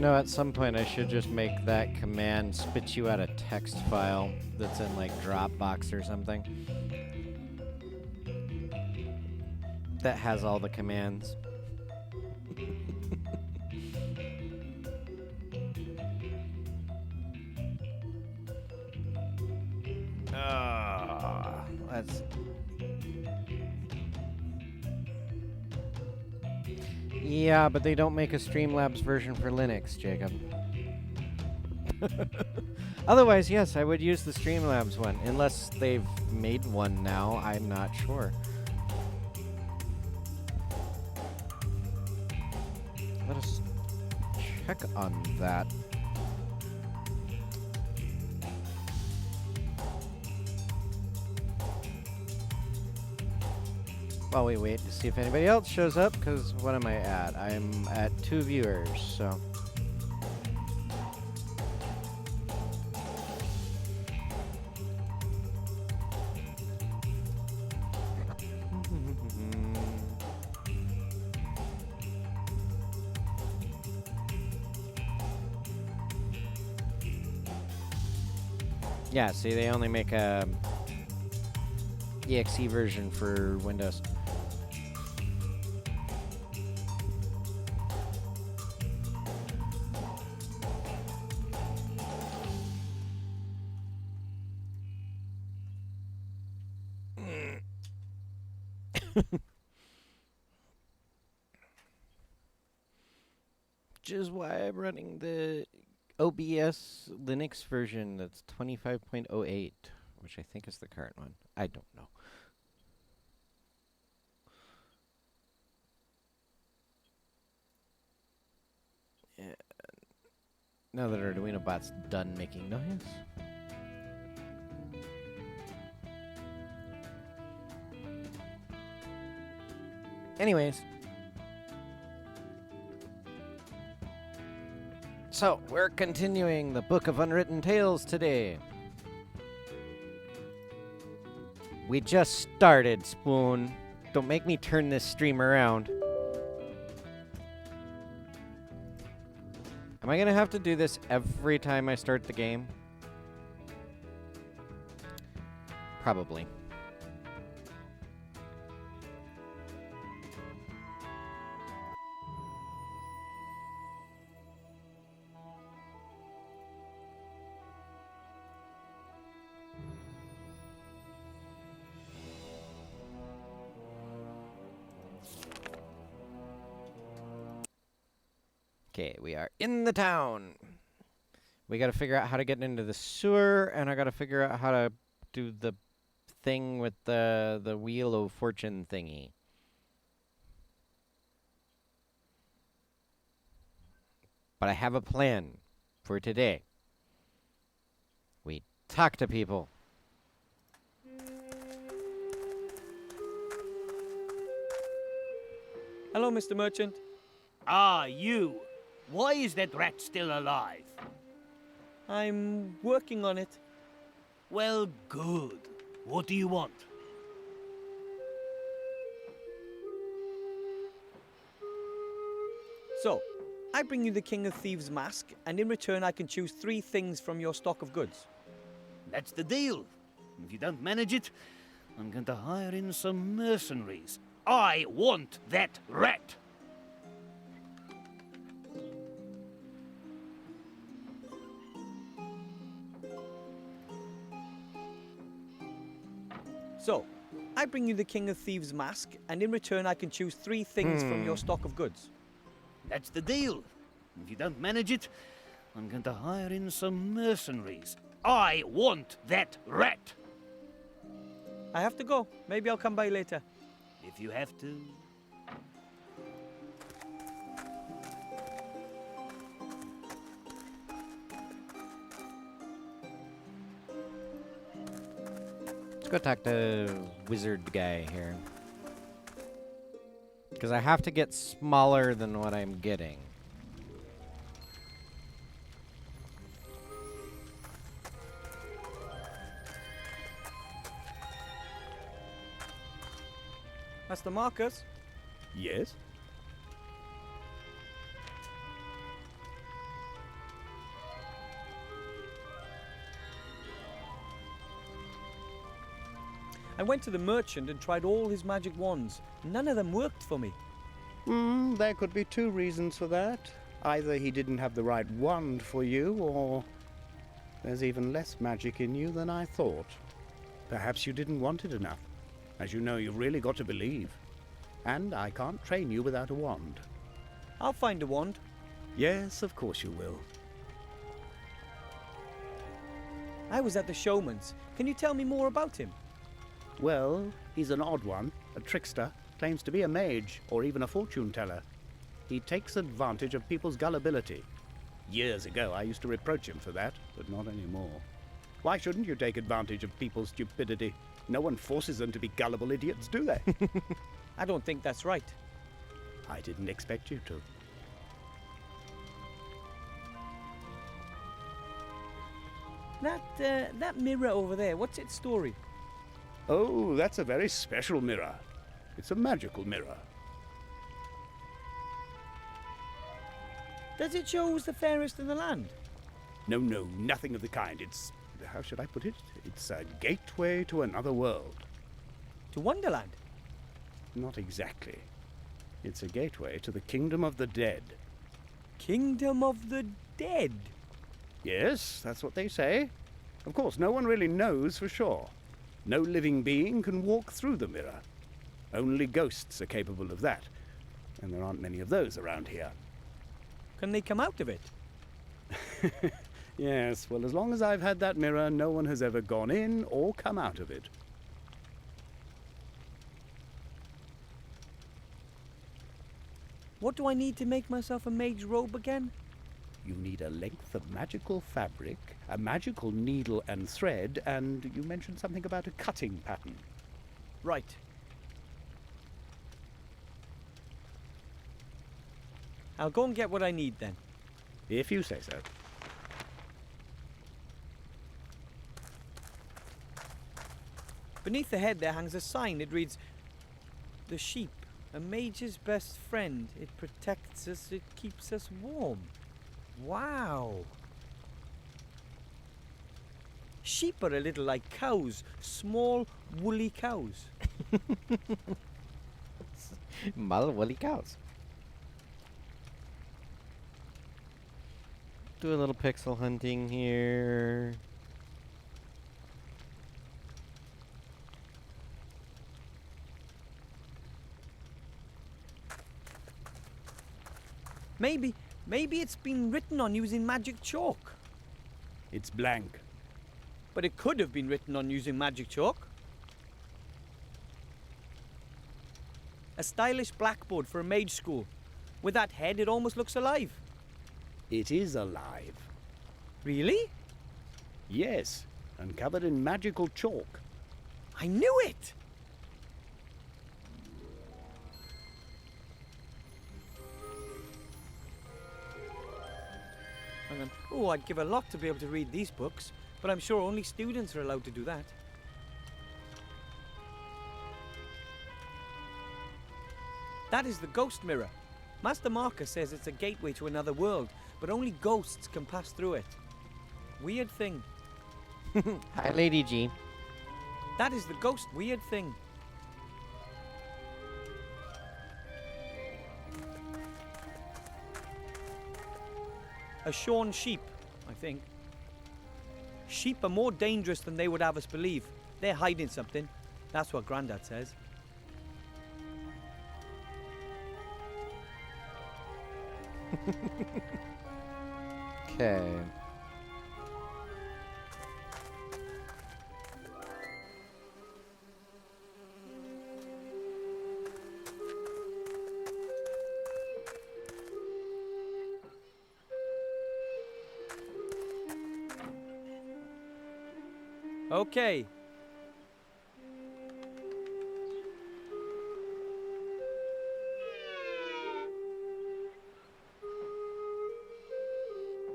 You know, at some point I should just make that command spit you out a text file that's in like Dropbox or something. That has all the commands. Let's... Yeah, but they don't make a Streamlabs version for Linux, Jacob. Otherwise, yes, I would use the Streamlabs one. Unless they've made one now, I'm not sure. Let us check on that. While we wait to see if anybody else shows up, because what am I at? I'm at 2 viewers, so... Yeah, see, they only make a EXE version for Windows. Which is why I'm running the OBS Linux version that's 25.08, which I think is the current one. I don't know. Yeah. Now that Arduino bot's done making noise. Anyways. So, we're continuing the Book of Unwritten Tales today. We just started, Spoon. Don't make me turn this stream around. Am I gonna have to do this every time I start the game? Probably. Okay, we are in the town. We gotta figure out how to get into the sewer, and I gotta figure out how to do the thing with the Wheel of Fortune thingy. But I have a plan for today. We talk to people. Hello, Mr. Merchant. Ah, you. Why is that rat still alive? I'm working on it. Well, good. What do you want? So, I bring you the King of Thieves mask, and in return I can choose 3 things from your stock of goods. That's the deal. If you don't manage it, I'm going to hire in some mercenaries. I want that rat. So, I bring you the King of Thieves mask, and in return I can choose 3 things from your stock of goods. That's the deal. If you don't manage it, I'm going to hire in some mercenaries. I want that rat. I have to go. Maybe I'll come by later. If you have to. Let's go talk to wizard guy here. Because I have to get smaller than what I'm getting. Master Marcus? Yes? I went to the merchant and tried all his magic wands. None of them worked for me. There could be two reasons for that. Either he didn't have the right wand for you, or there's even less magic in you than I thought. Perhaps you didn't want it enough. As you know, you've really got to believe. And I can't train you without a wand. I'll find a wand. Yes, of course you will. I was at the showman's. Can you tell me more about him? Well, he's an odd one, a trickster, claims to be a mage, or even a fortune teller. He takes advantage of people's gullibility. Years ago, I used to reproach him for that, but not anymore. Why shouldn't you take advantage of people's stupidity? No one forces them to be gullible idiots, do they? I don't think that's right. I didn't expect you to. That mirror over there, what's its story? Oh, that's a very special mirror. It's a magical mirror. Does it show who's the fairest in the land? No, nothing of the kind. It's, how should I put it? It's a gateway to another world. To Wonderland? Not exactly. It's a gateway to the kingdom of the dead. Kingdom of the Dead? Yes, that's what they say. Of course, no one really knows for sure. No living being can walk through the mirror. Only ghosts are capable of that. And there aren't many of those around here. Can they come out of it? Yes, well, as long as I've had that mirror, no one has ever gone in or come out of it. What do I need to make myself a mage robe again? You need a length of magical fabric, a magical needle and thread, and you mentioned something about a cutting pattern. Right. I'll go and get what I need then. If you say so. Beneath the head there hangs a sign. It reads, "The sheep, a mage's best friend. It protects us, it keeps us warm." Wow. Sheep are a little like cows, small, woolly cows. Mal woolly cows. Do a little pixel hunting here. Maybe it's been written on using magic chalk. It's blank. But it could have been written on using magic chalk. A stylish blackboard for a mage school. With that head, it almost looks alive. It is alive. Really? Yes, and covered in magical chalk. I knew it! Hang on. Oh, I'd give a lot to be able to read these books, but I'm sure only students are allowed to do that. That is the ghost mirror. Master Marcus says it's a gateway to another world, but only ghosts can pass through it. Weird thing. Hi, Lady G. That is the ghost weird thing. A shorn sheep, I think. Sheep are more dangerous than they would have us believe. They're hiding something. That's what Grandad says. Okay. Okay.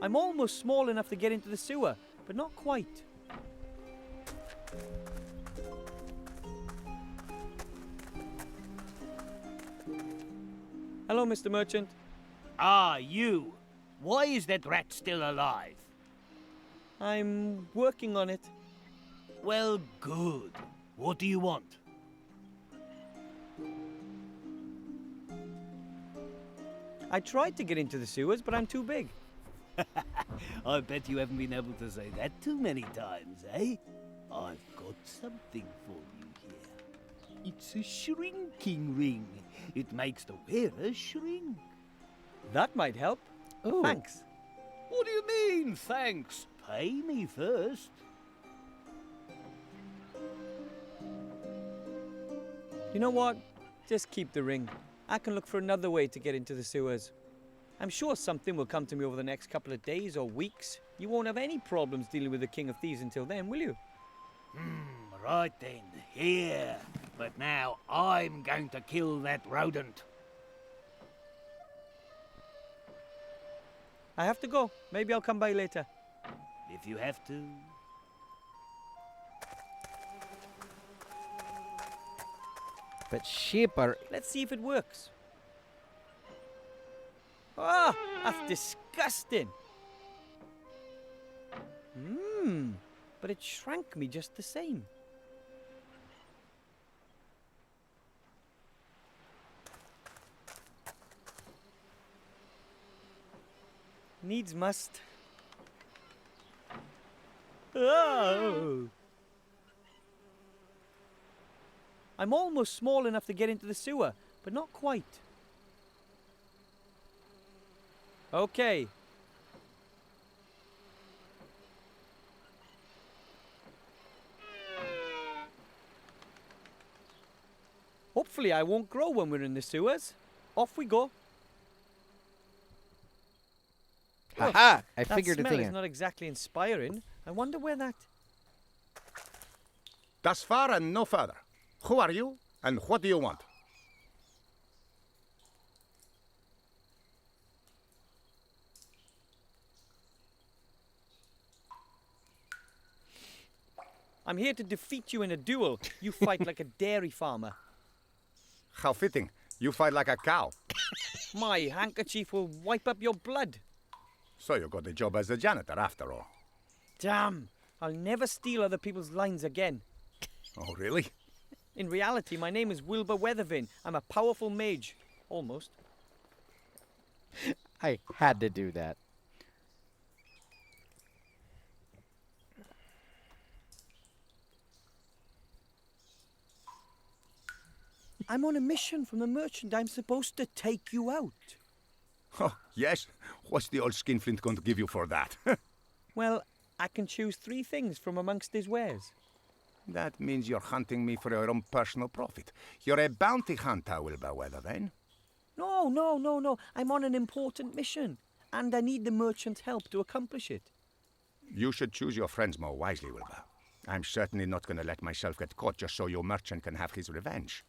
I'm almost small enough to get into the sewer, but not quite. Hello, Mr. Merchant. Ah, you. Why is that rat still alive? I'm working on it. Well, good. What do you want? I tried to get into the sewers, but I'm too big. I bet you haven't been able to say that too many times, eh? I've got something for you here. It's a shrinking ring. It makes the wearer shrink. That might help. Ooh. Thanks. What do you mean, thanks? Pay me first. You know what? Just keep the ring. I can look for another way to get into the sewers. I'm sure something will come to me over the next couple of days or weeks. You won't have any problems dealing with the King of Thieves until then, will you? Right then, here. But now I'm going to kill that rodent. I have to go. Maybe I'll come by later. If you have to. But sheep are... Let's see if it works. Ah, that's disgusting. But it shrank me just the same. Needs must. Oh. I'm almost small enough to get into the sewer, but not quite. Okay. Hopefully I won't grow when we're in the sewers. Off we go. Haha! I That figured a smell thing is out. not exactly inspiring. I wonder where that... Thus far and no further. Who are you, and what do you want? I'm here to defeat you in a duel. You fight like a dairy farmer. How fitting. You fight like a cow. My handkerchief will wipe up your blood. So you got the job as a janitor after all. Damn! I'll never steal other people's lines again. Oh, really? In reality, my name is Wilbur Weathervane. I'm a powerful mage. Almost. I had to do that. I'm on a mission from the merchant. I'm supposed to take you out. Oh, yes? What's the old skinflint going to give you for that? Well, I can choose 3 things from amongst his wares. That means you're hunting me for your own personal profit. You're a bounty hunter, Wilbur Weathervane. No. I'm on an important mission. And I need the merchant's help to accomplish it. You should choose your friends more wisely, Wilbur. I'm certainly not going to let myself get caught just so your merchant can have his revenge.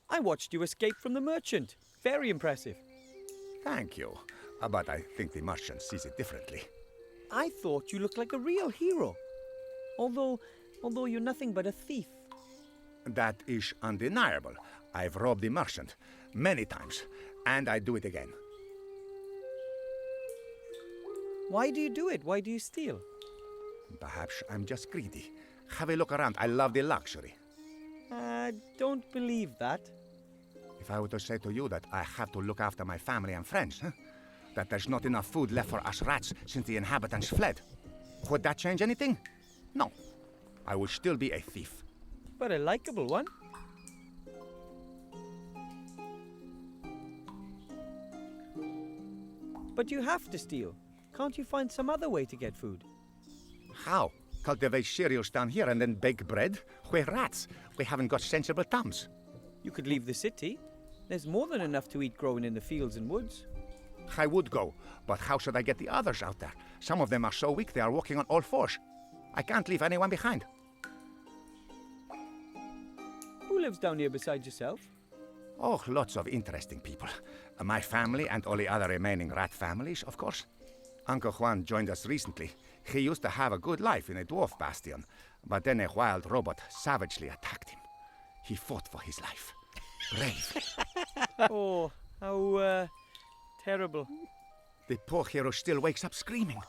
I watched you escape from the merchant. Very impressive. Thank you. But I think the merchant sees it differently. I thought you looked like a real hero. Although you're nothing but a thief. That is undeniable. I've robbed the merchant many times, and I do it again. Why do you do it? Why do you steal? Perhaps I'm just greedy. Have a look around. I love the luxury. I don't believe that. If I were to say to you that I have to look after my family and friends, that there's not enough food left for us rats since the inhabitants fled, would that change anything? No. I would still be a thief. But a likable one. But you have to steal. Can't you find some other way to get food? How? Cultivate cereals down here and then bake bread? We're rats. We haven't got sensible thumbs. You could leave the city. There's more than enough to eat growing in the fields and woods. I would go, but how should I get the others out there? Some of them are so weak they are walking on all fours. I can't leave anyone behind. Who lives down here besides yourself? Oh, lots of interesting people. My family and all the other remaining rat families, of course. Uncle Juan joined us recently. He used to have a good life in a dwarf bastion, but then a wild robot savagely attacked him. He fought for his life. Bravely. Oh, how terrible. The poor hero still wakes up screaming.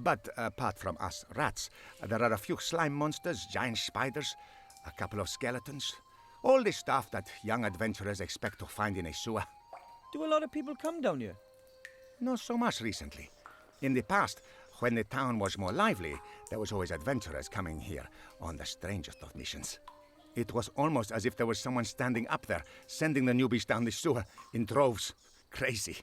But apart from us rats, there are a few slime monsters, giant spiders, a couple of skeletons. All the stuff that young adventurers expect to find in a sewer. Do a lot of people come down here? Not so much recently. In the past, when the town was more lively, there was always adventurers coming here on the strangest of missions. It was almost as if there was someone standing up there, sending the newbies down the sewer in droves. Crazy.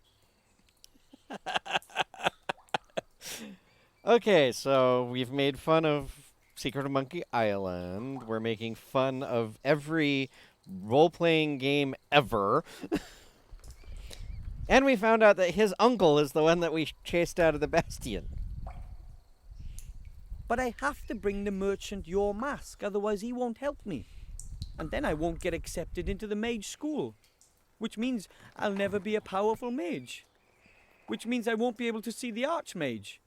Okay, so we've made fun of Secret of Monkey Island. We're making fun of every role-playing game ever. And we found out that his uncle is the one that we chased out of the Bastion. But I have to bring the merchant your mask, otherwise he won't help me. And then I won't get accepted into the mage school. Which means I'll never be a powerful mage. Which means I won't be able to see the Arch-Mage.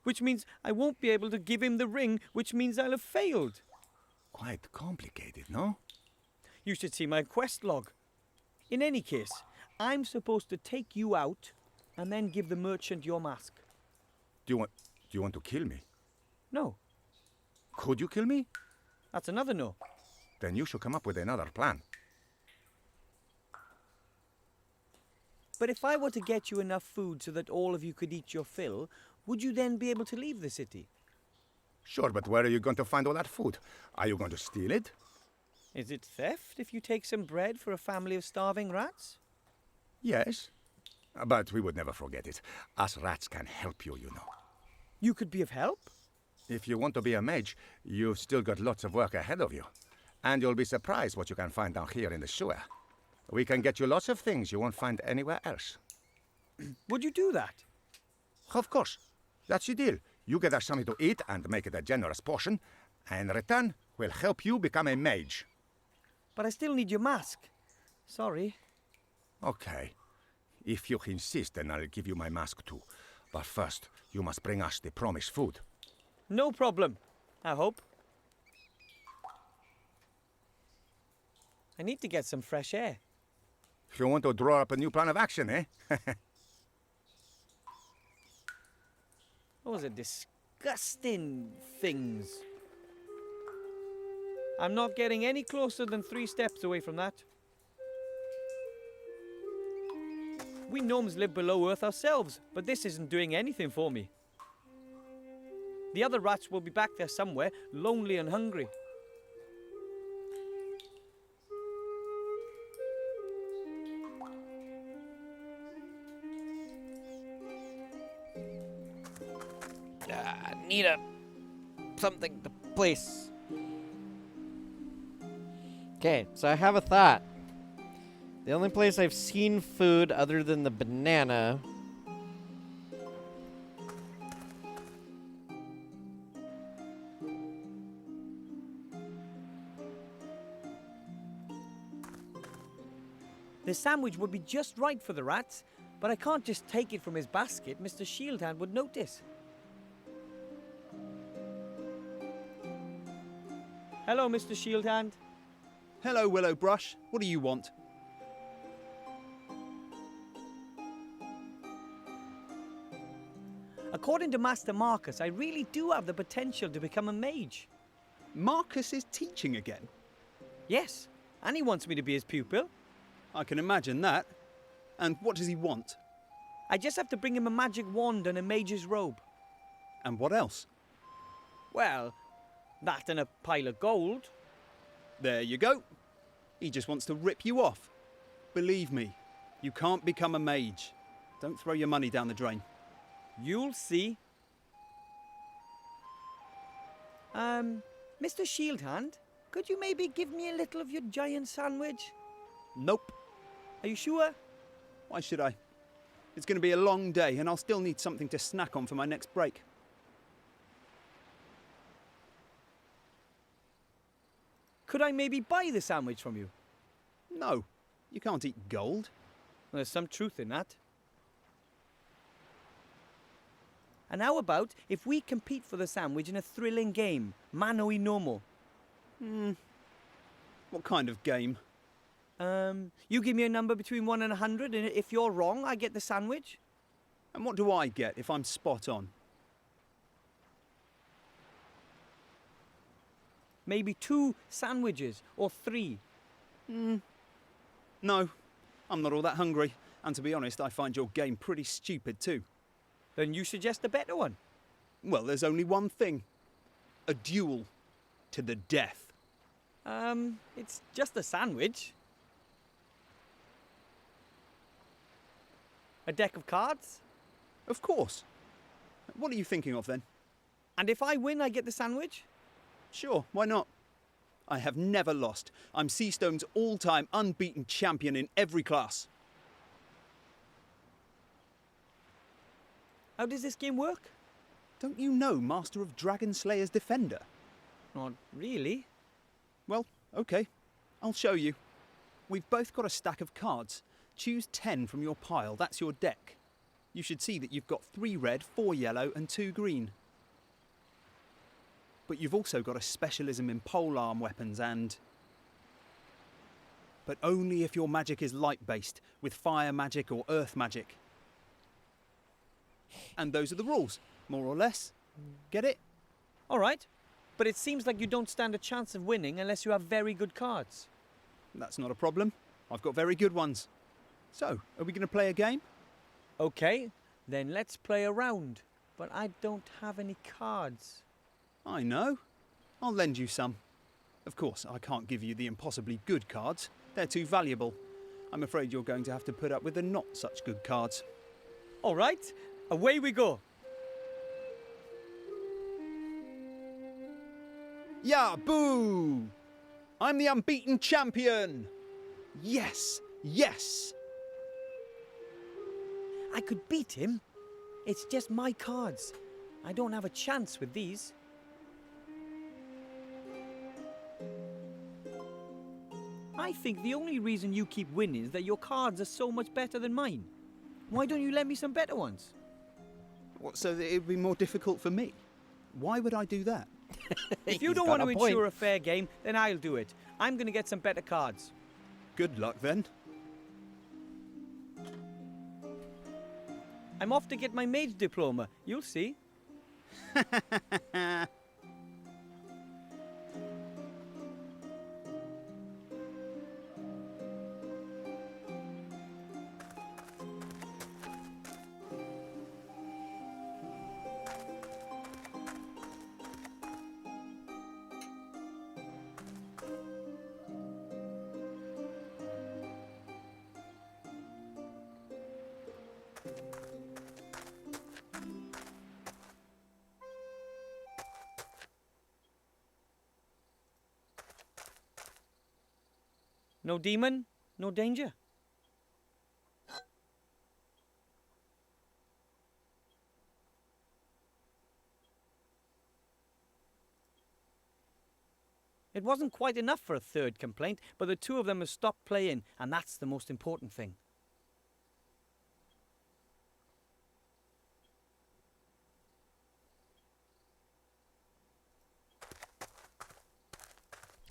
Which means I won't be able to give him the ring, which means I'll have failed. Quite complicated, no? You should see my quest log. In any case, I'm supposed to take you out and then give the merchant your mask. Do you want to kill me? No, Could you kill me? that's another no. Then you should come up with another plan. But if I were to get you enough food so that all of you could eat your fill, would you then be able to leave the city? Sure, but where are you going to find all that food? Are you going to steal it? Is it theft if you take some bread for a family of starving rats? Yes. But we would never forget it. Us rats can help you, you know. You could be of help? If you want to be a mage, you've still got lots of work ahead of you. And you'll be surprised what you can find down here in the sewer. We can get you lots of things you won't find anywhere else. Would you do that? Of course. That's the deal. You get us something to eat and make it a generous portion. And in return, we'll help you become a mage. But I still need your mask. Sorry. Okay. If you insist, then I'll give you my mask too. But first, you must bring us the promised food. No problem, I hope. I need to get some fresh air. You want to draw up a new plan of action, eh? Those are disgusting things. I'm not getting any closer than 3 steps away from that. We gnomes live below Earth ourselves, but this isn't doing anything for me. The other rats will be back there somewhere, lonely and hungry. Need something to place. Okay, so I have a thought. The only place I've seen food other than the banana The sandwich would be just right for the rats, but I can't just take it from his basket. Mr. Shieldhand would notice. Hello, Mr. Shieldhand. Hello, Willowbrush. What do you want? According to Master Marcus, I really do have the potential to become a mage. Marcus is teaching again. Yes, and he wants me to be his pupil. I can imagine that. And what does he want? I just have to bring him a magic wand and a mage's robe. And what else? Well, that and a pile of gold. There you go. He just wants to rip you off. Believe me, you can't become a mage. Don't throw your money down the drain. You'll see. Mr. Shieldhand, could you maybe give me a little of your giant sandwich? Nope. Are you sure? Why should I? It's going to be a long day and I'll still need something to snack on for my next break. Could I maybe buy the sandwich from you? No, you can't eat gold. There's some truth in that. And how about if we compete for the sandwich in a thrilling game, mano y nomo? What kind of game? You give me a number between 1 and 100, and if you're wrong, I get the sandwich. And what do I get if I'm spot on? Maybe 2 sandwiches or 3. No, I'm not all that hungry. And to be honest, I find your game pretty stupid too. Then you suggest a better one. Well, there's only one thing. A duel. To the death. It's just a sandwich. A deck of cards? Of course. What are you thinking of then? And if I win, I get the sandwich? Sure, why not? I have never lost. I'm Seastone's all-time unbeaten champion in every class. How does this game work? Don't you know Master of Dragon Slayer's Defender? Not really. Well, okay. I'll show you. We've both got a stack of cards. Choose 10 from your pile. That's your deck. You should see that you've got 3 red, 4 yellow and 2 green. But you've also got a specialism in polearm weapons and... But only if your magic is light-based, with fire magic or earth magic. And those are the rules, more or less. Get it? All right. But it seems like you don't stand a chance of winning unless you have very good cards. That's not a problem. I've got very good ones. So, are we going to play a game? Okay, then let's play a round. But I don't have any cards. I know. I'll lend you some. Of course, I can't give you the impossibly good cards. They're too valuable. I'm afraid you're going to have to put up with the not such good cards. All right, away we go. Yeah, boo! I'm the unbeaten champion! Yes, yes! I could beat him. It's just my cards. I don't have a chance with these. I think the only reason you keep winning is that your cards are so much better than mine. Why don't you lend me some better ones? What, so that it would be more difficult for me? Why would I do that? If you He's don't got want to a point. ensure a fair game, then I'll do it. I'm going to get some better cards. Good luck then. I'm off to get my mage diploma. You'll see. No demon, no danger. It wasn't quite enough for a third complaint, but the two of them have stopped playing, and that's the most important thing.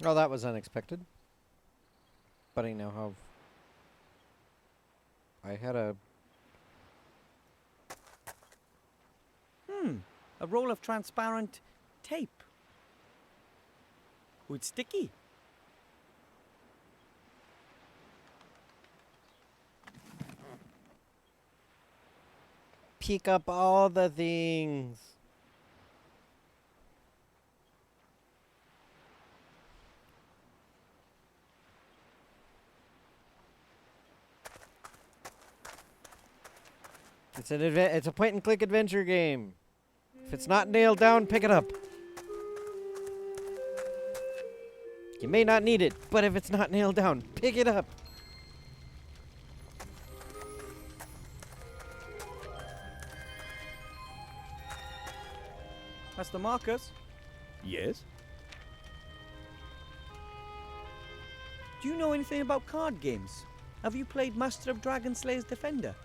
Oh, that was unexpected. But I now have... I had a... A roll of transparent tape. It's sticky. Pick up all the things. It's a point and click adventure game. If it's not nailed down, pick it up. You may not need it, but if it's not nailed down, pick it up. Master Marcus, Yes? do you know anything about card games? Have you played Master of Dragon Slayer's Defender?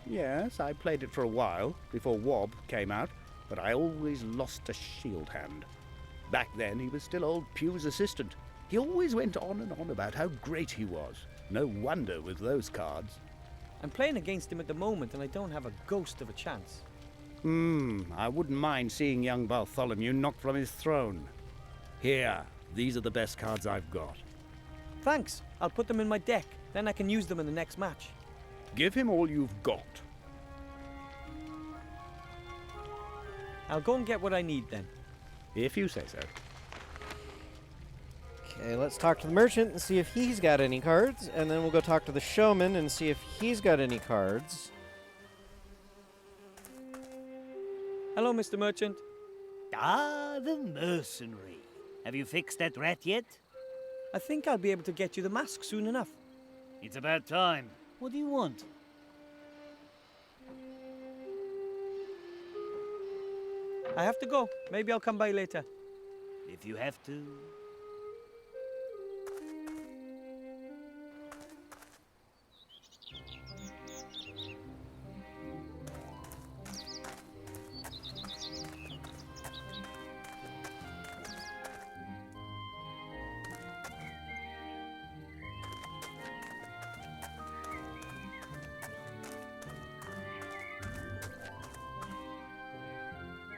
Yes, I played it for a while, before Wob came out, but I always lost a shield hand. Back then, he was still old Pew's assistant. He always went on and on about how great he was. No wonder with those cards. I'm playing against him at the moment, and I don't have a ghost of a chance. I wouldn't mind seeing young Bartholomew knocked from his throne. Here, these are the best cards I've got. Thanks. I'll put them in my deck. Then I can use them in the next match. Give him all you've got. I'll go and get what I need then. If you say so. Okay, let's talk to the merchant and see if he's got any cards, and then we'll go talk to the showman and see if he's got any cards. Hello, Mr. Merchant. Ah, the mercenary. Have you fixed that rat yet? I think I'll be able to get you the mask soon enough. It's about time. What do you want? I have to go. Maybe I'll come by later. If you have to.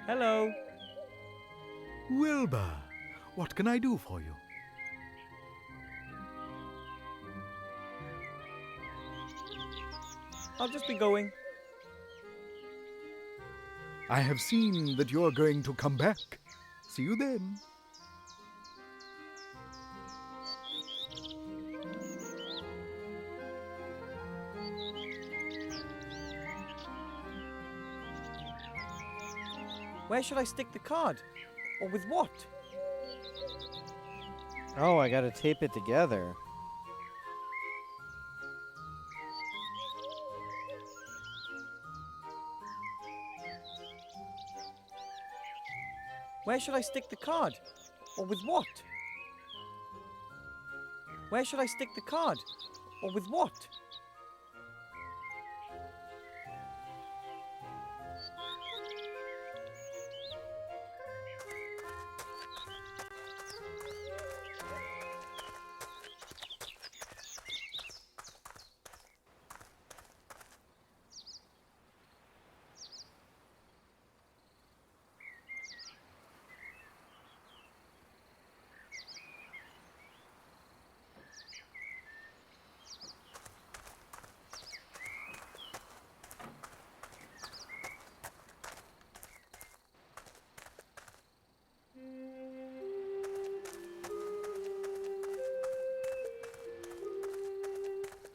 Hello. Wilbur, what can I do for you? I'll just be going. I have seen that you're going to come back. See you then. Where should I stick the card? Or with what? Oh, I gotta tape it together. Where should I stick the card? Or with what? Where should I stick the card? Or with what?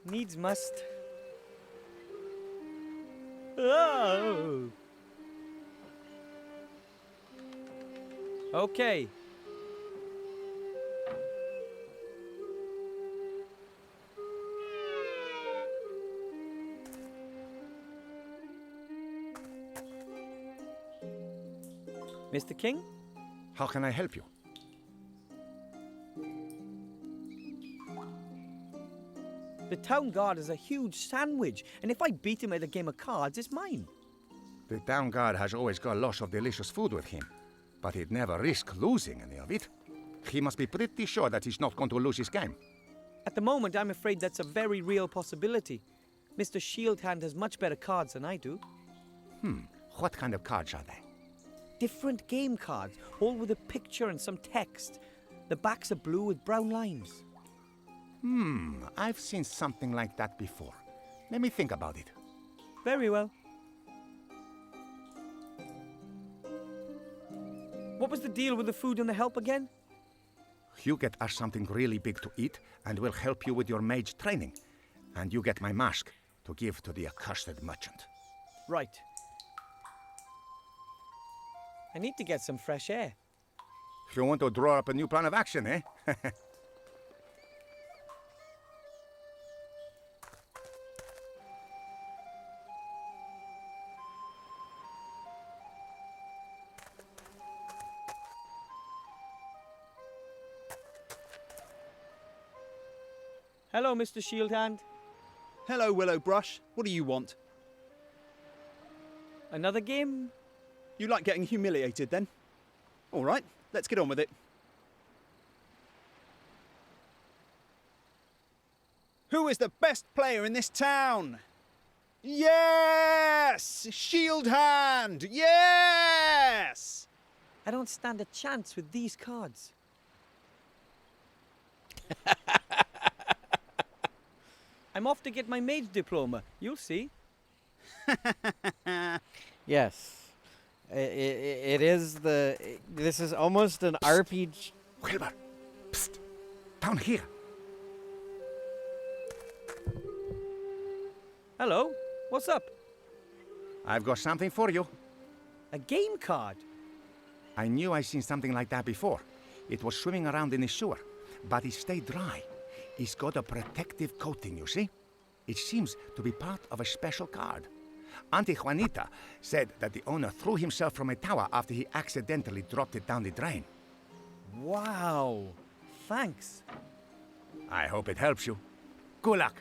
Needs must. Oh. Okay. Mr. King? How can I help you? The town guard is a huge sandwich, and if I beat him at a game of cards, it's mine. The town guard has always got lots of delicious food with him, but he'd never risk losing any of it. He must be pretty sure that he's not going to lose his game. At the moment, I'm afraid that's a very real possibility. Mr. Shieldhand has much better cards than I do. What kind of cards are they? Different game cards, all with a picture and some text. The backs are blue with brown lines. I've seen something like that before. Let me think about it. Very well. What was the deal with the food and the help again? You get us something really big to eat, and we'll help you with your mage training. And you get my mask to give to the accursed merchant. Right. I need to get some fresh air. You want to draw up a new plan of action, eh? Hello, Mr. Shieldhand. Hello, Willow Brush. What do you want? Another game? You like getting humiliated then? All right, let's get on with it. Who is the best player in this town? Yes! Shieldhand! Yes! I don't stand a chance with these cards. I'm off to get my mage diploma. You'll see. Yes. It is the... This is almost an RPG... Wilbur, psst, down here. Hello. What's up? I've got something for you. A game card? I knew I seen something like that before. It was swimming around in the sewer, but it stayed dry. It's got a protective coating, you see? It seems to be part of a special card. Auntie Juanita said that the owner threw himself from a tower after he accidentally dropped it down the drain. Wow. Thanks. I hope it helps you. Good luck.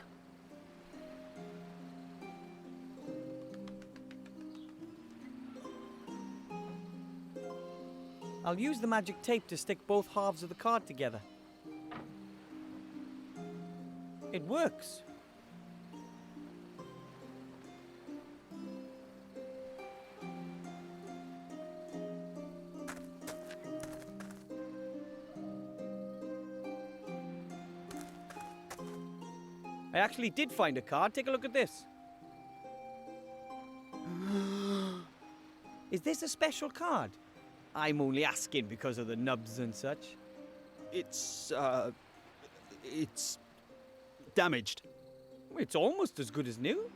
I'll use the magic tape to stick both halves of the card together. It works. I actually did find a card. Take a look at this. Is this a special card? I'm only asking because of the nubs and such. It's damaged. It's almost as good as new.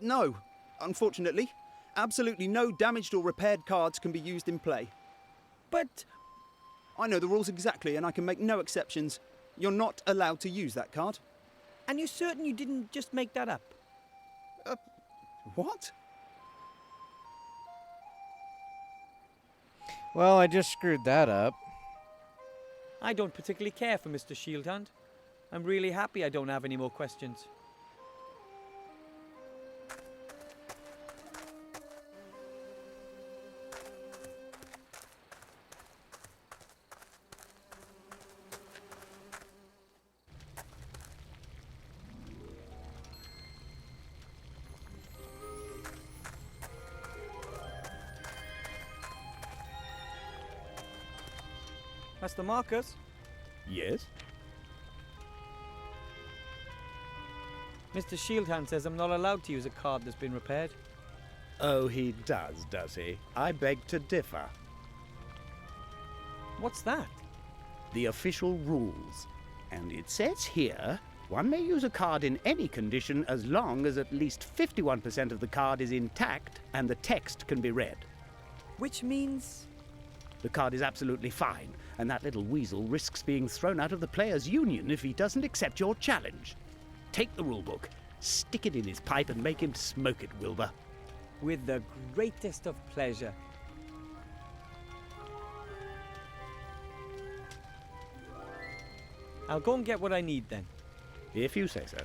No, unfortunately. Absolutely no damaged or repaired cards can be used in play. But I know the rules exactly and I can make no exceptions. You're not allowed to use that card. and you're certain you didn't just make that up? What? Well, I just screwed that up. I don't particularly care for Mr. Shieldhand. I'm really happy I don't have any more questions. Master Marcus, Yes? Mr. Shieldhand says I'm not allowed to use a card that's been repaired. Oh, he does he? I beg to differ. What's that? The official rules. And it says here, one may use a card in any condition as long as at least 51% of the card is intact and the text can be read. Which means... The card is absolutely fine, and that little weasel risks being thrown out of the players' union if he doesn't accept your challenge. Take the rulebook, stick it in his pipe and make him smoke it, Wilbur. with the greatest of pleasure. I'll go and get what I need then. If you say so.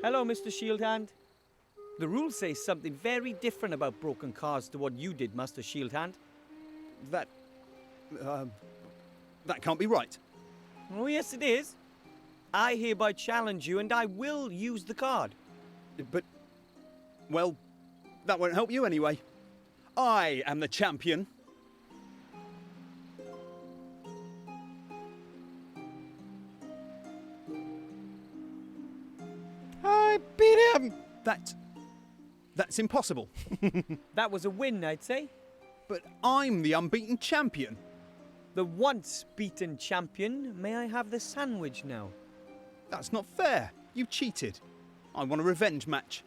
Hello, Mr. Shieldhand. The rules say something very different about broken cards to what you did, Master Shieldhand. That can't be right. Oh, yes, it is. I hereby challenge you, and I will use the card. But, well, that won't help you anyway. I am the champion. I beat him! That's impossible. That was a win, I'd say. But I'm the unbeaten champion. The once beaten champion. May I have the sandwich now? That's not fair. You cheated. I want a revenge match.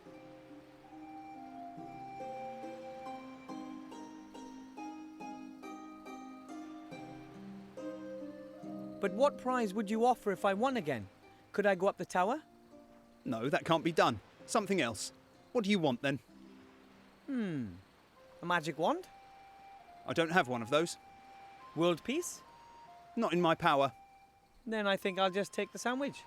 But what prize would you offer if I won again? Could I go up the tower? No, that can't be done. Something else. What do you want then? A magic wand? I don't have one of those. World peace? Not in my power. Then I think I'll just take the sandwich.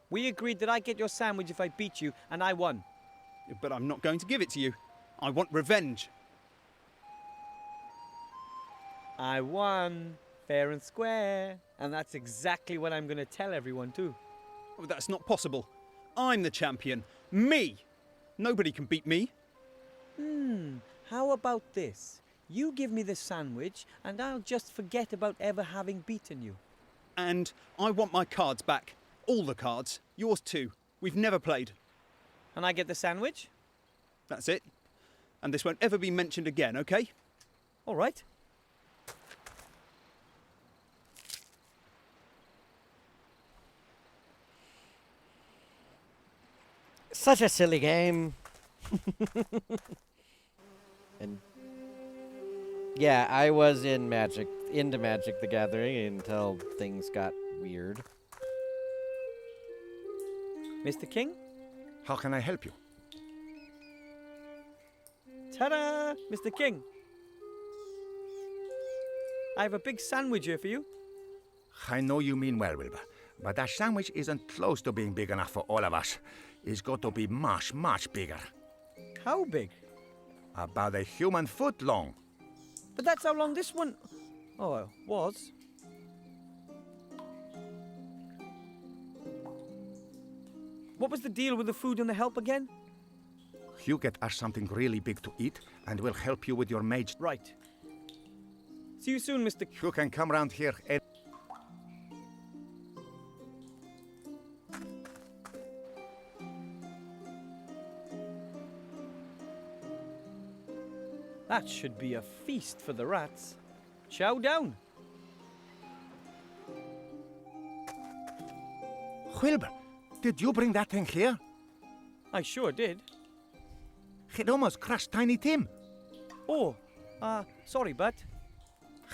We agreed that I get your sandwich if I beat you, and I won. But I'm not going to give it to you. I want revenge. I won. Fair and square. And that's exactly what I'm going to tell everyone too. Oh, that's not possible. I'm the champion. Me! Nobody can beat me. How about this? You give me the sandwich, and I'll just forget about ever having beaten you. And I want my cards back. All the cards. Yours too. We've never played. And I get the sandwich? That's it. And this won't ever be mentioned again, okay? All right. Such a silly game. And yeah, I was into Magic the Gathering until things got weird. Mr. King? How can I help you? Ta-da! Mr. King. I have a big sandwich here for you. I know you mean well, Wilbur, but that sandwich isn't close to being big enough for all of us. It's got to be much, much bigger. How big? About a human foot long. But that's how long this one... Oh, was. What was the deal with the food and the help again? You get us something really big to eat, and we'll help you with your mage. Right. See you soon, Mr. You can come round here. That should be a feast for the rats. Chow down. Wilbur, did you bring that thing here? I sure did. It almost crushed Tiny Tim. Oh, sorry, bud.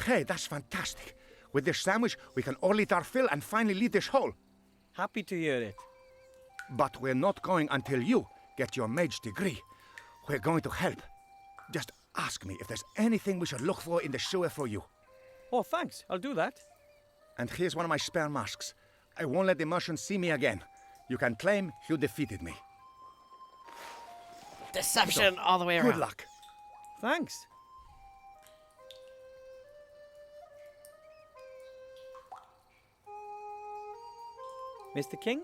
Hey, that's fantastic. With this sandwich, we can all eat our fill and finally leave this hole. Happy to hear it. But we're not going until you get your mage degree. We're going to help. Just ask me if there's anything we should look for in the sewer for you. Oh, thanks. I'll do that. And here's one of my spare masks. I won't let the Martians see me again. You can claim you defeated me. Deception all the way around. Good luck. Thanks. Mr. King,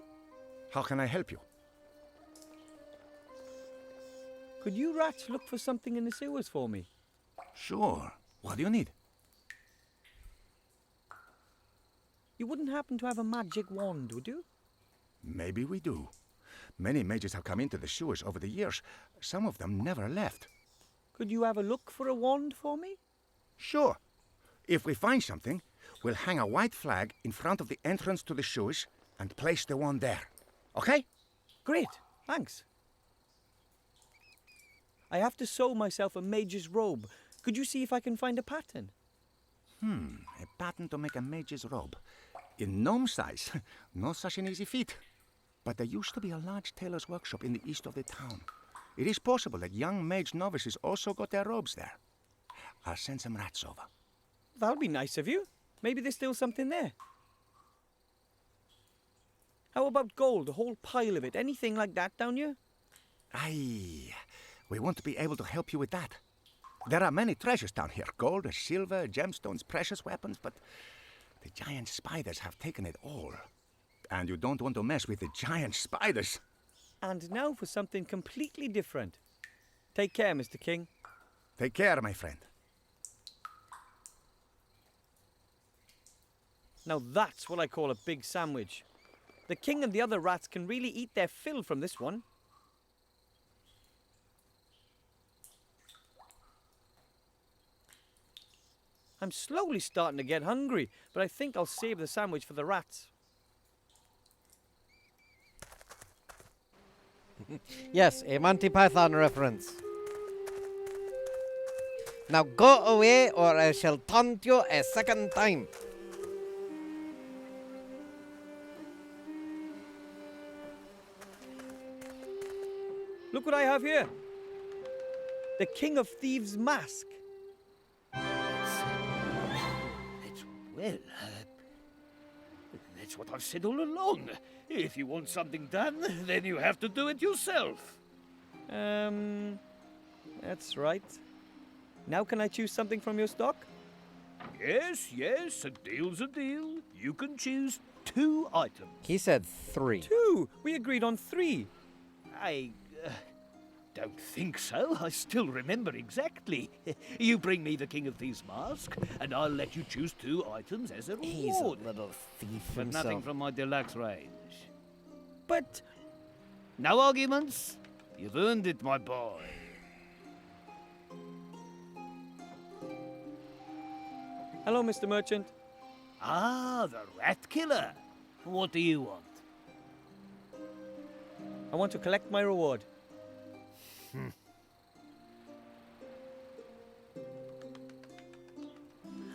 How can I help you? could you rats look for something in the sewers for me? Sure. What do you need? You wouldn't happen to have a magic wand, would you? Maybe we do. Many mages have come into the sewers over the years. Some of them never left. Could you have a look for a wand for me? Sure. If we find something, we'll hang a white flag in front of the entrance to the sewers and place the wand there. Okay? Great, thanks. I have to sew myself a mage's robe. Could you see if I can find a pattern? A pattern to make a mage's robe. In gnome size, no such an easy feat. But there used to be a large tailor's workshop in the east of the town. It is possible that young mage novices also got their robes there. I'll send some rats over. That'll be nice of you. Maybe there's still something there. How about gold, a whole pile of it? Anything like that down here? Aye, we won't be able to help you with that. There are many treasures down here. Gold, silver, gemstones, precious weapons, but the giant spiders have taken it all. And you don't want to mess with the giant spiders. And now for something completely different. Take care, Mr. King. Take care, my friend. Now that's what I call a big sandwich. The king and the other rats can really eat their fill from this one. I'm slowly starting to get hungry, but I think I'll save the sandwich for the rats. Yes, a Monty Python reference. Now go away or I shall taunt you a second time. Look what I have here. The King of Thieves' mask. Well, that's what I've said all along. If you want something done, then you have to do it yourself. That's right. Now can I choose something from your stock? Yes, yes, a deal's a deal. You can choose 2 items. He said 3. 2! We agreed on 3. I don't think so. I still remember exactly. You bring me the King of Thieves mask, and I'll let you choose 2 items as a reward. He's a little thief But himself. nothing from my deluxe range. But No arguments. You've earned it, my boy. hello, Mr. Merchant. Ah, the rat killer. What do you want? I want to collect my reward.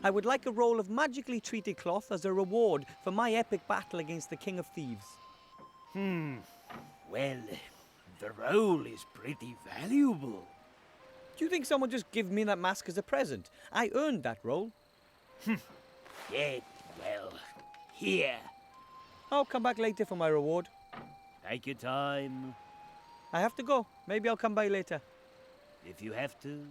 I would like a roll of magically treated cloth as a reward for my epic battle against the King of Thieves. Well, the roll is pretty valuable. Do you think someone just give me that mask as a present? I earned that roll. Yeah, well, here. I'll come back later for my reward. Take your time, I have to go. Maybe I'll come by later. if you have to.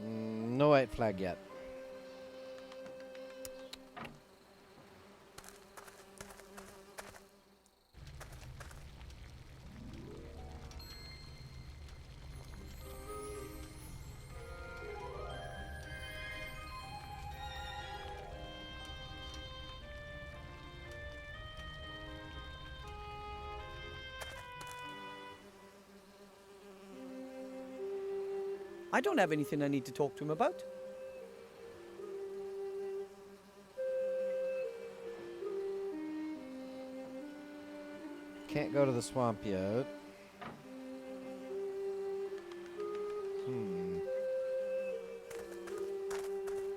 No white flag yet. I don't have anything I need to talk to him about. Can't go to the swamp yet.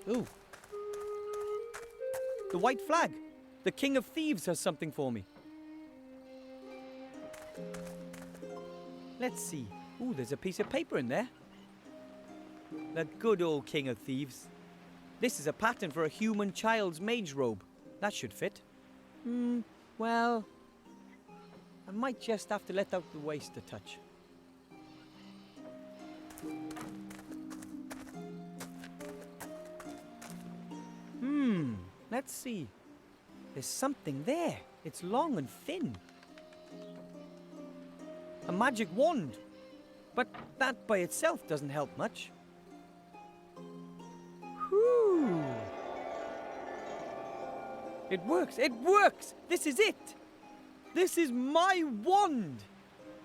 Ooh. The white flag. The King of Thieves has something for me. Let's see. Ooh, there's a piece of paper in there. The good old King of Thieves. This is a pattern for a human child's mage robe. That should fit. Well, I might just have to let out the waist a touch. Let's see. There's something there. It's long and thin. A magic wand. But that by itself doesn't help much. Whew. It works! It works! This is it! This is my wand!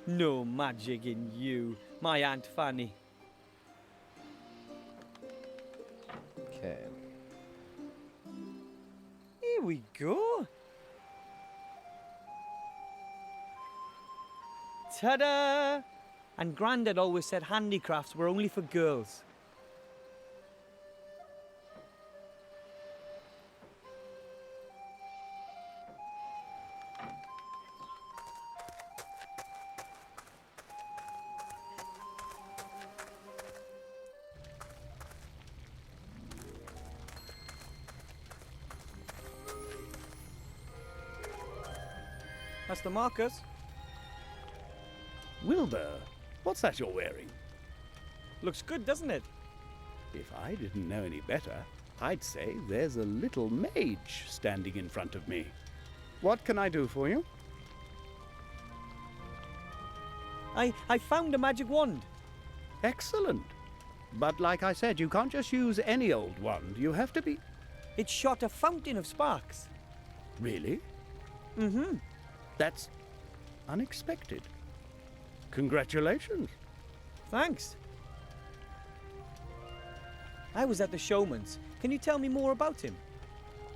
No magic in you, my Aunt Fanny. Okay. Here we go. Ta-da! And Grandad always said handicrafts were only for girls. Master Marcus? Wilbur, what's that you're wearing? Looks good, doesn't it? If I didn't know any better, I'd say there's a little mage standing in front of me. What can I do for you? I found a magic wand. Excellent. But like I said, you can't just use any old wand. You have to be... It shot a fountain of sparks. Really? Mm-hmm. That's unexpected. Congratulations. Thanks. I was at the showman's. Can you tell me more about him?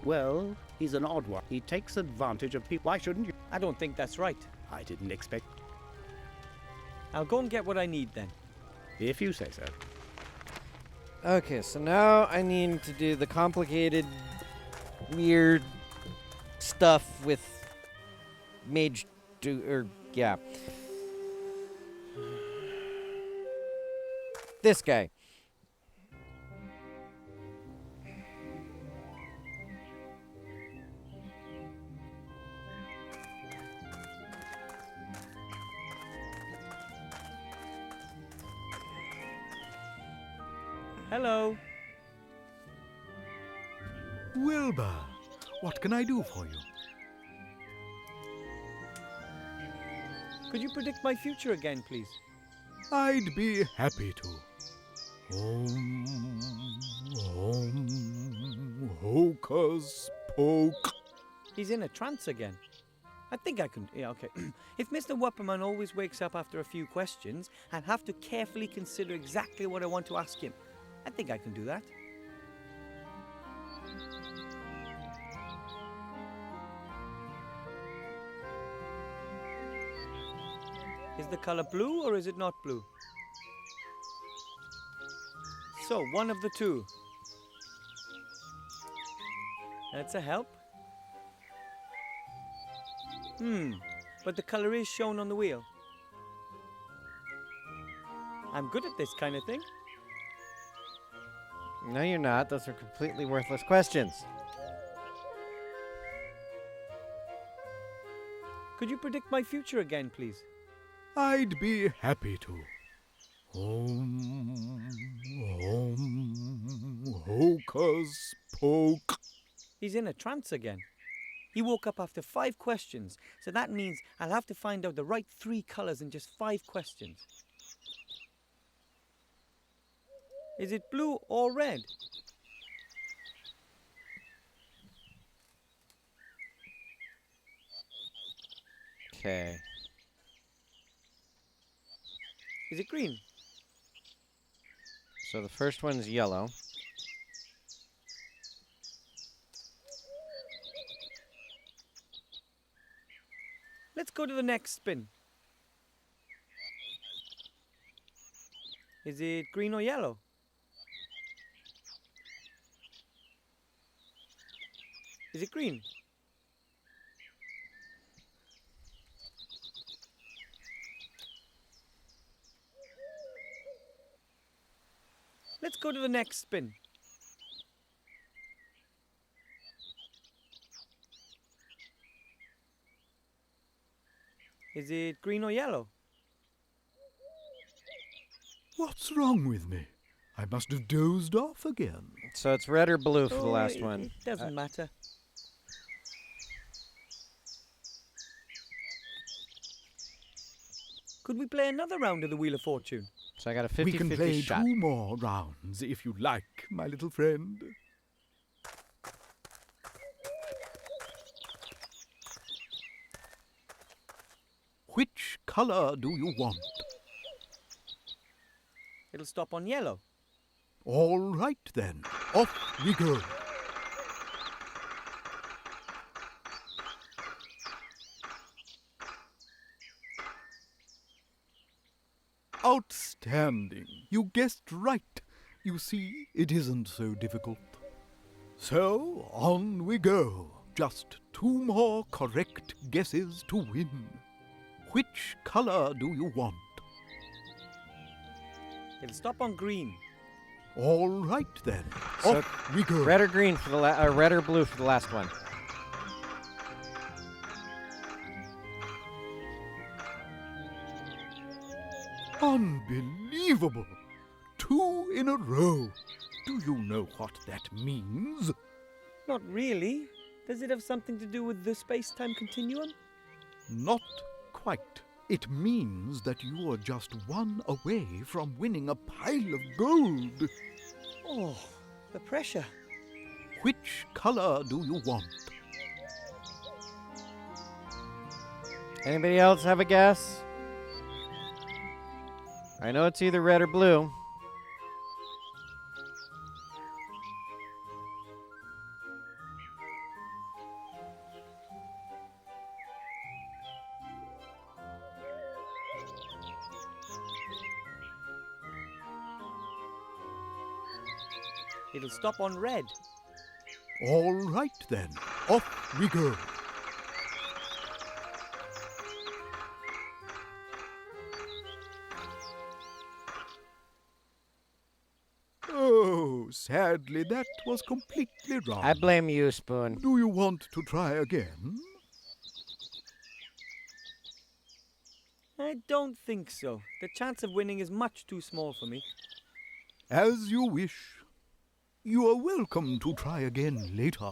Well, he's an odd one. He takes advantage of people. Why shouldn't you? I don't think that's right. I didn't expect... I'll go and get what I need then. If you say so. Okay, so now I need to do the complicated, weird stuff with mage yeah. This guy. Hello. Wilbur, what can I do for you? Could you predict my future again, please? I'd be happy to. Hocus poke. He's in a trance again. I think I can... Yeah, okay. If Mr. Wupperman always wakes up after a few questions, I'll have to carefully consider exactly what I want to ask him. I think I can do that. Is the color blue or is it not blue? So, one of the two. That's a help. But the color is shown on the wheel. I'm good at this kind of thing. No, you're not. Those are completely worthless questions. Could you predict my future again, please? I'd be happy to. Hocus poke. He's in a trance again. He woke up after 5 questions, so that means I'll have to find out the right 3 colors in just 5 questions. Is it blue or red? Okay. Is it green? So the first one's yellow. Let's go to the next spin. Is it green or yellow? Is it green? Let's go to the next spin. Is it green or yellow? What's wrong with me? I must have dozed off again. So it's red or blue for the last it, one. It doesn't matter. Could we play another round of the Wheel of Fortune? So I got a We can 50-50 play shot. 2 more rounds if you like, my little friend. Which color do you want? It'll stop on yellow. All right then, off we go. Outstanding. You guessed right. You see, it isn't so difficult. So, on we go. Just 2 more correct guesses to win. Which color do you want? It'll stop on green. All right then, So off we go. Red or green for the red or blue for the last one. Unbelievable! 2 in a row. Do you know what that means? Not really. Does it have something to do with the space-time continuum? Not quite. It means that you are just 1 away from winning a pile of gold. Oh, the pressure. Which color do you want? Anybody else have a guess? I know it's either red or blue. It'll stop on red. All right then, off we go. Sadly, that was completely wrong. I blame you, Spoon. Do you want to try again? I don't think so. The chance of winning is much too small for me. As you wish. You are welcome to try again later.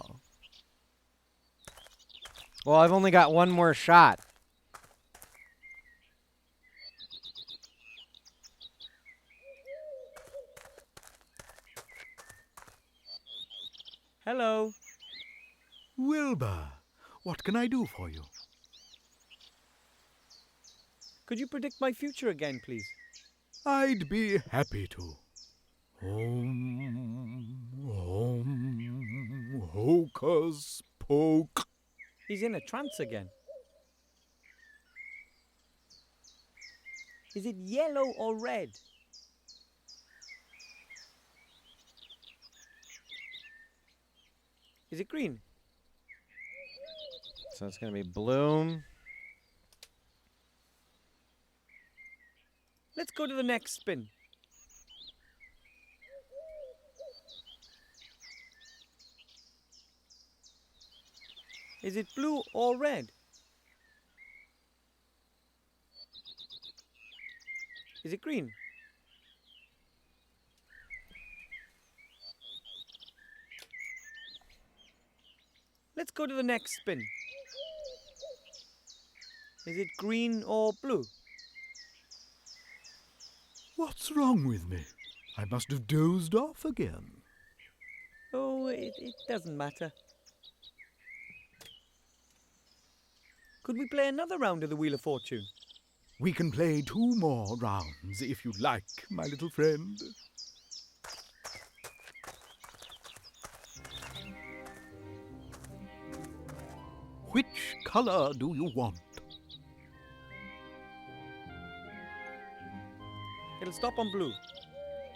Well, I've only got one more shot. Hello. Wilbur, what can I do for you? Could you predict my future again, please? I'd be happy to. Hocus poke. He's in a trance again. Is it yellow or red? Is it green? So it's going to be Bloom. Let's go to the next spin. Is it blue or red? Is it green? Let's go to the next spin. Is it green or blue? What's wrong with me? I must have dozed off again. Oh, it doesn't matter. Could we play another round of the Wheel of Fortune? We can play 2 more rounds if you like, my little friend. Which color do you want? It'll stop on blue.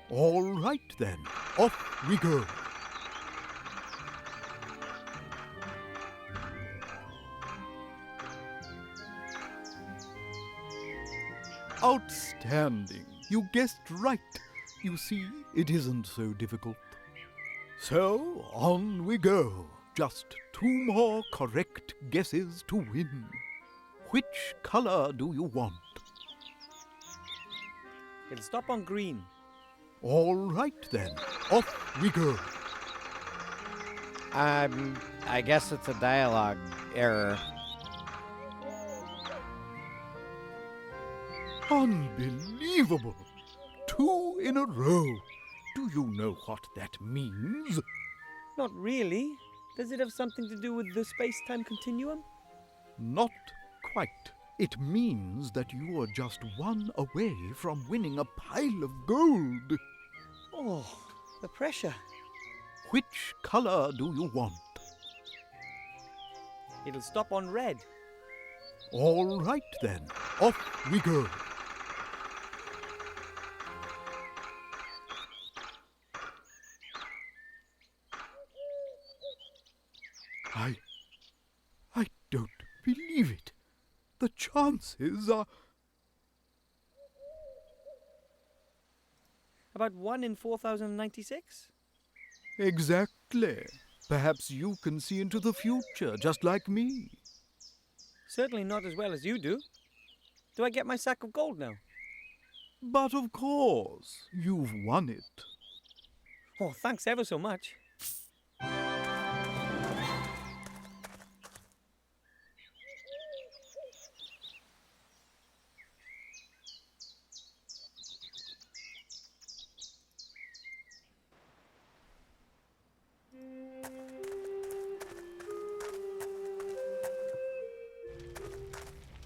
All right then, off we go. Outstanding. You guessed right. You see, it isn't so difficult. So, on we go. Just 2 more correct guesses to win. Which color do you want? It'll stop on green. All right then, off we go. I guess it's a dialogue error. Unbelievable! 2 in a row. Do you know what that means? Not really. Does it have something to do with the space-time continuum? Not quite. It means that you are just 1 away from winning a pile of gold. Oh, the pressure. Which color do you want? It'll stop on red. All right then, off we go. I don't believe it. The chances are... About 1 in 4,096? Exactly. Perhaps you can see into the future, just like me. Certainly not as well as you do. Do I get my sack of gold now? But of course, you've won it. Oh, thanks ever so much.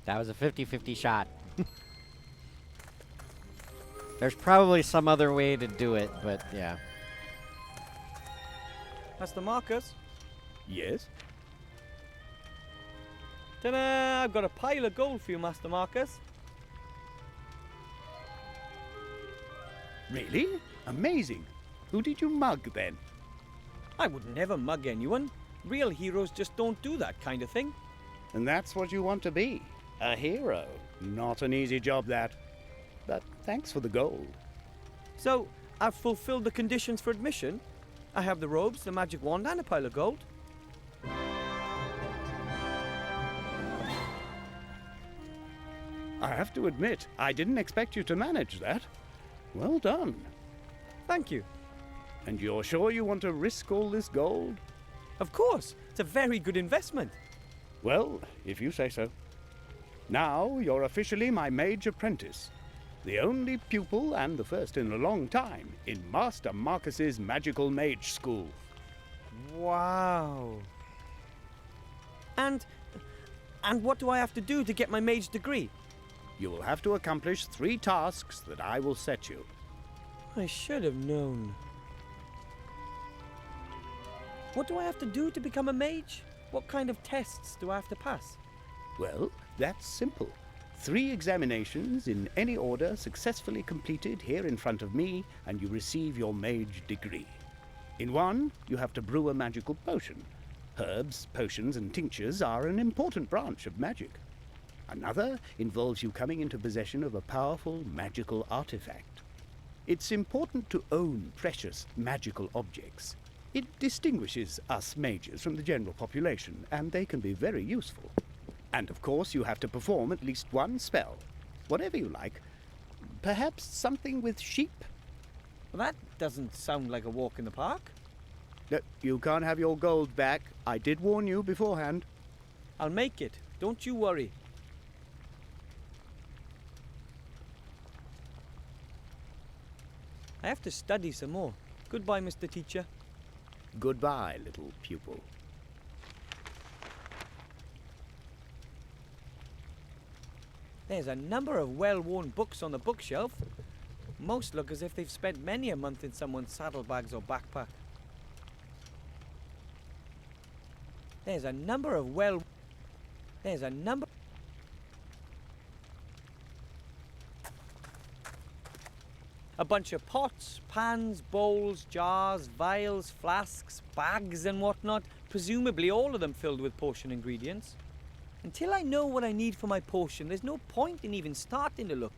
That was a 50-50 shot. There's probably some other way to do it, but yeah. Master Marcus. Yes? Ta-da! I've got a pile of gold for you, Master Marcus. Really? Amazing. Who did you mug then? I would never mug anyone. Real heroes just don't do that kind of thing. And that's what you want to be. A hero. Not an easy job, that. But thanks for the gold. So, I've fulfilled the conditions for admission? I have the robes, the magic wand, and a pile of gold. I have to admit, I didn't expect you to manage that. Well done. Thank you. And you're sure you want to risk all this gold? Of course, it's a very good investment. Well, if you say so. Now you're officially my mage apprentice. The only pupil, and the first in a long time, in Master Marcus's magical mage school. Wow. And what do I have to do to get my mage degree? You will have to accomplish 3 tasks that I will set you. I should have known. What do I have to do to become a mage? What kind of tests do I have to pass? Well, that's simple. 3 examinations in any order successfully completed here in front of me, and you receive your mage degree. In one, you have to brew a magical potion. Herbs, potions, and tinctures are an important branch of magic. Another involves you coming into possession of a powerful magical artifact. It's important to own precious magical objects. It distinguishes us mages from the general population, and they can be very useful. And of course, you have to perform at least 1 spell. Whatever you like. Perhaps something with sheep? Well, that doesn't sound like a walk in the park. No, you can't have your gold back. I did warn you beforehand. I'll make it. Don't you worry. I have to study some more. Goodbye, Mr. Teacher. Goodbye, little pupil. There's a number of well-worn books on the bookshelf. Most look as if they've spent many a month in someone's saddlebags or backpack. There's a number of a bunch of pots, pans, bowls, jars, vials, flasks, bags and whatnot, presumably all of them filled with potion ingredients. Until I know what I need for my potion, there's no point in even starting to look.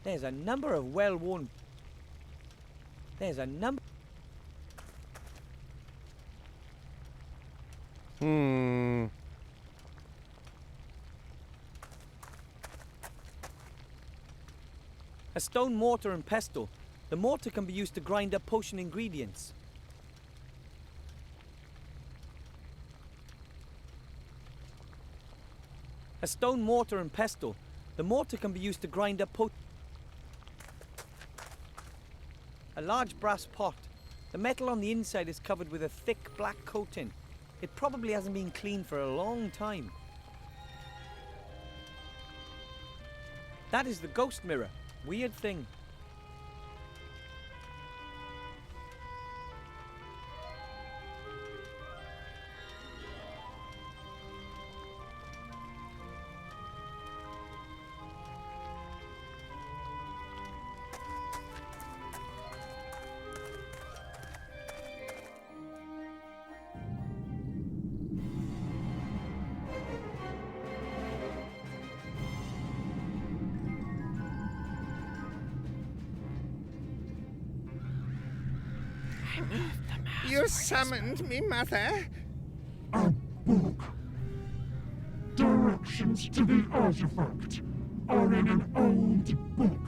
There's a number of well-worn... A stone mortar and pestle. The mortar can be used to grind up potion ingredients. A stone mortar and pestle. The mortar can be used to grind up A large brass pot. The metal on the inside is covered with a thick black coating. It probably hasn't been cleaned for a long time. That is the ghost mirror. Weird thing. You summoned me, Mother? A book. Directions to the artifact are in an old book,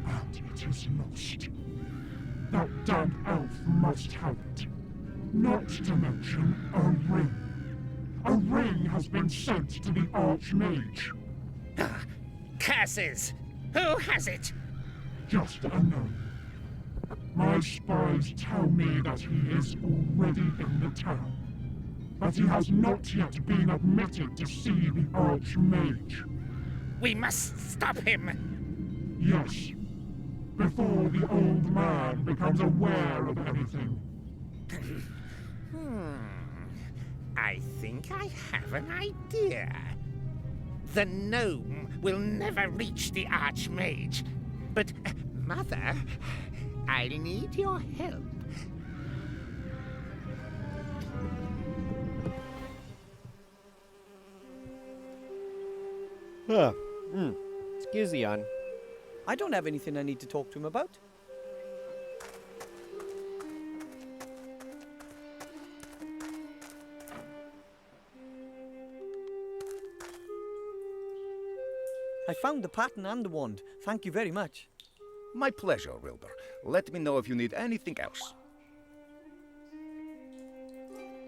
and it is lost. That damn elf must have it. Not to mention a ring. A ring has been sent to the Arch-Mage. Curses! Who has it? Just a name. My spies tell me that he is already in the town, but he has not yet been admitted to see the Arch-Mage. We must stop him! Yes, before the old man becomes aware of anything. I think I have an idea. The gnome will never reach the Arch-Mage, but, Mother, I'll need your help. Excuse the yawn. I don't have anything I need to talk to him about. I found the pattern and the wand. Thank you very much. My pleasure, Wilbur. Let me know if you need anything else.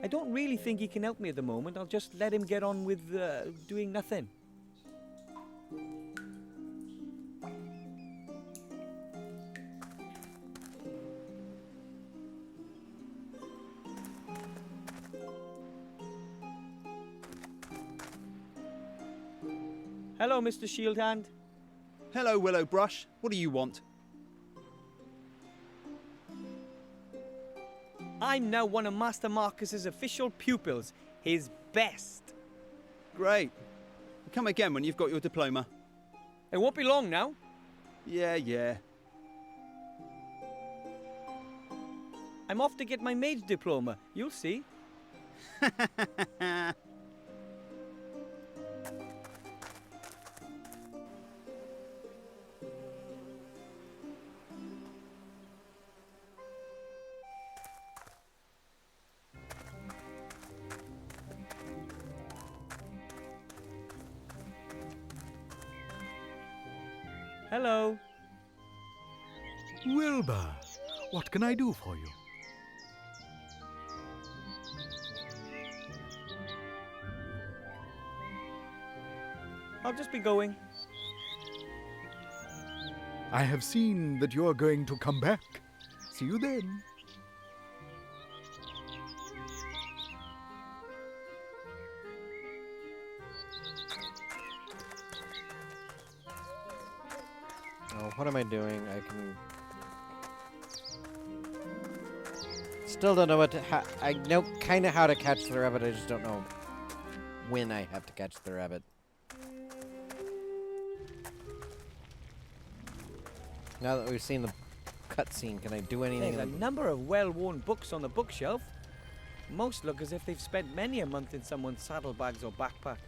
I don't really think he can help me at the moment. I'll just let him get on with doing nothing. Hello, Mr. Shieldhand. Hello, Willowbrush. What do you want? I'm now one of Master Marcus's official pupils. His best. Great. Come again when you've got your diploma. It won't be long now. Yeah. I'm off to get my mage diploma. You'll see. Hello. Wilbur, what can I do for you? I'll just be going. I have seen that you are going to come back. See you then. Oh, what am I doing? I can... Still don't know what to... I know kind of how to catch the rabbit, I just don't know when I have to catch the rabbit. Now that we've seen the cutscene, can I do anything? There's a number of well-worn books on the bookshelf. Most look as if they've spent many a month in someone's saddlebags or backpack.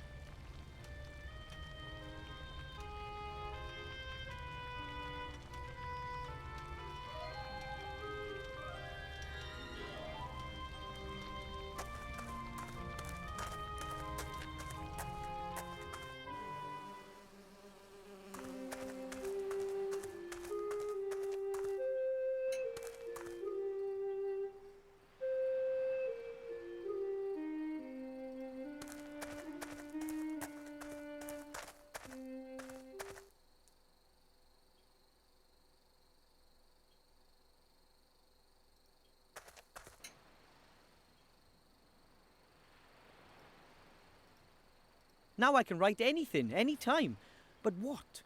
Now I can write anything, anytime. But what?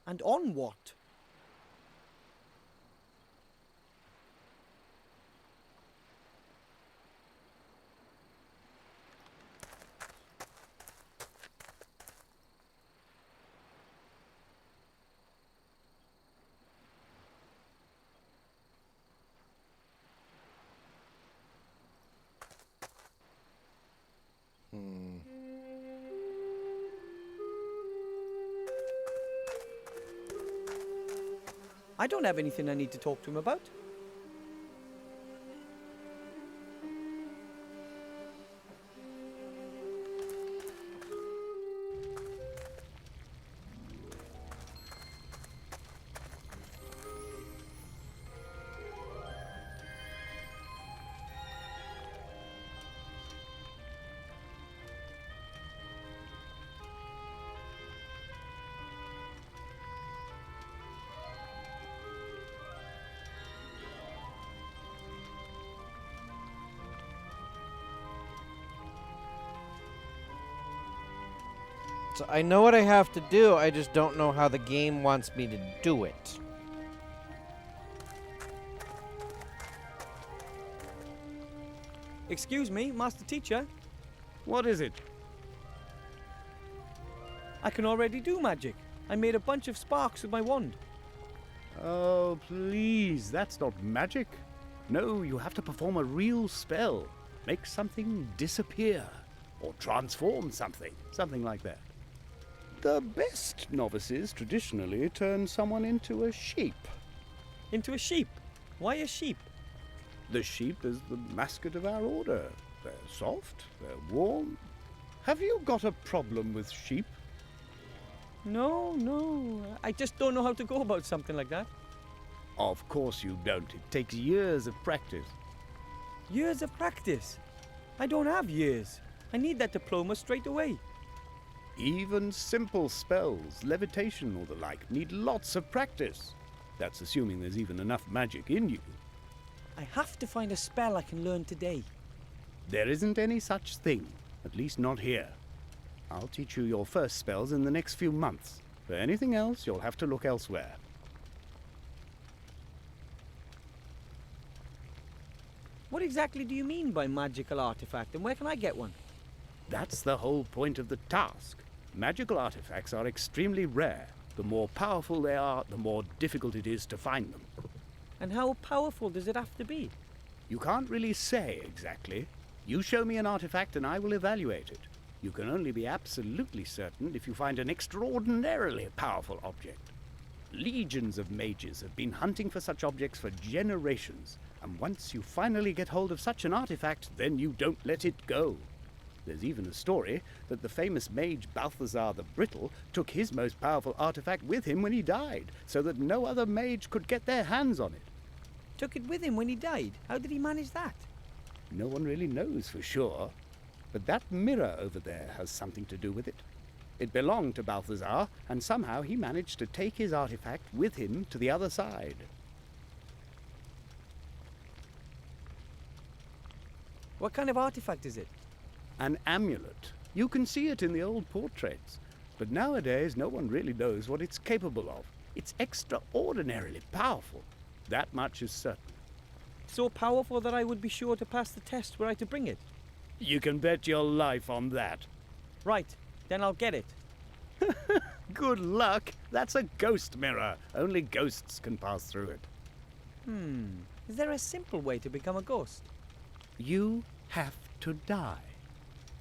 And on what? I don't have anything I need to talk to him about. So I know what I have to do, I just don't know how the game wants me to do it. Excuse me, Master Teacher. What is it? I can already do magic. I made a bunch of sparks with my wand. Oh, please, that's not magic. No, you have to perform a real spell. Make something disappear. Or transform something. Something like that. The best novices traditionally turn someone into a sheep. Into a sheep? Why a sheep? The sheep is the mascot of our order. They're soft, they're warm. Have you got a problem with sheep? No. I just don't know how to go about something like that. Of course you don't. It takes years of practice. Years of practice? I don't have years. I need that diploma straight away. Even simple spells, levitation or the like, need lots of practice. That's assuming there's even enough magic in you. I have to find a spell I can learn today. There isn't any such thing, at least not here. I'll teach you your first spells in the next few months. For anything else, you'll have to look elsewhere. What exactly do you mean by magical artifact, and where can I get one? That's the whole point of the task. Magical artifacts are extremely rare. The more powerful they are, the more difficult it is to find them. And how powerful does it have to be? You can't really say exactly. You show me an artifact and I will evaluate it. You can only be absolutely certain if you find an extraordinarily powerful object. Legions of mages have been hunting for such objects for generations, and once you finally get hold of such an artifact, then you don't let it go. There's even a story that the famous mage Balthazar the Brittle took his most powerful artifact with him when he died, so that no other mage could get their hands on it. Took it with him when he died? How did he manage that? No one really knows for sure, but that mirror over there has something to do with it. It belonged to Balthazar, and somehow he managed to take his artifact with him to the other side. What kind of artifact is it? An amulet. You can see it in the old portraits, but nowadays no one really knows what it's capable of. It's extraordinarily powerful. That much is certain. So powerful that I would be sure to pass the test were I to bring it. You can bet your life on that. Right, then I'll get it. Good luck. That's a ghost mirror. Only ghosts can pass through it. Is there a simple way to become a ghost? You have to die.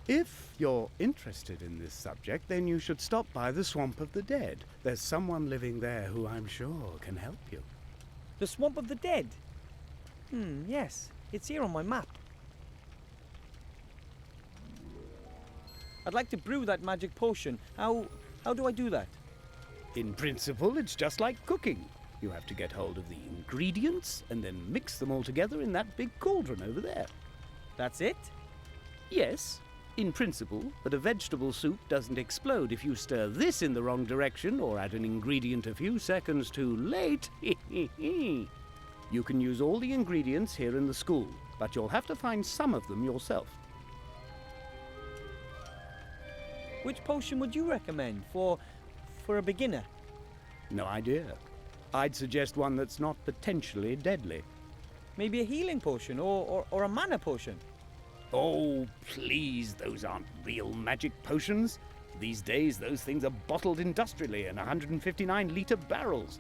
If you're interested in this subject, then you should stop by the Swamp of the Dead. There's someone living there who I'm sure can help you. The Swamp of the Dead? Yes. It's here on my map. I'd like to brew that magic potion. How do I do that? In principle, it's just like cooking. You have to get hold of the ingredients and then mix them all together in that big cauldron over there. That's it? Yes, in principle, but a vegetable soup doesn't explode if you stir this in the wrong direction or add an ingredient a few seconds too late. You can use all the ingredients here in the school, but you'll have to find some of them yourself. Which potion would you recommend for a beginner? No idea. I'd suggest one that's not potentially deadly. Maybe a healing potion or a mana potion? Oh, please, those aren't real magic potions. These days, those things are bottled industrially in 159-litre barrels.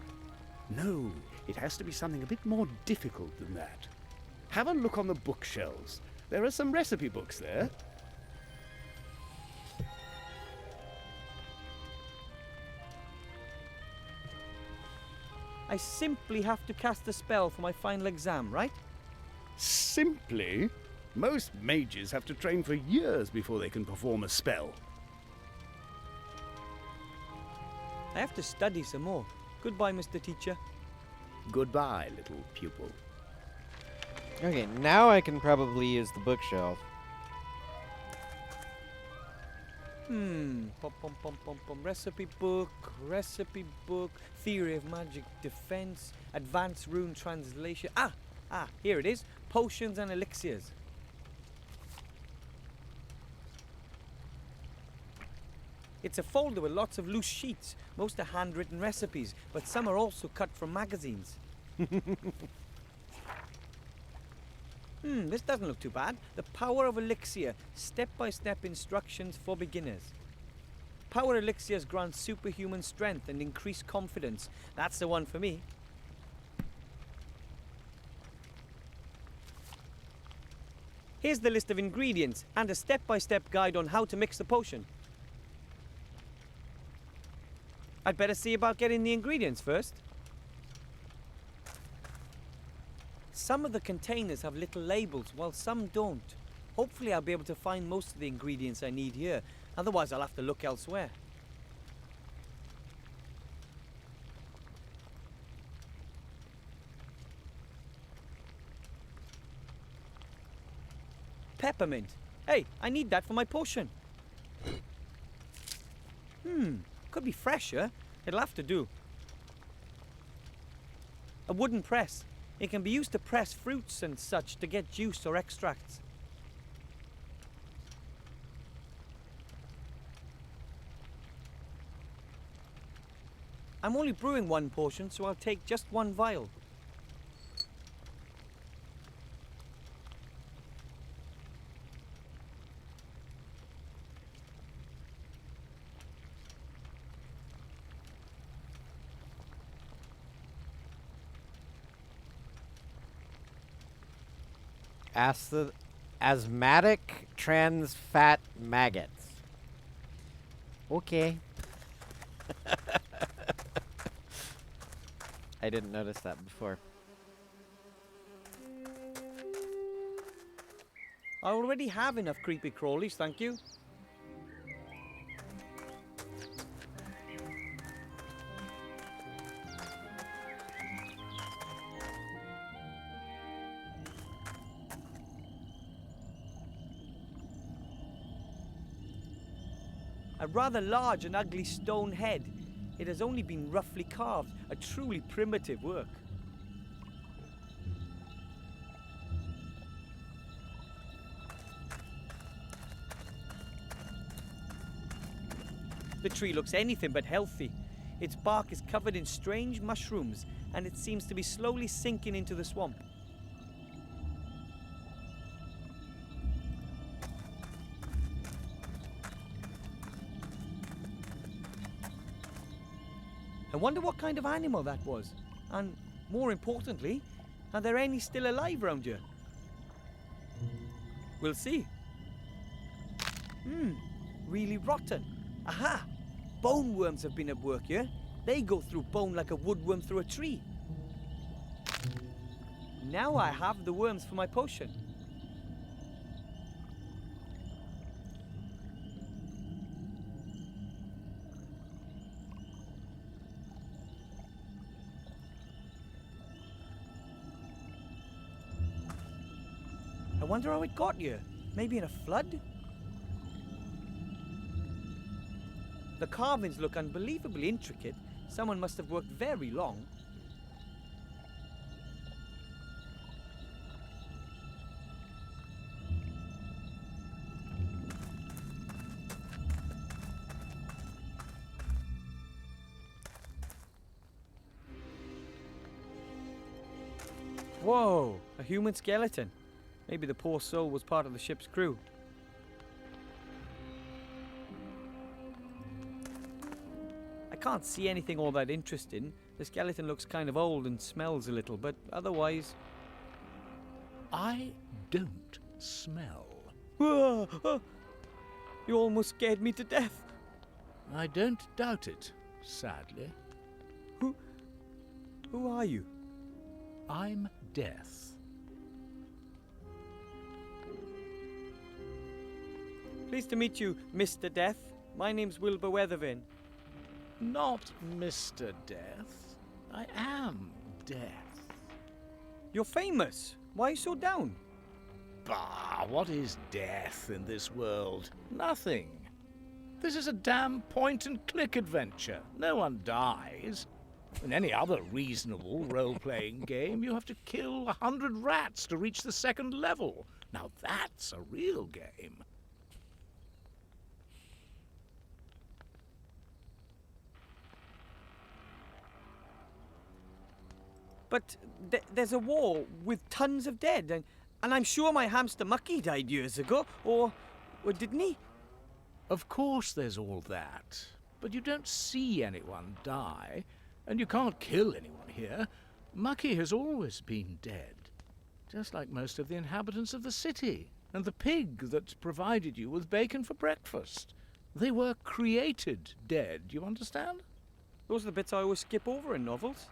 No, it has to be something a bit more difficult than that. Have a look on the bookshelves. There are some recipe books there. I simply have to cast a spell for my final exam, right? Simply? Most mages have to train for years before they can perform a spell. I have to study some more. Goodbye, Mr. Teacher. Goodbye, little pupil. Okay, now I can probably use the bookshelf. Recipe book, theory of magic defense, advanced rune translation. Here it is. Potions and elixirs. It's a folder with lots of loose sheets. Most are handwritten recipes, but some are also cut from magazines. This doesn't look too bad. The Power of Elixir, step-by-step instructions for beginners. Power Elixirs grant superhuman strength and increased confidence. That's the one for me. Here's the list of ingredients and a step-by-step guide on how to mix the potion. I'd better see about getting the ingredients first. Some of the containers have little labels, while some don't. Hopefully I'll be able to find most of the ingredients I need here. Otherwise I'll have to look elsewhere. Peppermint. Hey, I need that for my potion. Could be fresher. It'll have to do. A wooden press. It can be used to press fruits and such to get juice or extracts. I'm only brewing one potion, so I'll take just one vial. Asthmatic trans fat maggots. Okay. I didn't notice that before. I already have enough creepy crawlies, thank you. A rather large and ugly stone head. It has only been roughly carved, a truly primitive work. The tree looks anything but healthy. Its bark is covered in strange mushrooms, and it seems to be slowly sinking into the swamp. I wonder what kind of animal that was. And more importantly, are there any still alive around here? We'll see. Really rotten. Aha! Bone worms have been at work here. They go through bone like a woodworm through a tree. Now I have the worms for my potion. I wonder how it got here. Maybe in a flood? The carvings look unbelievably intricate. Someone must have worked very long. Whoa, a human skeleton. Maybe the poor soul was part of the ship's crew. I can't see anything all that interesting. The skeleton looks kind of old and smells a little, but otherwise... I don't smell. You almost scared me to death. I don't doubt it, sadly. Who are you? I'm Death. Pleased to meet you, Mr. Death. My name's Wilbur Weathervin. Not Mr. Death. I am Death. You're famous. Why are you so down? Bah, what is death in this world? Nothing. This is a damn point-and-click adventure. No one dies. In any other reasonable role-playing game, you have to kill 100 rats to reach the second level. Now that's a real game. But there's a war with tons of dead, and I'm sure my hamster Mucky died years ago, or didn't he? Of course there's all that, but you don't see anyone die, and you can't kill anyone here. Mucky has always been dead, just like most of the inhabitants of the city, and the pig that provided you with bacon for breakfast. They were created dead, you understand? Those are the bits I always skip over in novels.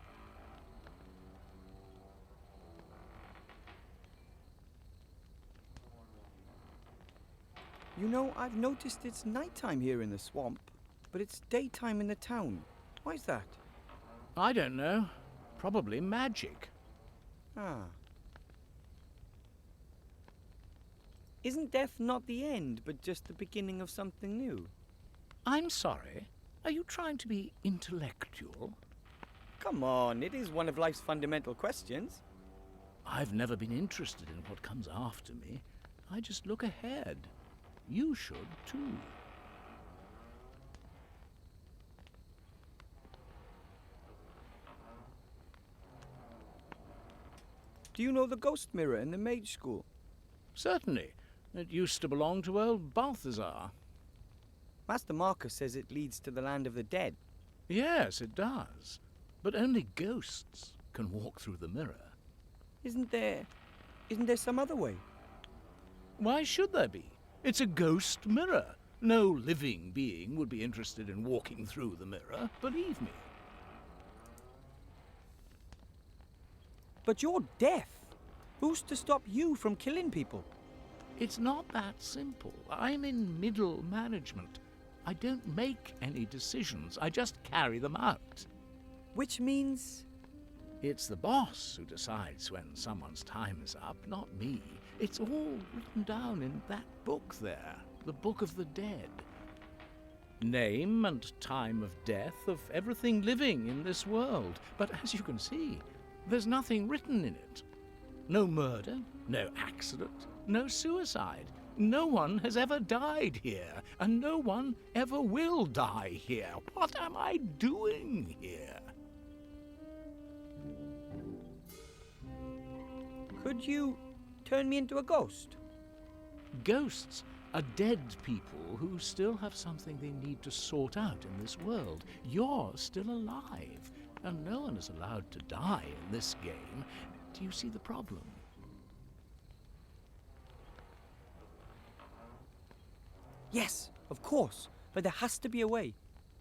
You know, I've noticed it's nighttime here in the swamp, but it's daytime in the town. Why is that? I don't know. Probably magic. Ah. Isn't death not the end, but just the beginning of something new? I'm sorry. Are you trying to be intellectual? Come on, it is one of life's fundamental questions. I've never been interested in what comes after me. I just look ahead. You should, too. Do you know the ghost mirror in the mage school? Certainly. It used to belong to old Balthazar. Master Marcus says it leads to the land of the dead. Yes, it does. But only ghosts can walk through the mirror. Isn't there some other way? Why should there be? It's a ghost mirror. No living being would be interested in walking through the mirror, believe me. But you're deaf. Who's to stop you from killing people? It's not that simple. I'm in middle management. I don't make any decisions. I just carry them out. Which means... It's the boss who decides when someone's time is up, not me. It's all written down in that book there, the Book of the Dead. Name and time of death of everything living in this world. But as you can see, there's nothing written in it. No murder, no accident, no suicide. No one has ever died here, and no one ever will die here. What am I doing here? Could you turn me into a ghost? Ghosts are dead people who still have something they need to sort out in this world. You're still alive, and no one is allowed to die in this game. Do you see the problem? Yes, of course, but there has to be a way.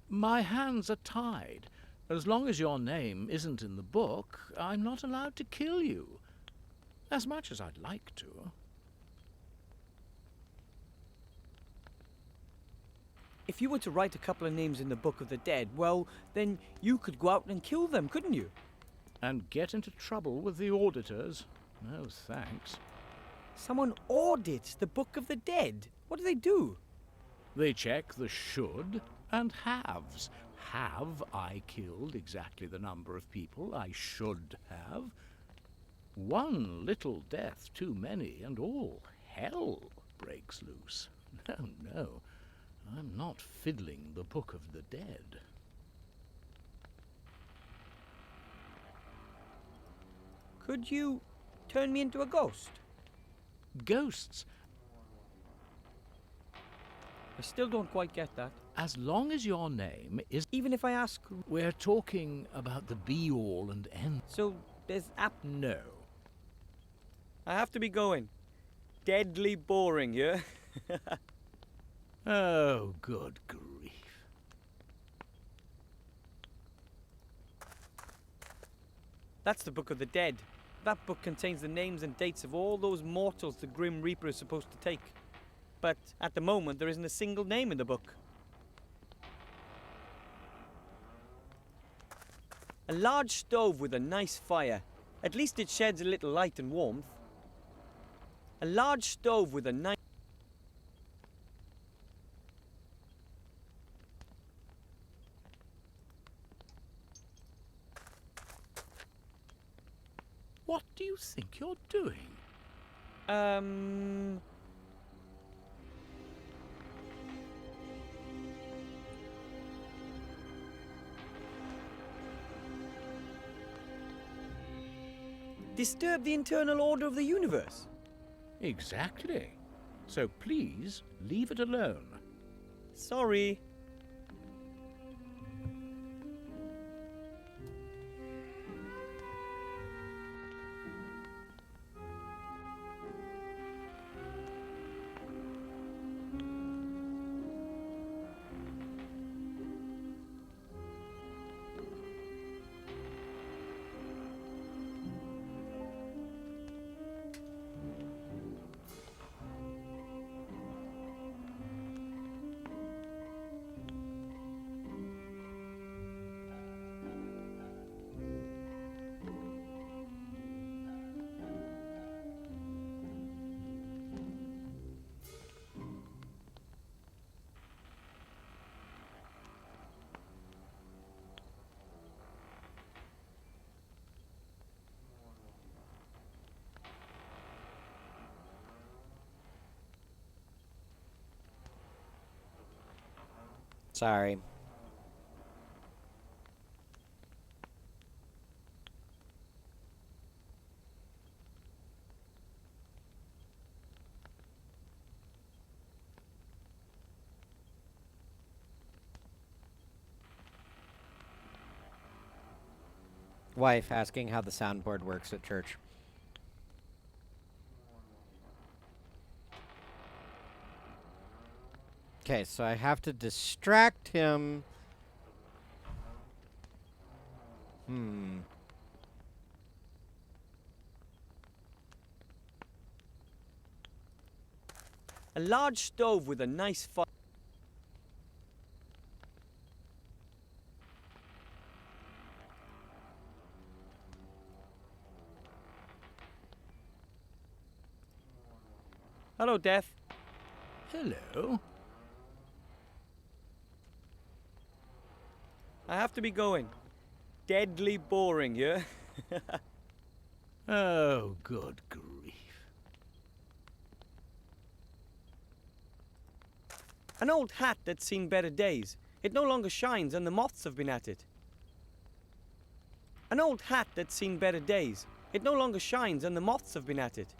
My hands are tied. As long as your name isn't in the book, I'm not allowed to kill you. As much as I'd like to. If you were to write a couple of names in the Book of the Dead, well, then you could go out and kill them, couldn't you? And get into trouble with the auditors. No thanks. Someone audits the Book of the Dead. What do they do? They check the should and haves. Have I killed exactly the number of people I should have? One little death too many, and all hell breaks loose. No, no, I'm not fiddling the Book of the Dead. Could you turn me into a ghost? Ghosts, I still don't quite get that. as long as your name is... Even if I ask... We're talking about the be-all and end. So, there's No. I have to be going. Deadly boring, yeah? Oh, good grief. That's the Book of the Dead. That book contains the names and dates of all those mortals the Grim Reaper is supposed to take. But at the moment, there isn't a single name in the book. A large stove with a nice fire. At least it sheds a little light and warmth. A large stove with a nice... What do you think you're doing? Disturb the internal order of the universe. Exactly. So please, leave it alone. Sorry. Sorry. Wife asking how the soundboard works at church. Okay, so I have to distract him. A large stove with a nice fire. Hello, Death. Hello. I have to be going. Deadly boring here. Oh, good grief. An old hat that's seen better days. It no longer shines and the moths have been at it. An old hat that's seen better days. It no longer shines and the moths have been at it.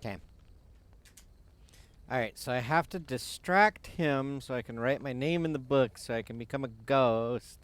Okay. Alright, so I have to distract him so I can write my name in the book so I can become a ghost.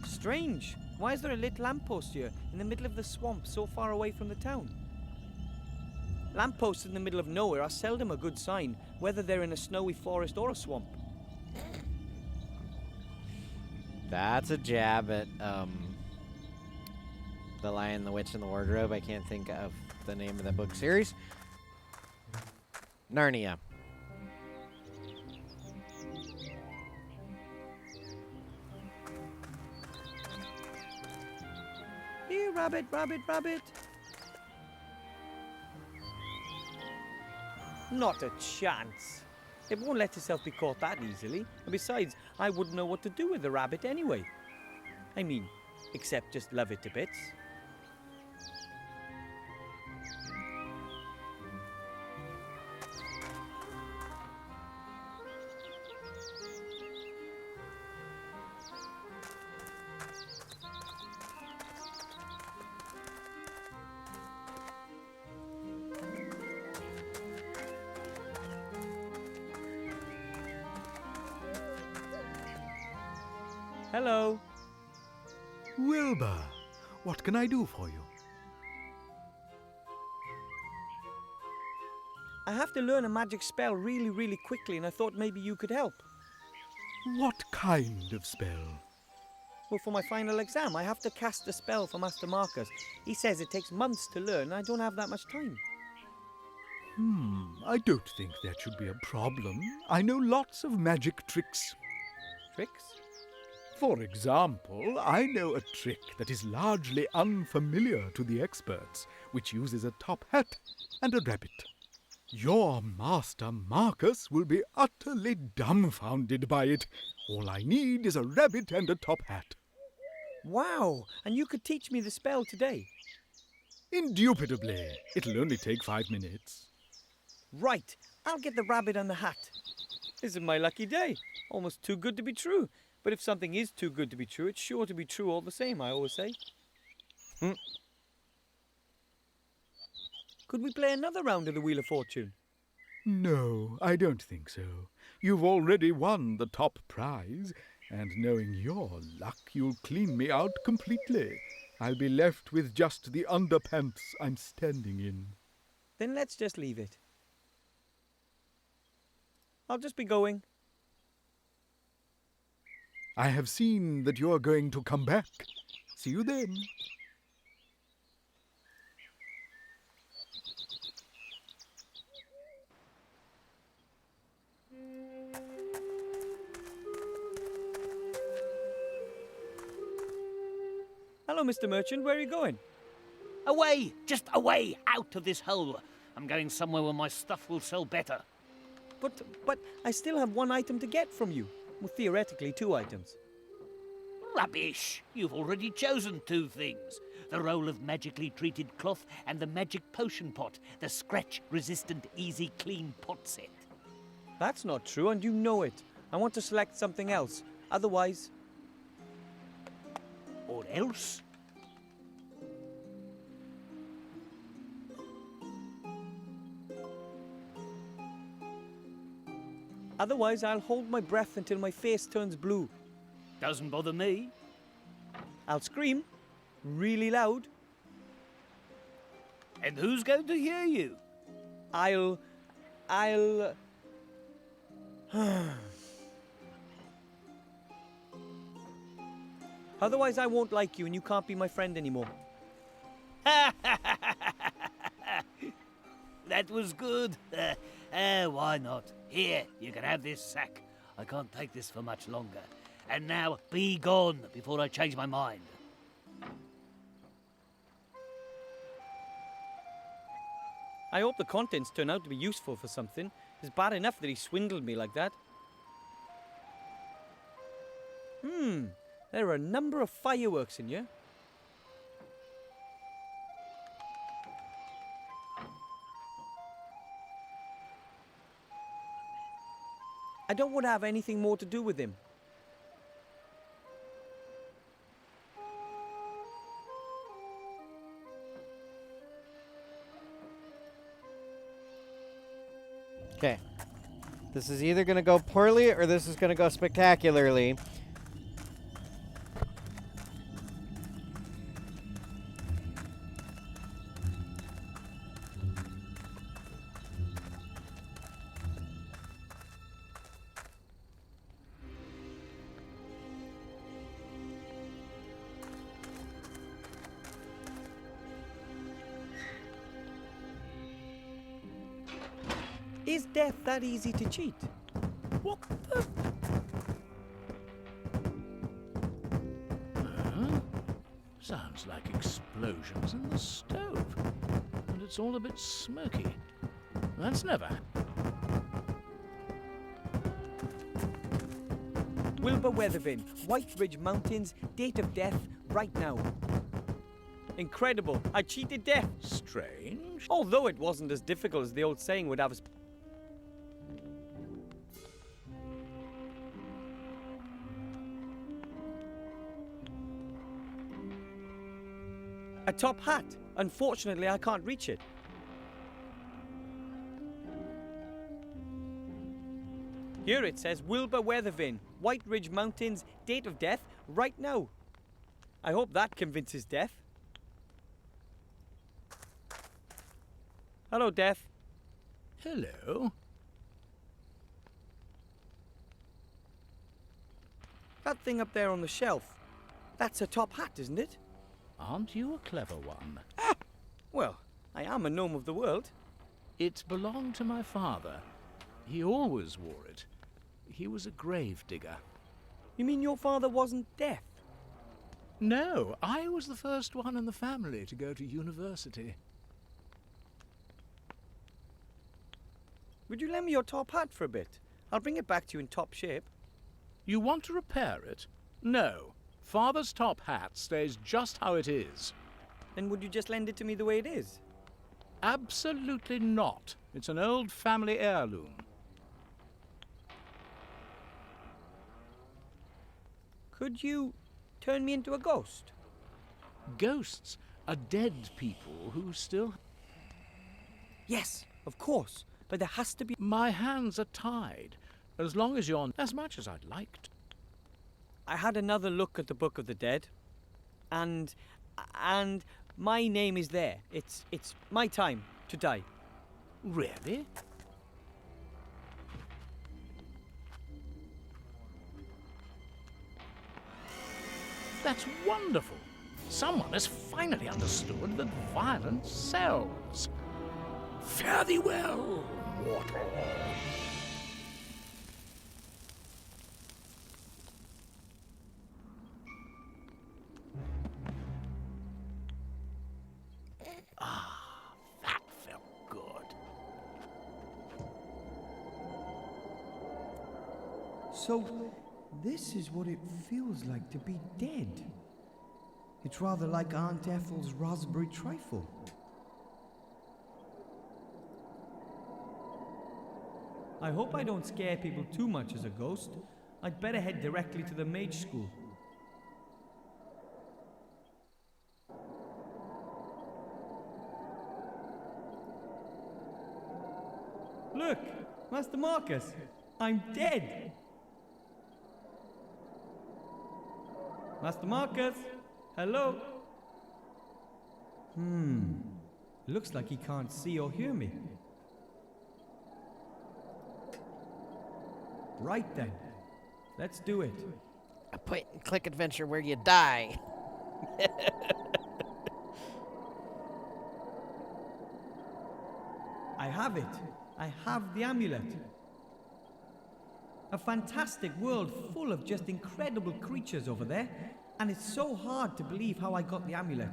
Strange. Why is there a lit lamppost here in the middle of the swamp so far away from the town? Lampposts in the middle of nowhere are seldom a good sign, whether they're in a snowy forest or a swamp. That's a jab at, The Lion, the Witch, and the Wardrobe. I can't think of the name of the book series. Narnia. Here, rabbit, rabbit, rabbit. Not a chance. It won't let itself be caught that easily. And besides, I wouldn't know what to do with the rabbit anyway. I mean, except just love it to bits. Hello. Wilbur, what can I do for you? I have to learn a magic spell really quickly, and I thought maybe you could help. What kind of spell? Well, for my final exam, I have to cast a spell for Master Marcus. He says it takes months to learn, and I don't have that much time. I don't think that should be a problem. I know lots of magic tricks. Tricks? For example, I know a trick that is largely unfamiliar to the experts, which uses a top hat and a rabbit. Your Master Marcus will be utterly dumbfounded by it. All I need is a rabbit and a top hat. Wow! And you could teach me the spell today? Indubitably. It'll only take 5 minutes. Right! I'll get the rabbit and the hat. This is my lucky day. Almost too good to be true. But if something is too good to be true, it's sure to be true all the same, I always say. Could we play another round of the Wheel of Fortune? No, I don't think so. You've already won the top prize, and knowing your luck, you'll clean me out completely. I'll be left with just the underpants I'm standing in. Then let's just leave it. I'll just be going. I have seen that you're going to come back. See you then. Hello, Mr. Merchant. Where are you going? Away! Just away! Out of this hole! I'm going somewhere where my stuff will sell better. But I still have 1 item to get from you. Well, theoretically, 2 items. Rubbish! You've already chosen 2 things. The roll of magically treated cloth and the magic potion pot. The scratch-resistant, easy, clean pot set. That's not true, and you know it. I want to select something else. Otherwise... Or else? Otherwise, I'll hold my breath until my face turns blue. Doesn't bother me. I'll scream really loud. And who's going to hear you? I'll... Otherwise, I won't like you and you can't be my friend anymore. That was good. Why not? Here, you can have this sack. I can't take this for much longer. And now, be gone before I change my mind. I hope the contents turn out to be useful for something. It's bad enough that he swindled me like that. There are a number of fireworks in here. I don't want to have anything more to do with him. Okay. This is either going to go poorly or this is going to go spectacularly. Is death that easy to cheat? What the? Sounds like explosions in the stove. And it's all a bit smoky. That's never. Wilbur Weathervin, White Ridge Mountains, date of death, right now. Incredible, I cheated death. Strange. Although it wasn't as difficult as the old saying would have us. A top hat. Unfortunately, I can't reach it. Here it says Wilbur Weathervin, White Ridge Mountains, date of death, right now. I hope that convinces Death. Hello, Death. Hello. That thing up there on the shelf, that's a top hat, isn't it? Aren't you a clever one? Well, I am a gnome of the world. It belonged to my father. He always wore it. He was a grave digger. You mean your father wasn't deaf? No, I was the first one in the family to go to university. Would you lend me your top hat for a bit? I'll bring it back to you in top shape. You want to repair it? No. Father's top hat stays just how it is. Then would you just lend it to me the way it is? Absolutely not. It's an old family heirloom. Could you turn me into a ghost? Ghosts are dead people who still... Yes, of course. But there has to be... My hands are tied. As long as you're... As much as I'd like to. I had another look at the Book of the Dead. And my name is there. It's my time to die. Really? That's wonderful. Someone has finally understood that violence sells. Fare thee well, mortal. That felt good. So, this is what it feels like to be dead. It's rather like Aunt Ethel's raspberry trifle. I hope I don't scare people too much as a ghost. I'd better head directly to the mage school. Look, Master Marcus, I'm dead. Master Marcus, hello. Looks like he can't see or hear me. Right then, let's do it. A point-and-click adventure where you die. I have it. I have the amulet. A fantastic world full of just incredible creatures over there, and it's so hard to believe how I got the amulet.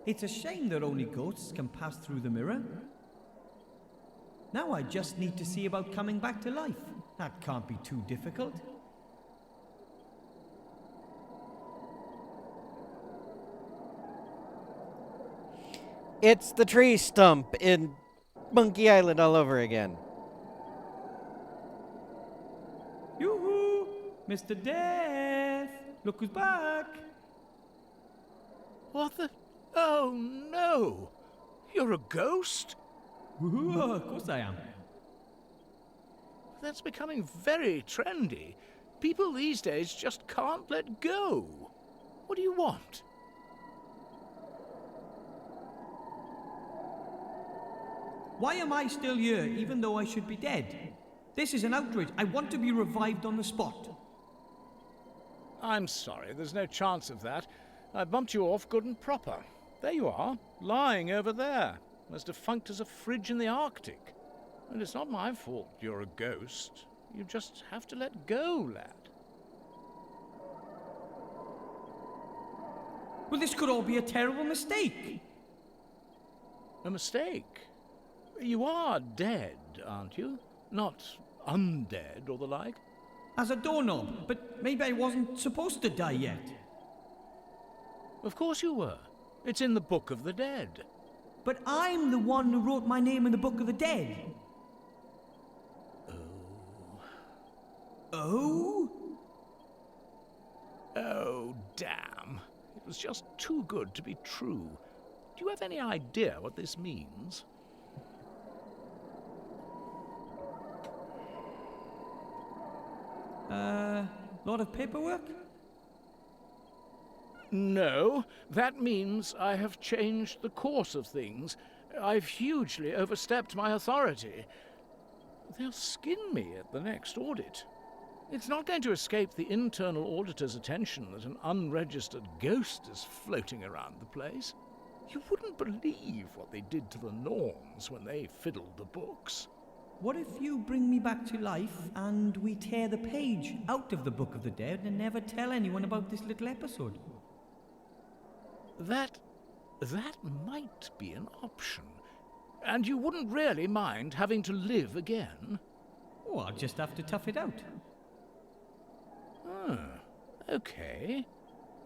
It's a shame that only ghosts can pass through the mirror. Now I just need to see about coming back to life. That can't be too difficult. It's the tree stump in Monkey Island all over again. Yoo-hoo! Mr. Death! Look who's back! What the... Oh, no! You're a ghost? Woohoo! Of course I am. That's becoming very trendy. People these days just can't let go. What do you want? Why am I still here, even though I should be dead? This is an outrage. I want to be revived on the spot. I'm sorry, there's no chance of that. I bumped you off good and proper. There you are, lying over there, as defunct as a fridge in the Arctic. And it's not my fault you're a ghost. You just have to let go, lad. Well, this could all be a terrible mistake. A mistake? You are dead, aren't you? Not undead or the like? As a doorknob, but maybe I wasn't supposed to die yet. Of course you were. It's in the Book of the Dead. But I'm the one who wrote my name in the Book of the Dead. Oh? Oh, damn. It was just too good to be true. Do you have any idea what this means? Lot of paperwork? No, that means I have changed the course of things. I've hugely overstepped my authority. They'll skin me at the next audit. It's not going to escape the internal auditor's attention that an unregistered ghost is floating around the place. You wouldn't believe what they did to the Norns when they fiddled the books. What if you bring me back to life and we tear the page out of the Book of the Dead and never tell anyone about this little episode? That might be an option. And you wouldn't really mind having to live again? Oh, I'll just have to tough it out. Okay.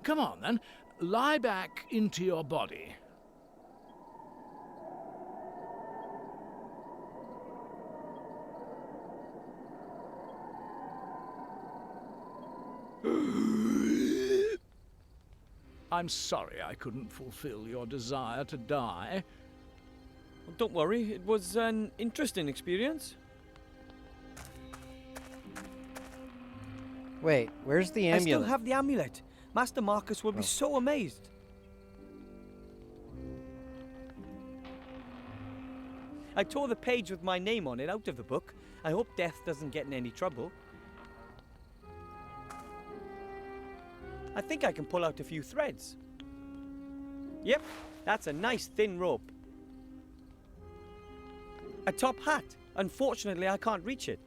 Come on, then. Lie back into your body. I'm sorry I couldn't fulfill your desire to die. Well, don't worry, it was an interesting experience. Wait, where's the amulet? I still have the amulet. Master Marcus will be so amazed. I tore the page with my name on it out of the book. I hope Death doesn't get in any trouble. I think I can pull out a few threads. Yep, that's a nice thin rope. A top hat. Unfortunately, I can't reach it.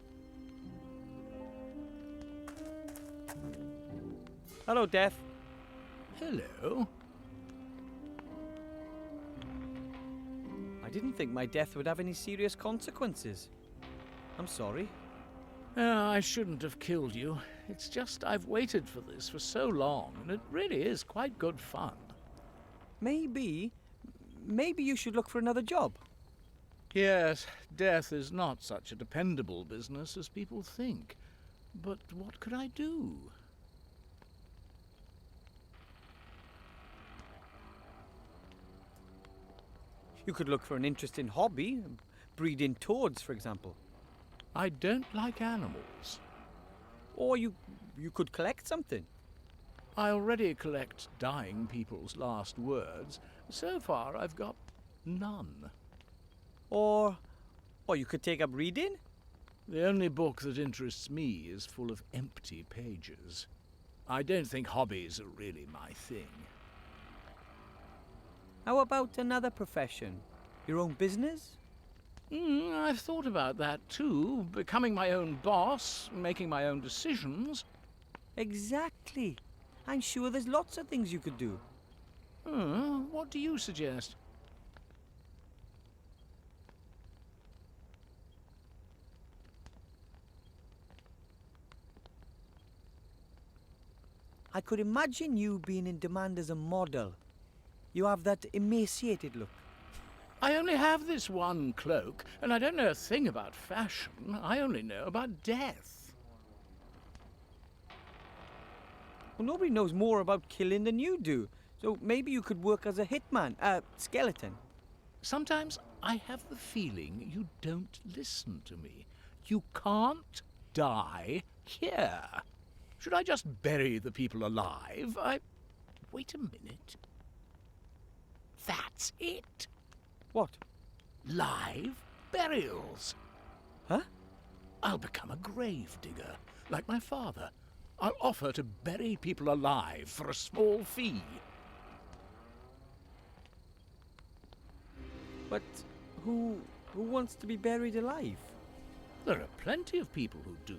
Hello, Death. Hello. I didn't think my death would have any serious consequences. I'm sorry. I shouldn't have killed you. It's just I've waited for this for so long, and it really is quite good fun. Maybe you should look for another job. Yes, death is not such a dependable business as people think. But what could I do? You could look for an interesting hobby. Breeding toads, for example. I don't like animals. Or you could collect something. I already collect dying people's last words. So far, I've got none. Or you could take up reading? The only book that interests me is full of empty pages. I don't think hobbies are really my thing. How about another profession? Your own business? I've thought about that too. Becoming my own boss, making my own decisions. Exactly. I'm sure there's lots of things you could do. What do you suggest? I could imagine you being in demand as a model. You have that emaciated look. I only have this one cloak, and I don't know a thing about fashion. I only know about death. Well, nobody knows more about killing than you do. So maybe you could work as a hitman, skeleton. Sometimes I have the feeling you don't listen to me. You can't die here. Should I just bury the people alive? Wait a minute. That's it. What? Live burials. Huh? I'll become a grave digger, like my father. I'll offer to bury people alive for a small fee. But who wants to be buried alive? There are plenty of people who do.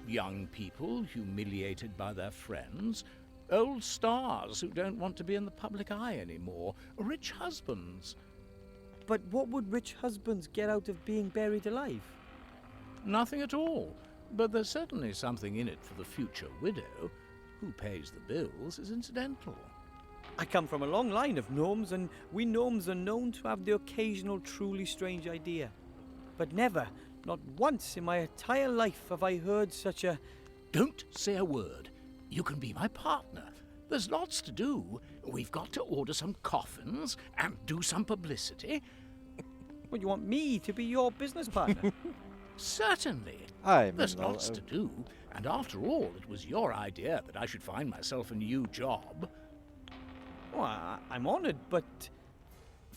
Young people humiliated by their friends, old stars who don't want to be in the public eye anymore, rich husbands. But what would rich husbands get out of being buried alive? Nothing at all. But there's certainly something in it for the future widow. Who pays the bills is incidental. I come from a long line of gnomes, and we gnomes are known to have the occasional truly strange idea. But never, not once in my entire life have I heard such a... Don't say a word. You can be my partner. There's lots to do. We've got to order some coffins and do some publicity. Well, you want me to be your business partner? Certainly. I'm There's lots to do. And after all, it was your idea that I should find myself a new job. Oh, I'm honored, but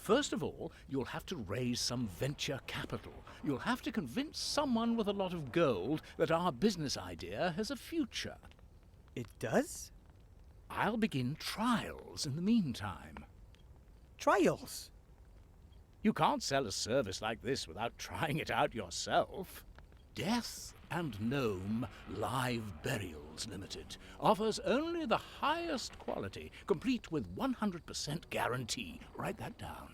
First of all, you'll have to raise some venture capital. You'll have to convince someone with a lot of gold that our business idea has a future. it does? I'll begin trials in the meantime. Trials? You can't sell a service like this without trying it out yourself. Death and Gnome Live Burials Limited offers only the highest quality, complete with 100% guarantee. Write that down.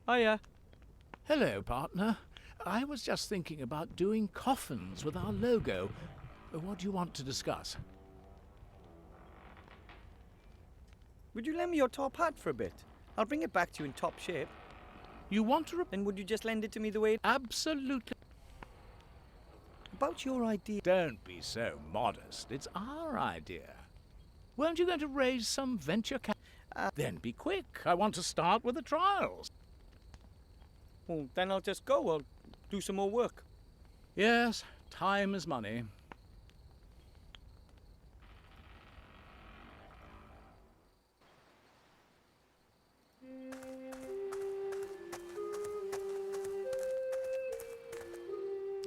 Hiya. Hello, partner. I was just thinking about doing coffins with our logo. What do you want to discuss? Would you lend me your top hat for a bit? I'll bring it back to you in top shape. You want to... And would you just lend it to me the way... Absolutely. About your idea... Don't be so modest. It's our idea. Weren't you going to raise some venture capital? Then be quick. I want to start with the trials. Well, then I'll just go. I'll do some more work. Yes, time is money.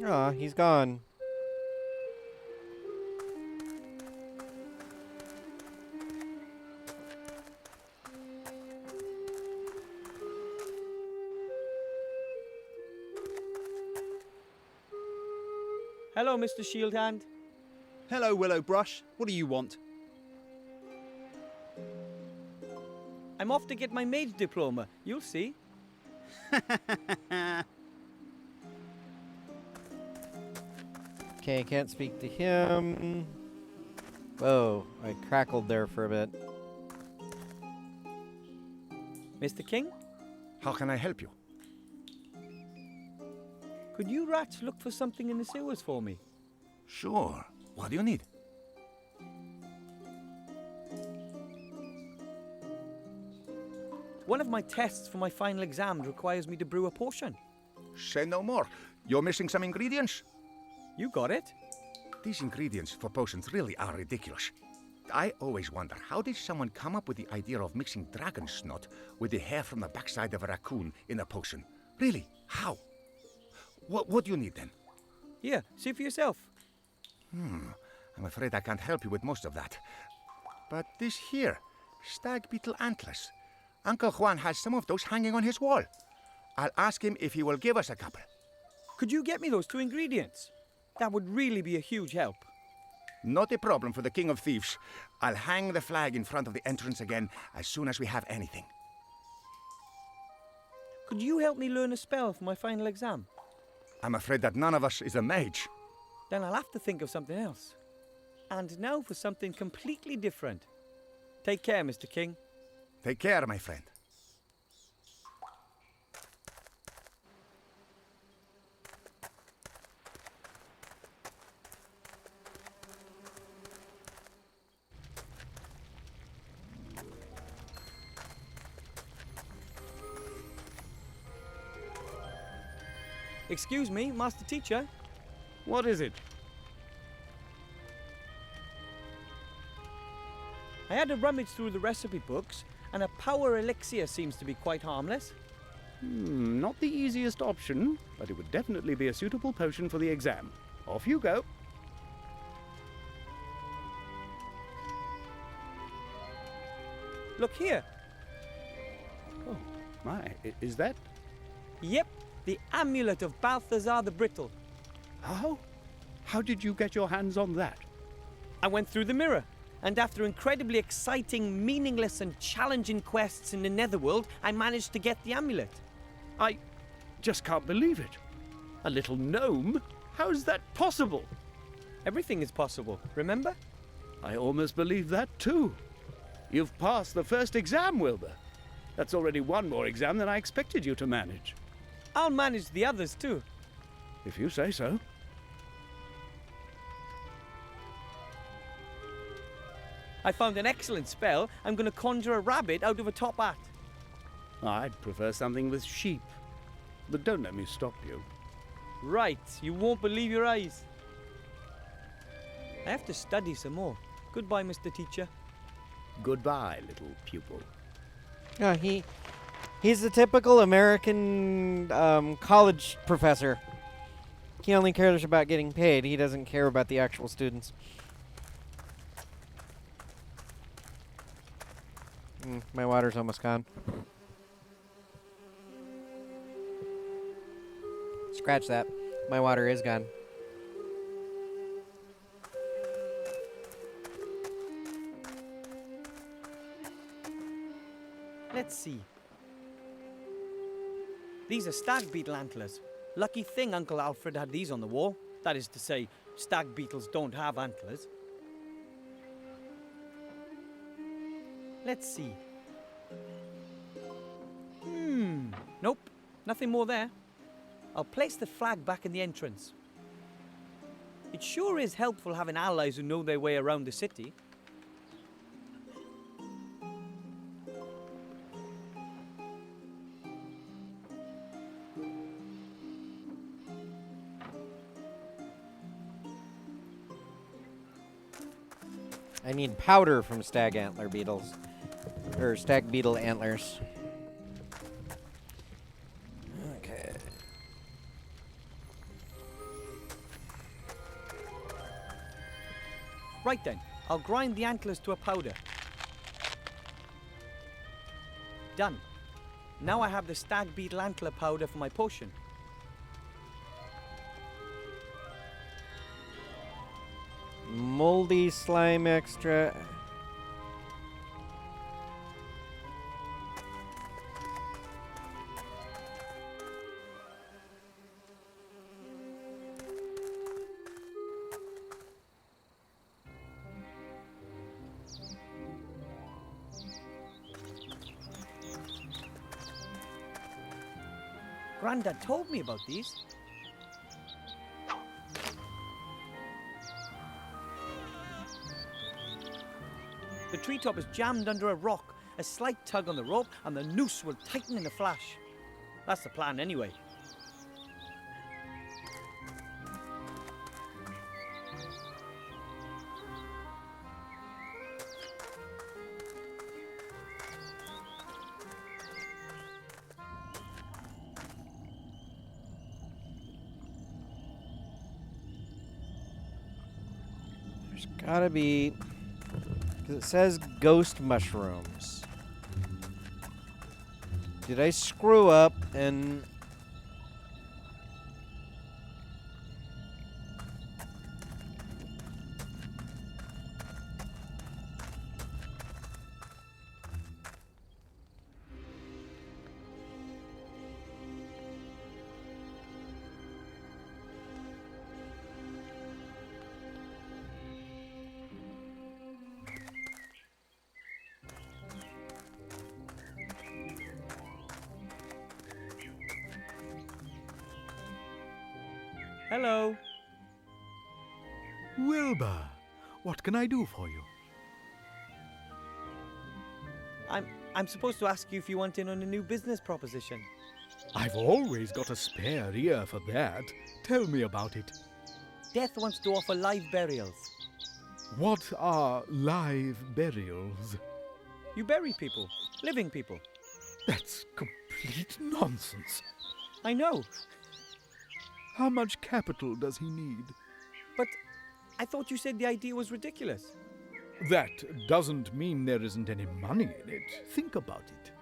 Aw, he's gone. Hello, Mr. Shieldhand. Hello, Willowbrush. What do you want? I'm off to get my mage diploma. You'll see. Okay, can't speak to him. Whoa, I crackled there for a bit. Mr. King, How can I help you? could you rats look for something in the sewers for me? Sure. What do you need? One of my tests for my final exam requires me to brew a potion. Say no more. You're missing some ingredients? You got it. These ingredients for potions really are ridiculous. I always wonder, how did someone come up with the idea of mixing dragon snot with the hair from the backside of a raccoon in a potion? Really? How? What do you need then? Here, see for yourself. I'm afraid I can't help you with most of that. But this here, stag beetle antlers. Uncle Juan has some of those hanging on his wall. I'll ask him if he will give us a couple. Could you get me those 2 ingredients? That would really be a huge help. Not a problem for the King of Thieves. I'll hang the flag in front of the entrance again as soon as we have anything. Could you help me learn a spell for my final exam? I'm afraid that none of us is a mage. Then I'll have to think of something else. And now for something completely different. Take care, Mr. King. Take care, my friend. Excuse me, Master Teacher. What is it? I had to rummage through the recipe books, and a power elixir seems to be quite harmless. Not the easiest option, but it would definitely be a suitable potion for the exam. Off you go. Look here. Oh, my, is that... Yep, the amulet of Balthazar the Brittle. How? How did you get your hands on that? I went through the mirror, and after incredibly exciting, meaningless, and challenging quests in the Netherworld, I managed to get the amulet. I just can't believe it. A little gnome? How is that possible? Everything is possible, remember? I almost believe that too. You've passed the first exam, Wilbur. That's already one more exam than I expected you to manage. I'll manage the others too. If you say so. I found an excellent spell. I'm going to conjure a rabbit out of a top hat. I'd prefer something with sheep. But don't let me stop you. Right, you won't believe your eyes. I have to study some more. Goodbye, Mr. Teacher. Goodbye, little pupil. Yeah, he's the typical American college professor. He only cares about getting paid. He doesn't care about the actual students. My water's almost gone. Scratch that. My water is gone. Let's see. These are stag beetle antlers. Lucky thing Uncle Alfred had these on the wall. That is to say, stag beetles don't have antlers. Let's see. Nope, nothing more there. I'll place the flag back in the entrance. It sure is helpful having allies who know their way around the city. I need powder from stag antler beetles. Or stag beetle antlers. Okay. Right then, I'll grind the antlers to a powder. Done. Now I have the stag beetle antler powder for my potion. Moldy slime extra. Grandad told me about these. The treetop is jammed under a rock. A slight tug on the rope and the noose will tighten in a flash. That's the plan anyway. There's gotta be... Because it says ghost mushrooms. Did I screw up and... Hello. Wilbur, what can I do for you? I'm supposed to ask you if you want in on a new business proposition. I've always got a spare ear for that. Tell me about it. Death wants to offer live burials. What are live burials? You bury people, living people. That's complete nonsense. I know, How much capital does he need? but I thought you said the idea was ridiculous. That doesn't mean there isn't any money in it. Think about it.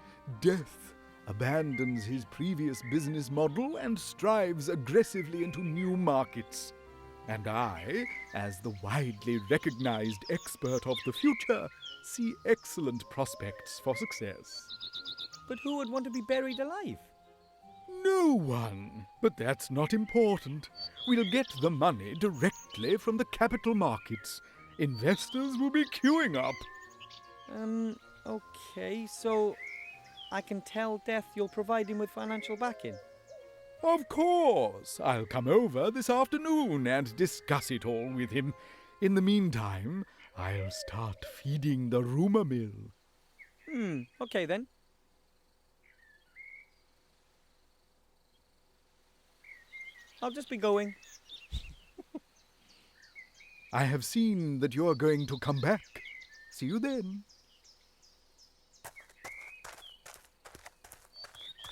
Death abandons his previous business model and strives aggressively into new markets. And I, as the widely recognized expert of the future, see excellent prospects for success. But who would want to be buried alive? No one. But that's not important. We'll get the money directly from the capital markets. Investors will be queuing up. Okay, so I can tell Death you'll provide him with financial backing. Of course. I'll come over this afternoon and discuss it all with him. In the meantime, I'll start feeding the rumour mill. Okay then. I'll just be going. I have seen that you are going to come back. See you then.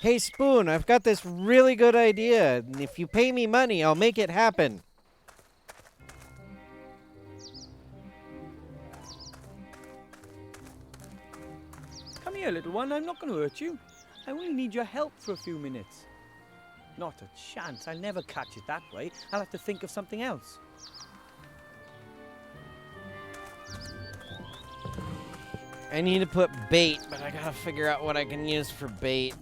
Hey, Spoon, I've got this really good idea, and if you pay me money, I'll make it happen. Come here, little one. I'm not going to hurt you. I only need your help for a few minutes. Not a chance. I'll never catch it that way. I'll have to think of something else. I need to put bait, but I gotta figure out what I can use for bait.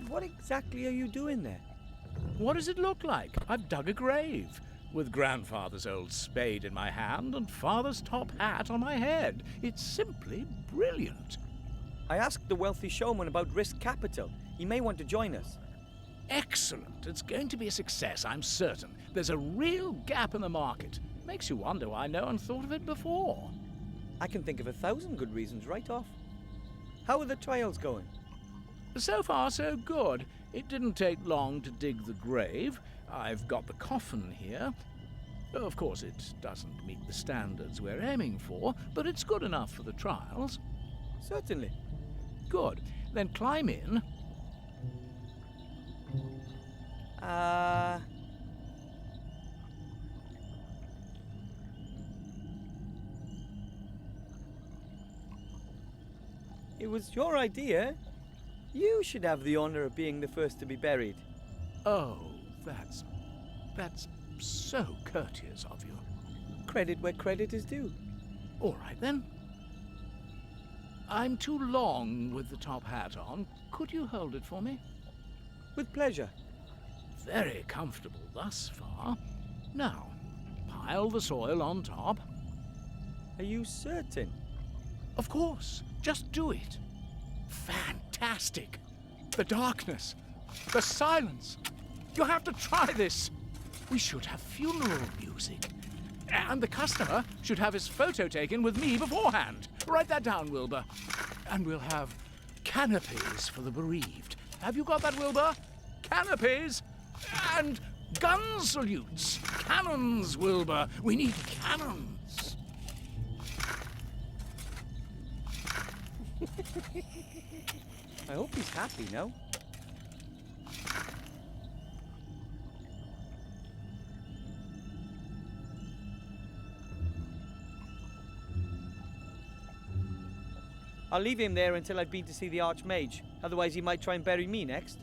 What exactly are you doing there? What does it look like? I've dug a grave, with grandfather's old spade in my hand and father's top hat on my head. It's simply brilliant. I asked the wealthy showman about risk capital. He may want to join us. Excellent. It's going to be a success, I'm certain. There's a real gap in the market. Makes you wonder why no one thought of it before. I can think of 1,000 good reasons right off. How are the trials going? So far, so good. It didn't take long to dig the grave. I've got the coffin here. Of course, it doesn't meet the standards we're aiming for, but it's good enough for the trials. Certainly. Good. Then climb in. It was your idea. You should have the honor of being the first to be buried. Oh, that's so courteous of you. Credit where credit is due. All right, then. I'm too long with the top hat on. Could you hold it for me? With pleasure. Very comfortable thus far. Now, pile the soil on top. Are you certain? Of course. Just do it. Fantastic. The darkness. The silence. You have to try this. We should have funeral music. And the customer should have his photo taken with me beforehand. Write that down, Wilbur. And we'll have canopies for the bereaved. Have you got that, Wilbur? Canopies and gun salutes. Cannons, Wilbur. We need cannons. I hope he's happy now. I'll leave him there until I've been to see the Arch-Mage. Otherwise he might try and bury me next.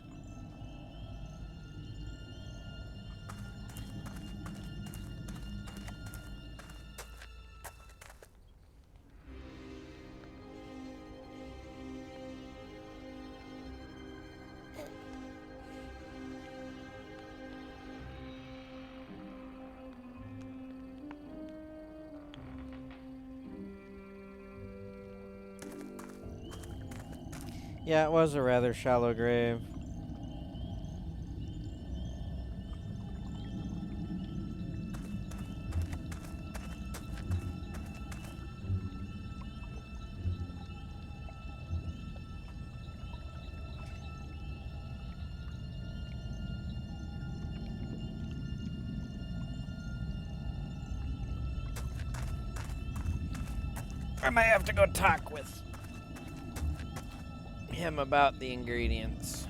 Yeah, it was a rather shallow grave. I may have to go talk with him about the ingredients.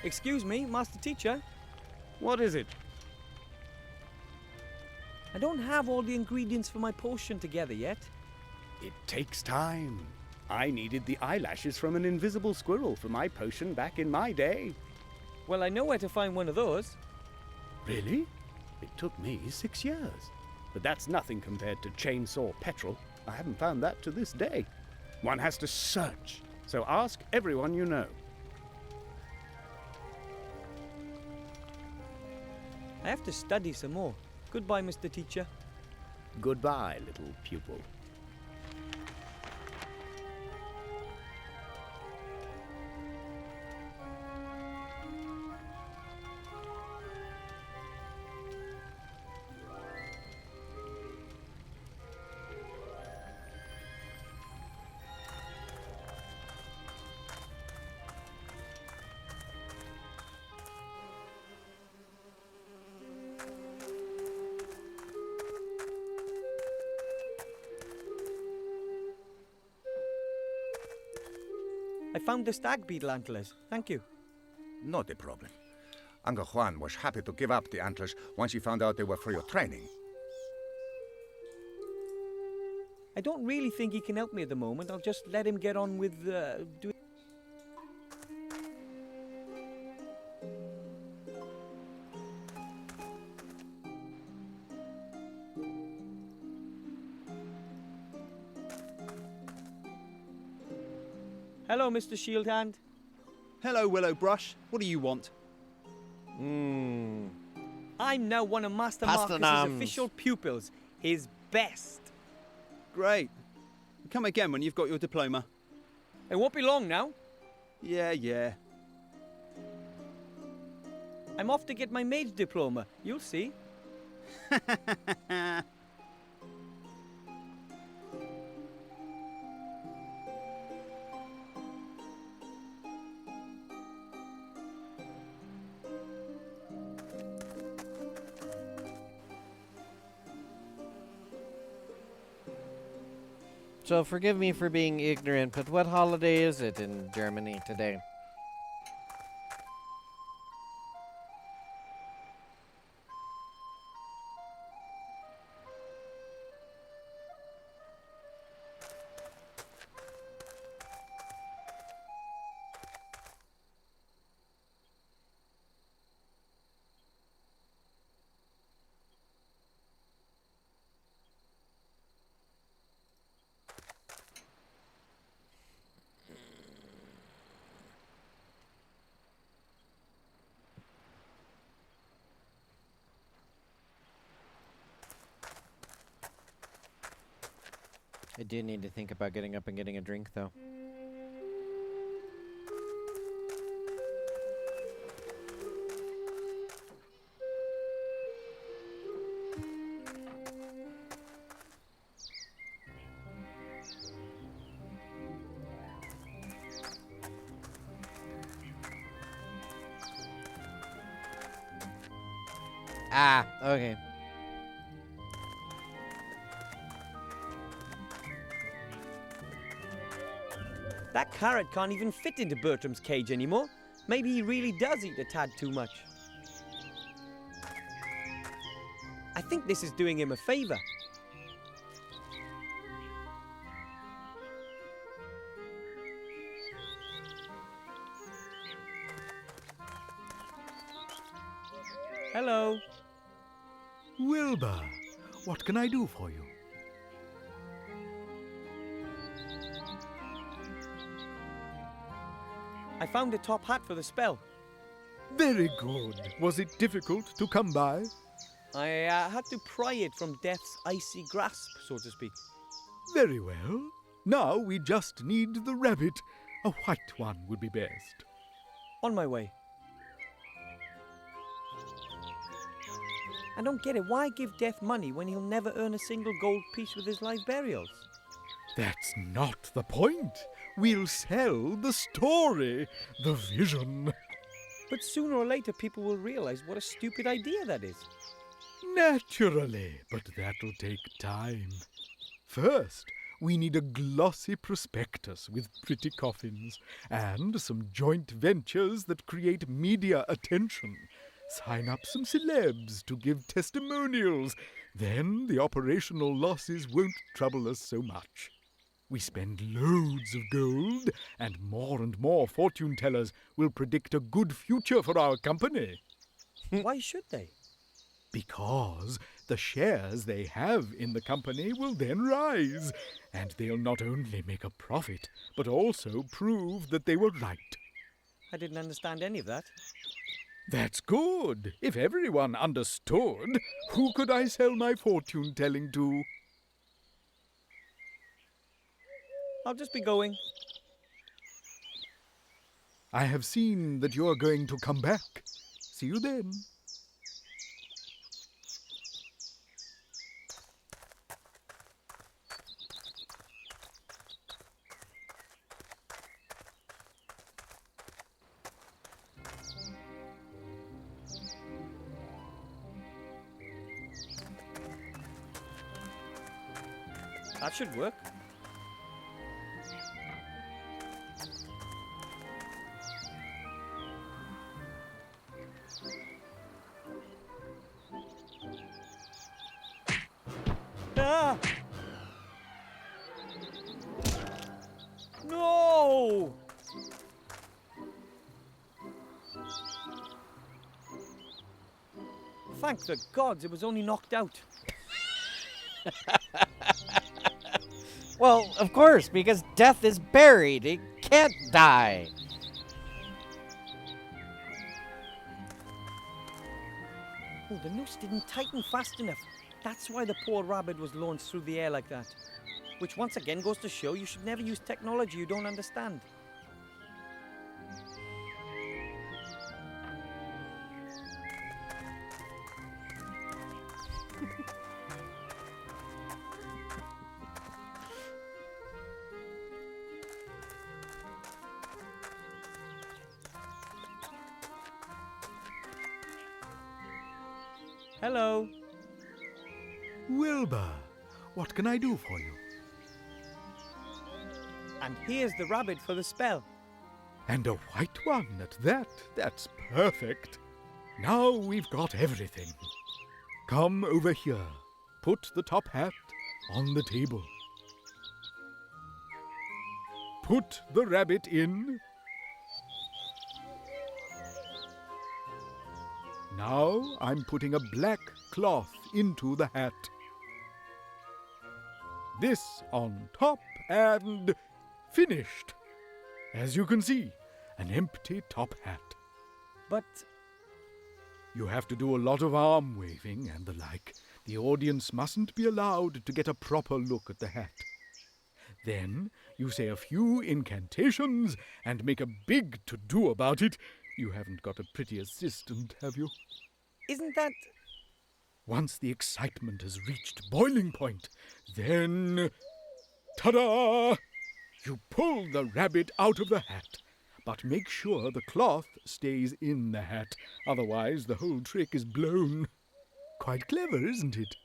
Excuse me, Master Teacher. What is it? I don't have all the ingredients for my potion together yet. It takes time. I needed the eyelashes from an invisible squirrel for my potion back in my day. Well, I know where to find one of those. Really? It took me 6 years. But that's nothing compared to chainsaw petrol. I haven't found that to this day. One has to search. So ask everyone you know. I have to study some more. Goodbye, Mr. Teacher. Goodbye, little pupil. I found the stag beetle antlers. Thank you. Not a problem. Uncle Juan was happy to give up the antlers once he found out they were for your training. I don't really think he can help me at the moment. I'll just let him get on with doing... Hello, Mr. Shield Hand. Hello, Willow Brush. What do you want? Hmm. I'm now one of Master Pasta Marcus's nams. official pupils. His best. Great. Come again when you've got your diploma. It won't be long now. Yeah. I'm off to get my mage diploma. You'll see. So forgive me for being ignorant, but what holiday is it in Germany today? I do need to think about getting up and getting a drink, though. Ah, okay. That carrot can't even fit into Bertram's cage anymore. Maybe he really does eat a tad too much. I think this is doing him a favor. Hello. Wilbur, what can I do for you? I found a top hat for the spell. Very good. Was it difficult to come by? I had to pry it from death's icy grasp, so to speak. Very well. Now we just need the rabbit. A white one would be best. On my way. I don't get it. Why give Death money when he'll never earn a single gold piece with his live burials? That's not the point. We'll sell the story, the vision. But sooner or later people will realize what a stupid idea that is. Naturally, but that'll take time. First, we need a glossy prospectus with pretty coffins and some joint ventures that create media attention. Sign up some celebs to give testimonials. Then the operational losses won't trouble us so much. We spend loads of gold, and more fortune tellers will predict a good future for our company. Why should they? Because the shares they have in the company will then rise, and they'll not only make a profit, but also prove that they were right. I didn't understand any of that. That's good. If everyone understood, who could I sell my fortune-telling to? I'll just be going. I have seen that you're going to come back. See you then. That should work. Ah! No! Thank the gods it was only knocked out. Well, of course, because death is buried. It can't die. Oh, the noose didn't tighten fast enough. That's why the poor rabbit was launched through the air like that. Which once again goes to show you should never use technology you don't understand. Hello. Wilbur, what can I do for you? And here's the rabbit for the spell. And a white one at that. That's perfect. Now we've got everything. Come over here. Put the top hat on the table. Put the rabbit in. Now I'm putting a black cloth into the hat. This on top and finished. As you can see, an empty top hat. But You have to do a lot of arm waving and the like. The audience mustn't be allowed to get a proper look at the hat. Then you say a few incantations and make a big to-do about it. You haven't got a pretty assistant, have you? isn't that... Once the excitement has reached boiling point, then... Ta-da! You pull the rabbit out of the hat, but make sure the cloth stays in the hat. Otherwise, the whole trick is blown. Quite clever, isn't it?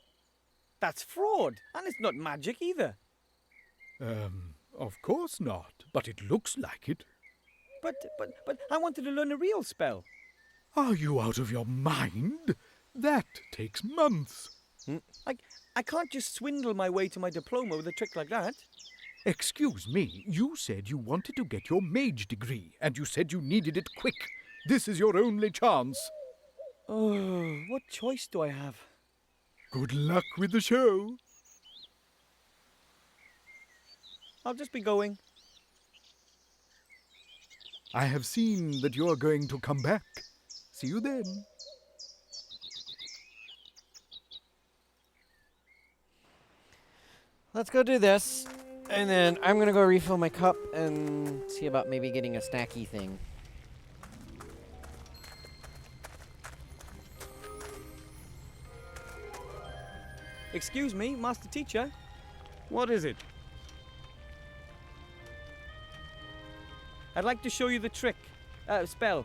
That's fraud, and it's not magic either. Of course not, but it looks like it. But I wanted to learn a real spell. Are you out of your mind? That takes months. I can't just swindle my way to my diploma with a trick like that. Excuse me, you said you wanted to get your mage degree, and you said you needed it quick. This is your only chance. Oh, what choice do I have? Good luck with the show. I'll just be going. I have seen that you're going to come back. See you then. Let's go do this. And then I'm going to go refill my cup and see about maybe getting a snacky thing. Excuse me, Master Teacher. What is it? I'd like to show you the trick. Spell.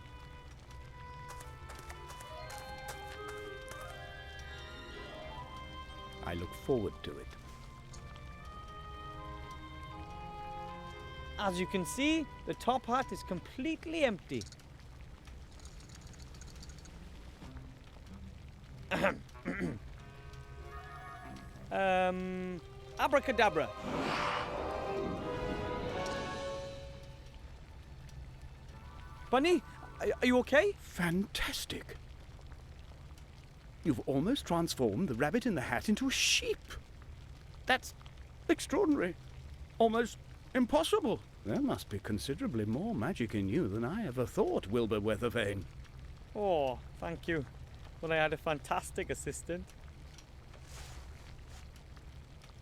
I look forward to it. As you can see, the top hat is completely empty. Abracadabra. Bunny, are you okay? Fantastic. You've almost transformed the rabbit in the hat into a sheep. That's extraordinary. Almost impossible. There must be considerably more magic in you than I ever thought, Wilbur Weathervane. Oh, thank you. Well, I had a fantastic assistant.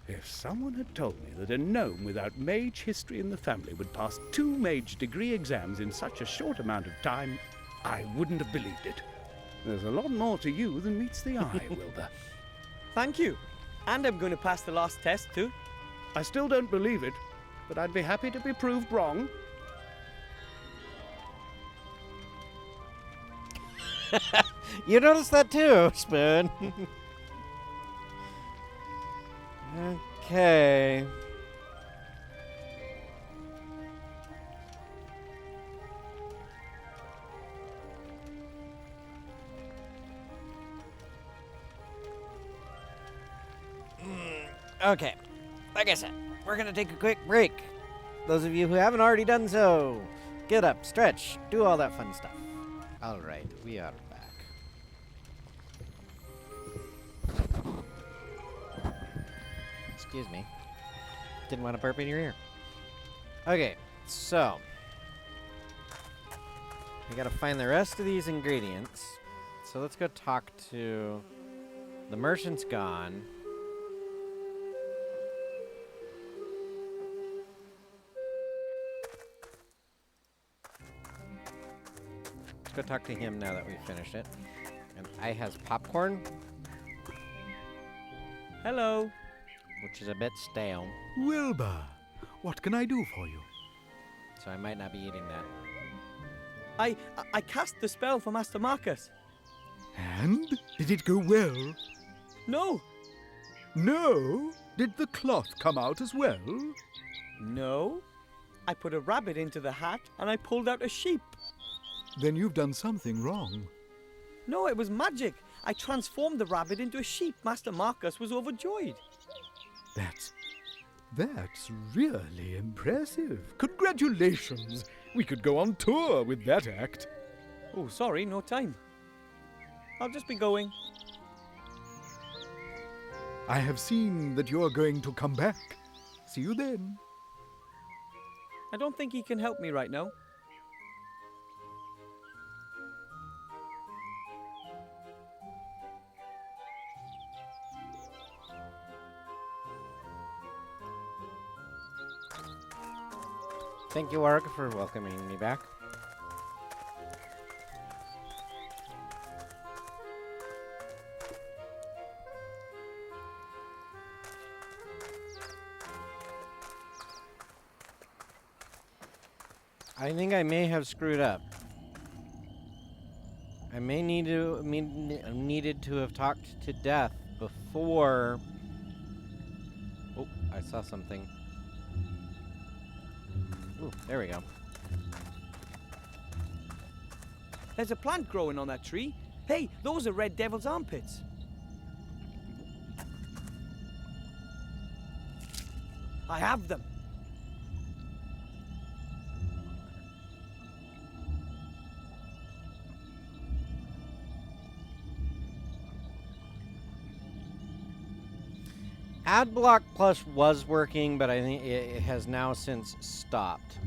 If someone had told me that a gnome without mage history in the family would pass 2 mage degree exams in such a short amount of time, I wouldn't have believed it. There's a lot more to you than meets the eye, Wilbur. Thank you. And I'm going to pass the last test too. I still don't believe it, but I'd be happy to be proved wrong. You noticed that too, Spoon. Okay. Okay. Like I said, we're going to take a quick break. Those of you who haven't already done so, get up, stretch, do all that fun stuff. All right, we are back. Excuse me. Didn't want to burp in your ear. Okay, so we got to find the rest of these ingredients. So let's go talk to the merchant's gone. Let's go talk to him now that we've finished it. And I has popcorn, Hello. which is a bit stale, Wilbur, what can I do for you? so I might not be eating that. I cast the spell for Master Marcus. And? Did it go well? No. No? Did the cloth come out as well? No. I put a rabbit into the hat and I pulled out a sheep. Then you've done something wrong. No, it was magic. I transformed the rabbit into a sheep. Master Marcus was overjoyed. That's really impressive. Congratulations. We could go on tour with that act. Oh, sorry, no time. I'll just be going. I have seen that you're going to come back. See you then. I don't think he can help me right now. Thank you, Arg, for welcoming me back. I think I may have screwed up. I may needed to have talked to Death before. Oh, I saw something. Ooh, there we go. There's a plant growing on that tree. Hey, those are Red Devil's armpits. I have them. Adblock Plus was working, but I think it has now since stopped.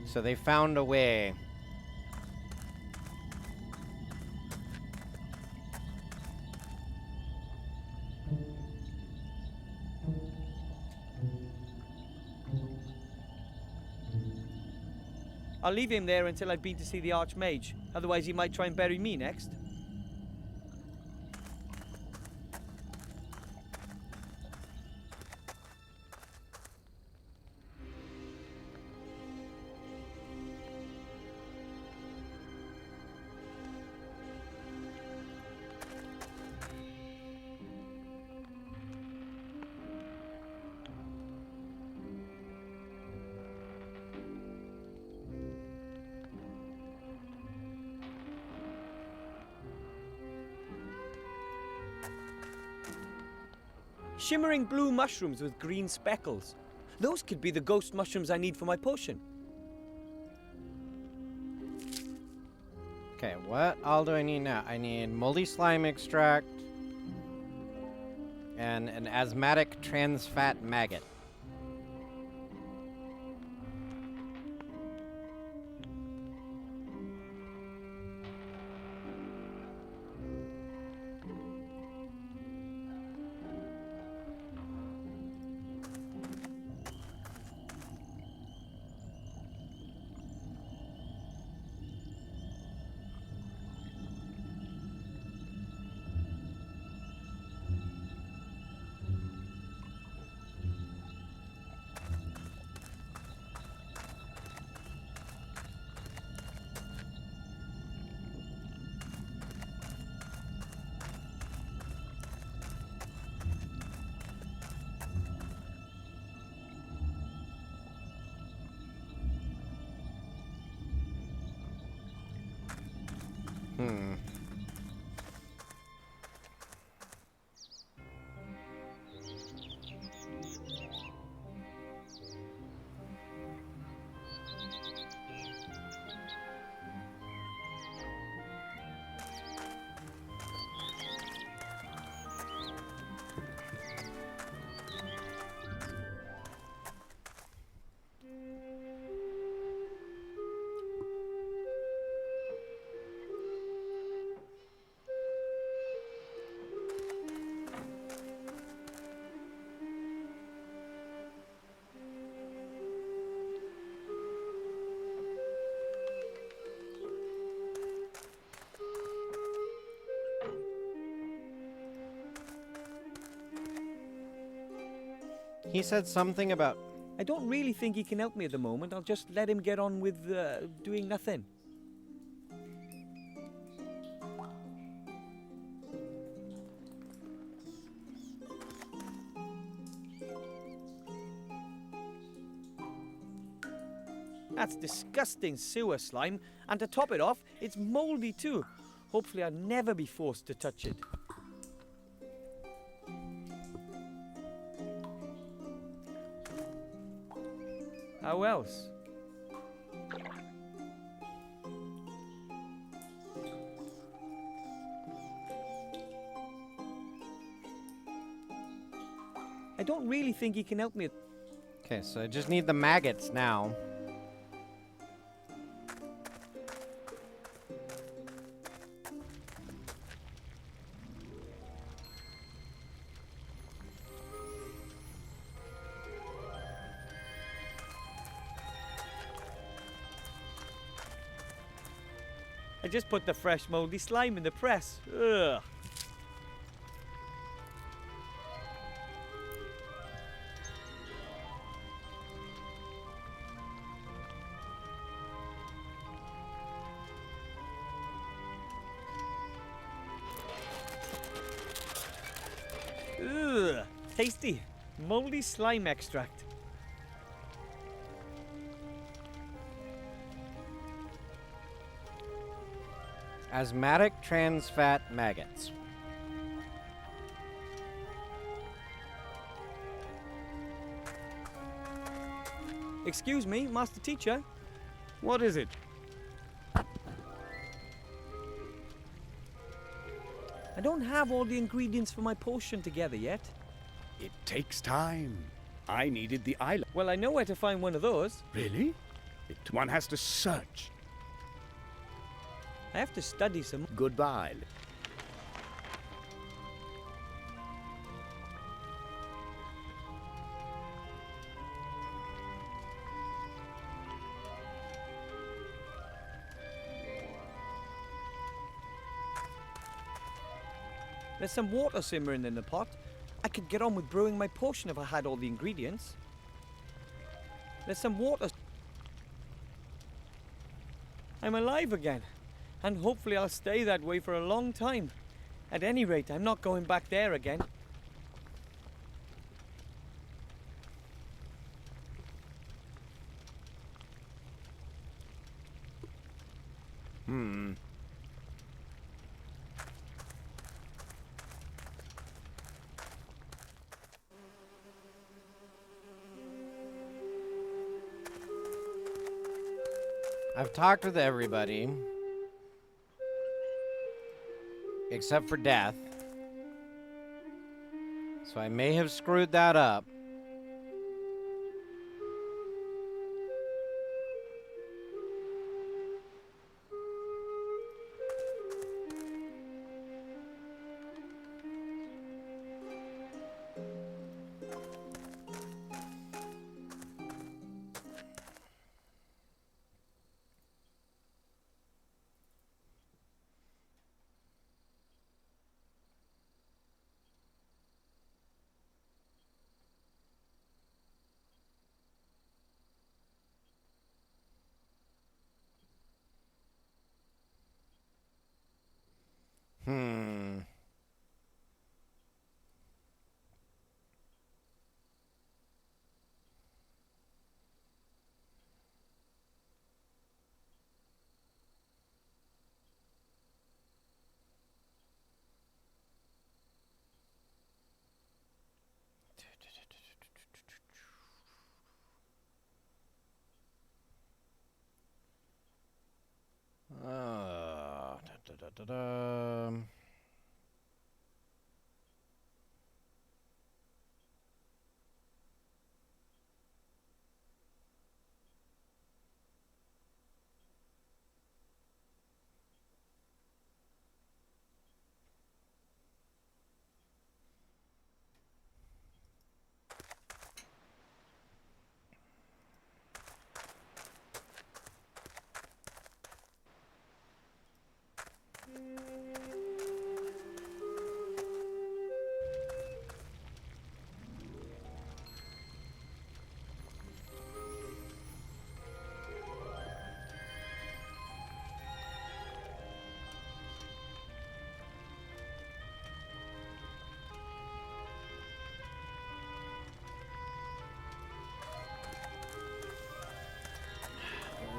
So they found a way. I'll leave him there until I've been to see the Arch-Mage. Otherwise, he might try and bury me next. Shimmering blue mushrooms with green speckles. Those could be the ghost mushrooms I need for my potion. Okay, what all do I need now? I need moldy slime extract and an asthmatic trans fat maggot. He said something about... I don't really think he can help me at the moment. I'll just let him get on with doing nothing. That's disgusting sewer slime, and to top it off, it's mouldy too. Hopefully I'll never be forced to touch it. How else? I don't really think he can help me. Okay, so I just need the maggots now. I just put the fresh moldy slime in the press. Ugh. Ugh. Tasty. Moldy slime extract. Asthmatic trans fat maggots. Excuse me, Master Teacher. What is it? I don't have all the ingredients for my potion together yet. It takes time. I needed the island. Well, I know where to find one of those. Really? One has to search. I have to study some. Goodbye. There's some water simmering in the pot. I could get on with brewing my potion if I had all the ingredients. There's some water. I'm alive again. And hopefully I'll stay that way for a long time. At any rate, I'm not going back there again. I've talked with everybody. Except for Death. So I may have screwed that up. Hmm. Da, da, da, da.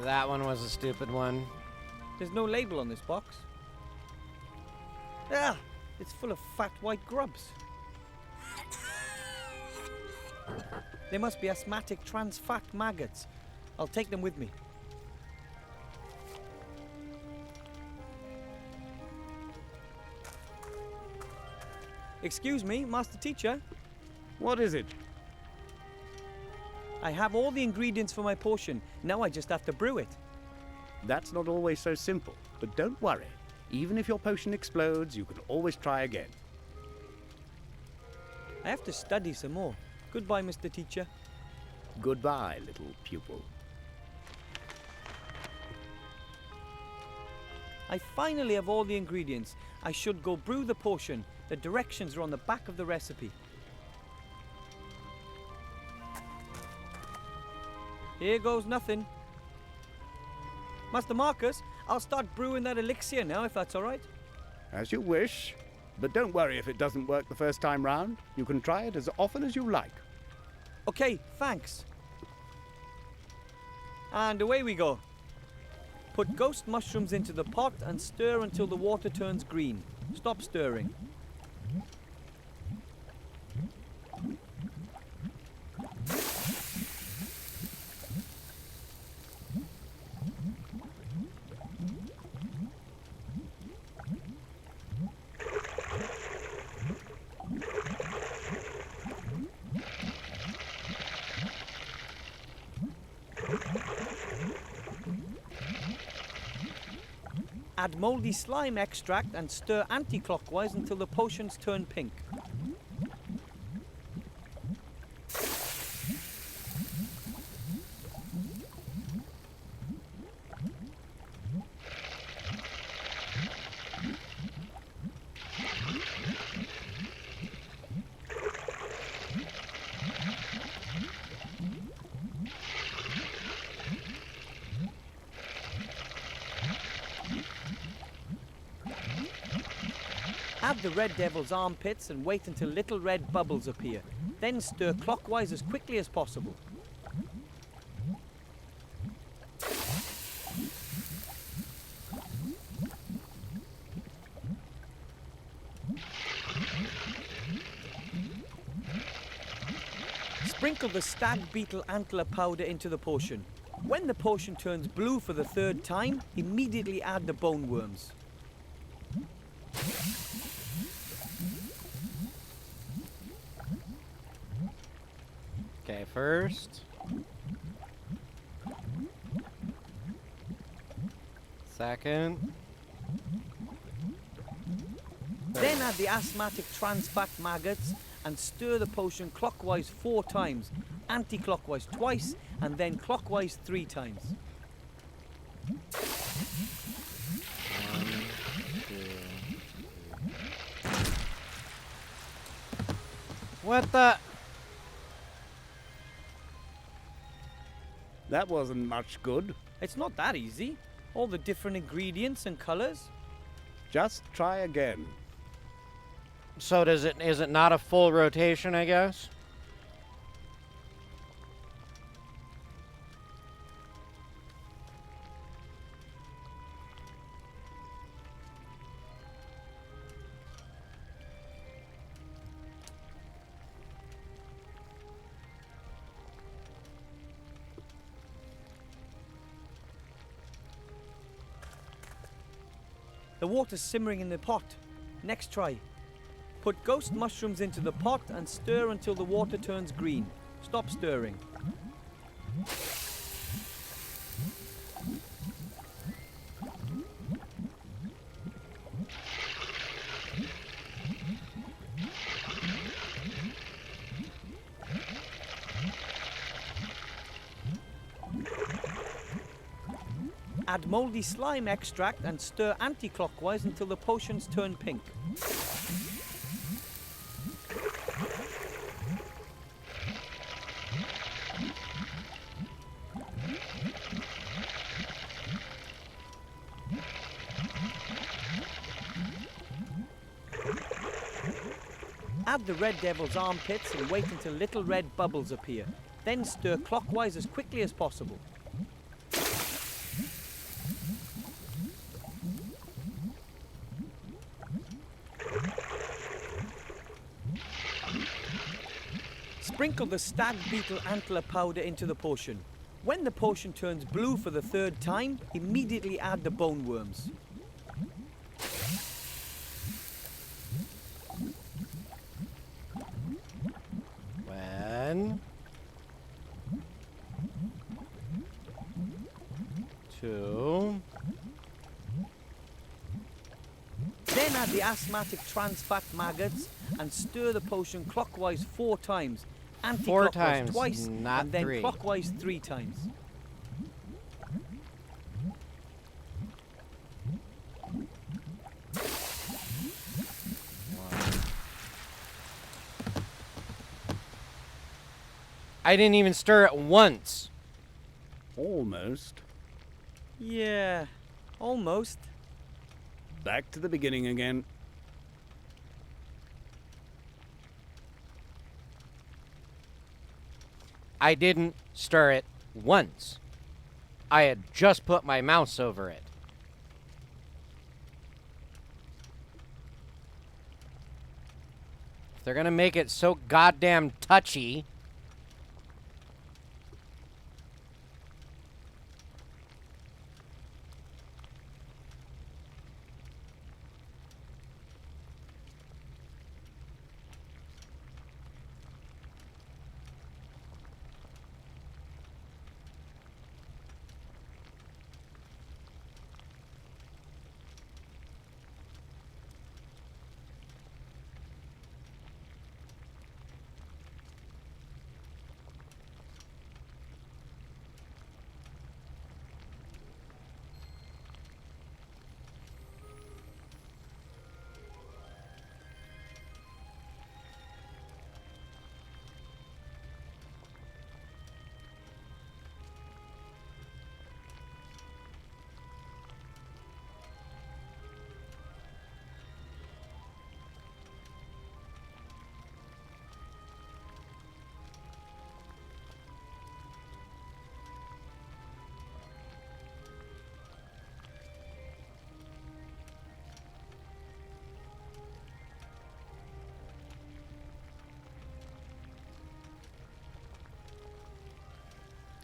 That one was a stupid one. There's no label on this box. Ah! It's full of fat white grubs. They must be asthmatic trans fat maggots. I'll take them with me. Excuse me, Master Teacher. What is it? I have all the ingredients for my potion. Now I just have to brew it. That's not always so simple, but don't worry. Even if your potion explodes, you can always try again. I have to study some more. Goodbye, Mr. Teacher. Goodbye, little pupil. I finally have all the ingredients. I should go brew the potion. The directions are on the back of the recipe. Here goes nothing. Master Marcus, I'll start brewing that elixir now, if that's all right. As you wish. But don't worry if it doesn't work the first time round. You can try it as often as you like. Okay, thanks. And away we go. Put ghost mushrooms into the pot and stir until the water turns green. Stop stirring. Add moldy slime extract and stir anti-clockwise until the potions turn pink. Add the red devil's armpits and wait until little red bubbles appear. Then stir clockwise as quickly as possible. Sprinkle the stag beetle antler powder into the potion. When the potion turns blue for the third time, immediately add the bone worms. Okay, first. Second. Then add the asthmatic trans fat maggots and stir the potion clockwise 4 times, anti-clockwise twice, and then clockwise 3 times. 1, 2, 3. What the? That wasn't much good. It's not that easy. All the different ingredients and colours. Just try again. So is it not a full rotation, I guess? The water's simmering in the pot. Next try. Put ghost mushrooms into the pot and stir until the water turns green. Stop stirring. Add moldy slime extract and stir anti-clockwise until the potions turn pink. Add the red devil's armpits and wait until little red bubbles appear. Then stir clockwise as quickly as possible. Sprinkle the stag beetle antler powder into the potion. When the potion turns blue for the third time, immediately add the bone worms. One, 2. Then add the asthmatic trans fat maggots and stir the potion clockwise 4 times, 4 anti-clockwise times, twice, not and then 3. clockwise 3 times. I didn't even stir it once. Almost. Yeah, almost. Back to the beginning again. I didn't stir it once. I had just put my mouse over it. If they're gonna make it so goddamn touchy,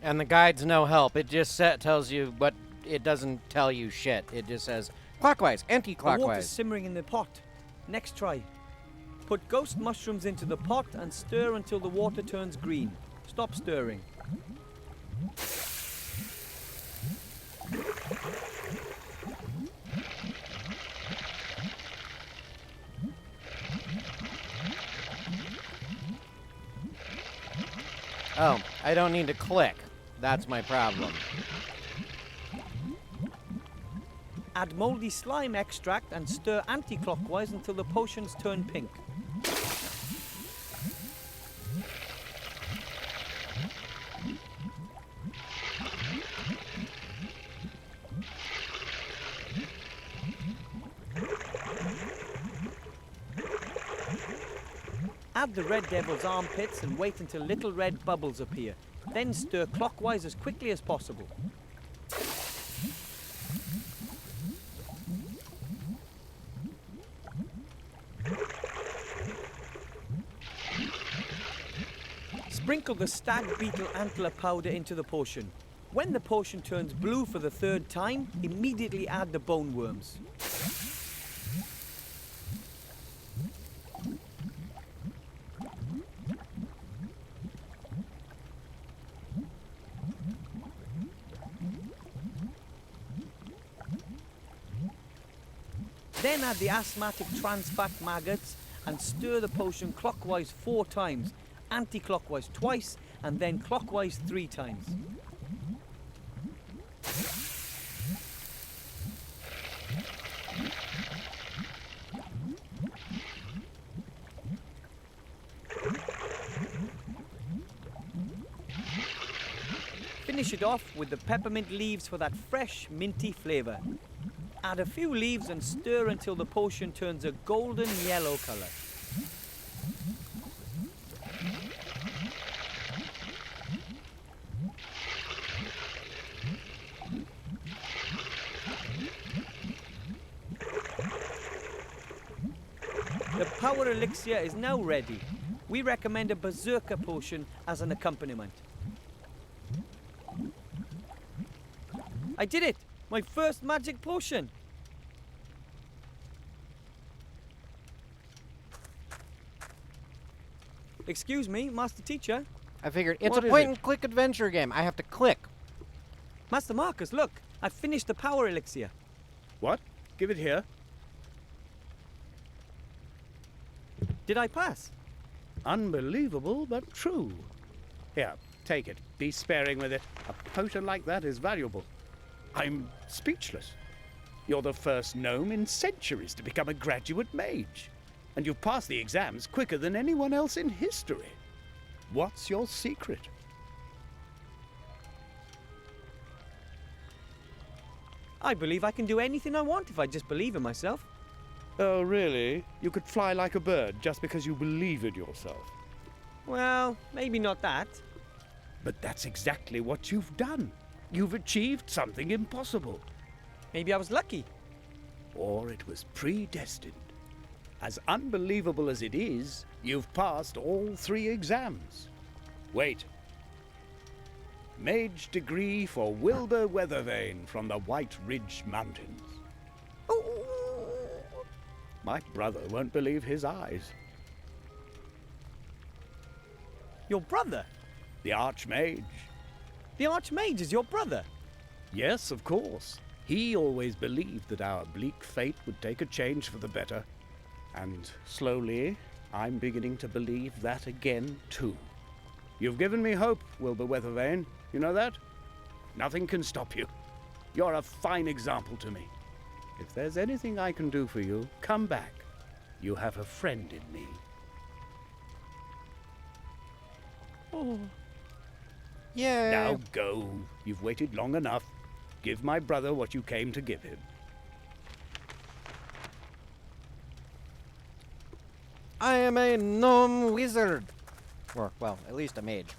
And the guide's no help. It just tells you, but it doesn't tell you shit. It just says clockwise, The water's anti-clockwise. simmering in the pot. Next try. Put ghost mushrooms into the pot and stir until the water turns green. Stop stirring. Oh, I don't need to click. That's my problem. Add moldy slime extract and stir anti-clockwise until the potions turn pink. Add the red devil's armpits and wait until little red bubbles appear. Then stir clockwise as quickly as possible. Sprinkle the stag beetle antler powder into the potion. When the potion turns blue for the third time, immediately add the bone worms. Then add the asthmatic trans fat maggots and stir the potion clockwise 4 times, anti-clockwise twice, and then clockwise 3 times. Finish it off with the peppermint leaves for that fresh, minty flavour. Add a few leaves and stir until the potion turns a golden yellow colour. The power elixir is now ready. We recommend a berserker potion as an accompaniment. I did it! My first magic potion! Excuse me, Master Teacher. I figured it's What a is point-and-click adventure game. I have to click. Master Marcus, look! I finished the power elixir. What? Give it here. Did I pass? Unbelievable, but true. Here, take it. Be sparing with it. A potion like that is valuable. I'm speechless. You're the first gnome in centuries to become a graduate mage. And you've passed the exams quicker than anyone else in history. What's your secret? I believe I can do anything I want if I just believe in myself. Oh, really? You could fly like a bird just because you believe in yourself. Well, maybe not that. But that's exactly what you've done. You've achieved something impossible. Maybe I was lucky. Or it was predestined. As unbelievable as it is, you've passed all 3 exams. Wait. Mage degree for Wilbur Weathervane from the White Ridge Mountains. My brother won't believe his eyes. Your brother? The Arch-Mage. The Arch-Mage is your brother? Yes, of course. He always believed that our bleak fate would take a change for the better. And slowly, I'm beginning to believe that again, too. You've given me hope, Wilbur Weathervane. You know that? Nothing can stop you. You're a fine example to me. If there's anything I can do for you, come back. You have a friend in me. Oh. Yeah. Now go. You've waited long enough. Give my brother what you came to give him. I am a gnome wizard. Or, well, at least a mage.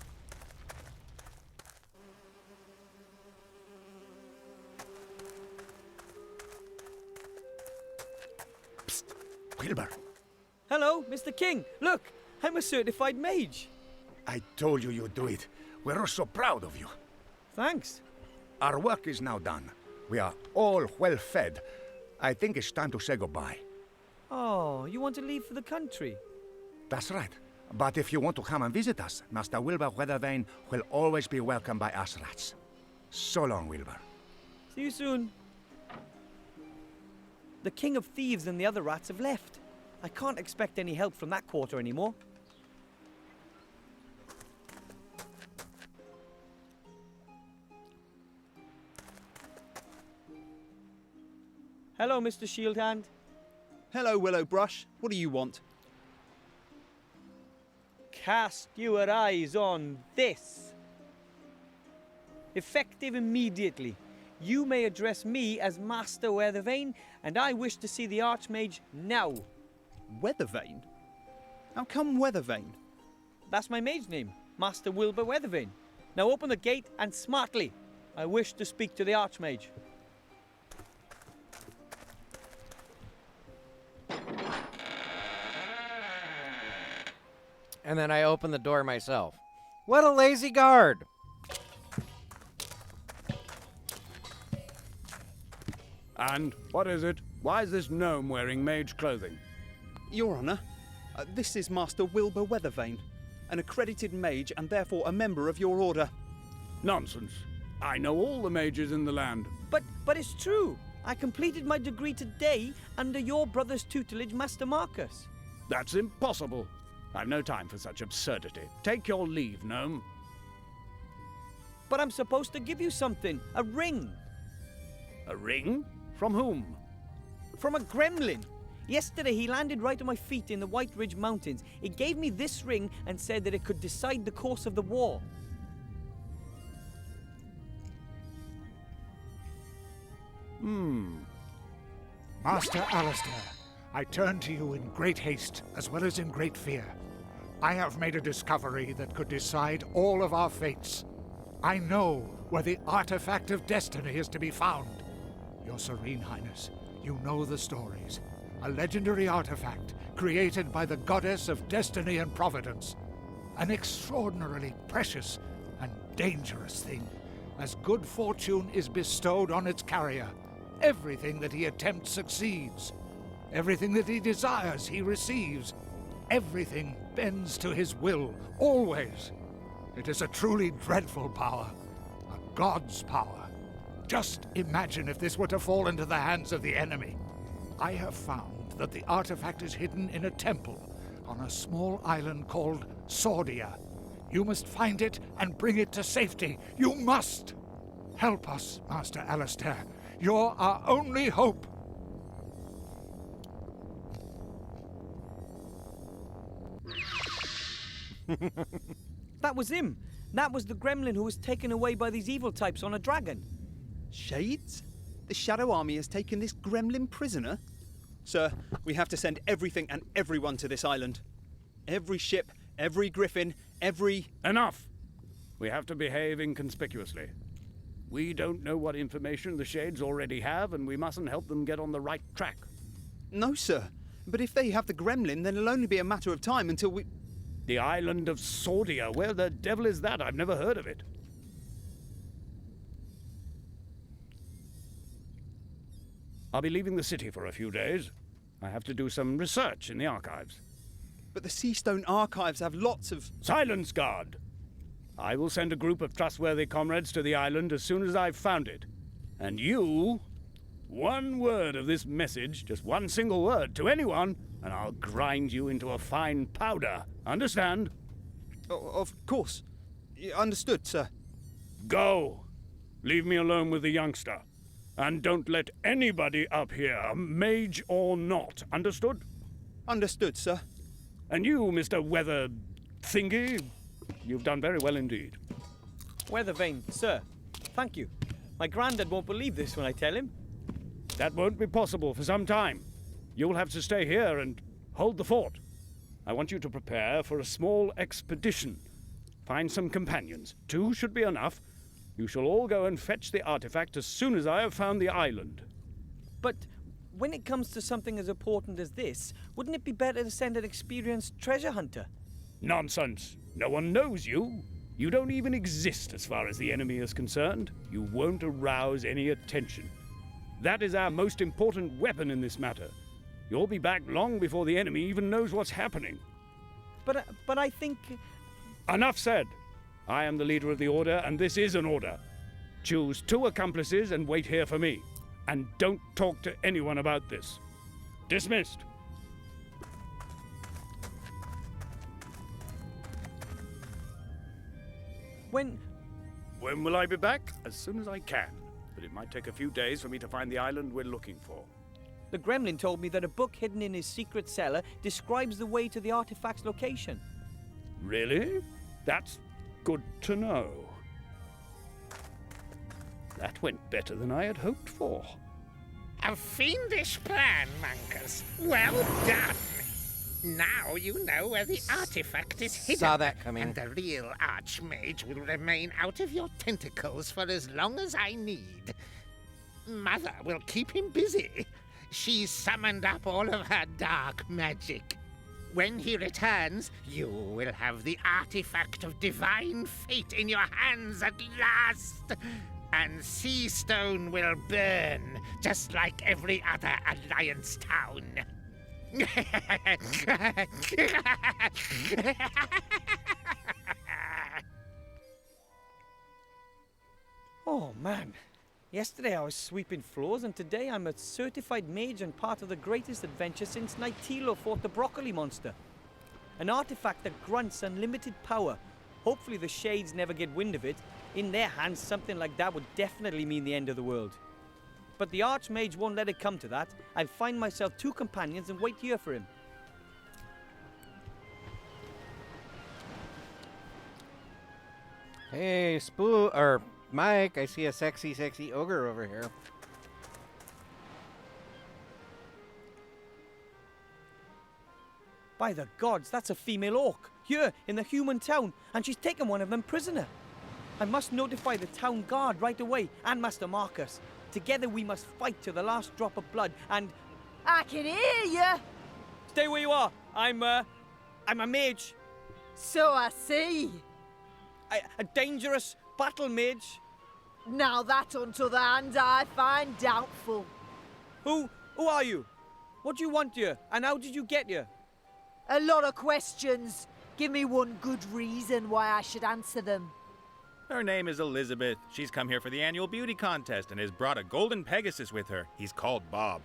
Psst, Wilbur. Hello, Mr. King. Look, I'm a certified mage. I told you you'd do it. We're all so proud of you. Thanks. Our work is now done. We are all well fed. I think it's time to say goodbye. Oh, you want to leave for the country? That's right. But if you want to come and visit us, Master Wilbur Weathervane will always be welcome by us rats. So long, Wilbur. See you soon. The King of Thieves and the other rats have left. I can't expect any help from that quarter anymore. Hello, Mr. Shieldhand. Hello, Willowbrush. What do you want? Cast your eyes on this. Effective immediately. You may address me as Master Weathervane, and I wish to see the Arch-Mage now. Weathervane? How come Weathervane? That's my mage name, Master Wilbur Weathervane. Now open the gate and smartly. I wish to speak to the Arch-Mage. And then I open the door myself. What a lazy guard! And what is it? Why is this gnome wearing mage clothing? Your Honour, this is Master Wilbur Weathervane, an accredited mage and therefore a member of your order. Nonsense. I know all the mages in the land. But it's true. I completed my degree today under your brother's tutelage, Master Marcus. That's impossible. I've no time for such absurdity. Take your leave, gnome. But I'm supposed to give you something, a ring. A ring? From whom? From a gremlin. Yesterday he landed right at my feet in the White Ridge Mountains. He gave me this ring and said that it could decide the course of the war. Master Alistair, I turn to you in great haste as well as in great fear. I have made a discovery that could decide all of our fates. I know where the artifact of destiny is to be found. Your Serene Highness, you know the stories. A legendary artifact created by the goddess of destiny and providence. An extraordinarily precious and dangerous thing, as good fortune is bestowed on its carrier. Everything that he attempts succeeds. Everything that he desires he receives. Everything bends to his will, always. It is a truly dreadful power, a god's power. Just imagine if this were to fall into the hands of the enemy. I have found that the artifact is hidden in a temple on a small island called Sordia. You must find it and bring it to safety. You must! Help us, Master Alistair. You're our only hope. That was him. That was the gremlin who was taken away by these evil types on a dragon. Shades? The Shadow Army has taken this gremlin prisoner? Sir, we have to send everything and everyone to this island. Every ship, every griffin, every... Enough! We have to behave inconspicuously. We don't know what information the Shades already have, and we mustn't help them get on the right track. No, sir. But if they have the gremlin, then it'll only be a matter of time until we... The island of Sordia, where the devil is that? I've never heard of it. I'll be leaving the city for a few days. I have to do some research in the archives. But the Seastone archives have lots of... Silence, guard! I will send a group of trustworthy comrades to the island as soon as I've found it. And you... One word of this message, just one single word, to anyone, and I'll grind you into a fine powder. Understand? Of course. Understood, sir. Go! Leave me alone with the youngster. And don't let anybody up here, mage or not. Understood? Understood, sir. And you, Mr. Weather Thingy, you've done very well indeed. Weathervane, sir. Thank you. My granddad won't believe this when I tell him. That won't be possible for some time. You'll have to stay here and hold the fort. I want you to prepare for a small expedition. Find some companions. 2 should be enough. You shall all go and fetch the artifact as soon as I have found the island. But when it comes to something as important as this, wouldn't it be better to send an experienced treasure hunter? Nonsense. No one knows you. You don't even exist as far as the enemy is concerned. You won't arouse any attention. That is our most important weapon in this matter. You'll be back long before the enemy even knows what's happening. But I think... Enough said. I am the leader of the Order, and this is an order. Choose 2 accomplices and wait here for me. And don't talk to anyone about this. Dismissed. When will I be back? As soon as I can. But it might take a few days for me to find the island we're looking for. the Gremlin told me that a book hidden in his secret cellar describes the way to the artifact's location. Really? That's good to know. That went better than I had hoped for. A fiendish plan, Monkus. Well done. Now you know where the artifact is hidden. Saw that coming. And the real Arch-Mage will remain out of your tentacles for as long as I need. Mother will keep him busy. She's summoned up all of her dark magic. When he returns, you will have the artifact of divine fate in your hands at last. And Seastone will burn, just like every other Alliance town. Oh, man. Yesterday I was sweeping floors, and today I'm a certified mage and part of the greatest adventure since Nightilo fought the broccoli monster. An artifact that grants unlimited power. Hopefully the Shades never get wind of it. In their hands, something like that would definitely mean the end of the world. But the Arch-Mage won't let it come to that. I'll find myself 2 companions and wait here for him. Hey, Mike, I see a sexy ogre over here. By the gods, that's a female orc, here in the human town, and she's taken one of them prisoner. I must notify the town guard right away, and Master Marcus. Together we must fight to the last drop of blood, and... I can hear you! Stay where you are. I'm a mage. So I see. A dangerous battle mage. Now that, on t'other hand, I find doubtful. Who are you? What do you want here, and how did you get here? A lot of questions. Give me one good reason why I should answer them. Her name is Elizabeth. She's come here for the annual beauty contest and has brought a golden Pegasus with her. He's called Bob.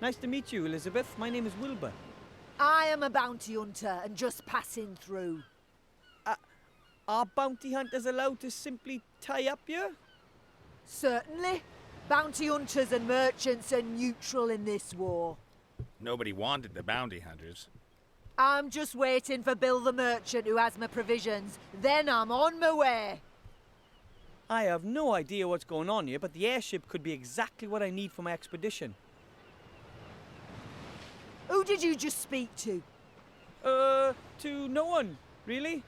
Nice to meet you, Elizabeth. My name is Wilbur. I am a bounty hunter and just passing through. Are bounty hunters allowed to simply tie up here? Certainly. Bounty hunters and merchants are neutral in this war. Nobody wanted the bounty hunters. I'm just waiting for Bill the merchant who has my provisions. Then I'm on my way. I have no idea what's going on here, but the airship could be exactly what I need for my expedition. Who did you just speak to? To no one, really.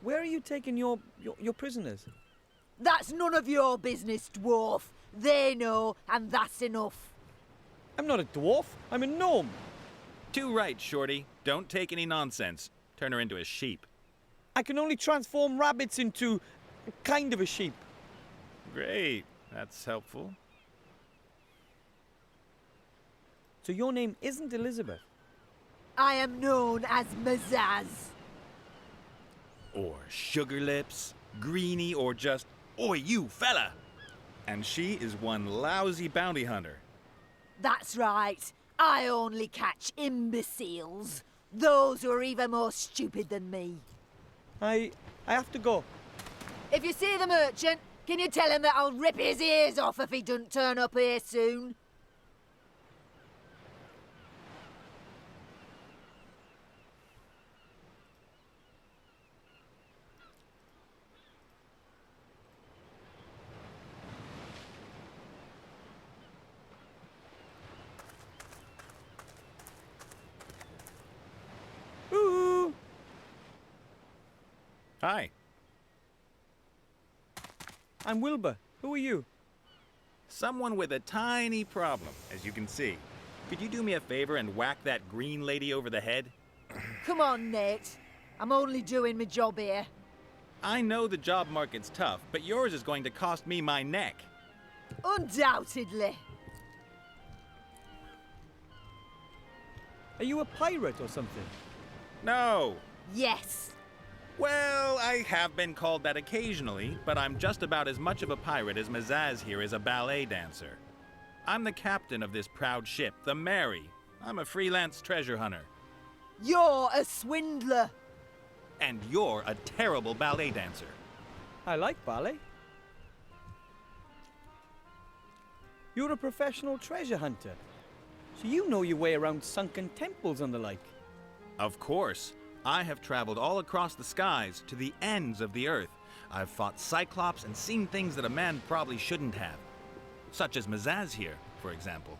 Where are you taking your prisoners? That's none of your business, dwarf. They know, and that's enough. I'm not a dwarf. I'm a gnome. Too right, Shorty. Don't take any nonsense. Turn her into a sheep. I can only transform rabbits into kind of a sheep. Great. That's helpful. So your name isn't Elizabeth? I am known as Mazaz. Or Sugar Lips, Greenie, or just, "Oi, you fella!" And she is one lousy bounty hunter. That's right. I only catch imbeciles. Those who are even more stupid than me. I have to go. If you see the merchant, can you tell him that I'll rip his ears off if he doesn't turn up here soon? Ooh. Hi. I'm Wilbur. Who are you? Someone with a tiny problem, as you can see. Could you do me a favor and whack that green lady over the head? Come on, Nate. I'm only doing my job here. I know the job market's tough, but yours is going to cost me my neck. Undoubtedly. Are you a pirate or something? No. Yes. Well, I have been called that occasionally, but I'm just about as much of a pirate as Mazaz here is a ballet dancer. I'm the captain of this proud ship, the Mary. I'm a freelance treasure hunter. You're a swindler. And you're a terrible ballet dancer. I like ballet. You're a professional treasure hunter, so you know your way around sunken temples and the like. Of course. I have traveled all across the skies to the ends of the earth. I've fought Cyclops and seen things that a man probably shouldn't have. Such as Mazaz here, for example.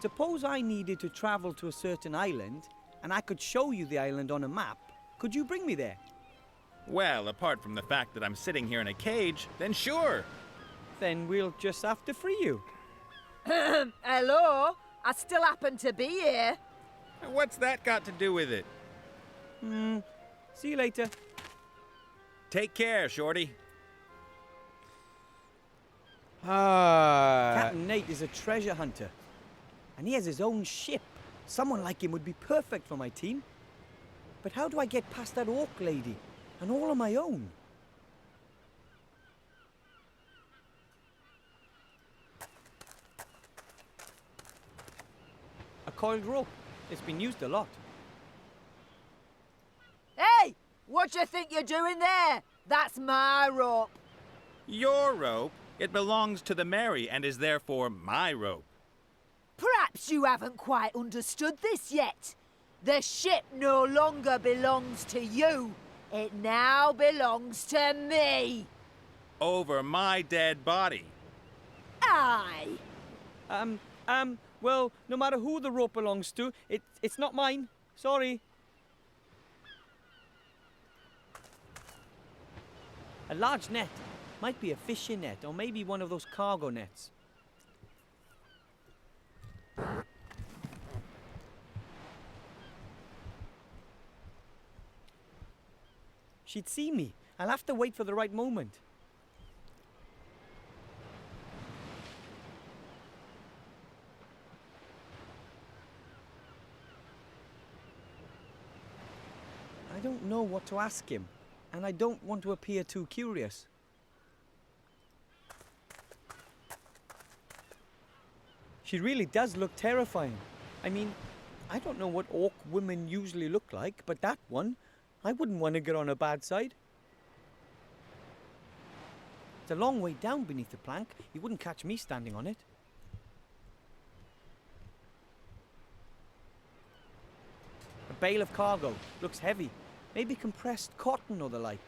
Suppose I needed to travel to a certain island, and I could show you the island on a map. Could you bring me there? Well, apart from the fact that I'm sitting here in a cage, then sure. Then we'll just have to free you. Hello? I still happen to be here. What's that got to do with it? See you later. Take care, Shorty. Captain Nate is a treasure hunter, and he has his own ship. Someone like him would be perfect for my team. But how do I get past that orc lady, and all on my own? A coiled rope. It's been used a lot. Hey! What do you think you're doing there? That's my rope. Your rope? It belongs to the Mary and is therefore my rope. Perhaps you haven't quite understood this yet. The ship no longer belongs to you. It now belongs to me. Over my dead body. Aye. Well, no matter who the rope belongs to, it's not mine. Sorry. A large net. Might be a fishing net, or maybe one of those cargo nets. She'd see me. I'll have to wait for the right moment. I don't know what to ask him, and I don't want to appear too curious. She really does look terrifying. I mean, I don't know what orc women usually look like, but that one, I wouldn't want to get on her bad side. It's a long way down beneath the plank. You wouldn't catch me standing on it. A bale of cargo. Looks heavy. Maybe compressed cotton or the like.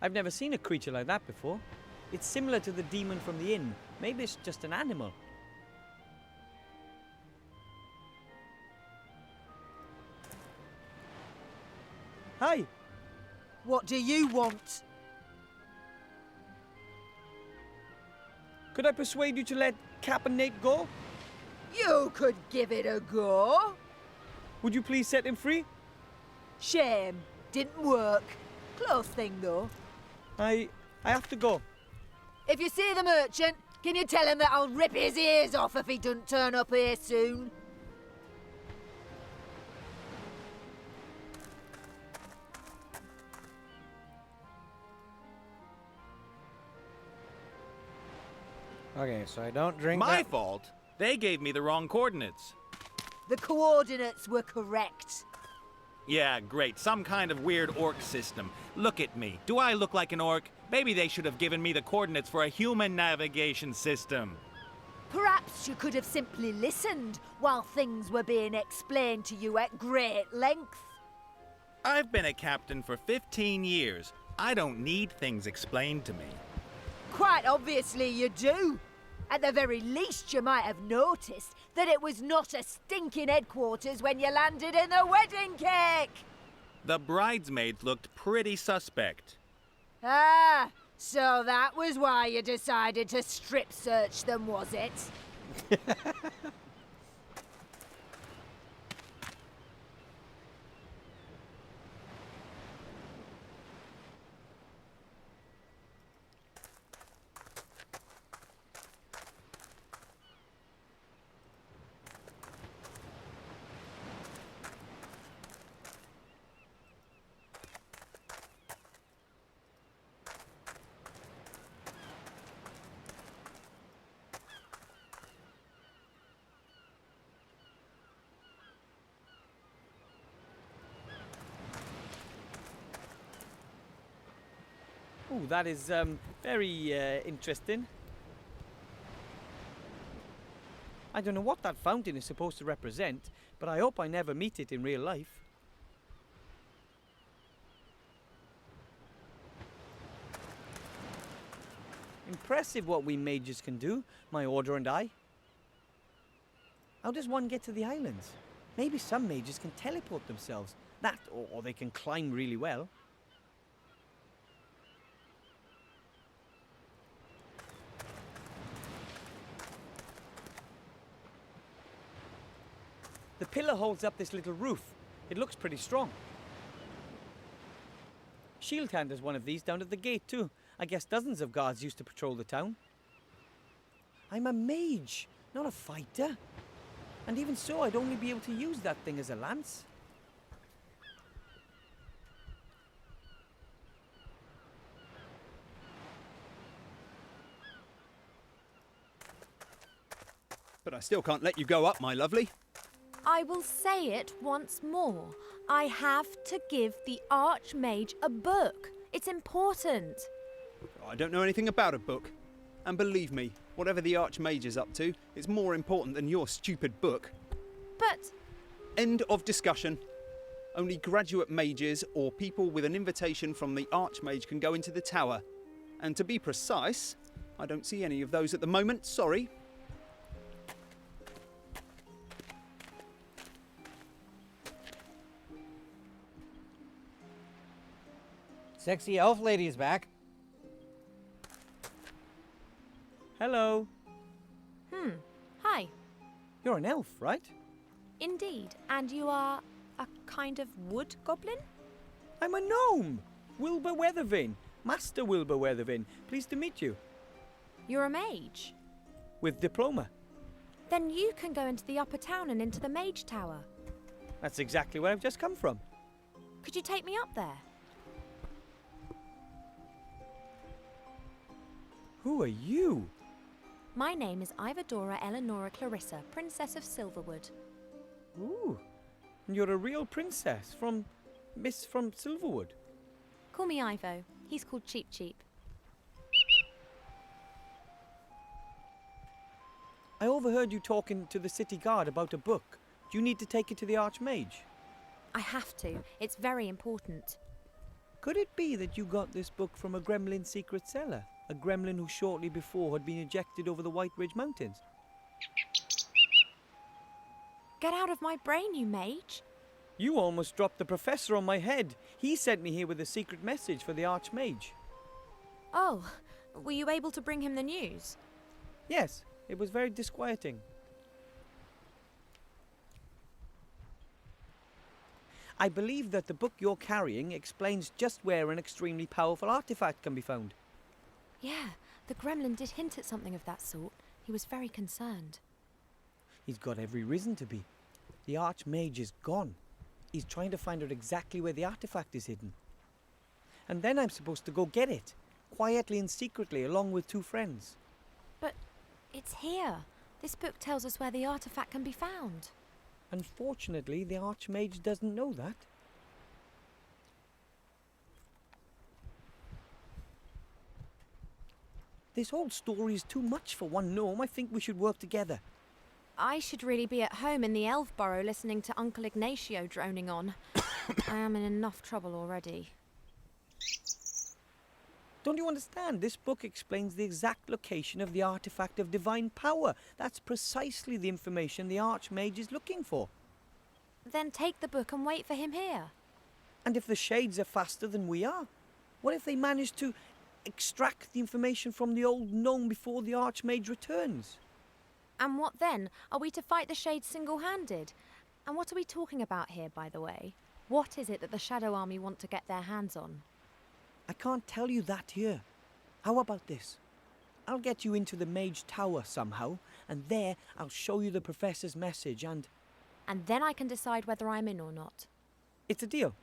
I've never seen a creature like that before. It's similar to the demon from the inn. Maybe it's just an animal. Hi. What do you want? Could I persuade you to let Cap and Nate go? You could give it a go. Would you please set him free? Shame. Didn't work. Close thing, though. I have to go. If you see the merchant, can you tell him that I'll rip his ears off if he doesn't turn up here soon? Okay, so I don't drink My that. fault? They gave me the wrong coordinates. The coordinates were correct. Yeah, great. Some kind of weird orc system. Look at me. Do I look like an orc? Maybe they should have given me the coordinates for a human navigation system. Perhaps you could have simply listened while things were being explained to you at great length. I've been a captain for 15 years. I don't need things explained to me. Quite obviously you do. At the very least, you might have noticed that it was not a stinking headquarters when you landed in the wedding cake. The bridesmaids looked pretty suspect. Ah, so that was why you decided to strip search them, was it? Oh, that is very interesting. I don't know what that fountain is supposed to represent, but I hope I never meet it in real life. Impressive what we mages can do, my order and I. How does one get to the islands? Maybe some mages can teleport themselves. That, or they can climb really well. The pillar holds up this little roof. It looks pretty strong. Shieldhand has one of these down at the gate too. I guess dozens of guards used to patrol the town. I'm a mage, not a fighter. And even so, I'd only be able to use that thing as a lance. But I still can't let you go up, my lovely. I will say it once more. I have to give the Arch-Mage a book. It's important. I don't know anything about a book. And believe me, whatever the Arch-Mage is up to, it's more important than your stupid book. But... End of discussion. Only graduate mages or people with an invitation from the Arch-Mage can go into the tower. And to be precise, I don't see any of those at the moment, sorry. Sexy elf lady's back. Hello. Hi. You're an elf, right? Indeed. And you are a kind of wood goblin? I'm a gnome. Wilbur Weathervane. Master Wilbur Weathervane. Pleased to meet you. You're a mage. With diploma. Then you can go into the upper town and into the mage tower. That's exactly where I've just come from. Could you take me up there? Who are you? My name is Ivadora Eleonora Clarissa, Princess of Silverwood. Ooh. And you're a real princess from Silverwood. Call me Ivo. He's called Cheep Cheep. I overheard you talking to the city guard about a book. Do you need to take it to the Arch-Mage? I have to. It's very important. Could it be that you got this book from a Gremlin secret cellar? A Gremlin who shortly before had been ejected over the White Ridge Mountains? Get out of my brain, you mage. You almost dropped the professor on my head. He sent me here with a secret message for the Arch-Mage. Oh, were you able to bring him the news? Yes, it was very disquieting. I believe that the book you're carrying explains just where an extremely powerful artifact can be found. Yeah, the Gremlin did hint at something of that sort. He was very concerned. He's got every reason to be. The Arch-Mage is gone. He's trying to find out exactly where the artifact is hidden. And then I'm supposed to go get it, quietly and secretly, along with 2 friends. But it's here. This book tells us where the artifact can be found. Unfortunately, the Arch-Mage doesn't know that. This whole story is too much for one gnome. I think we should work together. I should really be at home in the elf burrow listening to Uncle Ignacio droning on. I am in enough trouble already. Don't you understand? This book explains the exact location of the artifact of divine power. That's precisely the information the Arch-Mage is looking for. Then take the book and wait for him here. And if the Shades are faster than we are, what if they manage to extract the information from the old gnome before the Arch-Mage returns? And what then? Are we to fight the Shades single-handed? And what are we talking about here, by the way? What is it that the Shadow Army want to get their hands on? I can't tell you that here. How about this? I'll get you into the Mage Tower somehow, and there I'll show you the Professor's message and... And then I can decide whether I'm in or not. It's a deal.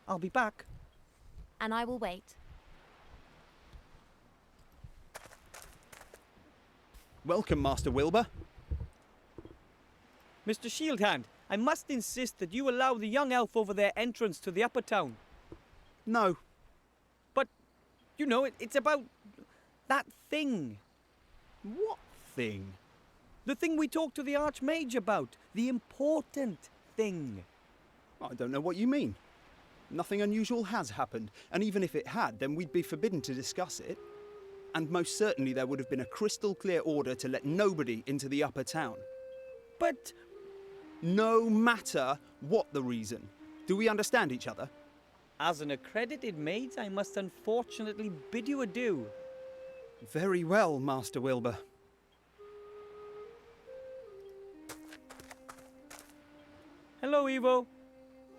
I'll be back. And I will wait. Welcome, Master Wilbur. Mr. Shieldhand, I must insist that you allow the young elf over there entrance to the upper town. No. But, you know, it's about that thing. What thing? The thing we talked to the Arch-Mage about. The important thing. I don't know what you mean. Nothing unusual has happened, and even if it had, then we'd be forbidden to discuss it. And most certainly there would have been a crystal clear order to let nobody into the upper town. But... No matter what the reason. Do we understand each other? As an accredited mage, I must unfortunately bid you adieu. Very well, Master Wilbur. Hello, Evo.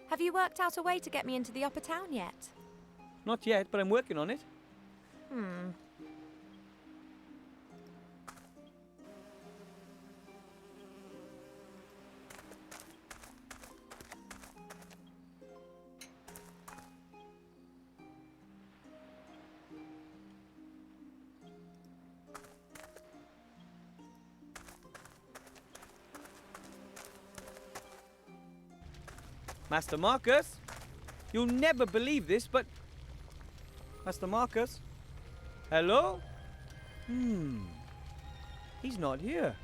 Have you worked out a way to get me into the upper town yet? Not yet, but I'm working on it. Master Marcus, you'll never believe this, but... Master Marcus? Hello? He's not here.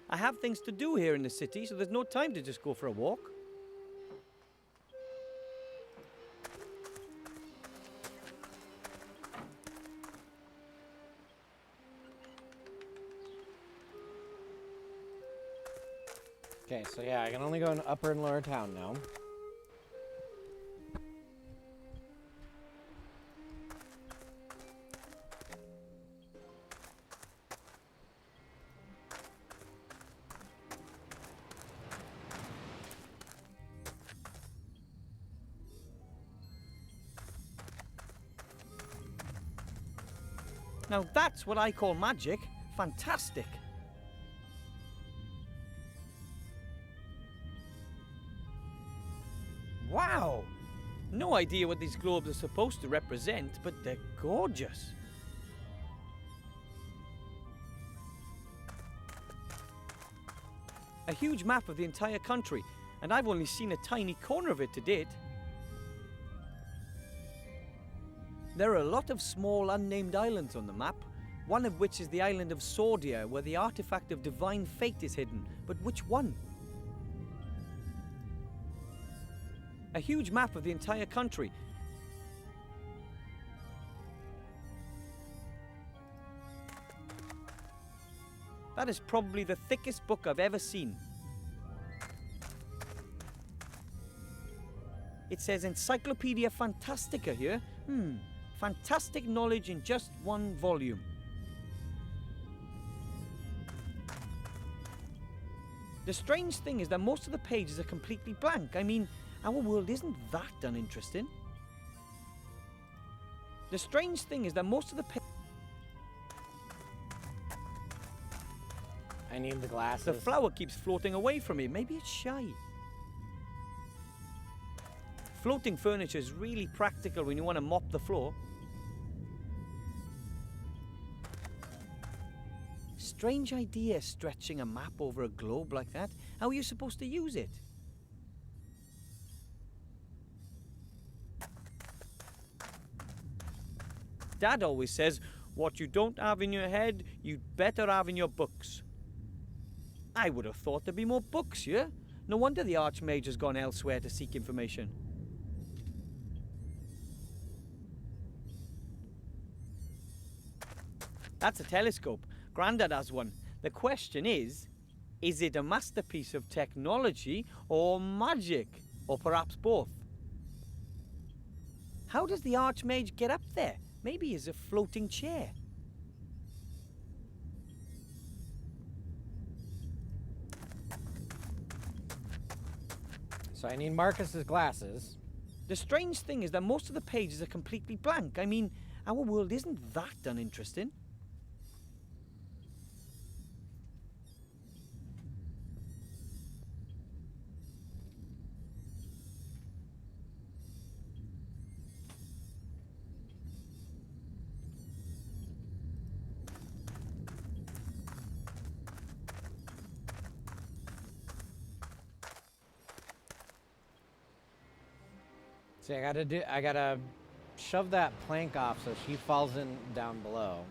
I have things to do here in the city, so there's no time to just go for a walk. Okay, so yeah, I can only go in upper and lower town now. Now that's what I call magic. Fantastic. Wow! No idea what these globes are supposed to represent, but they're gorgeous. A huge map of the entire country, and I've only seen a tiny corner of it to date. There are a lot of small unnamed islands on the map, one of which is the island of Sordia, where the artifact of divine fate is hidden. But which one? A huge map of the entire country. That is probably the thickest book I've ever seen. It says Encyclopedia Fantastica here. Fantastic knowledge in just one volume. The strange thing is that most of the pages are completely blank. I mean, our world isn't that uninteresting. The strange thing is that most of the I need the glasses. The flower keeps floating away from me. Maybe it's shy. Floating furniture is really practical when you want to mop the floor. Strange idea, stretching a map over a globe like that. How are you supposed to use it? Dad always says, what you don't have in your head, you'd better have in your books. I would have thought there'd be more books here. No wonder the Arch-Mage has gone elsewhere to seek information. That's a telescope. Grandad has one. The question is it a masterpiece of technology or magic? Or perhaps both? How does the Arch-Mage get up there? Maybe he's a floating chair. So I need Marcus's glasses. The strange thing is that most of the pages are completely blank. I mean, our world isn't that uninteresting. See, I gotta shove that plank off so she falls in down below.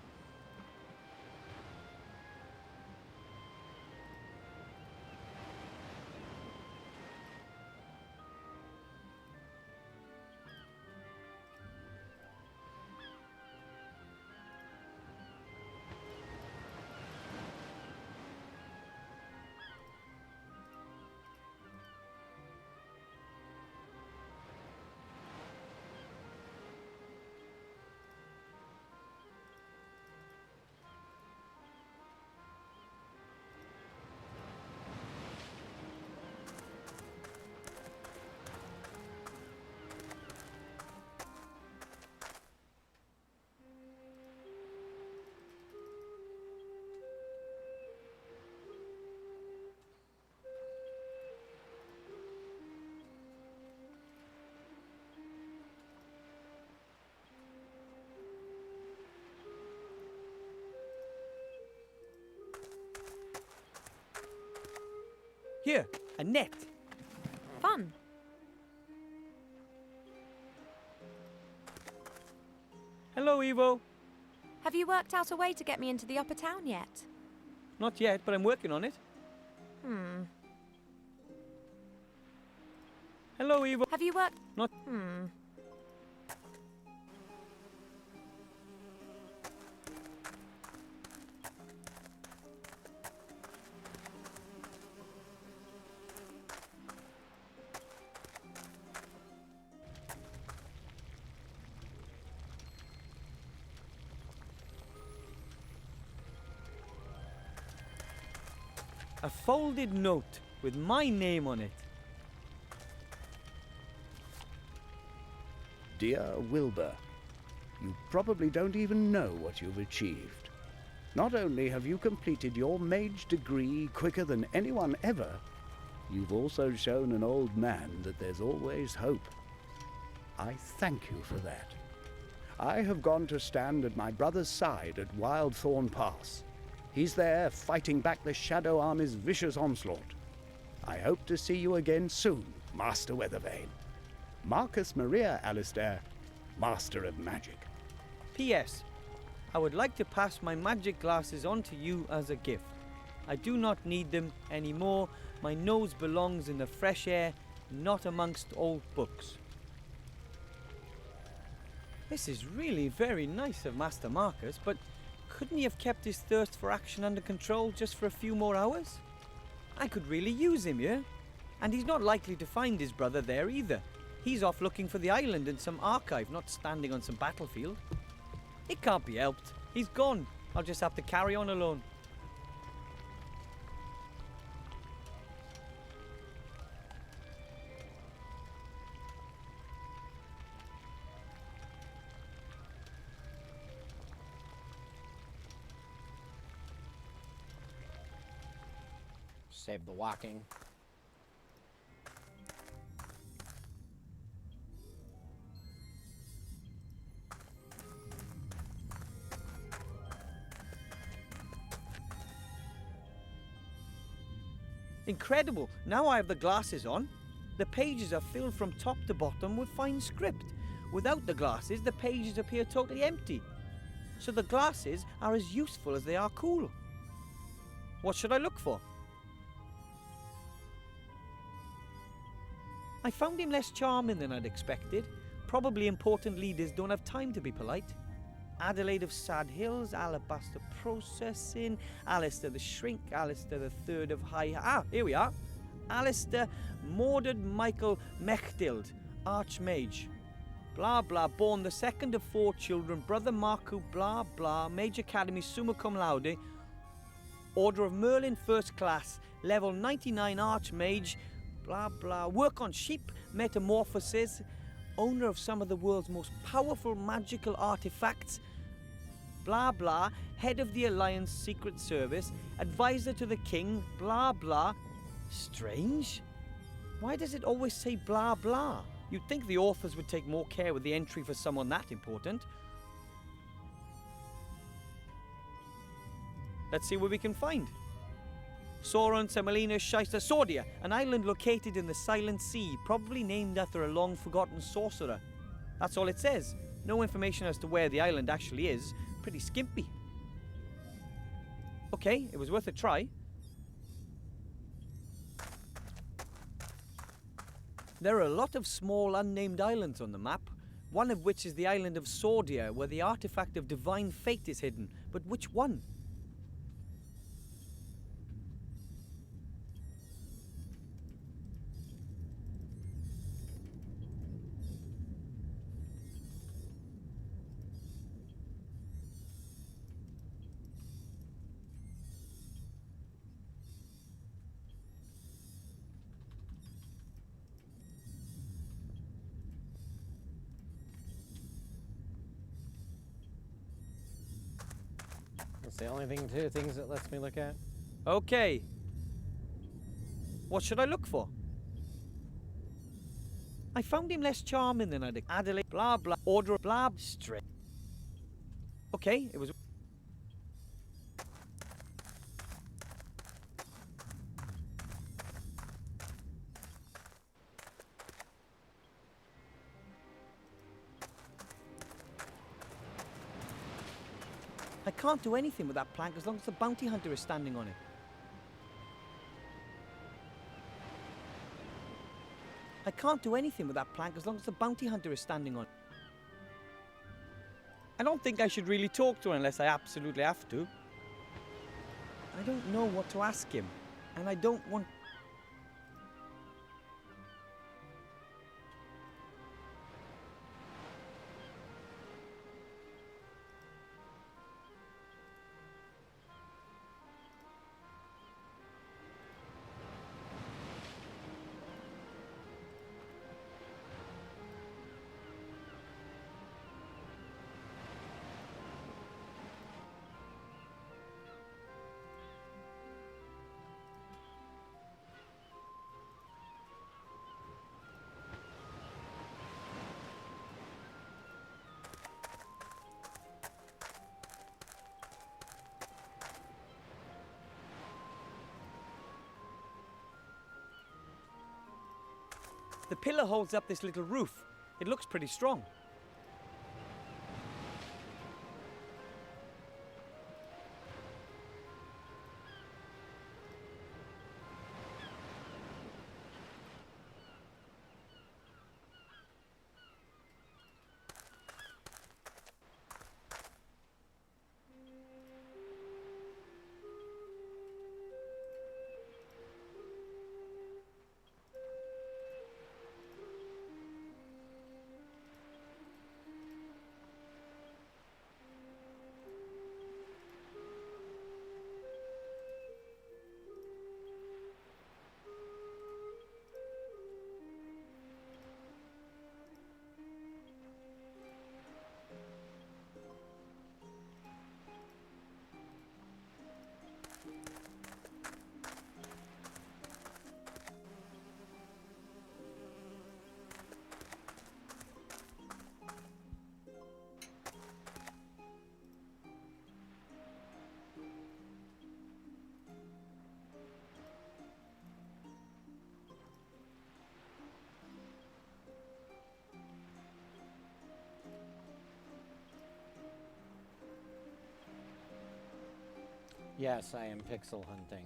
Here, a net. Fun. Hello, Evo. Have you worked out a way to get me into the upper town yet? Not yet, but I'm working on it. Hello, Evo. Have you worked? Not. A folded note with my name on it. Dear Wilbur, you probably don't even know what you've achieved. Not only have you completed your mage degree quicker than anyone ever, you've also shown an old man that there's always hope. I thank you for that. I have gone to stand at my brother's side at Wildthorn Pass. He's there fighting back the Shadow Army's vicious onslaught. I hope to see you again soon, Master Weathervane. Marcus Maria Alistair, Master of Magic. P.S. I would like to pass my magic glasses on to you as a gift. I do not need them anymore. My nose belongs in the fresh air, not amongst old books. This is really very nice of Master Marcus, but couldn't he have kept his thirst for action under control just for a few more hours? I could really use him, yeah? And he's not likely to find his brother there either. He's off looking for the island in some archive, not standing on some battlefield. It can't be helped. He's gone. I'll just have to carry on alone. Save the walking. Incredible! Now I have the glasses on. The pages are filled from top to bottom with fine script. Without the glasses, the pages appear totally empty. So the glasses are as useful as they are cool. What should I look for? I found him less charming than I'd expected. Probably important leaders don't have time to be polite. Adelaide of Sad Hills, Alabaster Processing, Alistair the Shrink, Alistair the Third of High... Ah, here we are. Alistair Mordred Michael Mechtild, Arch-Mage. Blah, blah, born the second of 4 children, brother Marco, blah, blah, Mage Academy, summa cum laude, Order of Merlin, first class, level 99 Arch-Mage, blah, blah, work on sheep, metamorphosis, owner of some of the world's most powerful magical artifacts, blah, blah, head of the Alliance Secret Service, advisor to the king, blah, blah. Strange. Why does it always say blah, blah? You'd think the authors would take more care with the entry for someone that important. Let's see what we can find. Sauron, Semolina, Shysta, Sordia, an island located in the Silent Sea, probably named after a long-forgotten sorcerer. That's all it says. No information as to where the island actually is. Pretty skimpy. Okay, it was worth a try. There are a lot of small unnamed islands on the map, one of which is the island of Sordia, where the artifact of divine fate is hidden. But which one? That's the only two things it lets me look at. Okay. What should I look for? I found him less charming than I'd... Adelaide, blah, blah, order, blah, straight. Okay, it was... I can't do anything with that plank as long as the bounty hunter is standing on it. I can't do anything with that plank as long as the bounty hunter is standing on it. I don't think I should really talk to her unless I absolutely have to. I don't know what to ask him, and I don't want... The pillar holds up this little roof. It looks pretty strong. Yes, I am pixel hunting.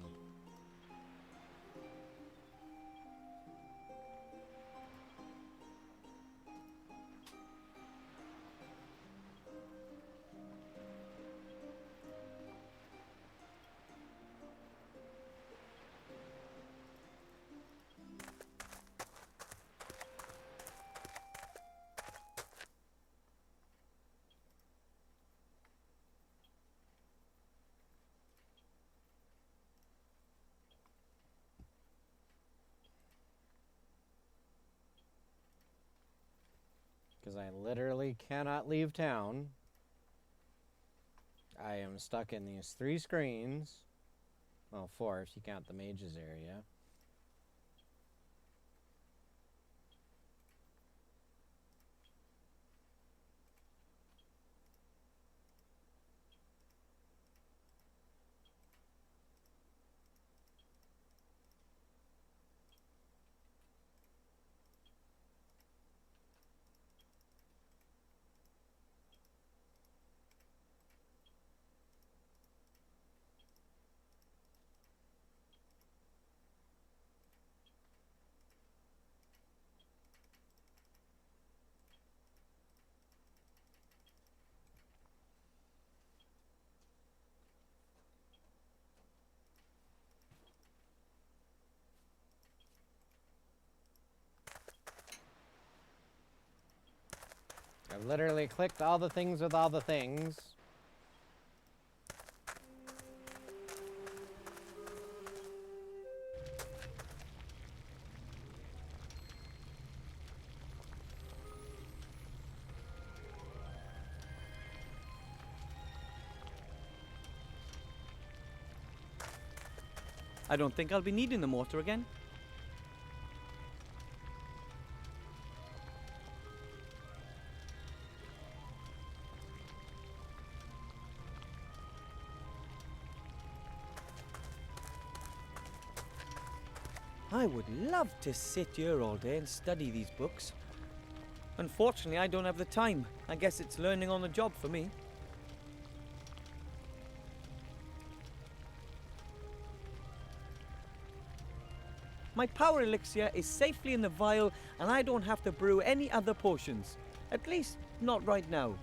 Because I literally cannot leave town. I am stuck in these 3 screens. Well, 4 if you count the mage's area. I've literally clicked all the things with all the things. I don't think I'll be needing the mortar again. I would love to sit here all day and study these books. Unfortunately, I don't have the time. I guess it's learning on the job for me. My power elixir is safely in the vial, and I don't have to brew any other potions. At least, not right now.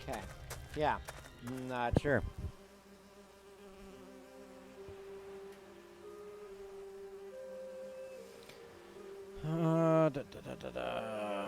Okay. Yeah. Not sure. Da, da, da, da, da.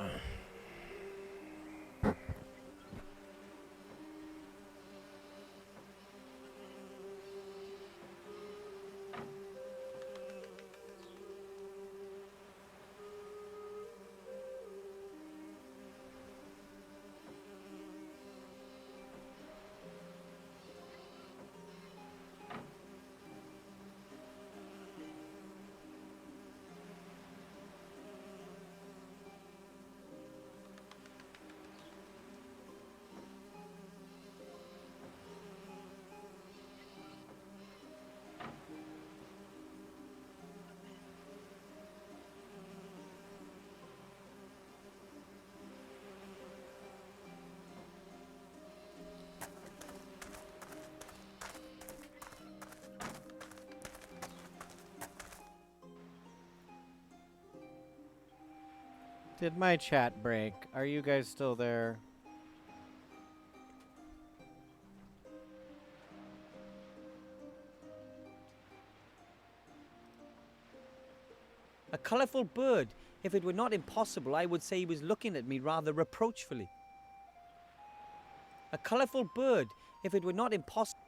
Did my chat break? Are you guys still there? A colourful bird. If it were not impossible, I would say he was looking at me rather reproachfully. A colourful bird. If it were not impossible.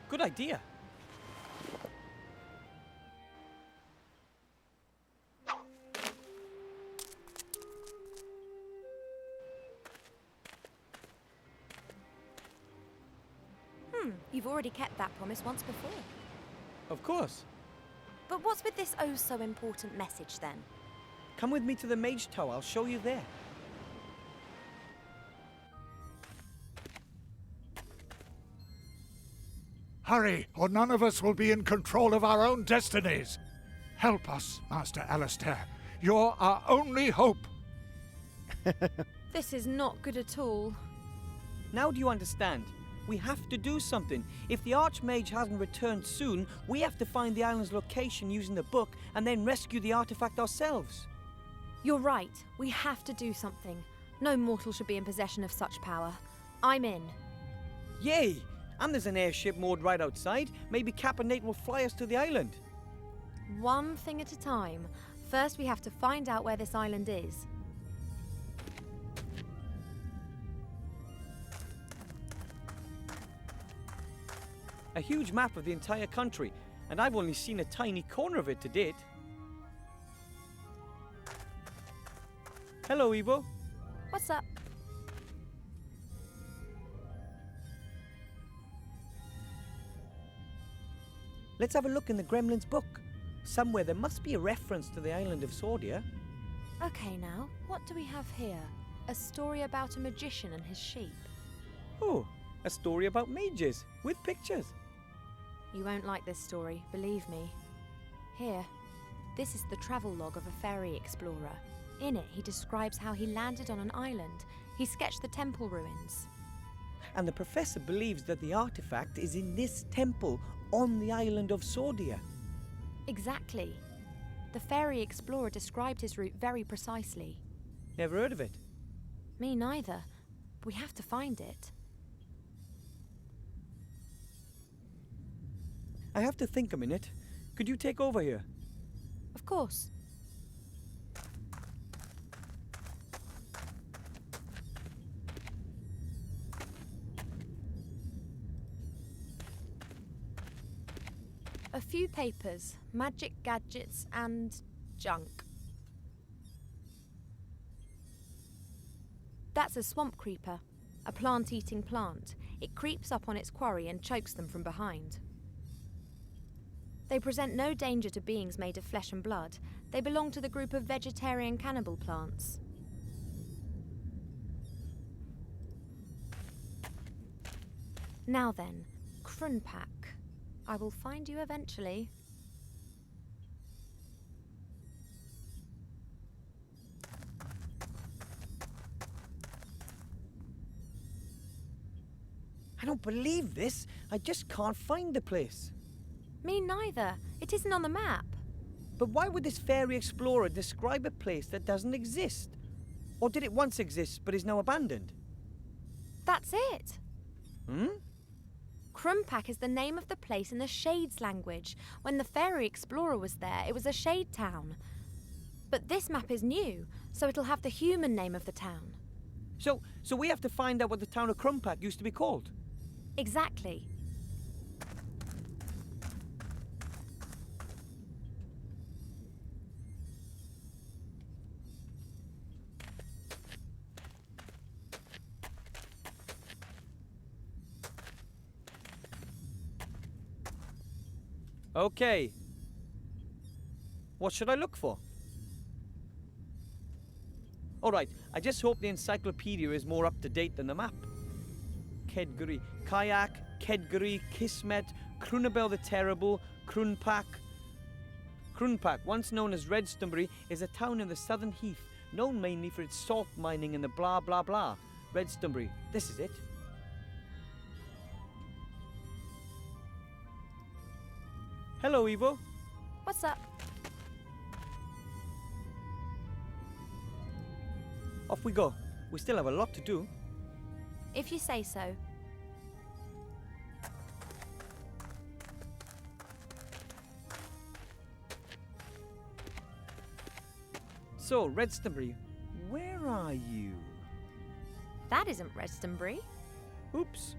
Good idea. You've already kept that promise once before. Of course. But what's with this oh so important message then? Come with me to the Mage Tower. I'll show you there. Hurry, or none of us will be in control of our own destinies. Help us, Master Alistair. You're our only hope. This is not good at all. Now do you understand? We have to do something. If the Arch-Mage hasn't returned soon, we have to find the island's location using the book and then rescue the artifact ourselves. You're right. We have to do something. No mortal should be in possession of such power. I'm in. Yay! And there's an airship moored right outside. Maybe Cap and Nate will fly us to the island. One thing at a time. First, we have to find out where this island is. A huge map of the entire country, and I've only seen a tiny corner of it to date. Hello, Evo. What's up? Let's have a look in the Gremlin's book. Somewhere there must be a reference to the island of Sordia. Okay now, what do we have here? A story about a magician and his sheep. Oh, a story about mages, with pictures. You won't like this story, believe me. Here, this is the travel log of a fairy explorer. In it, he describes how he landed on an island. He sketched the temple ruins. And the professor believes that the artifact is in this temple on the island of Sordia. Exactly. The fairy explorer described his route very precisely. Never heard of it. Me neither. We have to find it. I have to think a minute. Could you take over here? Of course. A few papers, magic gadgets, and junk. That's a swamp creeper, a plant-eating plant. It creeps up on its quarry and chokes them from behind. They present no danger to beings made of flesh and blood. They belong to the group of vegetarian cannibal plants. Now then, Krunpak. I will find you eventually. I don't believe this. I just can't find the place. Me neither. It isn't on the map. But why would this fairy explorer describe a place that doesn't exist? Or did it once exist but is now abandoned? That's it. Hmm? Krunpak is the name of the place in the Shades language. When the fairy explorer was there, it was a shade town. But this map is new, so it'll have the human name of the town. So we have to find out what the town of Krunpak used to be called? Exactly. Okay. What should I look for? Alright, I just hope the encyclopedia is more up to date than the map. Kedguri, Kayak, Kedguri, Kismet, Krunabel the Terrible, Krunpak. Krunpak, once known as Redstonbury, is a town in the southern heath, known mainly for its salt mining and the blah blah blah. Redstonbury, this is it. Hello, Evo. What's up? Off we go. We still have a lot to do. If you say so. So, Redstonbury, where are you? That isn't Redstonbury. Oops.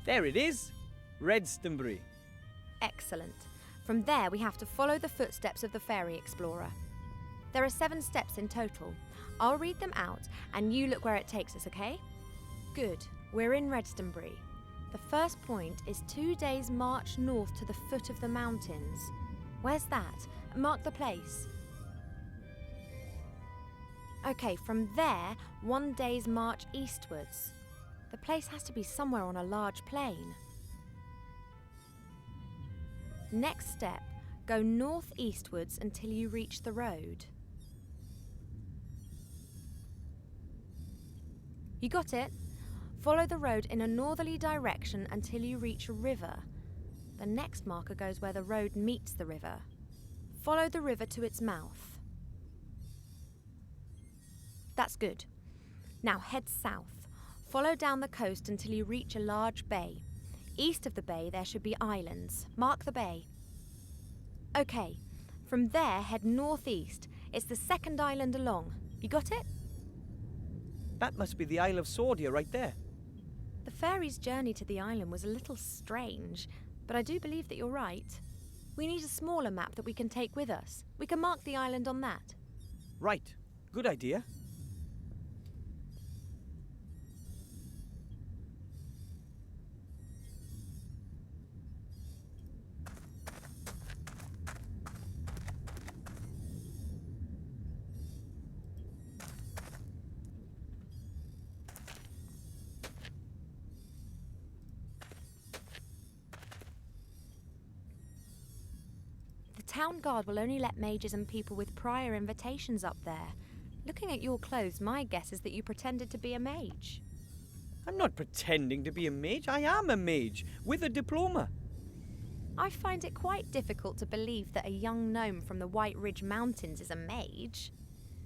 There it is. Redstonbury. Excellent. From there, we have to follow the footsteps of the fairy explorer. There are 7 steps in total. I'll read them out, and you look where it takes us, okay? Good. We're in Redstonbury. The first point is 2 days' march north to the foot of the mountains. Where's that? Mark the place. Okay, from there, 1 day's march eastwards. The place has to be somewhere on a large plain. Next step, go northeastwards until you reach the road. You got it? Follow the road in a northerly direction until you reach a river. The next marker goes where the road meets the river. Follow the river to its mouth. That's good. Now head south. Follow down the coast until you reach a large bay. East of the bay there should be islands. Mark the bay. Okay, from there head northeast. It's the second island along. You got it? That must be the Isle of Sordia right there. The fairy's journey to the island was a little strange, but I do believe that you're right. We need a smaller map that we can take with us. We can mark the island on that. Right. Good idea. The town guard will only let mages and people with prior invitations up there. Looking at your clothes, my guess is that you pretended to be a mage. I'm not pretending to be a mage. I am a mage, with a diploma. I find it quite difficult to believe that a young gnome from the White Ridge Mountains is a mage.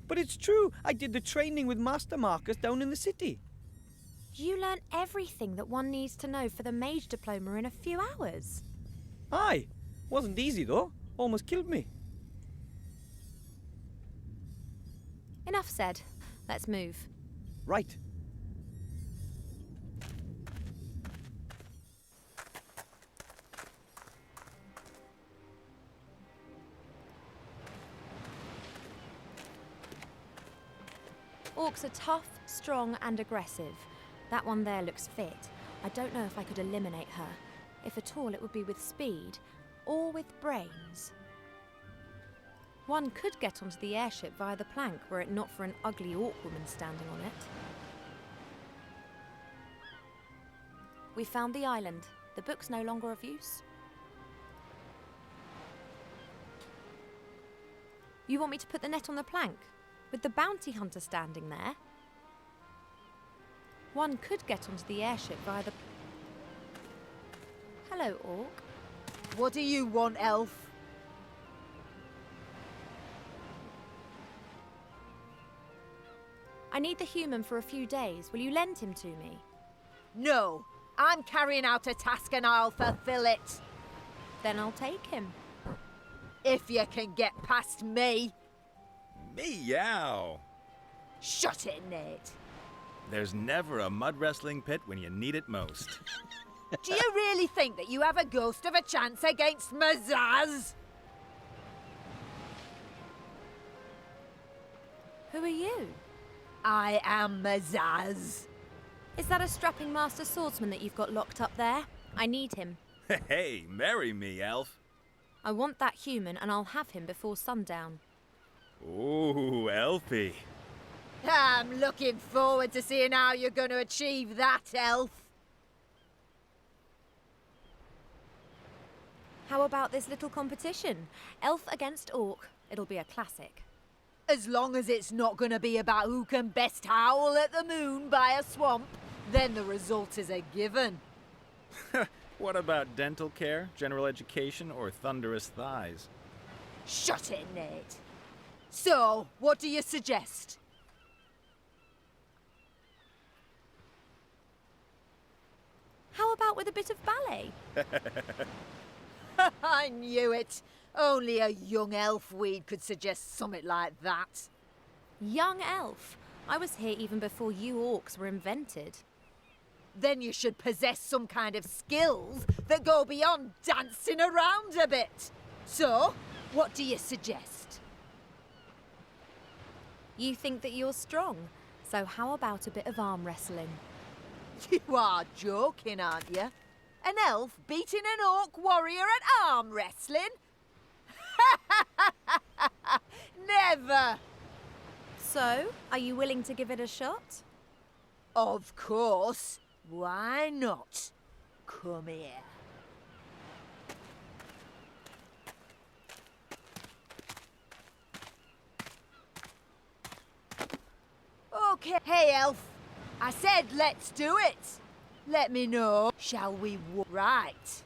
But it's true. I did the training with Master Marcus down in the city. You learn everything that one needs to know for the mage diploma in a few hours. Aye. Wasn't easy, though. Almost killed me. Enough said. Let's move. Right. Orcs are tough, strong, and aggressive. That one there looks fit. I don't know if I could eliminate her. If at all, it would be with speed. Or with brains. One could get onto the airship via the plank were it not for an ugly orc woman standing on it. We found the island. The book's no longer of use. You want me to put the net on the plank? With the bounty hunter standing there? One could get onto the airship via the... Hello, orc. What do you want, elf? I need the human for a few days. Will you lend him to me? No. I'm carrying out a task and I'll fulfill it. Then I'll take him. If you can get past me. Meow! Shut it, Nate. There's never a mud wrestling pit when you need it most. Do you really think that you have a ghost of a chance against Mazaz? Who are you? I am Mazaz. Is that a strapping master swordsman that you've got locked up there? I need him. Hey, marry me, elf. I want that human and I'll have him before sundown. Ooh, elfie. I'm looking forward to seeing how you're going to achieve that, elf. How about this little competition? Elf against orc. It'll be a classic. As long as it's not going to be about who can best howl at the moon by a swamp, then the result is a given. What about dental care, general education, or thunderous thighs? Shut it, Nate. So, what do you suggest? How about with a bit of ballet? I knew it. Only a young elf weed could suggest something like that. Young elf. I was here even before you orcs were invented. then you should possess some kind of skills that go beyond dancing around a bit. So, what do you suggest? You think that you're strong, so how about a bit of arm wrestling? You are joking, aren't you? An elf beating an orc warrior at arm wrestling? Never! So, are you willing to give it a shot? Of course. Why not? Come here. Okay, hey elf. I said let's do it. Let me know. Shall we right?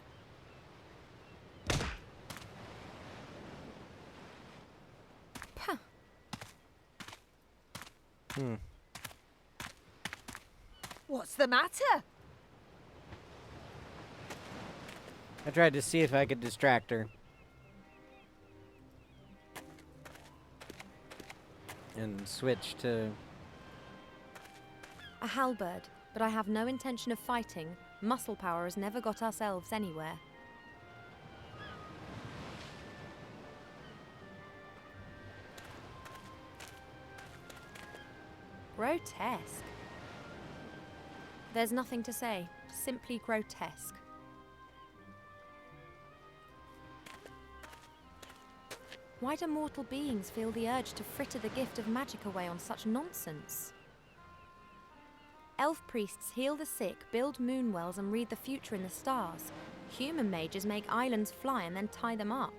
Puh. What's the matter? I tried to see if I could distract her. And switch to... A halberd, but I have no intention of fighting. Muscle power has never got us elves anywhere. Grotesque. There's nothing to say, simply grotesque. Why do mortal beings feel the urge to fritter the gift of magic away on such nonsense? Elf priests heal the sick, build moonwells and read the future in the stars. Human mages make islands fly and then tie them up.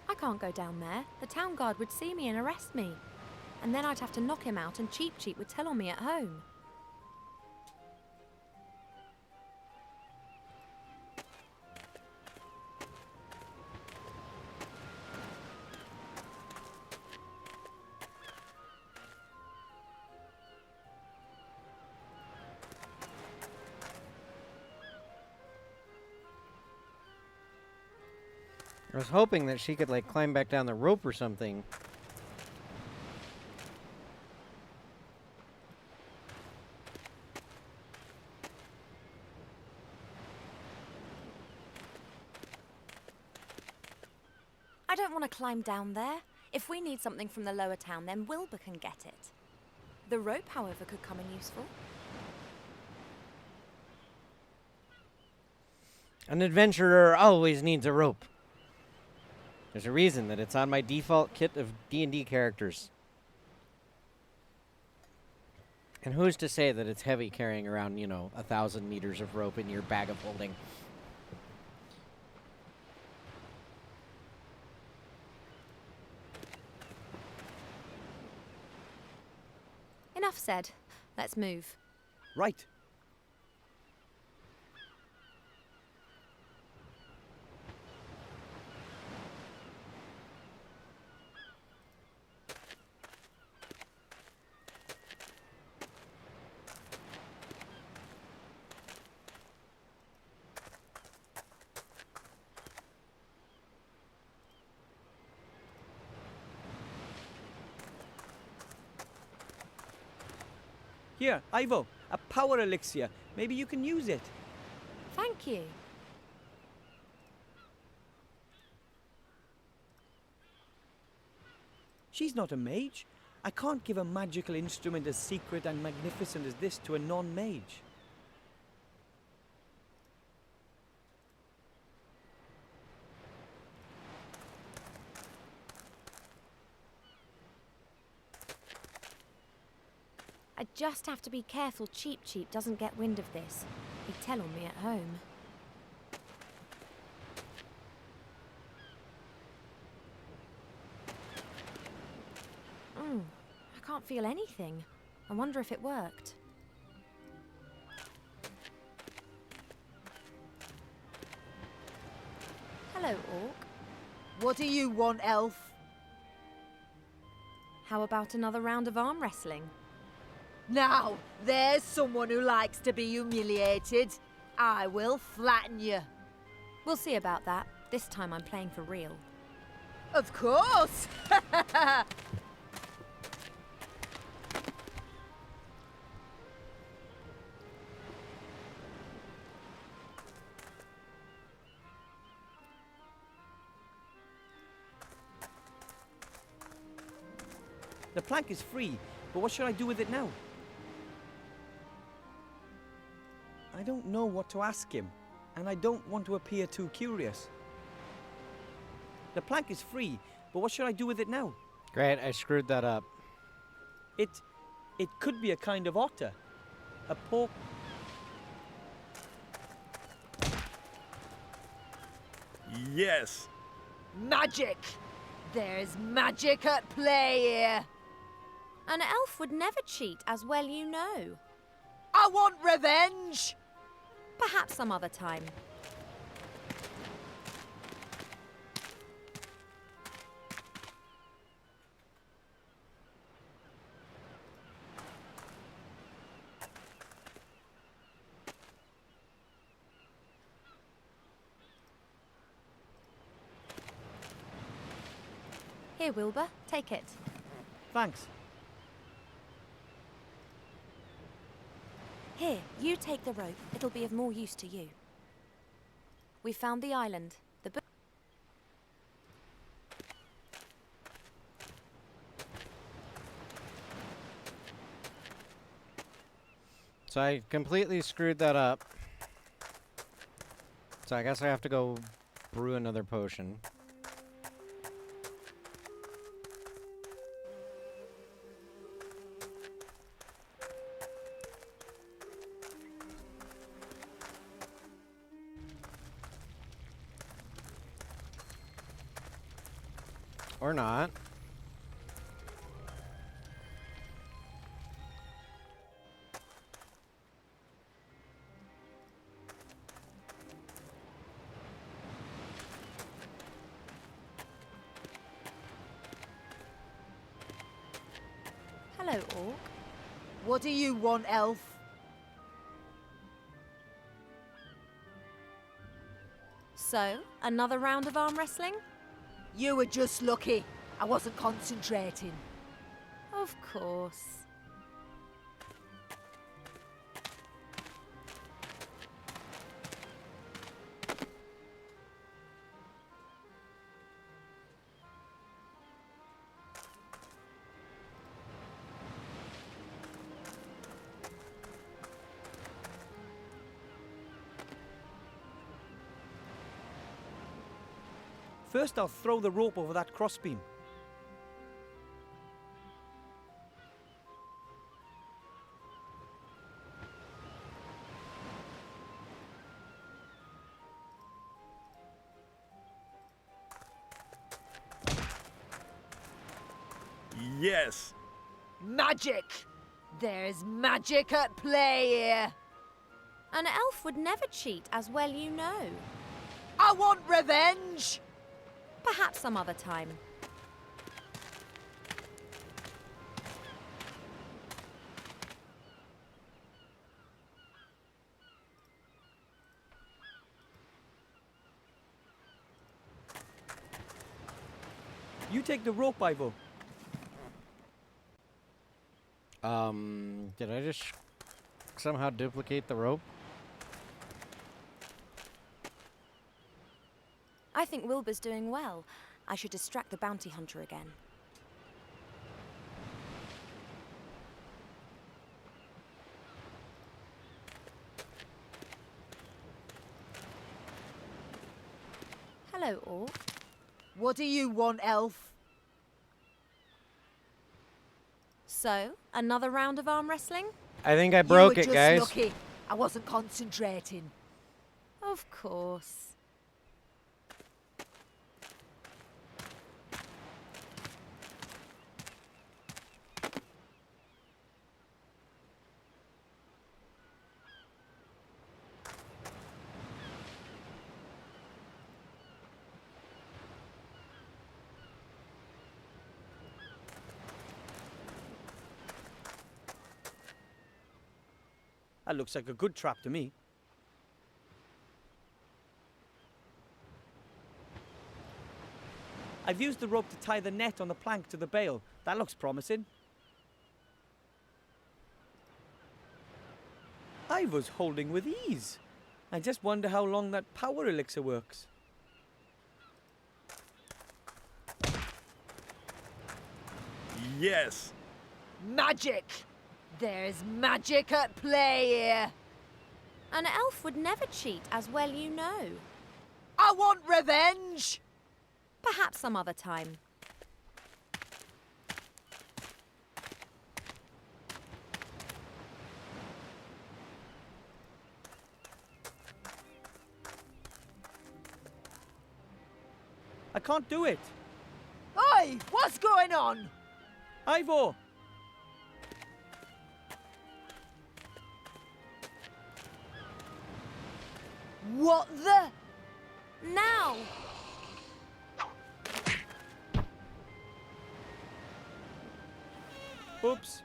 I can't go down there. The town guard would see me and arrest me. And then I'd have to knock him out and Cheap Cheap would tell on me at home. I was hoping that she could, like, climb back down the rope or something. I don't want to climb down there. If we need something from the lower town, then Wilbur can get it. The rope, however, could come in useful. An adventurer always needs a rope. There's a reason that it's on my default kit of D&D characters. And who's to say that it's heavy carrying around, 1,000 meters of rope in your bag of holding? Enough said. Let's move. Right. Here, Ivo, a power elixir. Maybe you can use it. Thank you. She's not a mage. I can't give a magical instrument as secret and magnificent as this to a non-mage. I just have to be careful Cheap Cheap doesn't get wind of this. He'd tell on me at home. I can't feel anything. I wonder if it worked. Hello, Orc. What do you want, elf? How about another round of arm wrestling? Now, there's someone who likes to be humiliated. I will flatten you. We'll see about that. This time I'm playing for real. Of course! The plank is free, but what should I do with it now? I don't know what to ask him, and I don't want to appear too curious. The plank is free, but what should I do with it now? Great, I screwed that up. It could be a kind of otter. A pork. Yes. Magic! There's magic at play here. An elf would never cheat, as well you know. I want revenge! Perhaps some other time. Here, Wilbur, take it. Thanks. Here, you take the rope. It'll be of more use to you. We found the island. The book. So I completely screwed that up. So I guess I have to go brew another potion. Or not. Hello, Orc. What do you want, elf? So, another round of arm wrestling? You were just lucky. I wasn't concentrating. Of course. First, I'll throw the rope over that crossbeam. Yes. Magic! There's magic at play here. An elf would never cheat, as well you know. I want revenge! Perhaps some other time. You take the rope, Ivo. Did I just somehow duplicate the rope? I think Wilbur's doing well. I should distract the bounty hunter again. Hello, Orc. What do you want, elf? So, another round of arm wrestling? I think I broke it, You were guys. just lucky. I wasn't concentrating. Of course. That looks like a good trap to me. I've used the rope to tie the net on the plank to the bale. That looks promising. I was holding with ease. I just wonder how long that power elixir works. Yes! Magic! There's magic at play here. An elf would never cheat, as well you know. I want revenge! Perhaps some other time. I can't do it. Oi! What's going on? Ivor! What the? Now! Oops.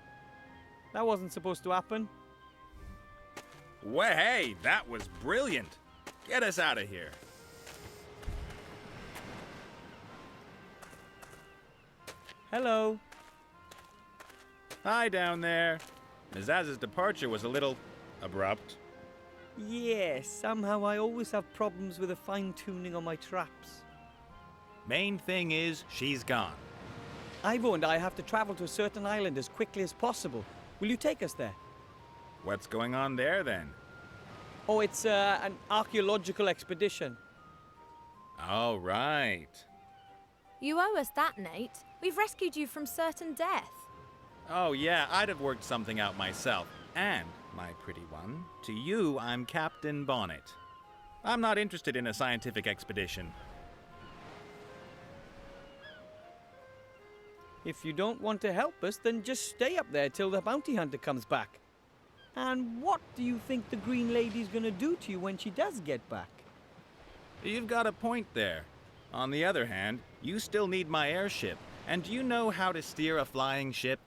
That wasn't supposed to happen. Well, hey, that was brilliant. Get us out of here. Hello. Hi down there. Mizaz's departure was a little abrupt. Yes, somehow I always have problems with the fine-tuning on my traps. Main thing is, she's gone. Ivor and I have to travel to a certain island as quickly as possible. Will you take us there? What's going on there, then? Oh, it's an archaeological expedition. All right. You owe us that, Nate. We've rescued you from certain death. Oh, yeah, I'd have worked something out myself. And, my pretty one, to you, I'm Captain Bonnet. I'm not interested in a scientific expedition. If you don't want to help us, then just stay up there till the bounty hunter comes back. And what do you think the Green Lady's gonna do to you when she does get back? You've got a point there. On the other hand, you still need my airship. And do you know how to steer a flying ship?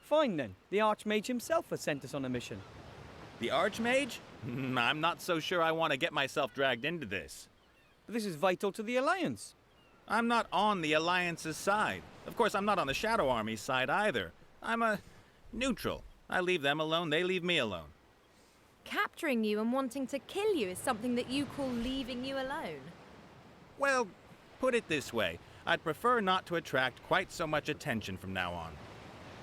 Fine then. The Arch-Mage himself has sent us on a mission. The Arch-Mage? I'm not so sure I want to get myself dragged into this. But this is vital to the Alliance. I'm not on the Alliance's side. Of course, I'm not on the Shadow Army's side either. I'm a neutral. I leave them alone, they leave me alone. Capturing you and wanting to kill you is something that you call leaving you alone. Well, put it this way. I'd prefer not to attract quite so much attention from now on.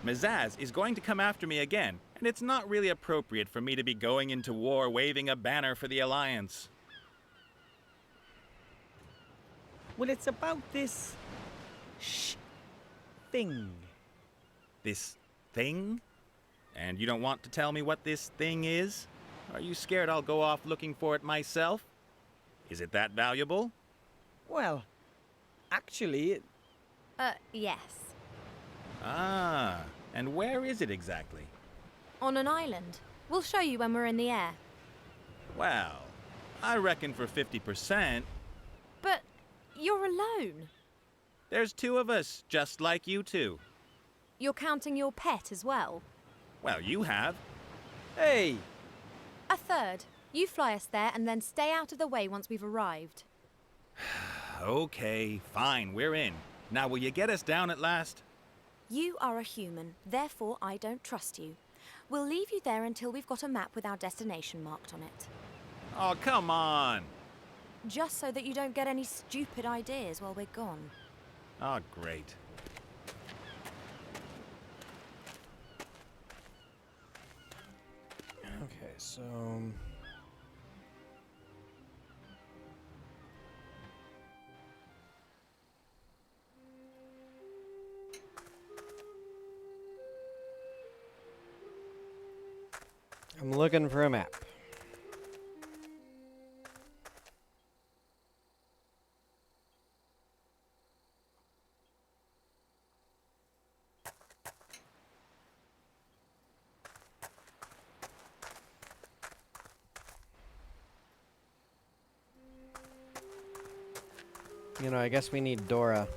Mizaz is going to come after me again, and it's not really appropriate for me to be going into war waving a banner for the Alliance. Well, it's about this... thing. This thing? And you don't want to tell me what this thing is? Are you scared I'll go off looking for it myself? Is it that valuable? Well, actually... Yes. Ah, and where is it exactly? On an island. We'll show you when we're in the air. Well, I reckon for 50%. But you're alone. There's two of us, just like you two. You're counting your pet as well? Well, you have. Hey! A third. You fly us there and then stay out of the way once we've arrived. Okay, fine, we're in. Now, will you get us down at last? You are a human, therefore I don't trust you. We'll leave you there until we've got a map with our destination marked on it. Oh, come on! Just so that you don't get any stupid ideas while we're gone. Oh, great. Okay, so... I'm looking for a map. You know, I guess we need Dora.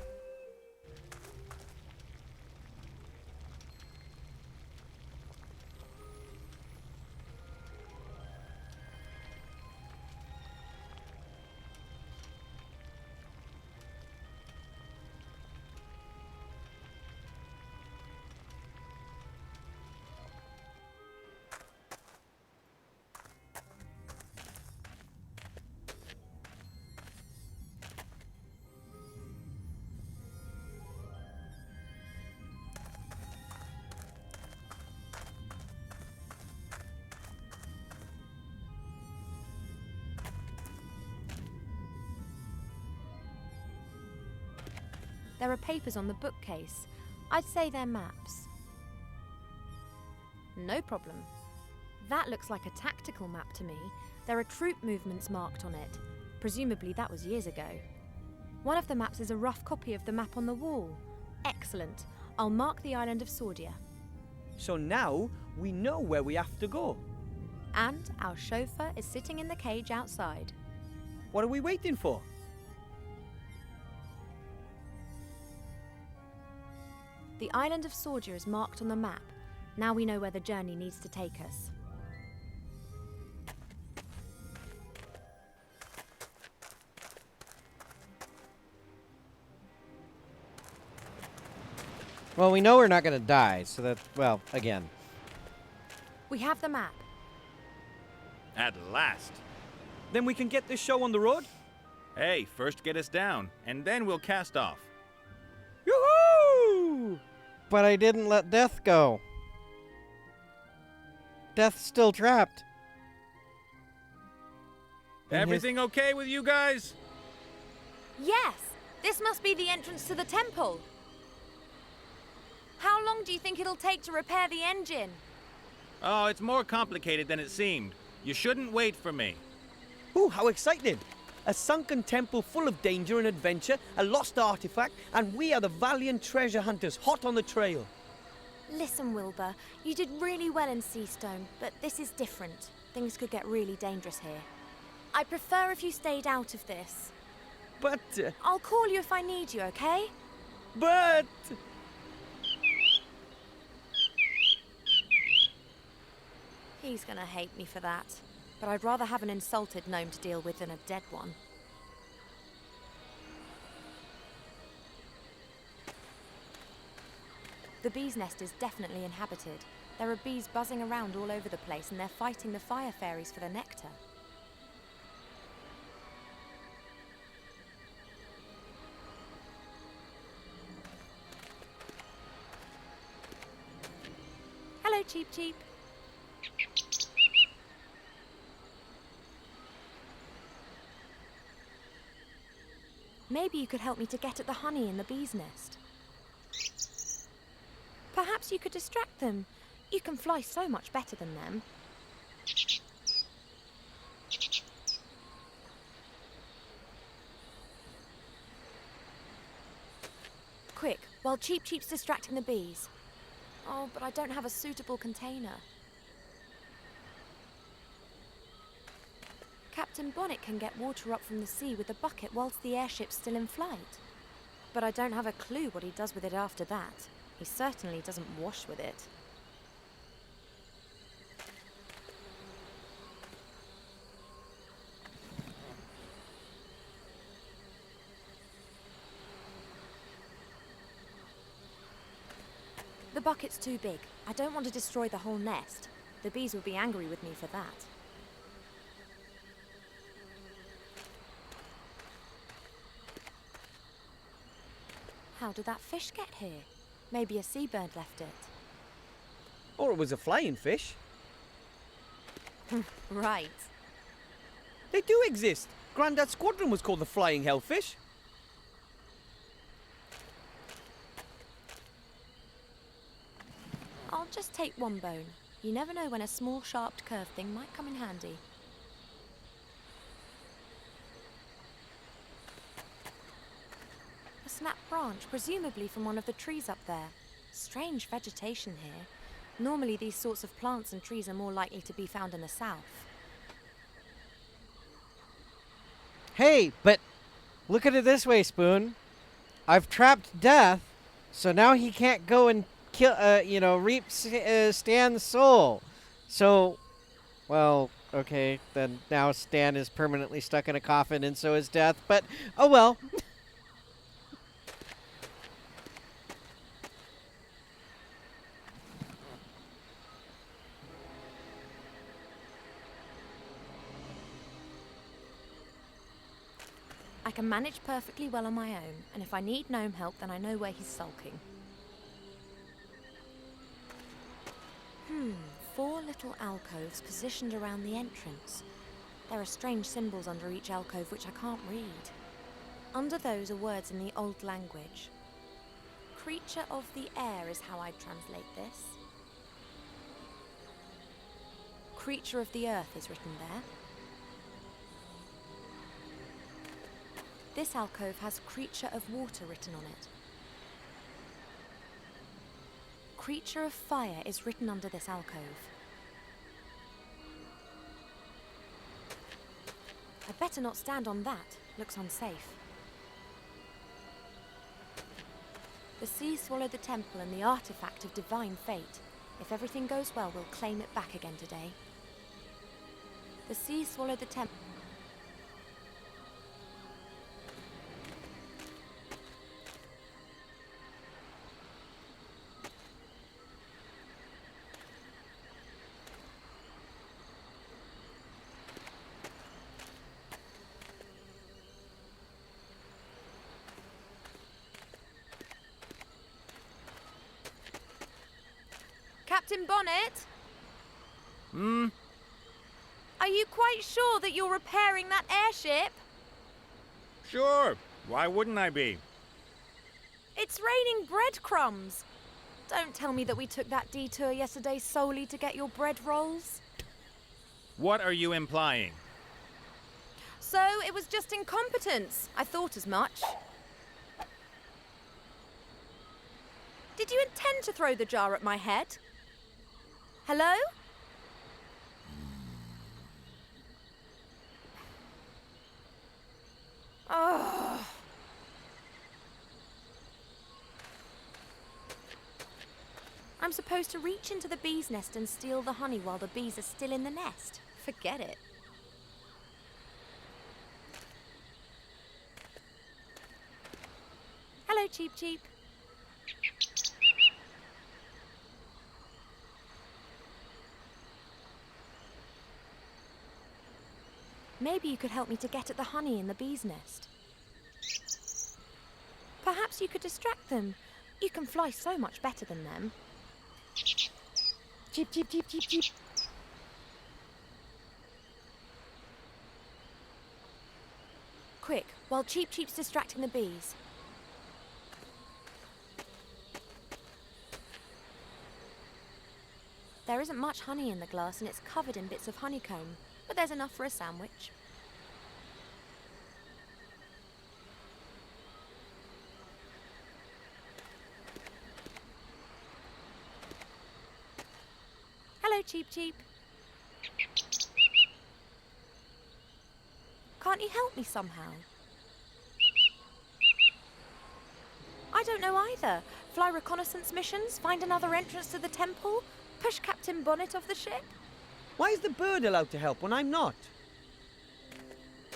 There are papers on the bookcase. I'd say they're maps. No problem. That looks like a tactical map to me. There are troop movements marked on it. Presumably that was years ago. One of the maps is a rough copy of the map on the wall. Excellent. I'll mark the island of Sordia. So now we know where we have to go. And our chauffeur is sitting in the cage outside. What are we waiting for? The island of Sordia is marked on the map. Now we know where the journey needs to take us. Well, we know we're not going to die, so that, well, again. We have the map. At last. Then we can get this show on the road? Hey, first get us down, and then we'll cast off. Yoo-hoo! But I didn't let Death go. Death's still trapped. Everything okay with you guys? Yes! This must be the entrance to the temple. How long do you think it'll take to repair the engine? Oh, it's more complicated than it seemed. You shouldn't wait for me. Ooh, how exciting! A sunken temple full of danger and adventure, a lost artifact, and we are the valiant treasure hunters hot on the trail. Listen, Wilbur, you did really well in Seastone, but this is different. Things could get really dangerous here. I prefer if you stayed out of this. But... I'll call you if I need you, okay? But... He's gonna hate me for that. But I'd rather have an insulted gnome to deal with than a dead one. The bee's nest is definitely inhabited. There are bees buzzing around all over the place and they're fighting the fire fairies for the nectar. Hello, Cheep Cheep. Maybe you could help me to get at the honey in the bee's nest. Perhaps you could distract them. You can fly so much better than them. Quick, while Cheep Cheep's distracting the bees. Oh, but I don't have a suitable container. Captain Bonnet can get water up from the sea with a bucket whilst the airship's still in flight. But I don't have a clue what he does with it after that. He certainly doesn't wash with it. The bucket's too big. I don't want to destroy the whole nest. The bees would be angry with me for that. How did that fish get here? Maybe a seabird left it. Or it was a flying fish. Right. They do exist. Grandad's squadron was called the Flying Hellfish. I'll just take one bone. You never know when a small, sharp, curved thing might come in handy. A snapped branch, presumably from one of the trees up there. Strange vegetation here. Normally these sorts of plants and trees are more likely to be found in the south. Hey, but look at it this way, Spoon. I've trapped Death, so now he can't go and kill, reap Stan's soul. So, well, okay, then now Stan is permanently stuck in a coffin, and so is Death. But oh well. I can manage perfectly well on my own, and if I need gnome help, then I know where he's sulking. 4 little alcoves positioned around the entrance. There are strange symbols under each alcove which I can't read. Under those are words in the old language. creature of the air is how I'd translate this. Creature of the earth is written there. This alcove has creature of water written on it. Creature of fire is written under this alcove. I'd better not stand on that. Looks unsafe. The sea swallowed the temple and the artifact of divine fate. If everything goes well, we'll claim it back again today. The sea swallowed the temple. Captain Bonnet? Are you quite sure that you're repairing that airship? Sure. Why wouldn't I be? It's raining breadcrumbs. Don't tell me that we took that detour yesterday solely to get your bread rolls. What are you implying? So it was just incompetence. I thought as much. Did you intend to throw the jar at my head? Hello? Oh. I'm supposed to reach into the bee's nest and steal the honey while the bees are still in the nest. Forget it. Hello, Cheep Cheep. Maybe you could help me to get at the honey in the bee's nest. Perhaps you could distract them. You can fly so much better than them. Cheep, cheep, cheep, cheep, cheep. Quick, while Cheep Cheep's distracting the bees. There isn't much honey in the glass and it's covered in bits of honeycomb, but there's enough for a sandwich. Hello, Cheep Cheep. Can't you help me somehow? I don't know either. Fly reconnaissance missions, find another entrance to the temple, push Captain Bonnet off the ship. Why is the bird allowed to help when I'm not?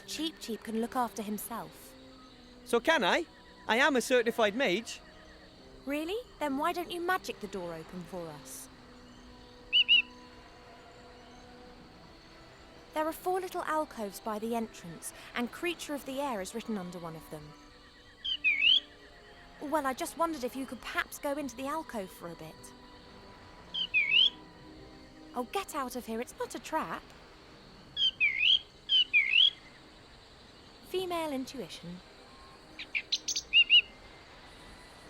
Cheep Cheep can look after himself. So can I? I am a certified mage. Really? Then why don't you magic the door open for us? There are 4 little alcoves by the entrance, and Creature of the Air is written under one of them. Well, I just wondered if you could perhaps go into the alcove for a bit. Oh, get out of here, it's not a trap. Female intuition.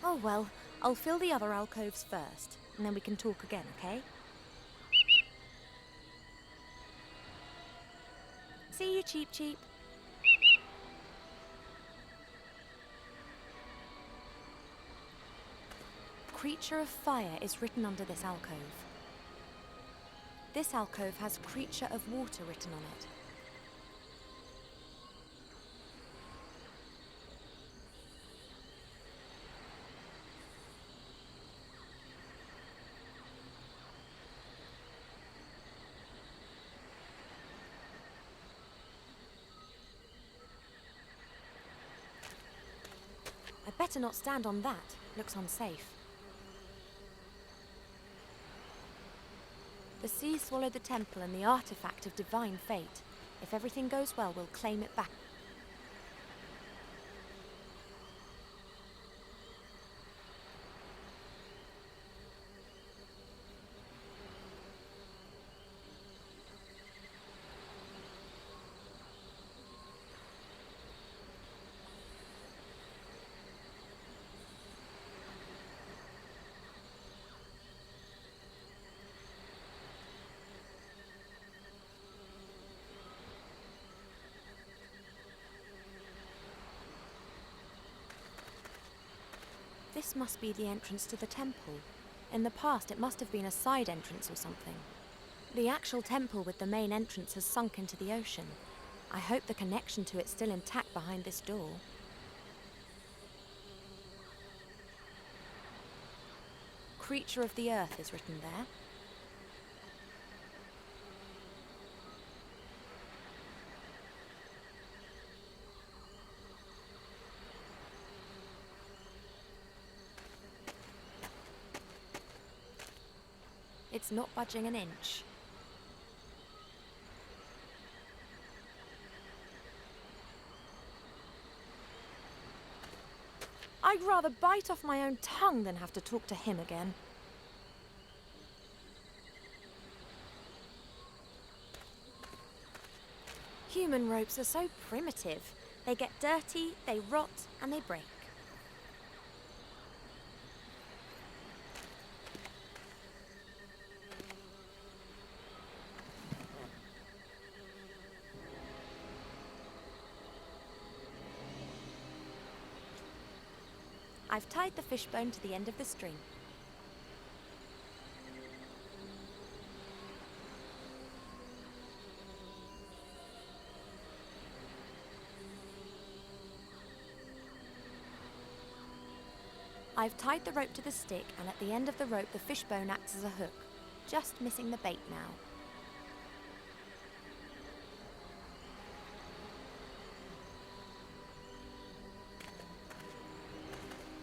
Oh well, I'll fill the other alcoves first, and then we can talk again, okay? See you, Cheep Cheep. Creature of Fire is written under this alcove. This alcove has Creature of Water written on it. I'd better not stand on that. Looks unsafe. The sea swallowed the temple and the artifact of divine fate. If everything goes well, we'll claim it back. This must be the entrance to the temple. In the past, it must have been a side entrance or something. The actual temple with the main entrance has sunk into the ocean. I hope the connection to it's still intact behind this door. Creature of the Earth is written there. It's not budging an inch. I'd rather bite off my own tongue than have to talk to him again. Human ropes are so primitive. They get dirty, they rot, and they break. I've tied the fishbone to the end of the string. I've tied the rope to the stick, and at the end of the rope the fishbone acts as a hook. Just missing the bait now.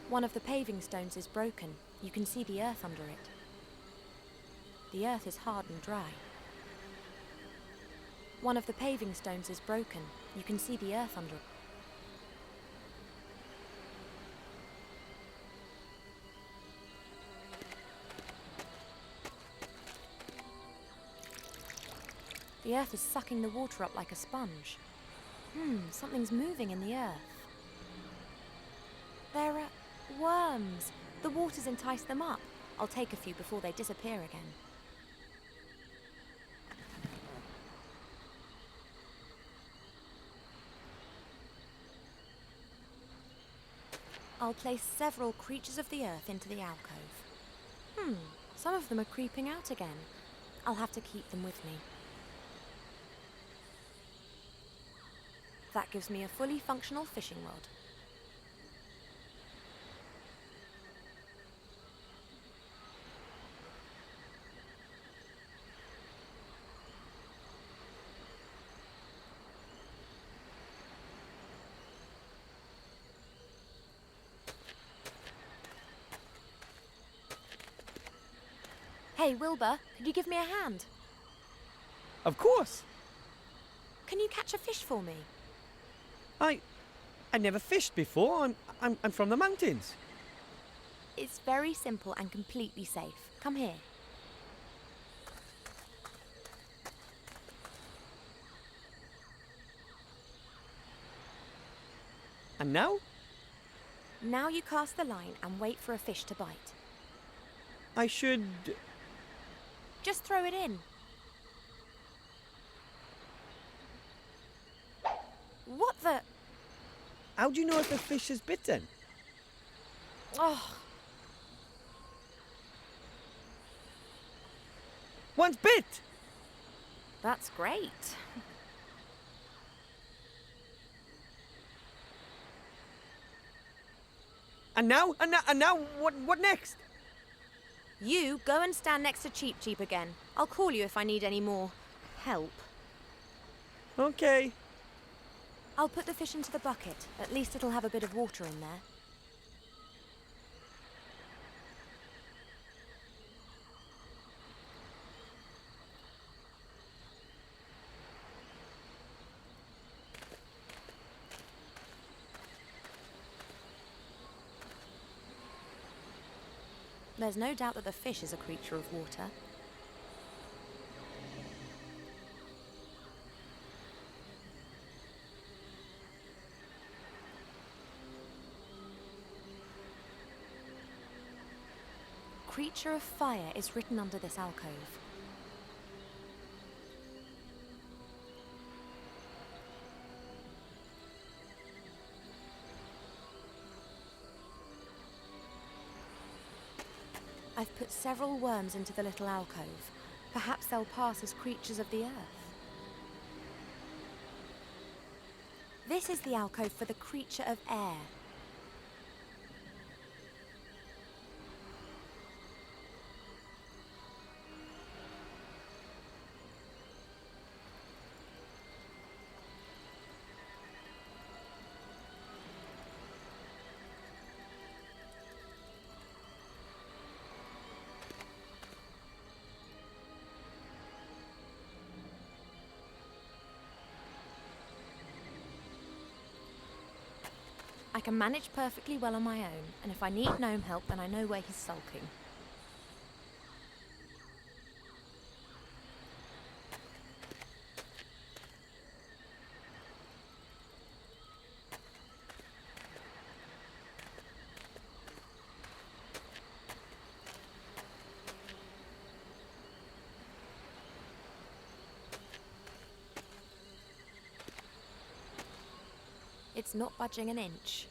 One of the paving stones is broken. You can see the earth under it. The earth is hard and dry. One of the paving stones is broken. You can see the earth under it. The earth is sucking the water up like a sponge. Something's moving in the earth. There are worms. The water's enticed them up. I'll take a few before they disappear again. I'll place several creatures of the earth into the alcove. Some of them are creeping out again. I'll have to keep them with me. That gives me a fully functional fishing rod. Hey, Wilbur, could you give me a hand? Of course. Can you catch a fish for me? I never fished before. I'm from the mountains. It's very simple and completely safe. Come here. And now? Now you cast the line and wait for a fish to bite. I should... Just throw it in. What the... How do you know if a fish is bitten? Oh, One's bit! that's great. And now? What next? You go and stand next to Cheep Cheep again. I'll call you if I need any more help. Okay. I'll put the fish into the bucket. At least it'll have a bit of water in there. There's no doubt that the fish is a creature of water. Creature of fire is written under this alcove. I've put several worms into the little alcove. Perhaps they'll pass as creatures of the earth. This is the alcove for the creature of air. I can manage perfectly well on my own, and if I need gnome help, then I know where he's sulking. It's not budging an inch.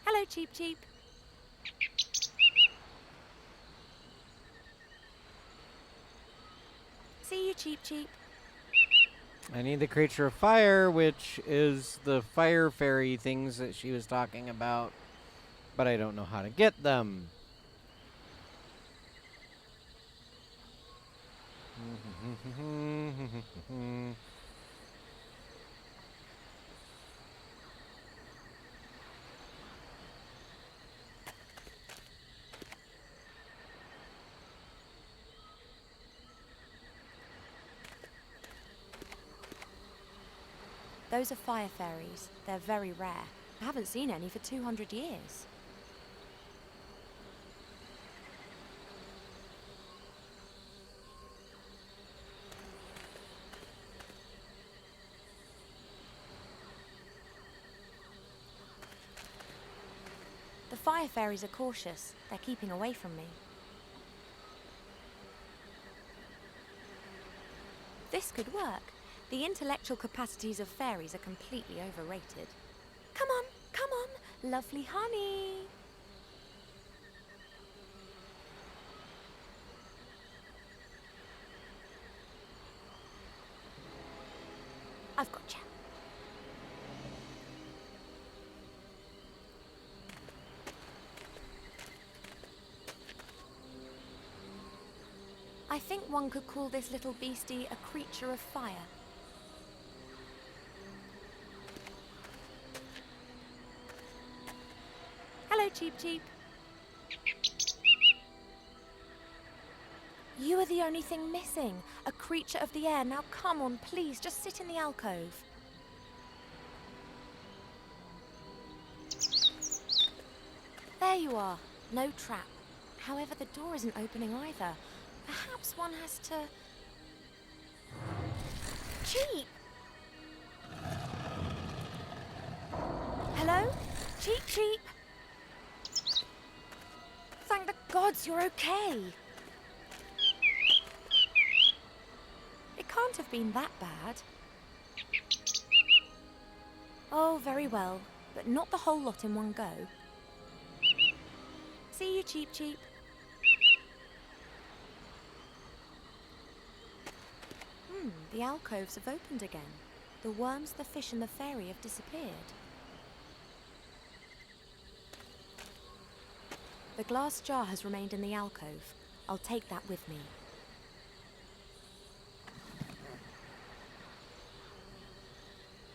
Hello, Cheep Cheep. See you, Cheep Cheep. I need the creature of fire, which is the fire fairy things that she was talking about, but I don't know how to get them. Those are fire fairies. They're very rare. I haven't seen any for 200 years. The fire fairies are cautious. They're keeping away from me. This could work. The intellectual capacities of fairies are completely overrated. Come on, lovely honey. I've got you. I think one could call this little beastie a creature of fire. Hello, Cheep Cheep. You are the only thing missing. A creature of the air. Now come on, please, just sit in the alcove. There you are. No trap. However, the door isn't opening either. Perhaps one has to... Cheep! Hello? Cheep Cheep! Thank the gods you're okay! It can't have been that bad. Oh, very well, but not the whole lot in one go. See you, Cheep Cheep. The alcoves have opened again. The worms, the fish and the fairy have disappeared. The glass jar has remained in the alcove. I'll take that with me.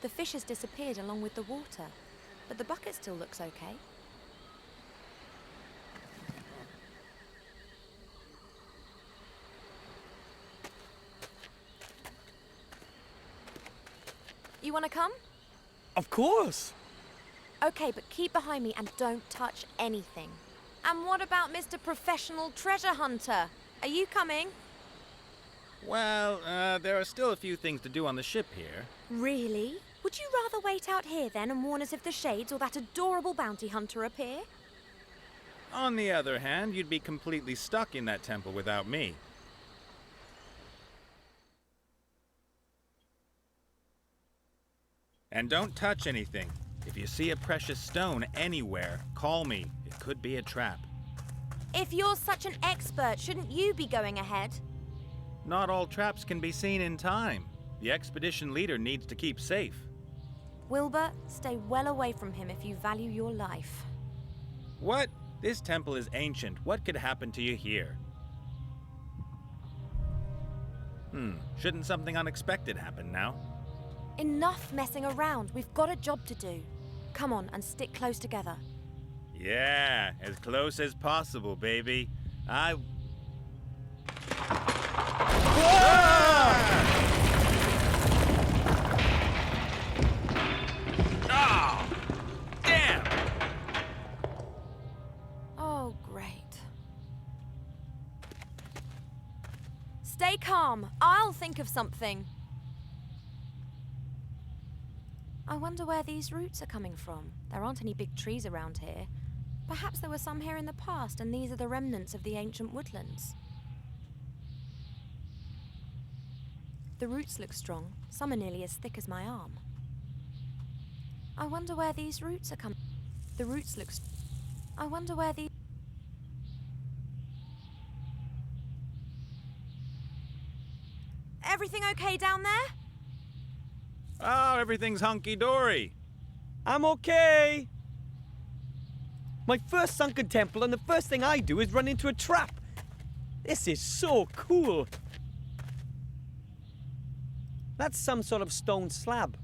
The fish has disappeared along with the water, but the bucket still looks okay. You want to come? Of course! Okay, but keep behind me and don't touch anything. And what about Mr. Professional Treasure Hunter? Are you coming? Well, there are still a few things to do on the ship here. Really? Would you rather wait out here then and warn us if the Shades or that adorable bounty hunter appear? On the other hand, you'd be completely stuck in that temple without me. And don't touch anything. If you see a precious stone anywhere, call me. It could be a trap. If you're such an expert, shouldn't you be going ahead? Not all traps can be seen in time. The expedition leader needs to keep safe. Wilbur, stay well away from him if you value your life. What? This temple is ancient. What could happen to you here? Shouldn't something unexpected happen now? Enough messing around. We've got a job to do. Come on and stick close together. Yeah, as close as possible, baby. Oh, damn! Oh, great. Stay calm. I'll think of something. I wonder where these roots are coming from. There aren't any big trees around here. Perhaps there were some here in the past, and these are the remnants of the ancient woodlands. The roots look strong. Some are nearly as thick as my arm. I wonder where these roots are coming. The roots look. I wonder where these. Everything okay down there? Oh, everything's hunky-dory. I'm okay. My first sunken temple, and the first thing I do is run into a trap. This is so cool. That's some sort of stone slab.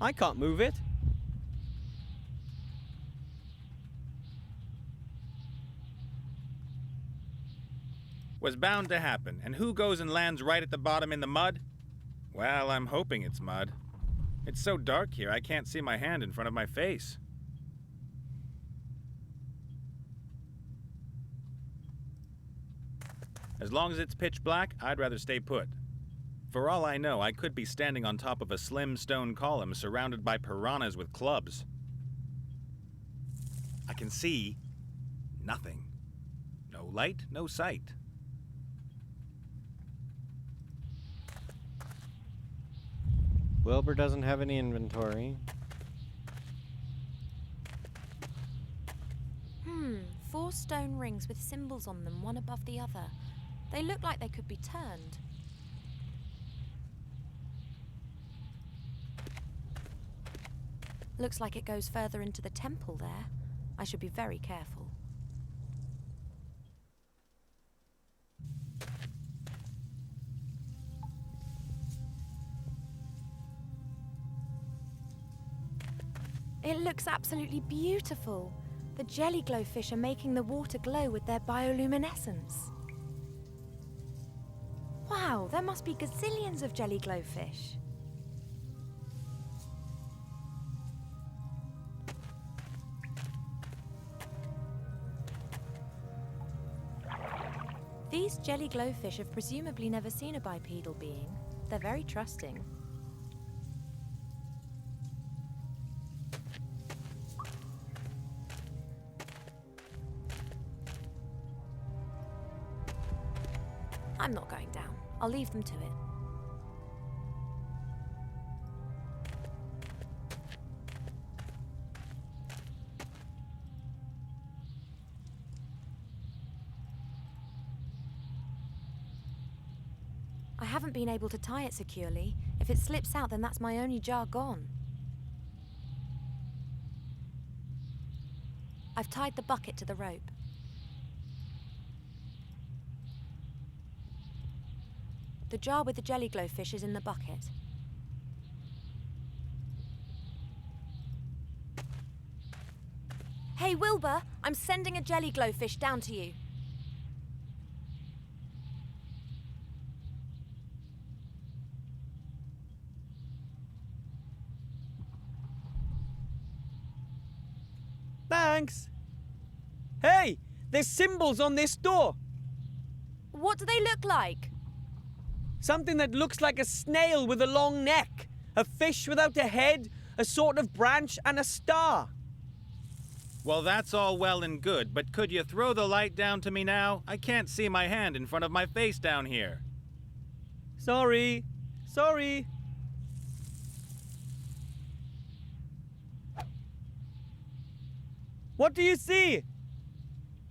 I can't move it. Was bound to happen. And who goes and lands right at the bottom in the mud? Well, I'm hoping it's mud. It's so dark here, I can't see my hand in front of my face. As long as it's pitch black, I'd rather stay put. For all I know, I could be standing on top of a slim stone column surrounded by piranhas with clubs. I can see nothing. No light, no sight. Wilbur doesn't have any inventory. 4 stone rings with symbols on them, one above the other. They look like they could be turned. Looks like it goes further into the temple there. I should be very careful. It looks absolutely beautiful. The jelly glowfish are making the water glow with their bioluminescence. Wow, there must be gazillions of jelly glowfish. These jelly glowfish have presumably never seen a bipedal being. They're very trusting. I'm not going down. I'll leave them to it. I haven't been able to tie it securely. If it slips out, then that's my only jar gone. I've tied the bucket to the rope. The jar with the jelly glowfish is in the bucket. Hey, Wilbur, I'm sending a jelly glowfish down to you. Thanks. Hey, there's symbols on this door. What do they look like? Something that looks like a snail with a long neck. A fish without a head, a sort of branch, and a star. Well, that's all well and good, but could you throw the light down to me now? I can't see my hand in front of my face down here. Sorry. Sorry. What do you see?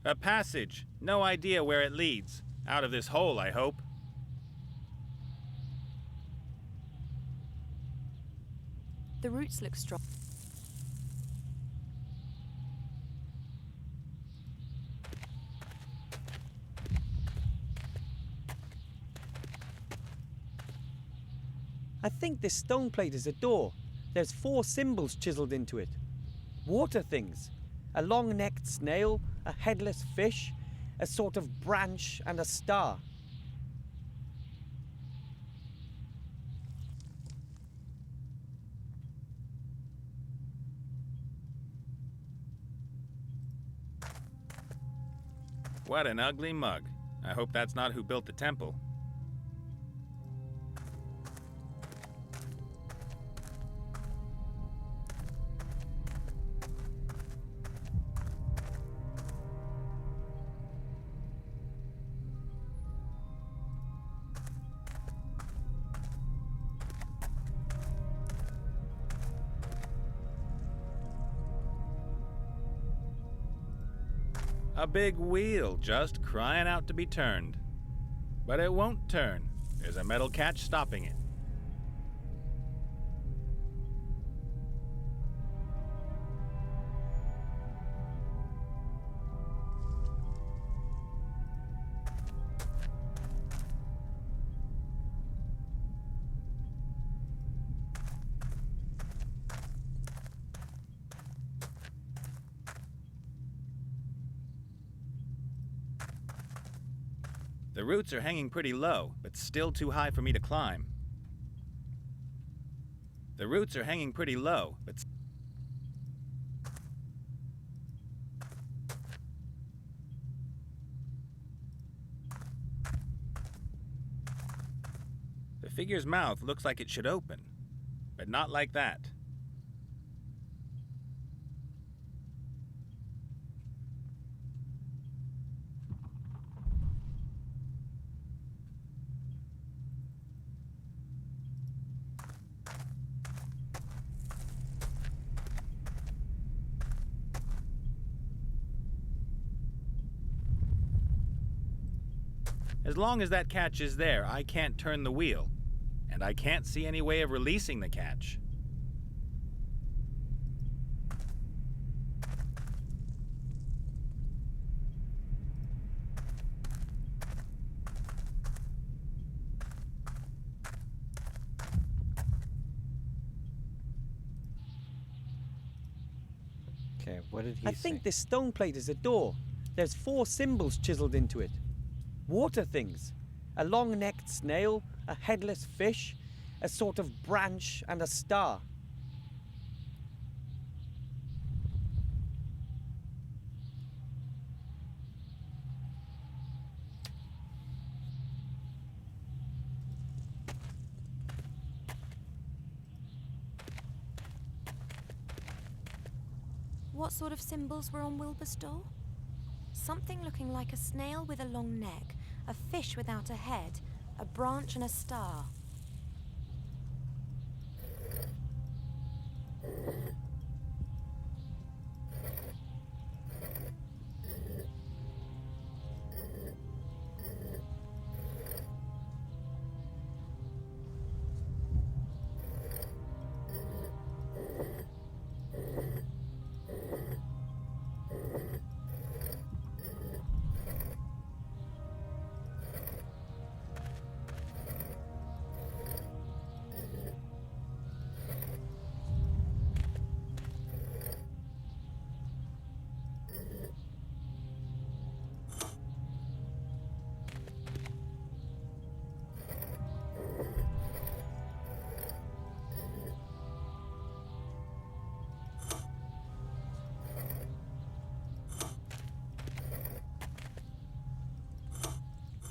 A passage. No idea where it leads. Out of this hole, I hope. The roots look strong. I think this stone plate is a door. There's 4 symbols chiseled into it. Water things. A long-necked snail, a headless fish, a sort of branch, and a star. What an ugly mug. I hope that's not who built the temple. A big wheel just crying out to be turned. But it won't turn. There's a metal catch stopping it. The roots are hanging pretty low, but still too high for me to climb. The roots are hanging pretty low, but... The figure's mouth looks like it should open, but not like that. As long as that catch is there, I can't turn the wheel, and I can't see any way of releasing the catch. Okay, what did he I say? think this stone plate is a door. There's 4 symbols chiseled into it. Water things. A long-necked snail, a headless fish, a sort of branch, and a star. What sort of symbols were on Wilbur's door? Something looking like a snail with a long neck, a fish without a head, a branch and a star.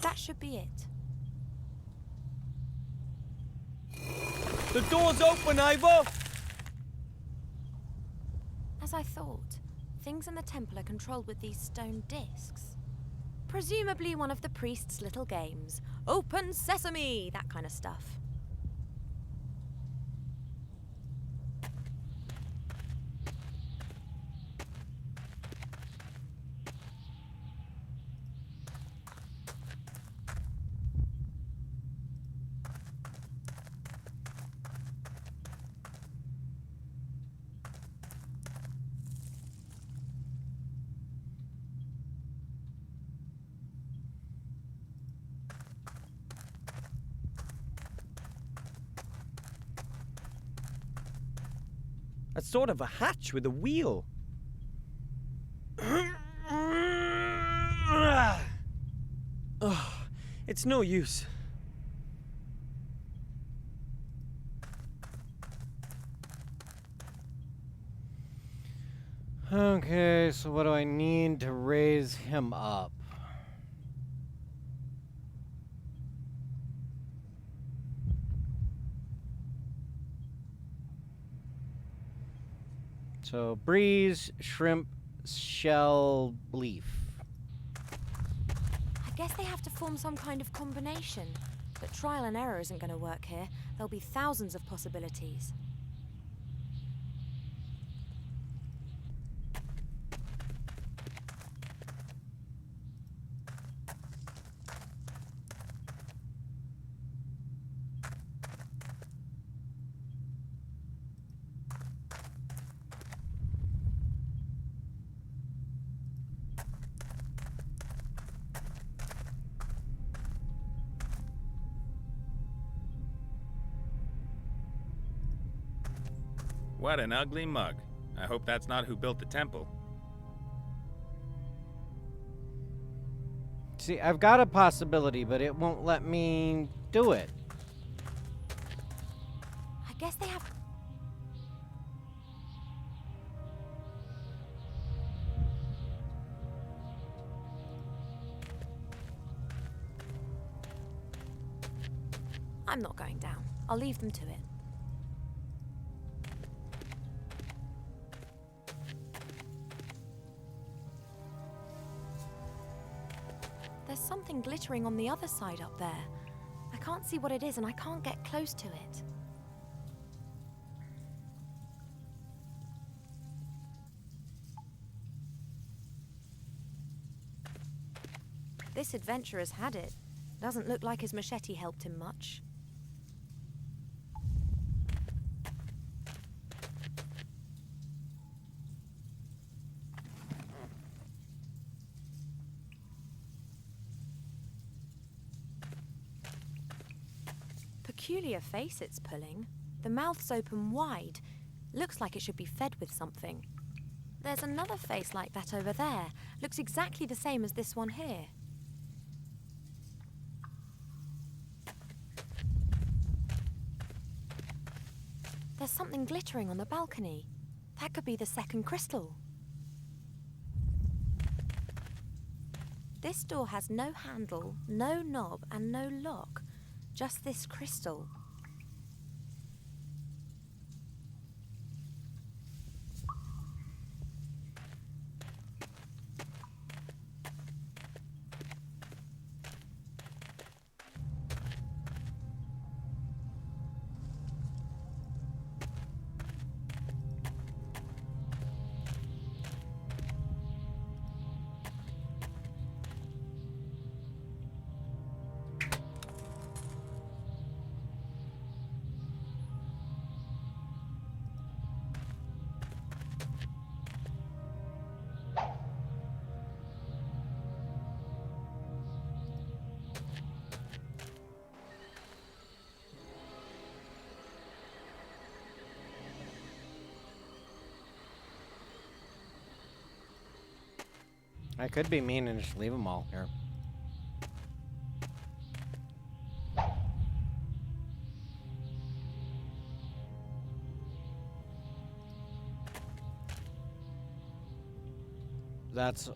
That should be it. The door's open, Ivor! As I thought, things in the temple are controlled with these stone discs. Presumably one of the priest's little games. Open sesame! That kind of stuff. That's sort of a hatch with a wheel. Ugh, it's no use. Okay, so what do I need to raise him up? So, breeze, shrimp, shell, leaf. I guess they have to form some kind of combination. But trial and error isn't going to work here. There'll be thousands of possibilities. What an ugly mug. I hope that's not who built the temple. See, I've got a possibility, but it won't let me do it. I guess they have... I'm not going down. I'll leave them to it. There's something glittering on the other side up there. I can't see what it is and I can't get close to it. This adventurer's had it. Doesn't look like his machete helped him much. Peculiar face it's pulling. The mouth's open wide. Looks like it should be fed with something. There's another face like that over there. Looks exactly the same as this one here. There's something glittering on the balcony. That could be the second crystal. This door has no handle, no knob, and no lock. Just this crystal. I could be mean and just leave them all here. That's...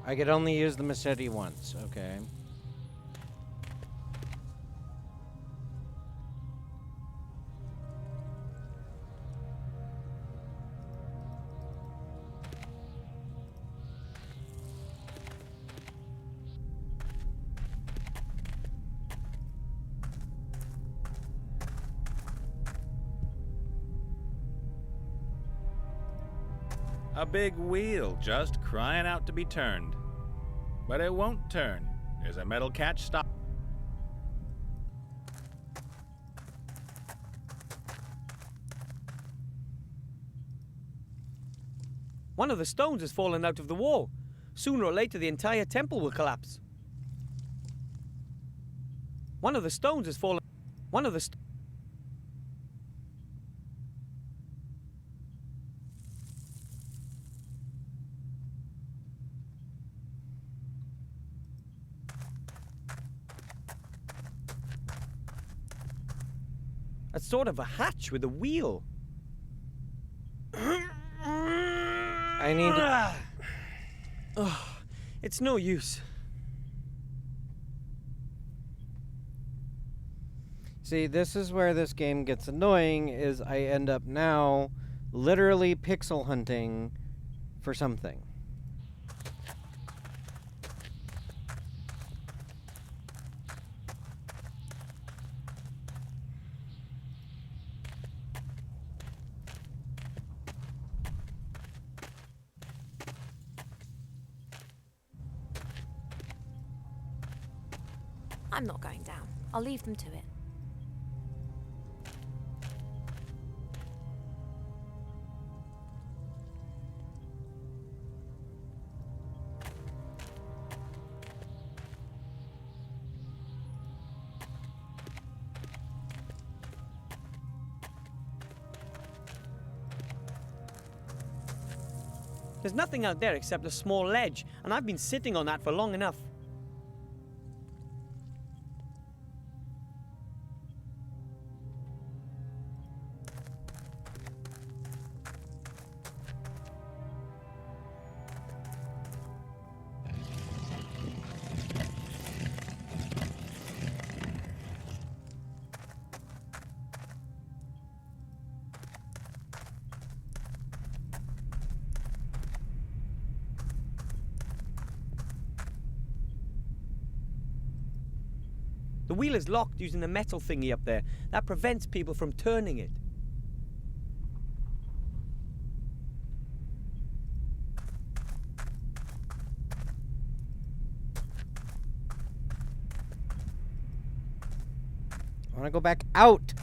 I could only use the machete once, okay. A big wheel just crying out to be turned. But it won't turn. There's a metal catch stop. One of the stones has fallen out of the wall. Sooner or later, the entire temple will collapse. One of the stones has fallen. One of the. That's sort of a hatch with a wheel. I need to... Oh, it's no use. See, this is where this game gets annoying, is I end up now literally pixel hunting for something. I'm not going down. I'll leave them to it. There's nothing out there except a small ledge, and I've been sitting on that for long enough. The wheel is locked using the metal thingy up there. That prevents people from turning it. I want to go back out.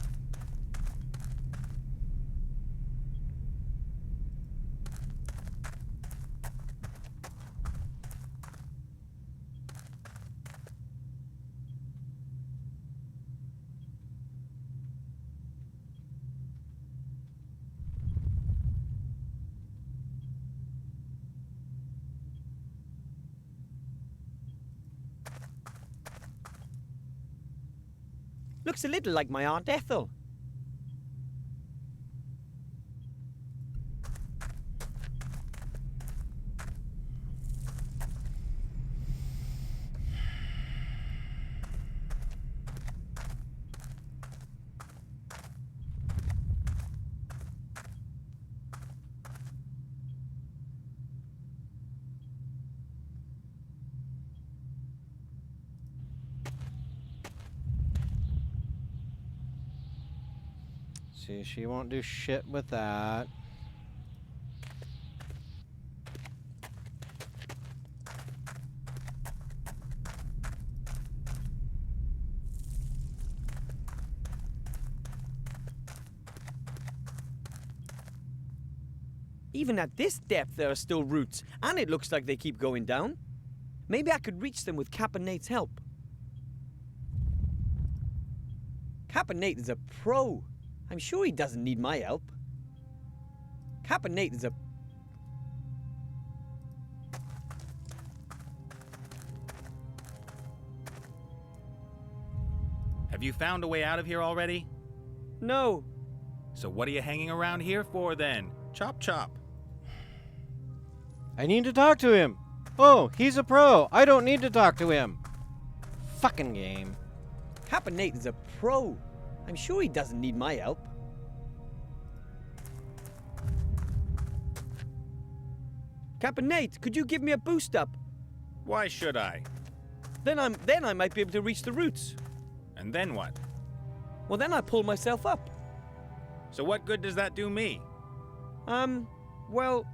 Looks a little like my Aunt Ethel. See, she won't do shit with that. Even at this depth, there are still roots, and it looks like they keep going down. Maybe I could reach them with Cap and Nate's help. Cap and Nate is a pro. I'm sure he doesn't need my help. Cap and Nate is a... Have you found a way out of here already? No. So what are you hanging around here for then? Chop chop. I need to talk to him. Oh, he's a pro. I don't need to talk to him. Fucking game. Cap and Nate is a pro. I'm sure he doesn't need my help. Cap and Nate, could you give me a boost up? Why should I? Then I might be able to reach the roots. And then what? Well, then I pull myself up. So what good does that do me? Well,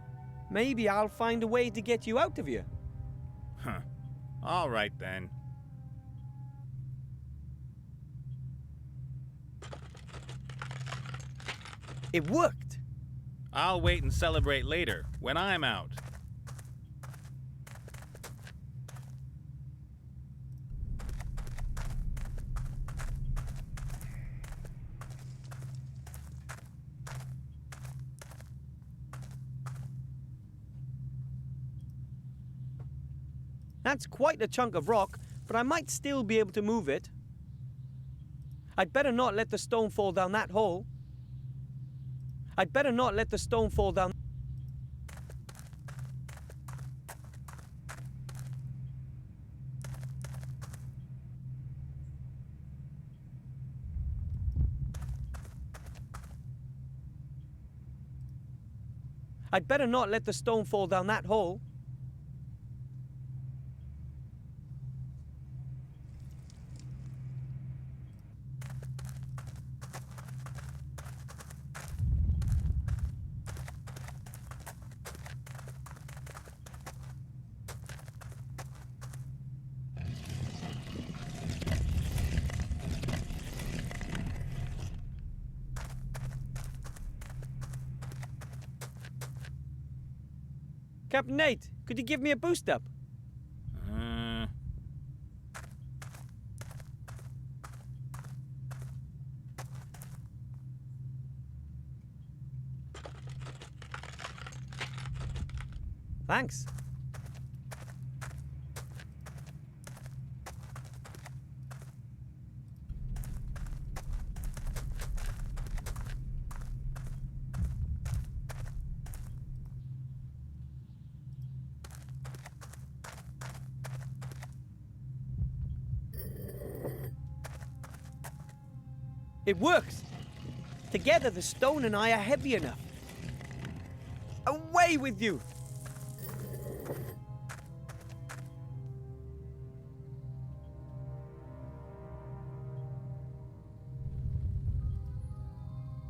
Maybe I'll find a way to get you out of here. Huh. All right then. It worked. I'll wait and celebrate later, when I'm out. That's quite a chunk of rock, but I might still be able to move it. I'd better not let the stone fall down that hole. I'd better not let the stone fall down. I'd better not let the stone fall down that hole. Captain Nate, could you give me a boost up? Thanks. It works! Together, the stone and I are heavy enough. Away with you!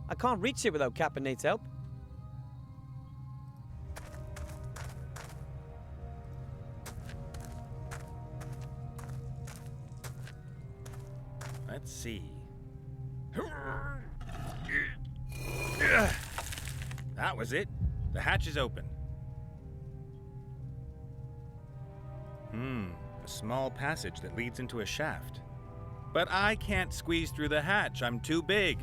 I can't reach it without Captain Nate's help. Let's see. That was it. The hatch is open. A small passage that leads into a shaft. But I can't squeeze through the hatch. I'm too big.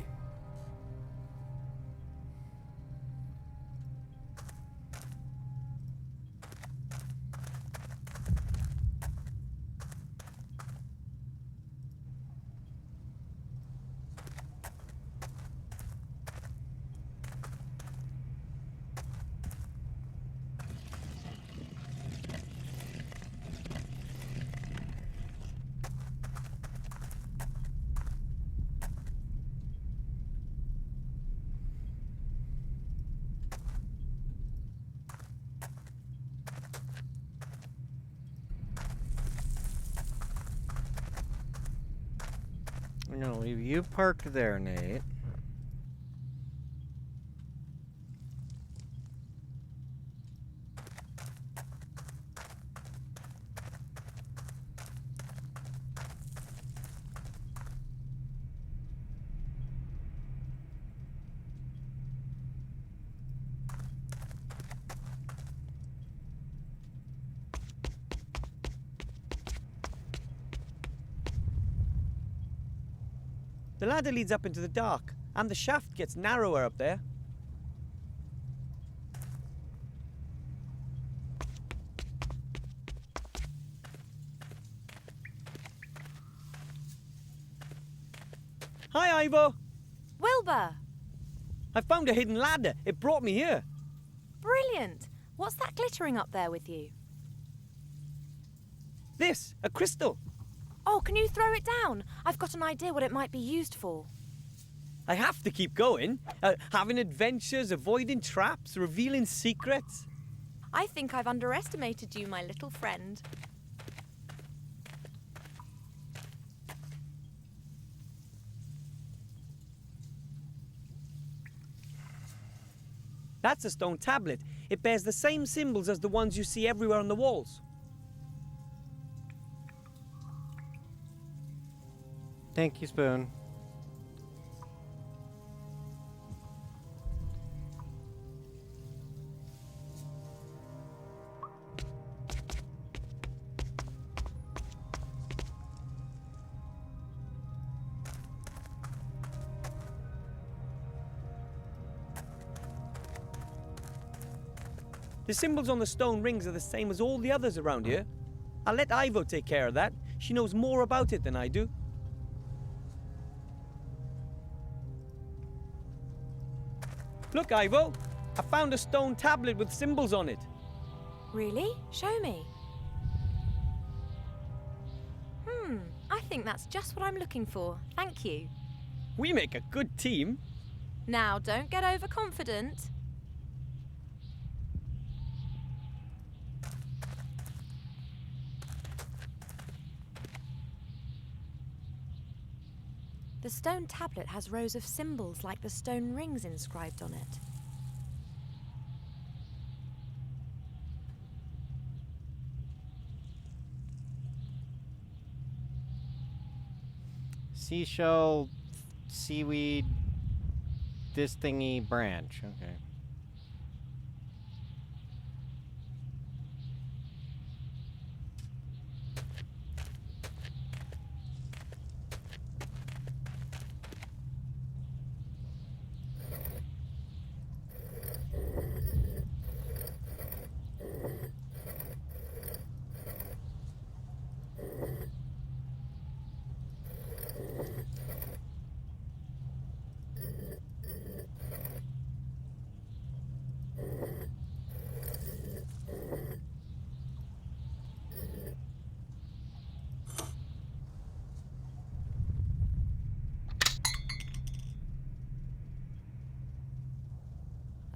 I'm gonna leave you parked there, Nate. The ladder leads up into the dark, and the shaft gets narrower up there. Hi, Ivo! Wilbur! I found a hidden ladder. It brought me here. Brilliant! What's that glittering up there with you? This, a crystal. Oh, can you throw it down? I've got an idea what it might be used for. I have to keep going. Having adventures, avoiding traps, revealing secrets. I think I've underestimated you, my little friend. That's a stone tablet. It bears the same symbols as the ones you see everywhere on the walls. Thank you, Spoon. The symbols on the stone rings are the same as all the others around here. I'll let Ivo take care of that. She knows more about it than I do. Look, Ivo! I found a stone tablet with symbols on it. Really? Show me. I think that's just what I'm looking for. Thank you. We make a good team. Now, don't get overconfident. The stone tablet has rows of symbols like the stone rings inscribed on it. Seashell, seaweed, this thingy branch. Okay.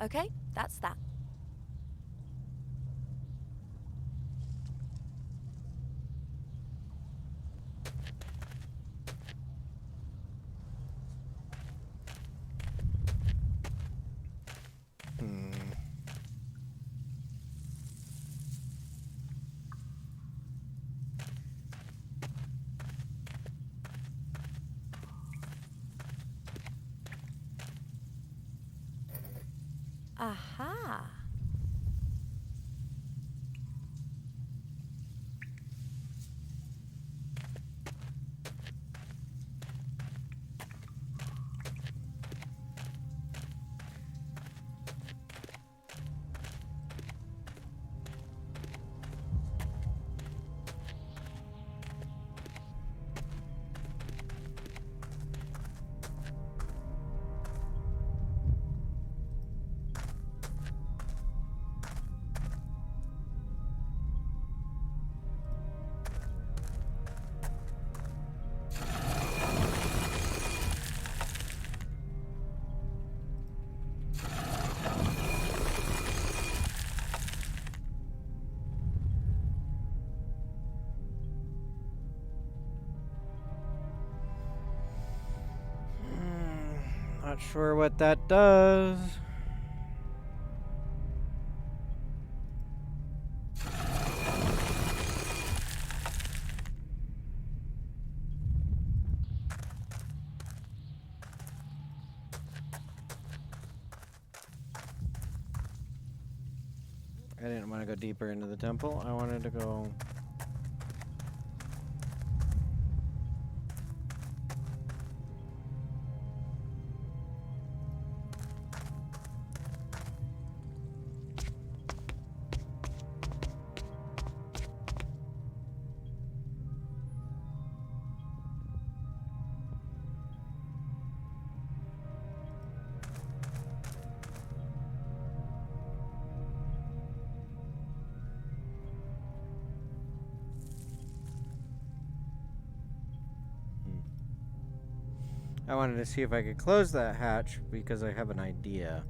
Okay, that's that. Aha! Not sure what that does. I didn't want to go deeper into the temple. I wanted to go... I wanted to see if I could close that hatch because I have an idea.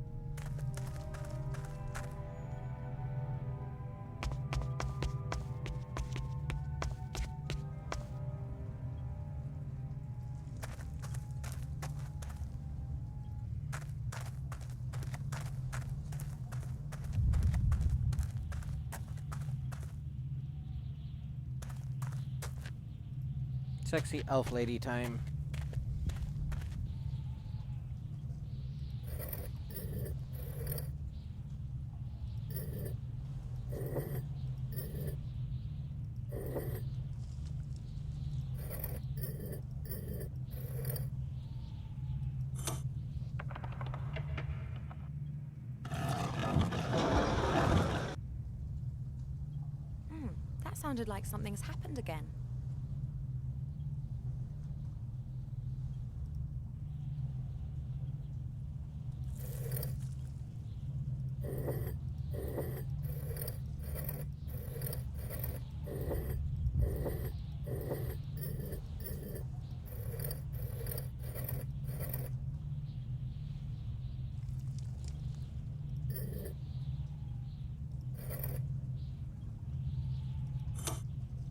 Sexy elf lady time. That sounded like something's happened again.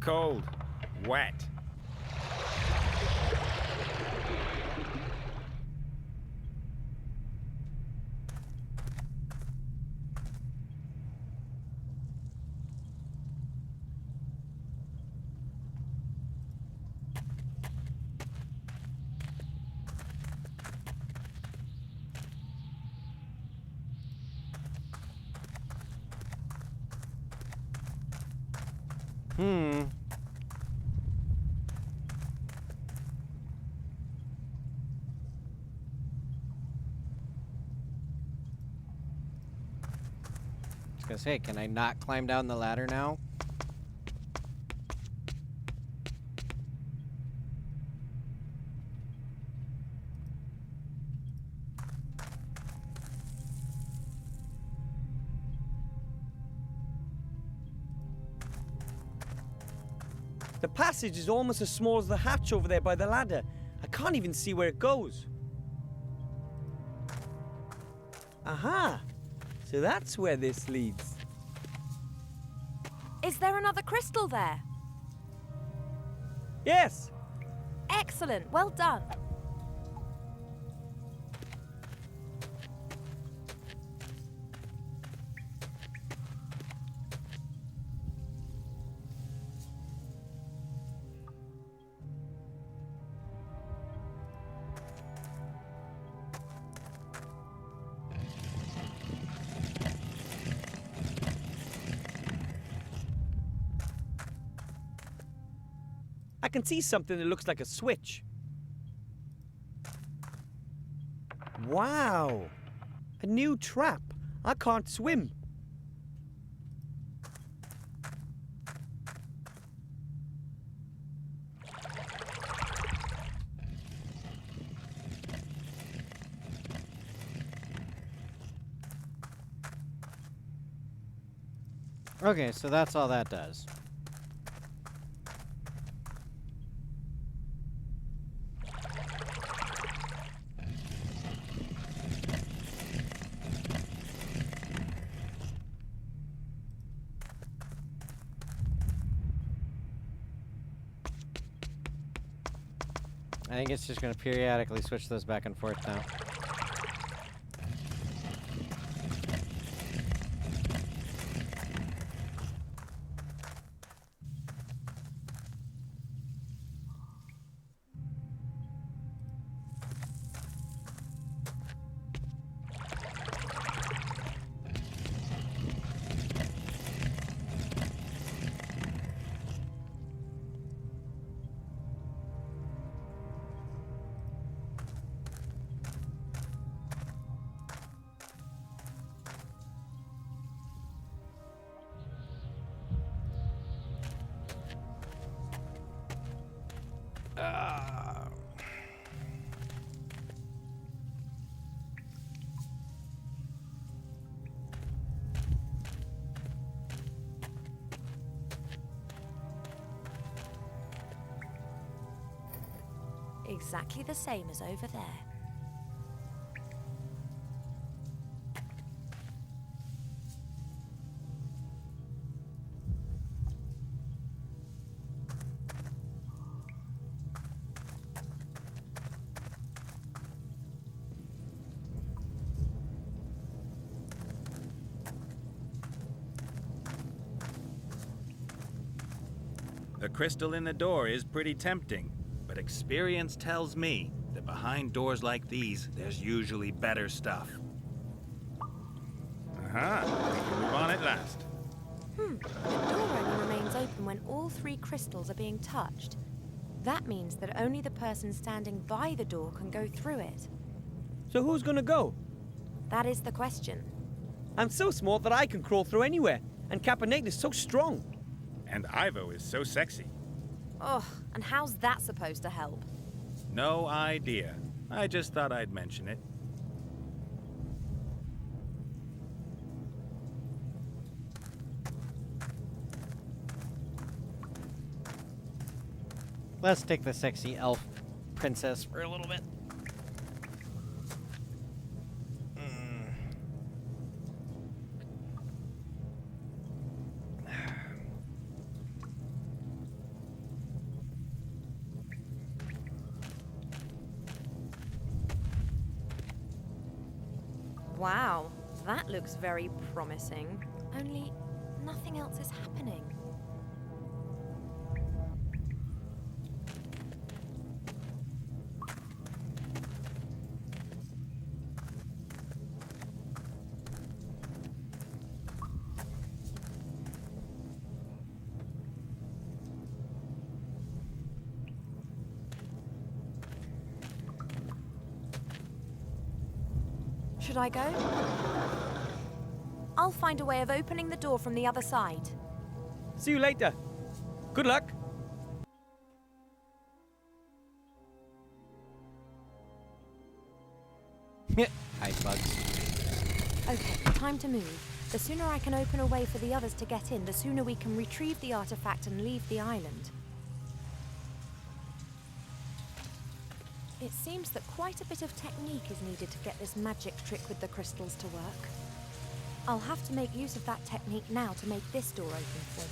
Cold. Wet. I was gonna say, can I not climb down the ladder now? The passage is almost as small as the hatch over there by the ladder. I can't even see where it goes. Aha! So that's where this leads. Is there another crystal there? Yes! Excellent, well done. I can see something that looks like a switch. Wow! A new trap. I can't swim. Okay, so that's all that does. I think it's just going to periodically switch those back and forth now. Exactly the same as over there. The crystal in the door is pretty tempting. but experience tells me that behind doors like these, there's usually better stuff. Aha, we can move on at last. The door only remains open when all 3 crystals are being touched. That means that only the person standing by the door can go through it. So who's gonna go? That is the question. I'm so small that I can crawl through anywhere, and Caponate is so strong. And Ivo is so sexy. Ugh, and how's that supposed to help? No idea. I just thought I'd mention it. Let's take the sexy elf princess for a little bit. Wow, that looks very promising. Only nothing else is happening. Should I go? I'll find a way of opening the door from the other side. See you later. Good luck. Ice bugs. Okay, time to move. The sooner I can open a way for the others to get in, the sooner we can retrieve the artifact and leave the island. It seems that quite a bit of technique is needed to get this magic trick with the crystals to work. I'll have to make use of that technique now to make this door open for me.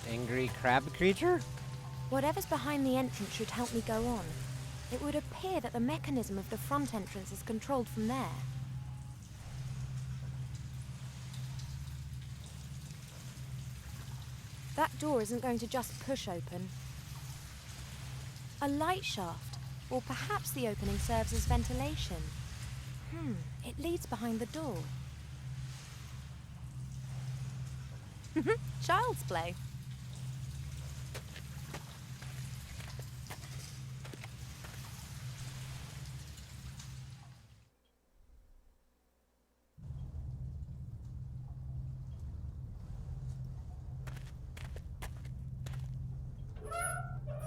Angry crab creature? Whatever's behind the entrance should help me go on. It would appear that the mechanism of the front entrance is controlled from there. That door isn't going to just push open. A light shaft, or perhaps the opening serves as ventilation. It leads behind the door. Child's play.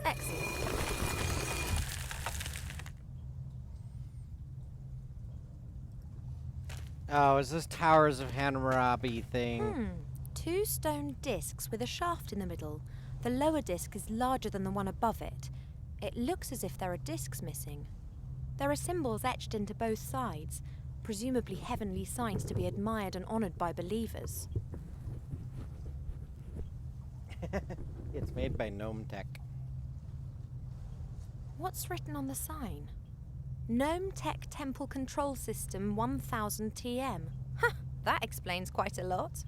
Excellent. Oh, is this Towers of Hammurabi thing? 2 stone discs with a shaft in the middle. The lower disc is larger than the one above it. It looks as if there are discs missing. There are symbols etched into both sides, presumably heavenly signs to be admired and honoured by believers. It's made by Gnome Tech. What's written on the sign? Gnome Tech Temple Control System 1000 TM. Huh, that explains quite a lot.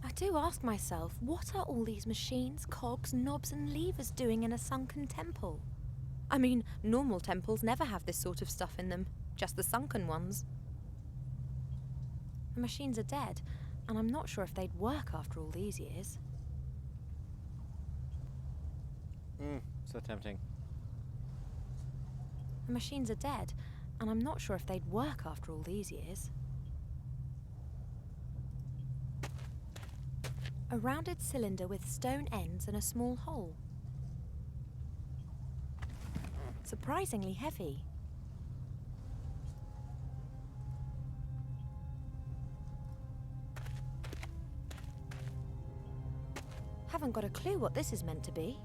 I do ask myself, what are all these machines, cogs, knobs and levers doing in a sunken temple? I mean, normal temples never have this sort of stuff in them, just the sunken ones. The machines are dead, and I'm not sure if they'd work after all these years. So tempting. The machines are dead, and I'm not sure if they'd work after all these years. A rounded cylinder with stone ends and a small hole. Surprisingly heavy. Haven't got a clue what this is meant to be.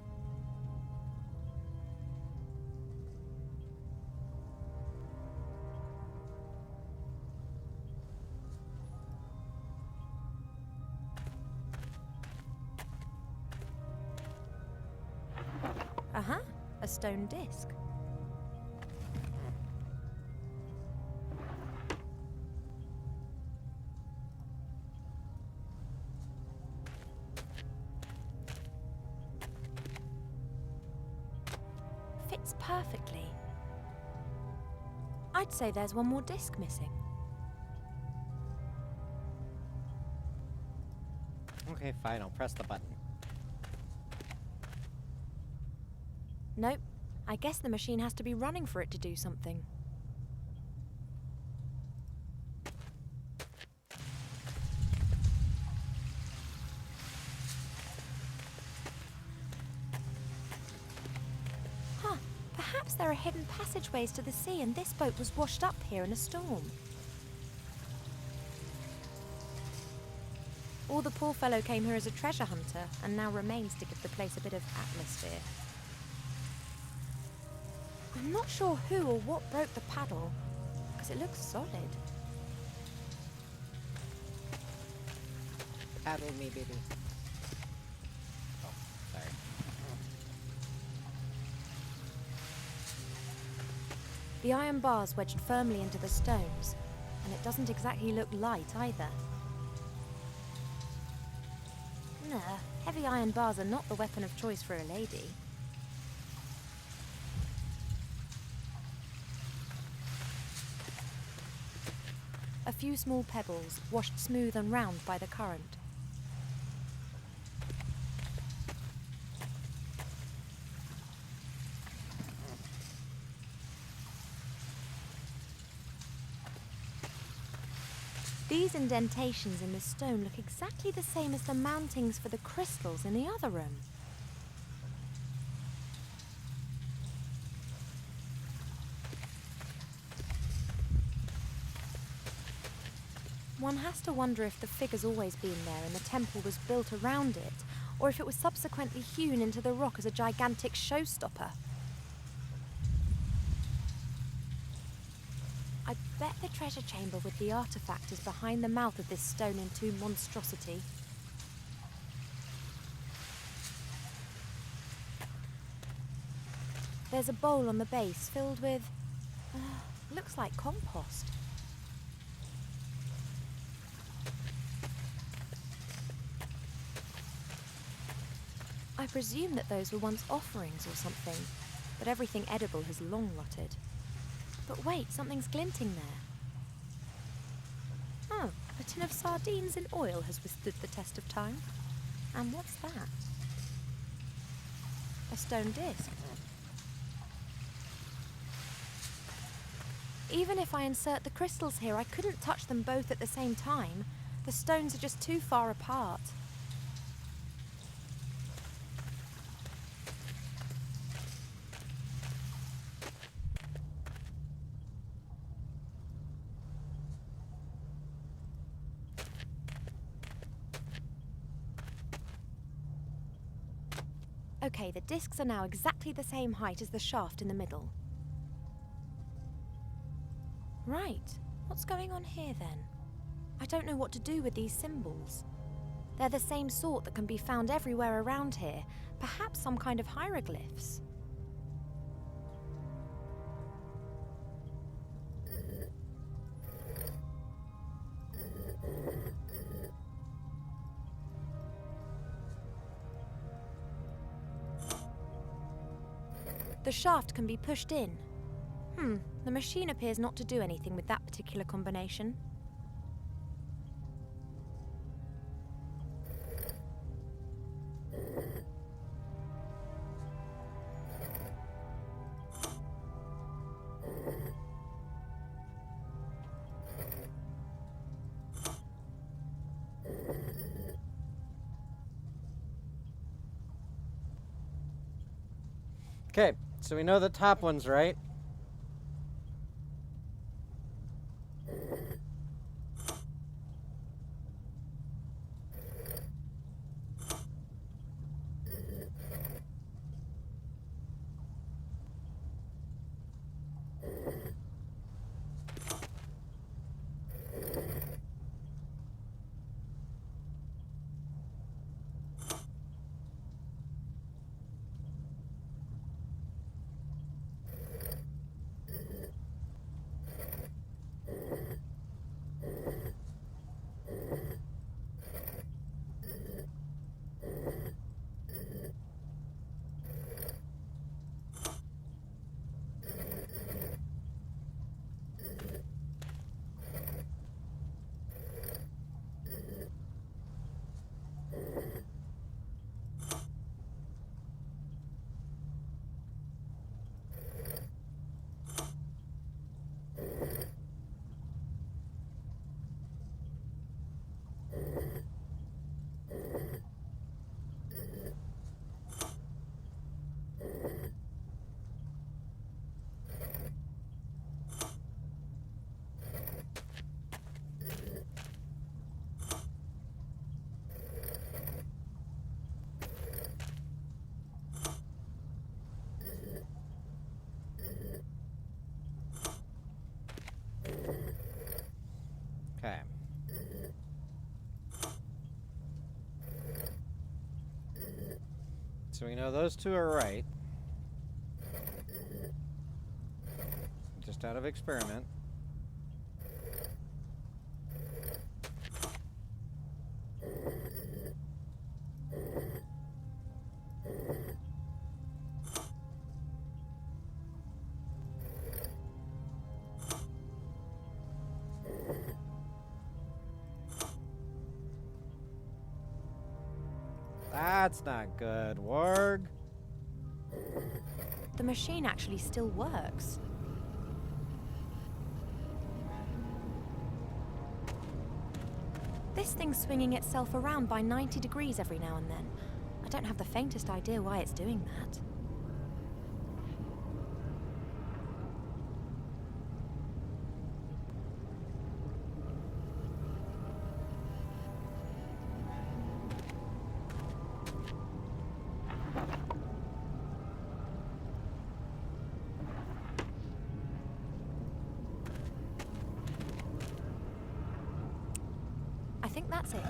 a stone disc. Fits perfectly. I'd say there's one more disc missing. Okay, fine, I'll press the button. Nope. I guess the machine has to be running for it to do something. Huh. Perhaps there are hidden passageways to the sea and this boat was washed up here in a storm. Or the poor fellow came here as a treasure hunter and now remains to give the place a bit of atmosphere. I'm not sure who or what broke the paddle, because it looks solid. Paddle me, baby. Oh, sorry. The iron bar's wedged firmly into the stones, and it doesn't exactly look light either. Nah, heavy iron bars are not the weapon of choice for a lady. A few small pebbles, washed smooth and round by the current. These indentations in the stone look exactly the same as the mountings for the crystals in the other room. One has to wonder if the figure's always been there and the temple was built around it, or if it was subsequently hewn into the rock as a gigantic showstopper. I bet the treasure chamber with the artifact is behind the mouth of this stone entombed monstrosity. There's a bowl on the base filled with... looks like compost. I presume that those were once offerings or something, but everything edible has long rotted. But wait, something's glinting there. Oh, a tin of sardines in oil has withstood the test of time. And what's that? A stone disc. Even if I insert the crystals here, I couldn't touch them both at the same time. The stones are just too far apart. Okay, the discs are now exactly the same height as the shaft in the middle. Right, what's going on here then? I don't know what to do with these symbols. They're the same sort that can be found everywhere around here, perhaps some kind of hieroglyphs. The shaft can be pushed in. The machine appears not to do anything with that particular combination. Okay, so we know the top one's right. so we know those two are right. Just out of experiment. That's not good, Warg. The machine actually still works. This thing's swinging itself around by 90 degrees every now and then. I don't have the faintest idea why it's doing that. I think that's it.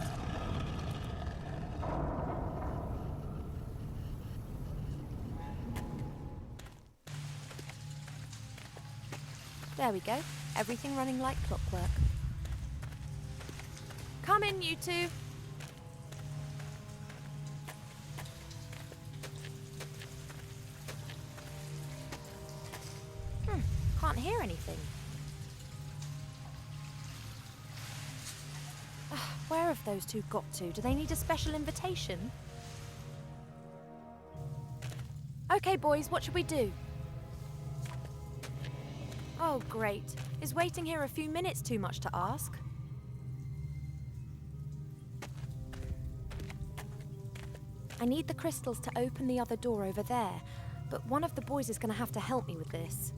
There we go. Everything running like clockwork. Come in, you two. Can't hear anything. Where have those two got to? Do they need a special invitation? Okay, boys, what should we do? Oh, great. Is waiting here a few minutes too much to ask? I need the crystals to open the other door over there, but one of the boys is going to have to help me with this.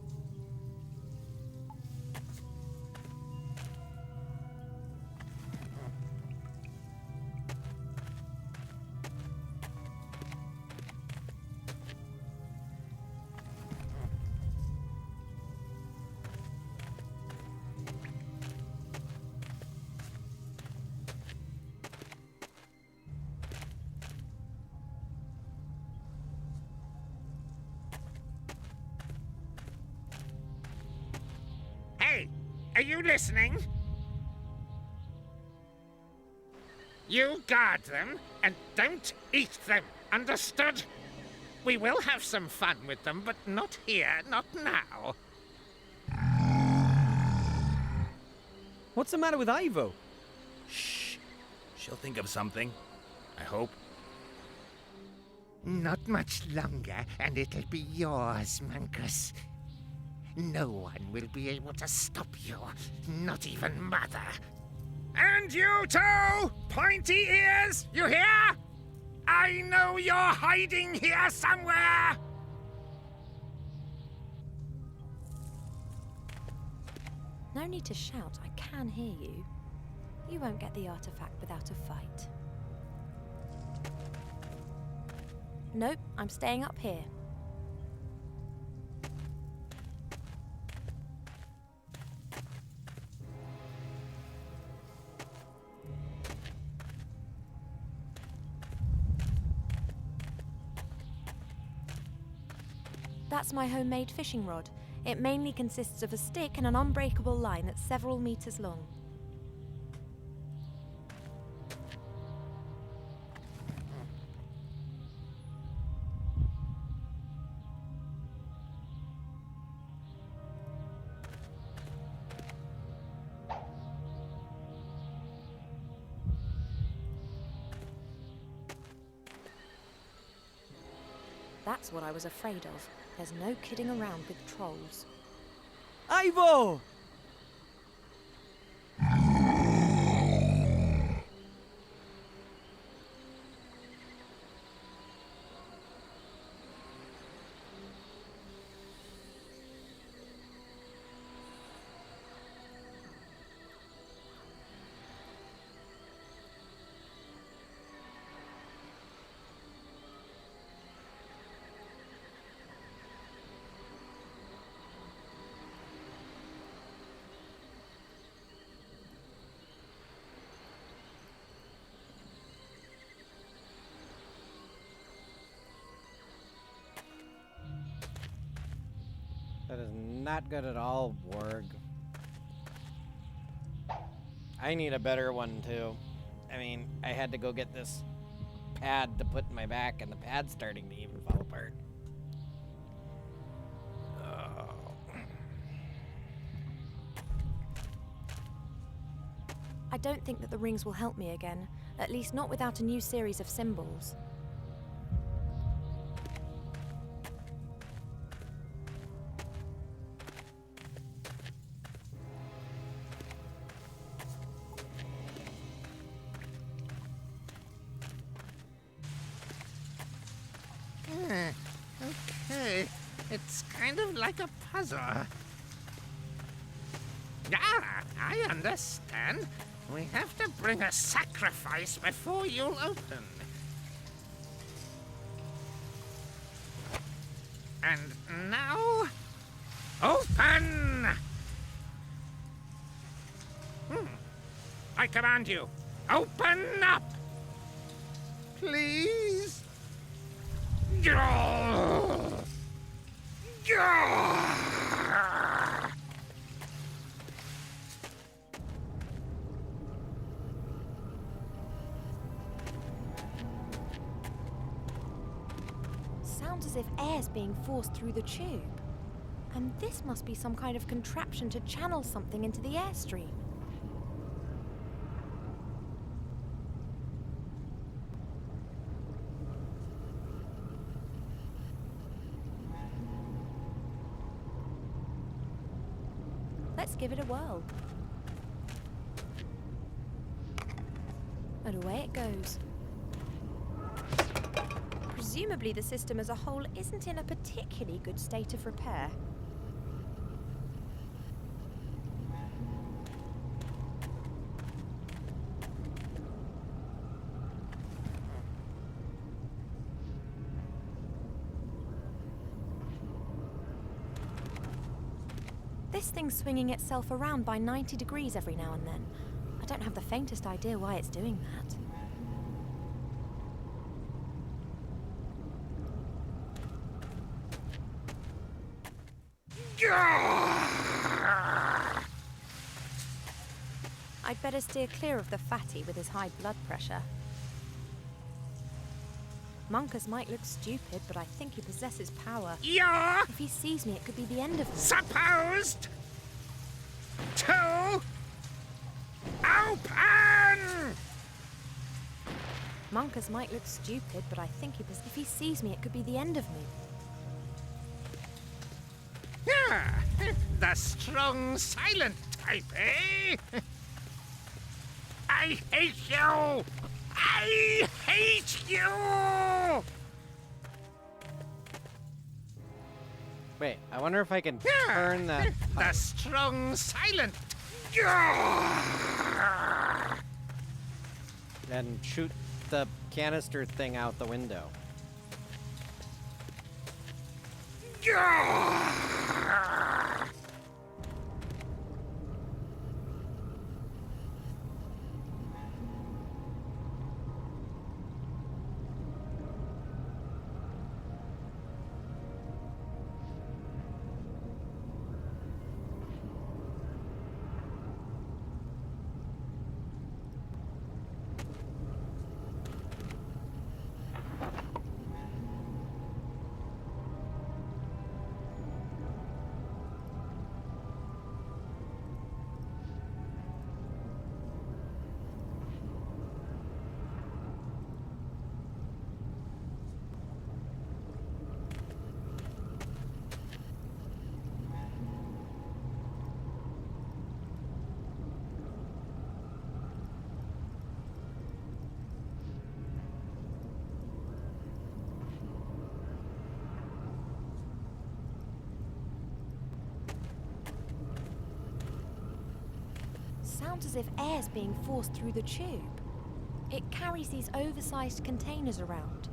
Hey, are you listening? You guard them and don't eat them, understood? We will have some fun with them, but not here, not now. What's the matter with Ivo? Shh. She'll think of something. I hope. Not much longer, and it'll be yours, Mankus. No one will be able to stop you, not even Mother. And you too, pointy ears, you hear? I know you're hiding here somewhere! No need to shout, I can hear you. You won't get the artifact without a fight. Nope, I'm staying up here. That's my homemade fishing rod. It mainly consists of a stick and an unbreakable line that's several meters long. That's what I was afraid of. There's no kidding around with trolls. Ivo! That is not good at all, Warg. I need a better one, too. I mean, I had to go get this pad to put in my back, and the pad's starting to even fall apart. I don't think that the rings will help me again, at least not without a new series of symbols. Okay, it's kind of like a puzzle. Ah, I understand. We have to bring a sacrifice before you'll open. And now, open! I command you, open up! Please? Sounds as if air's being forced through the tube. And this must be some kind of contraption to channel something into the airstream. Let's give it a whirl. And away it goes. Presumably the system as a whole isn't in a particularly good state of repair. This thing's swinging itself around by 90 degrees every now and then. I don't have the faintest idea why it's doing that. I'd better steer clear of the fatty with his high blood pressure. Monkus might look stupid, but I think he possesses power. You're If he sees me, it could be the end of me. supposed to open! Monkus might look stupid, but I think if he sees me, it could be the end of me. Yeah, the strong, silent type, eh? I hate you! I hate you! Wait, I wonder if I can turn that The pipe. strong, silent. And shoot the canister thing out the window. Sounds as if air's being forced through the tube. It carries these oversized containers around.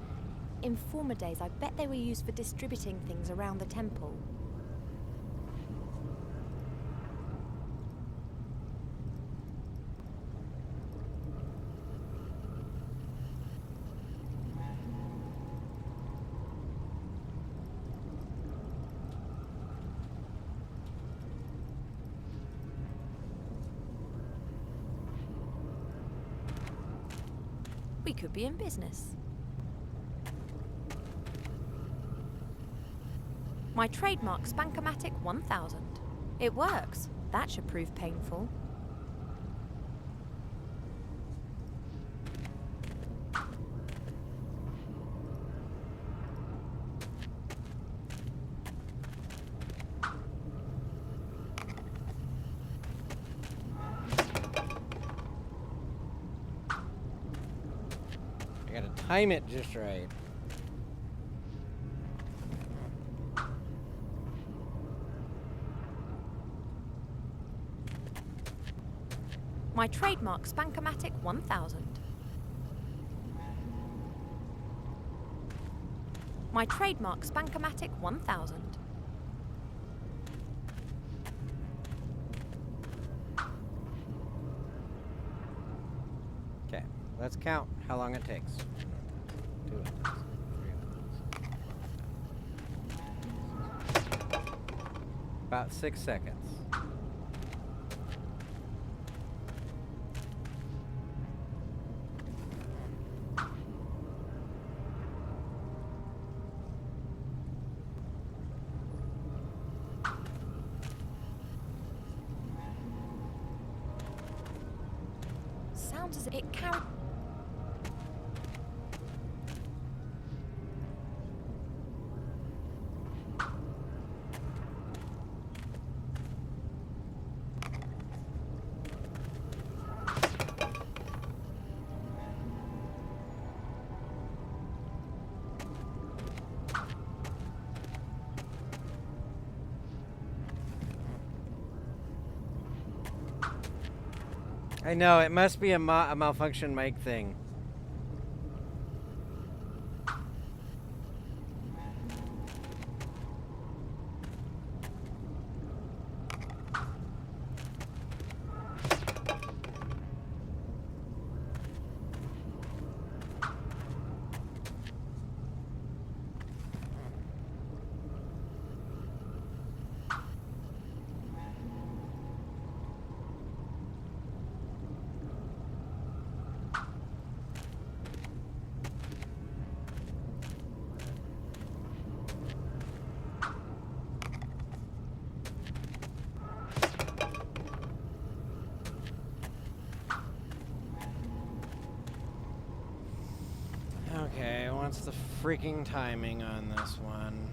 In former days, I bet they were used for distributing things around the temple. could be in business. My trademark Spankomatic 1000. It works. That should prove painful. I gotta time it just right. My trademark Spankomatic 1000. My trademark Spankomatic 1000. Okay, let's count how long it takes. 2 of those, 3 of those. About 6 seconds. Sounds as if it carried. I know, it must be a malfunction mic thing. Okay, what's the freaking timing on this one?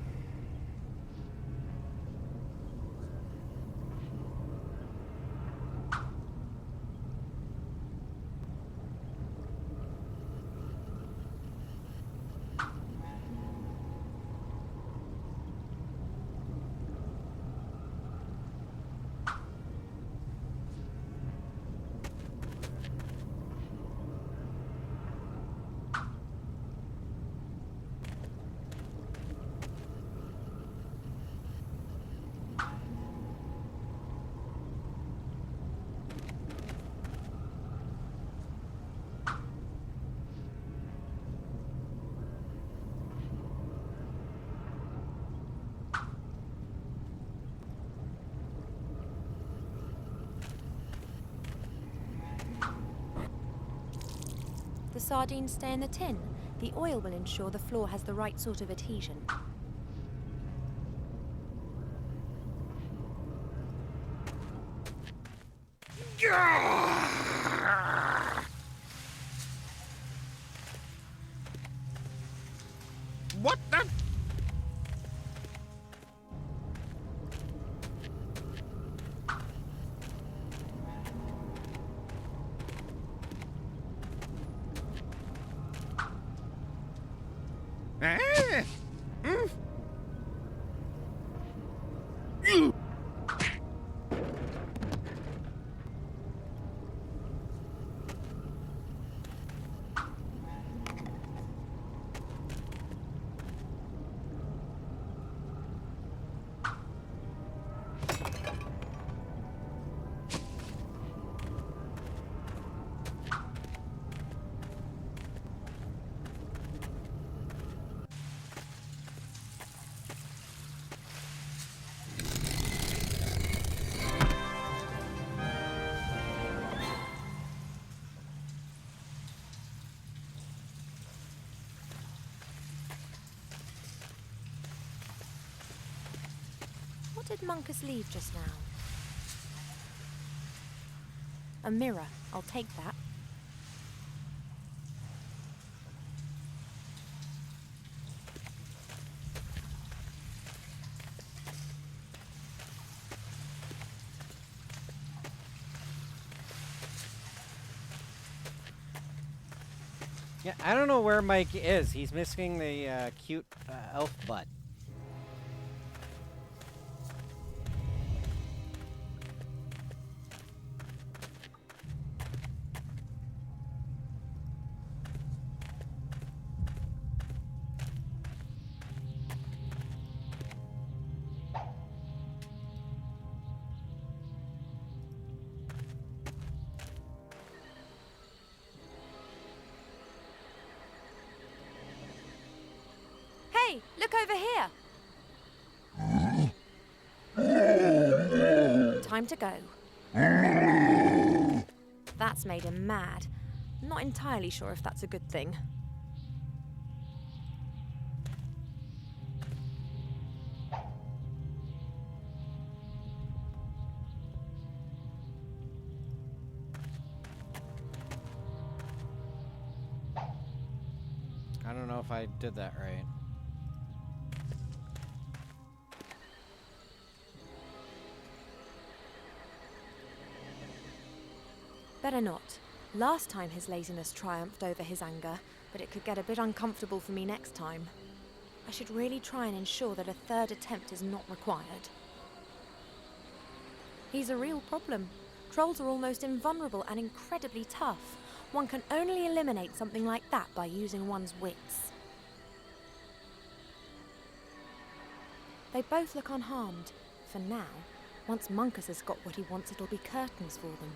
The sardines stay in the tin. The oil will ensure the floor has the right sort of adhesion. What the? What did Munkus leave just now? A mirror. I'll take that. Yeah, I don't know where Mike is. He's missing the cute elf butt. Hey, look over here. Time to go. That's made him mad. Not entirely sure if that's a good thing. I don't know if I did that right. Better not. Last time his laziness triumphed over his anger, but it could get a bit uncomfortable for me next time. I should really try and ensure that a third attempt is not required. He's a real problem. Trolls are almost invulnerable and incredibly tough. One can only eliminate something like that by using one's wits. They both look unharmed. For now. Once Munkus has got what he wants, it'll be curtains for them.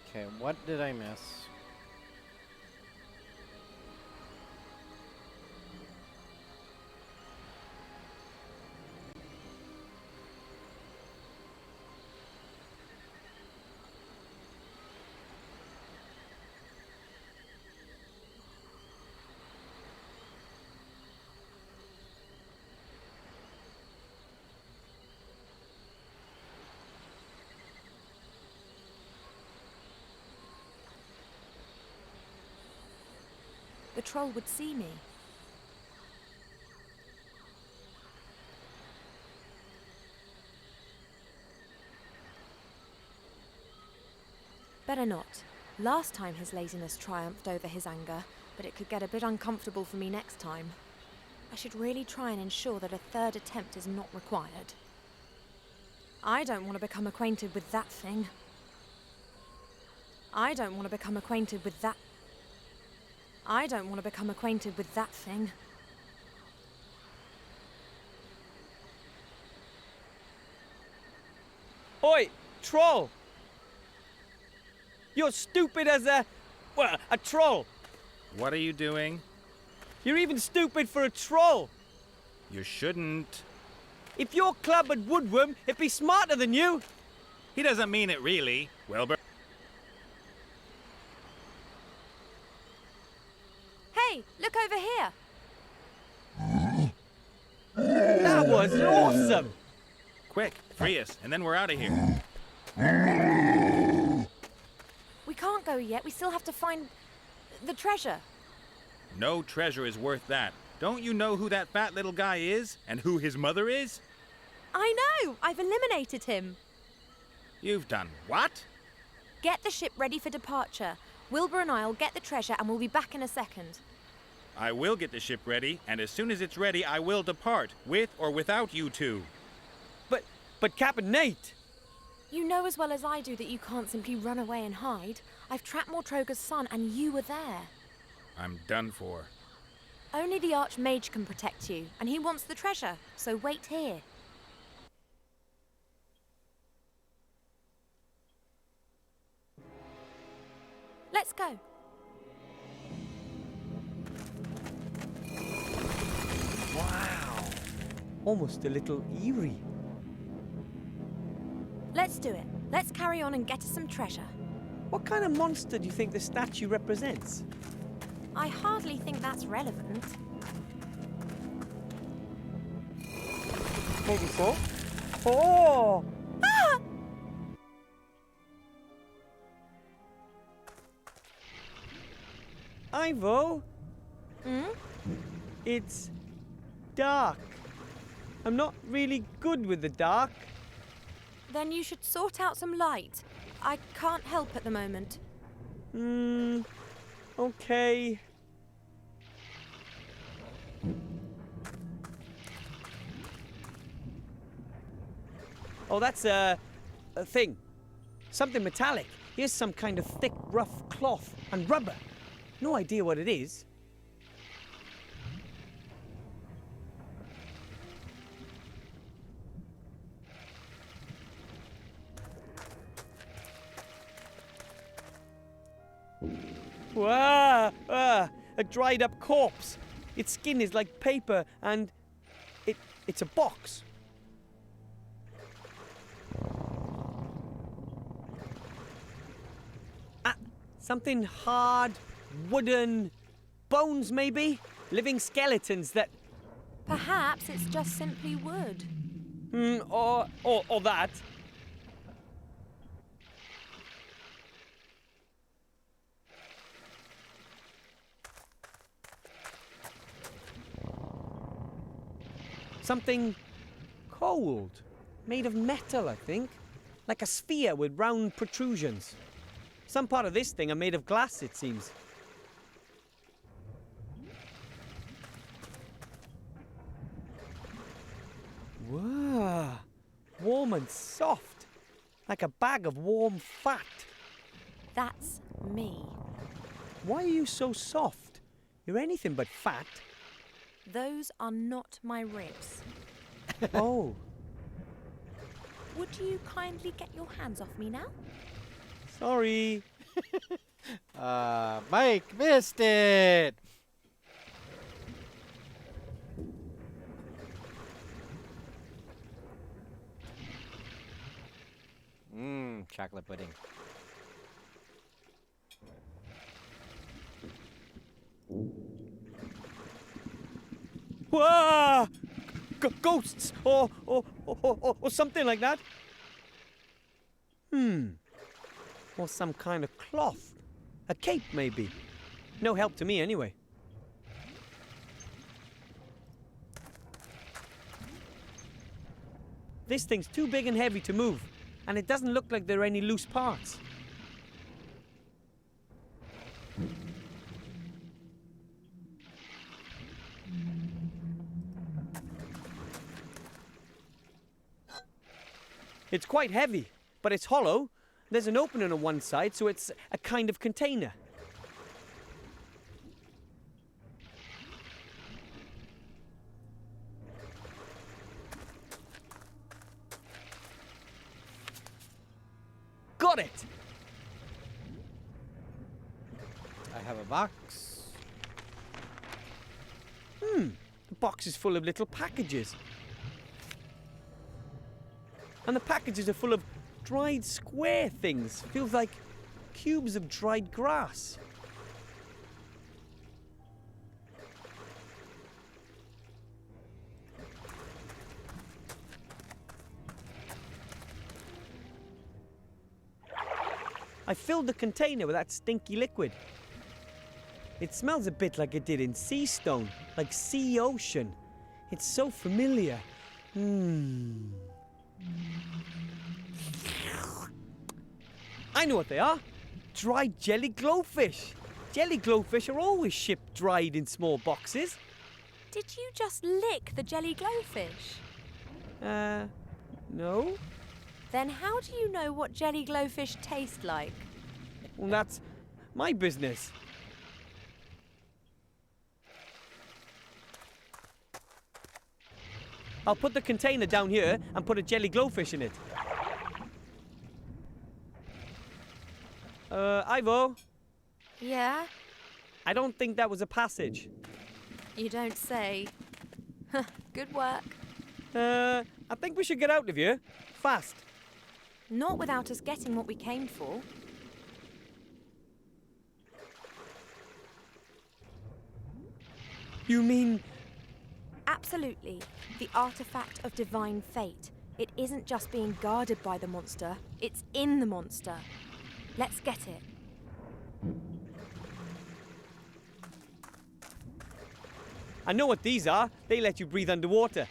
Okay, what did I miss? The troll would see me. Better not. Last time his laziness triumphed over his anger, but it could get a bit uncomfortable for me next time. I should really try and ensure that a third attempt is not required. I don't want to become acquainted with that thing. I don't want to become acquainted with that. I don't want to become acquainted with that thing. Oi, troll! You're stupid as a troll. What are you doing? You're even stupid for a troll. You shouldn't. If your club had woodworm, it'd be smarter than you. He doesn't mean it really, Wilbur. Hey, look over here. That was awesome. Quick, free us, and then we're out of here. We can't go yet. We still have to find the treasure. No treasure is worth that. Don't you know who that fat little guy is? And who his mother is? I know. I've eliminated him. You've done what? Get the ship ready for departure. Wilbur and I'll get the treasure and we'll be back in a second. I will get the ship ready, and as soon as it's ready, I will depart, with or without you two. But Captain Nate! You know as well as I do that you can't simply run away and hide. I've trapped Mortroga's son and you were there. I'm done for. Only the Arch-Mage can protect you, and he wants the treasure, so wait here. Let's Let's go. Wow. Almost a little eerie. Let's do it. Let's carry on and get us some treasure. What kind of monster do you think the statue represents? I hardly think that's relevant. Maybe so. Oh! Ah! Ivo, Hmm? it's dark. I'm not really good with the dark. Then you should sort out some light. I can't help at the moment. Okay. Oh, that's a thing. Something metallic. Here's some kind of thick, rough cloth and rubber. No idea what it is. Wow! A dried up corpse. Its skin is like paper and it's a box. Something hard, wooden, bones maybe? Living skeletons that... Perhaps it's just simply wood. Or that. Something cold, made of metal, I think. Like a sphere with round protrusions. Some part of this thing are made of glass, it seems. Wow, warm and soft. Like a bag of warm fat. That's me. Why are you so soft? You're anything but fat. Those are not my ribs. Oh. Would you kindly get your hands off me now? Sorry. Mike missed it. Chocolate pudding. Whoa! Ghosts or something like that. Or some kind of cloth. A cape, maybe. No help to me, anyway. This thing's too big and heavy to move, and it doesn't look like there are any loose parts. It's quite heavy, but it's hollow. There's an opening on one side, so it's a kind of container. Got it! I have a box. The box is full of little packages. And the packages are full of dried square things. Feels like cubes of dried grass. I filled the container with that stinky liquid. It smells a bit like it did in sea stone, like sea ocean. It's so familiar. I know what they are. Dried jelly glowfish. Jelly glowfish are always shipped dried in small boxes. Did you just lick the jelly glowfish? No. Then how do you know what jelly glowfish taste like? Well, that's my business. I'll put the container down here and put a jelly glowfish in it. Ivo? Yeah? I don't think that was a passage. You don't say. Good work. I think we should get out of here. Fast. Not without us getting what we came for. You mean... Absolutely. The artifact of divine fate. It isn't just being guarded by the monster, it's in the monster. Let's get it. I know what these are. They let you breathe underwater.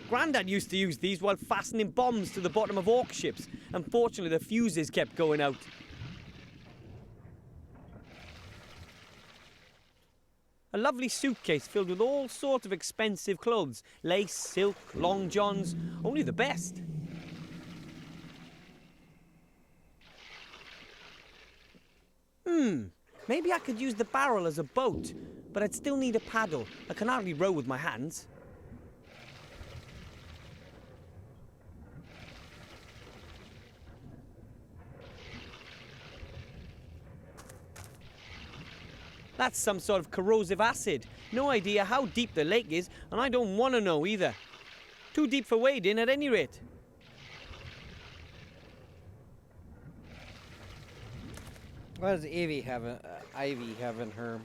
Grandad used to use these while fastening bombs to the bottom of orc ships. Unfortunately, the fuses kept going out. A lovely suitcase filled with all sorts of expensive clothes. Lace, silk, long johns, only the best. Maybe I could use the barrel as a boat, but I'd still need a paddle. I can hardly row with my hands. That's some sort of corrosive acid. No idea how deep the lake is, and I don't want to know either. Too deep for wading at any rate. What does Ivy have in her?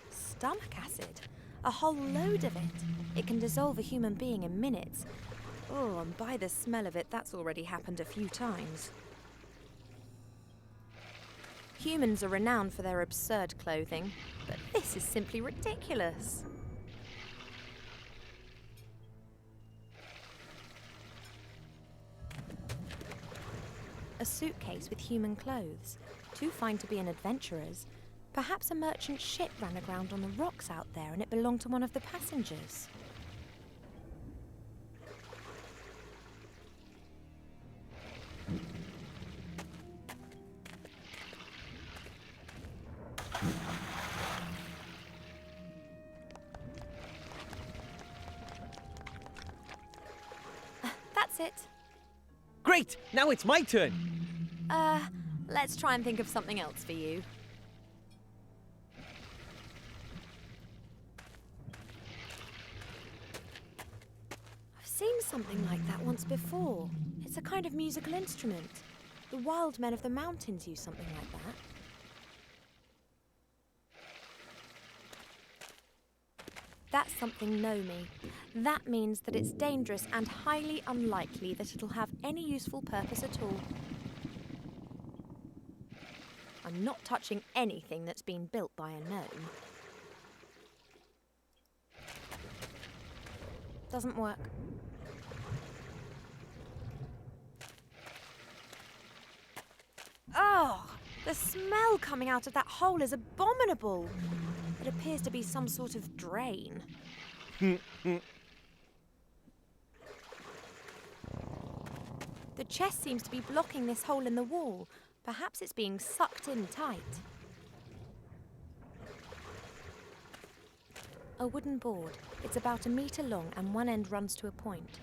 Stomach acid. A whole load of it. It can dissolve a human being in minutes. Oh, and by the smell of it, that's already happened a few times. Humans are renowned for their absurd clothing, but this is simply ridiculous. A suitcase with human clothes, too fine to be an adventurer's. Perhaps a merchant ship ran aground on the rocks out there and it belonged to one of the passengers. That's it. Great! Now it's my turn! Let's try and think of something else for you. I've seen something like that once before. It's a kind of musical instrument. The wild men of the mountains use something like that. That's something Nomi. That means that it's dangerous and highly unlikely that it'll have any useful purpose at all. I'm not touching anything that's been built by a gnome. Doesn't work. Oh, the smell coming out of that hole is abominable. It appears to be some sort of drain. The chest seems to be blocking this hole in the wall. Perhaps it's being sucked in tight. A wooden board. It's about 1 meter long and one end runs to a point.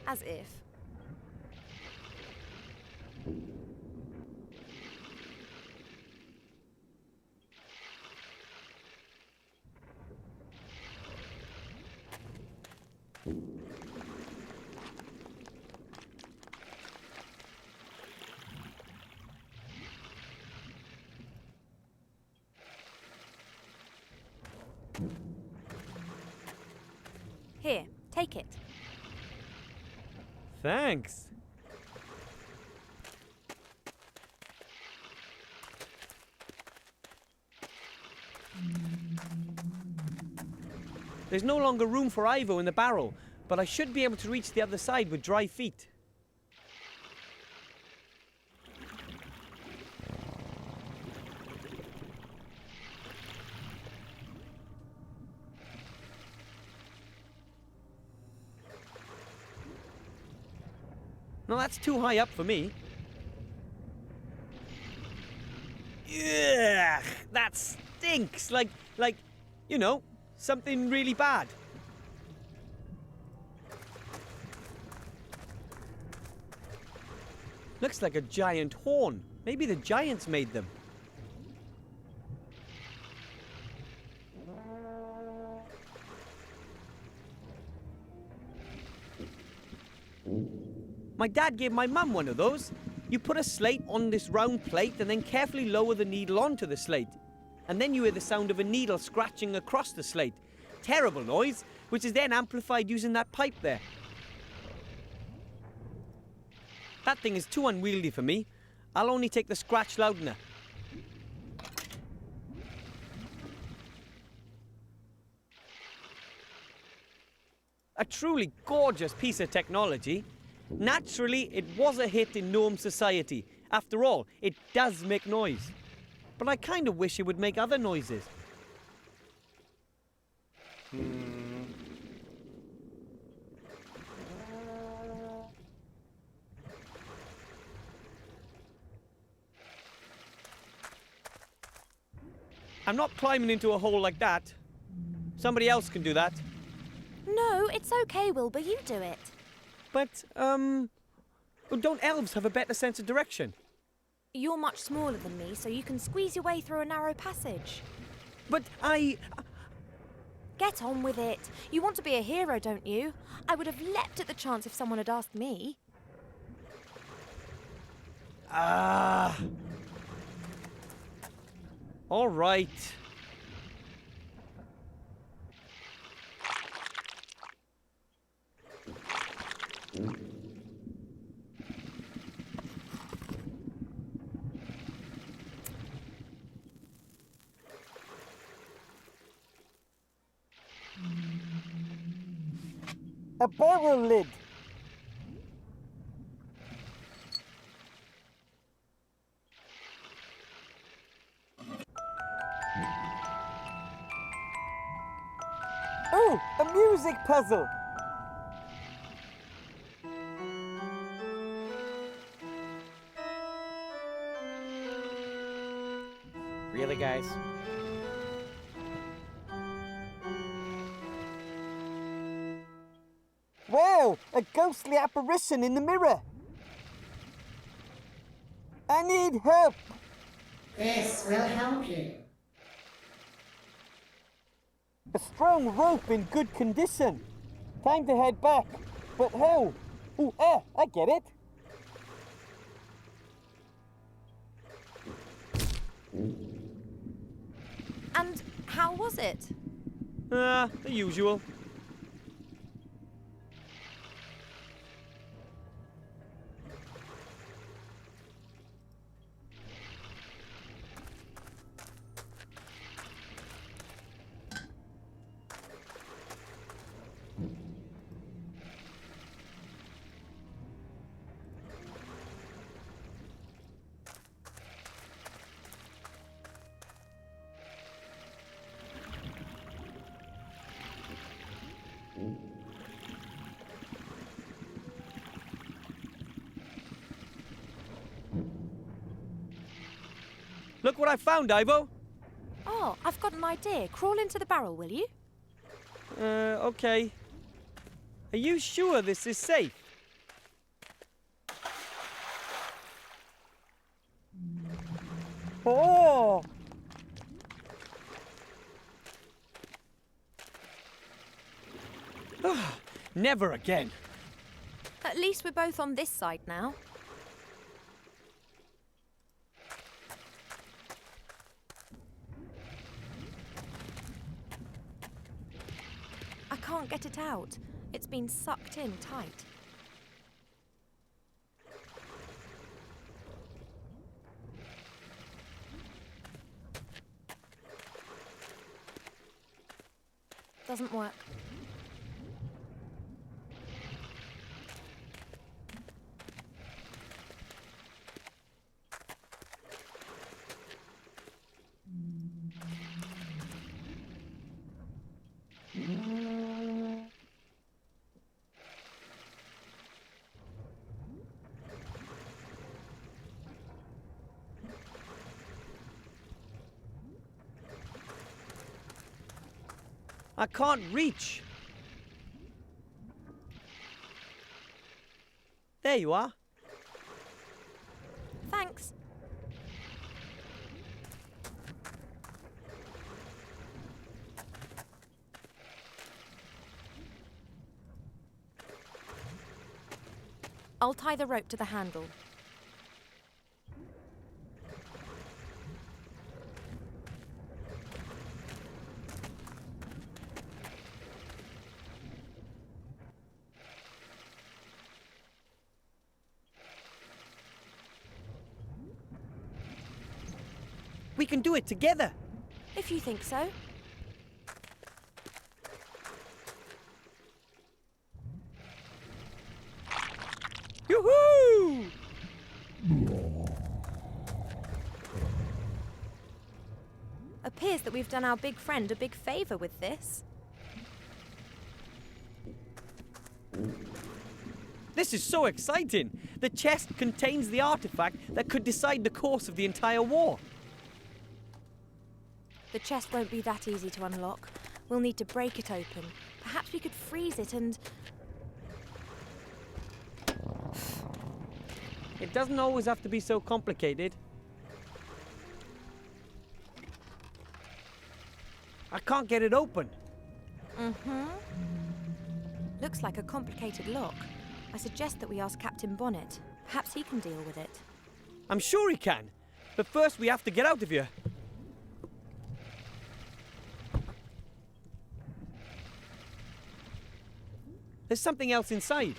As if. Here, take it. Thanks. There's no longer room for Ivo in the barrel, but I should be able to reach the other side with dry feet. No, that's too high up for me. Ugh, that stinks. Like, you know, Something really bad? Looks like a giant horn. Maybe the giants made them. My dad gave my mum one of those. You put a slate on this round plate and then carefully lower the needle onto the slate. And then you hear the sound of a needle scratching across the slate. Terrible noise, which is then amplified using that pipe there. That thing is too unwieldy for me. I'll only take the scratch loudener. A truly gorgeous piece of technology. Naturally, it was a hit in gnome society. After all, it does make noise. But I kind of wish it would make other noises. I'm not climbing into a hole like that. Somebody else can do that. No, it's okay, Wilbur. You do it. But, don't elves have a better sense of direction? You're much smaller than me, so you can squeeze your way through a narrow passage. But Get on with it. You want to be a hero, don't you? I would have leapt at the chance if someone had asked me. All right. A barrel lid. Oh, a music puzzle. Really, guys? Wow, a ghostly apparition in the mirror. I need help. This will help you. A strong rope in good condition. Time to head back. But how? Ooh, I get it. And how was it? The usual. Look what I found, Ivo. Oh, I've got an idea. Crawl into the barrel, will you? Okay. Are you sure this is safe? Oh! Never again. At least we're both on this side now. I can't get it out. It's been sucked in tight. Doesn't work. I can't reach. There you are. Thanks. I'll tie the rope to the handle. We can do it together. If you think so. Yoo-hoo! Appears that we've done our big friend a big favour with this. This is so exciting! The chest contains the artifact that could decide the course of the entire war. The chest won't be that easy to unlock. We'll need to break it open. Perhaps we could freeze it and... It doesn't always have to be so complicated. I can't get it open. Looks like a complicated lock. I suggest that we ask Captain Bonnet. Perhaps he can deal with it. I'm sure he can. But first we have to get out of here. There's something else inside.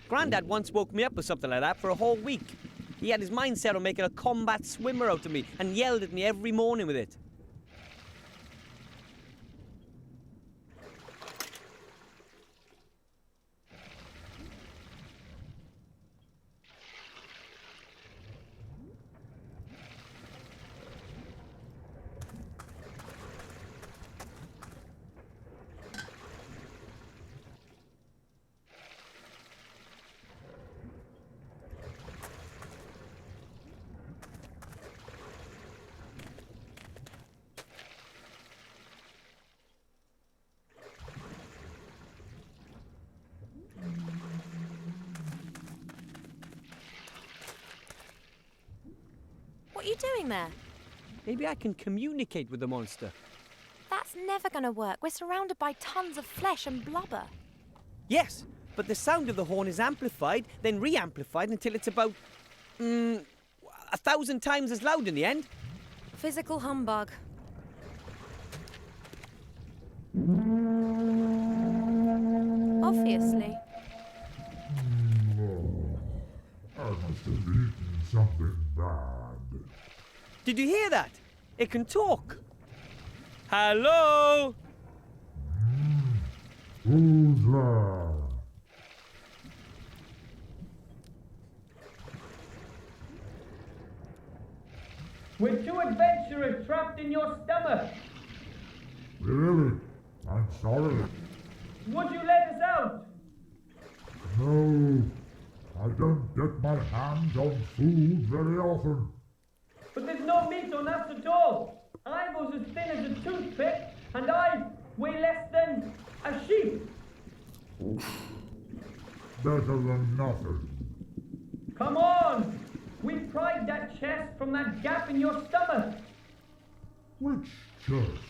Grandad once woke me up with something like that for a whole week. He had his mind set on making a combat swimmer out of me and yelled at me every morning with it. What are you doing there? Maybe I can communicate with the monster. That's never going to work. We're surrounded by tons of flesh and blubber. Yes, but the sound of the horn is amplified, then re-amplified until it's about... 1,000 times as loud in the end. Physical humbug. Obviously. I must have eaten something bad. Did you hear that? It can talk. Hello? Who's there? We're two adventurers trapped in your stomach. Really? I'm sorry. Would you let us out? No, I don't get my hands on food very often. But there's no meat on us at all. I was as thin as a toothpick, and I weigh less than a sheep. Better than nothing. Come on! We pried that chest from that gap in your stomach. Which chest?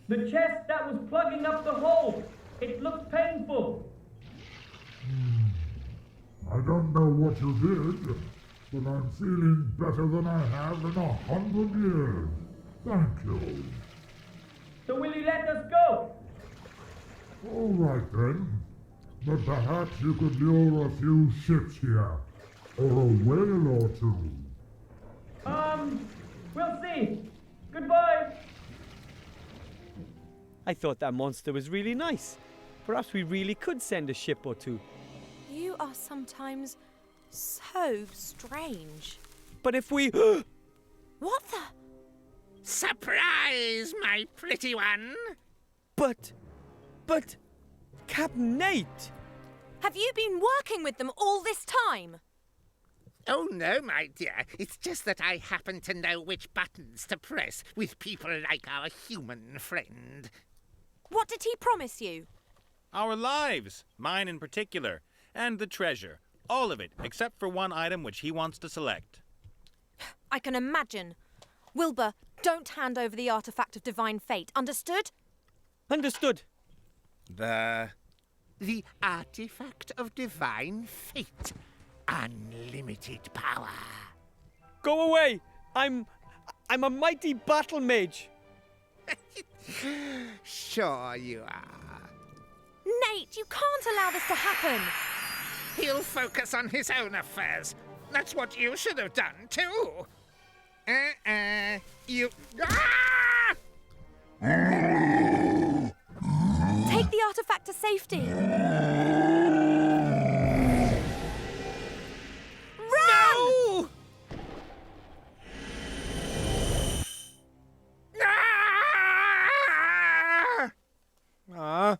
The chest that was plugging up the hole. It looked painful. I don't know what you did, but I'm feeling better than I have in 100 years. Thank you. So will you let us go? All right then. But perhaps you could lure a few ships here, or a whale or two. We'll see. Goodbye. I thought that monster was really nice. Perhaps we really could send a ship or two. You are sometimes so strange. But if we... What the... Surprise, my pretty one! But... Captain Nate! Have you been working with them all this time? Oh, no, my dear. It's just that I happen to know which buttons to press with people like our human friend. What did he promise you? Our lives, mine in particular, and the treasure. All of it, except for one item which he wants to select. I can imagine. Wilbur, don't hand over the artifact of divine fate, understood? Understood. The artifact of divine fate. Unlimited power. Go away! I'm a mighty battle mage. Sure you are. Nate, you can't allow this to happen. He'll focus on his own affairs. That's what you should have done, too. You... Ah! Take the artifact to safety. No! Ah!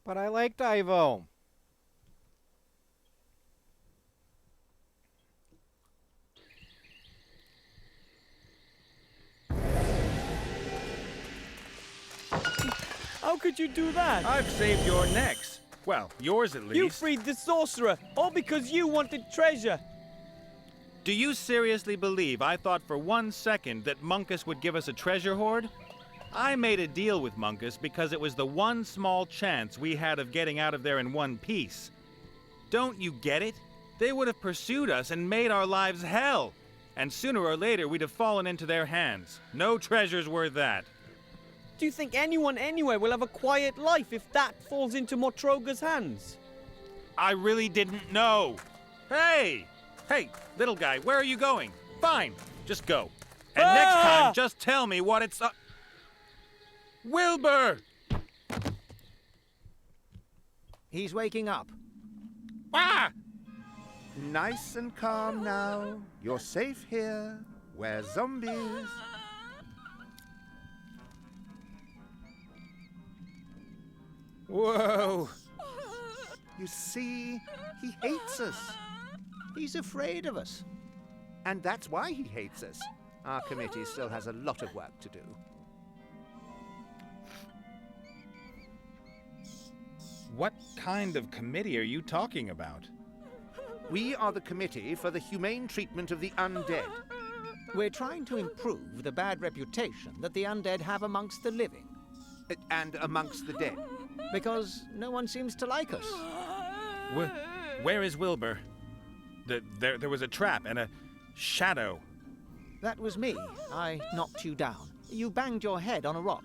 But I liked Ivo. How could you do that? I've saved your necks. Well, yours at least. You freed the sorcerer, all because you wanted treasure. Do you seriously believe I thought for 1 second that Munkus would give us a treasure hoard? I made a deal with Munkus because it was the one small chance we had of getting out of there in one piece. Don't you get it? They would have pursued us and made our lives hell. And sooner or later we'd have fallen into their hands. No treasure's worth that. Do you think anyone anywhere will have a quiet life if that falls into Motroga's hands? I really didn't know. Hey! Hey, little guy, where are you going? Fine, just go. And next time, just tell me what it's... Wilbur! He's waking up. Ah! Nice and calm now. You're safe here. We're zombies. Whoa! You see, he hates us. He's afraid of us. And that's why he hates us. Our committee still has a lot of work to do. What kind of committee are you talking about? We are the Committee for the Humane Treatment of the Undead. We're trying to improve the bad reputation that the undead have amongst the living. And amongst the dead. Because no one seems to like us. Where is Wilbur? There was a trap and a shadow. That was me. I knocked you down. You banged your head on a rock.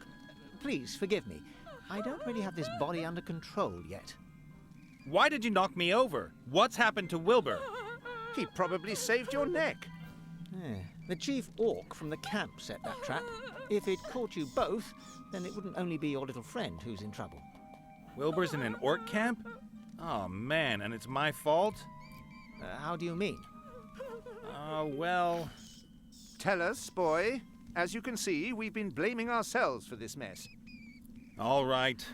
Please forgive me. I don't really have this body under control yet. Why did you knock me over? What's happened to Wilbur? He probably saved your neck. The chief orc from the camp set that trap. If it caught you both, then it wouldn't only be your little friend who's in trouble. Wilbur's in an orc camp? Oh, man, and it's my fault? How do you mean? Well... Tell us, boy. As you can see, we've been blaming ourselves for this mess. All right.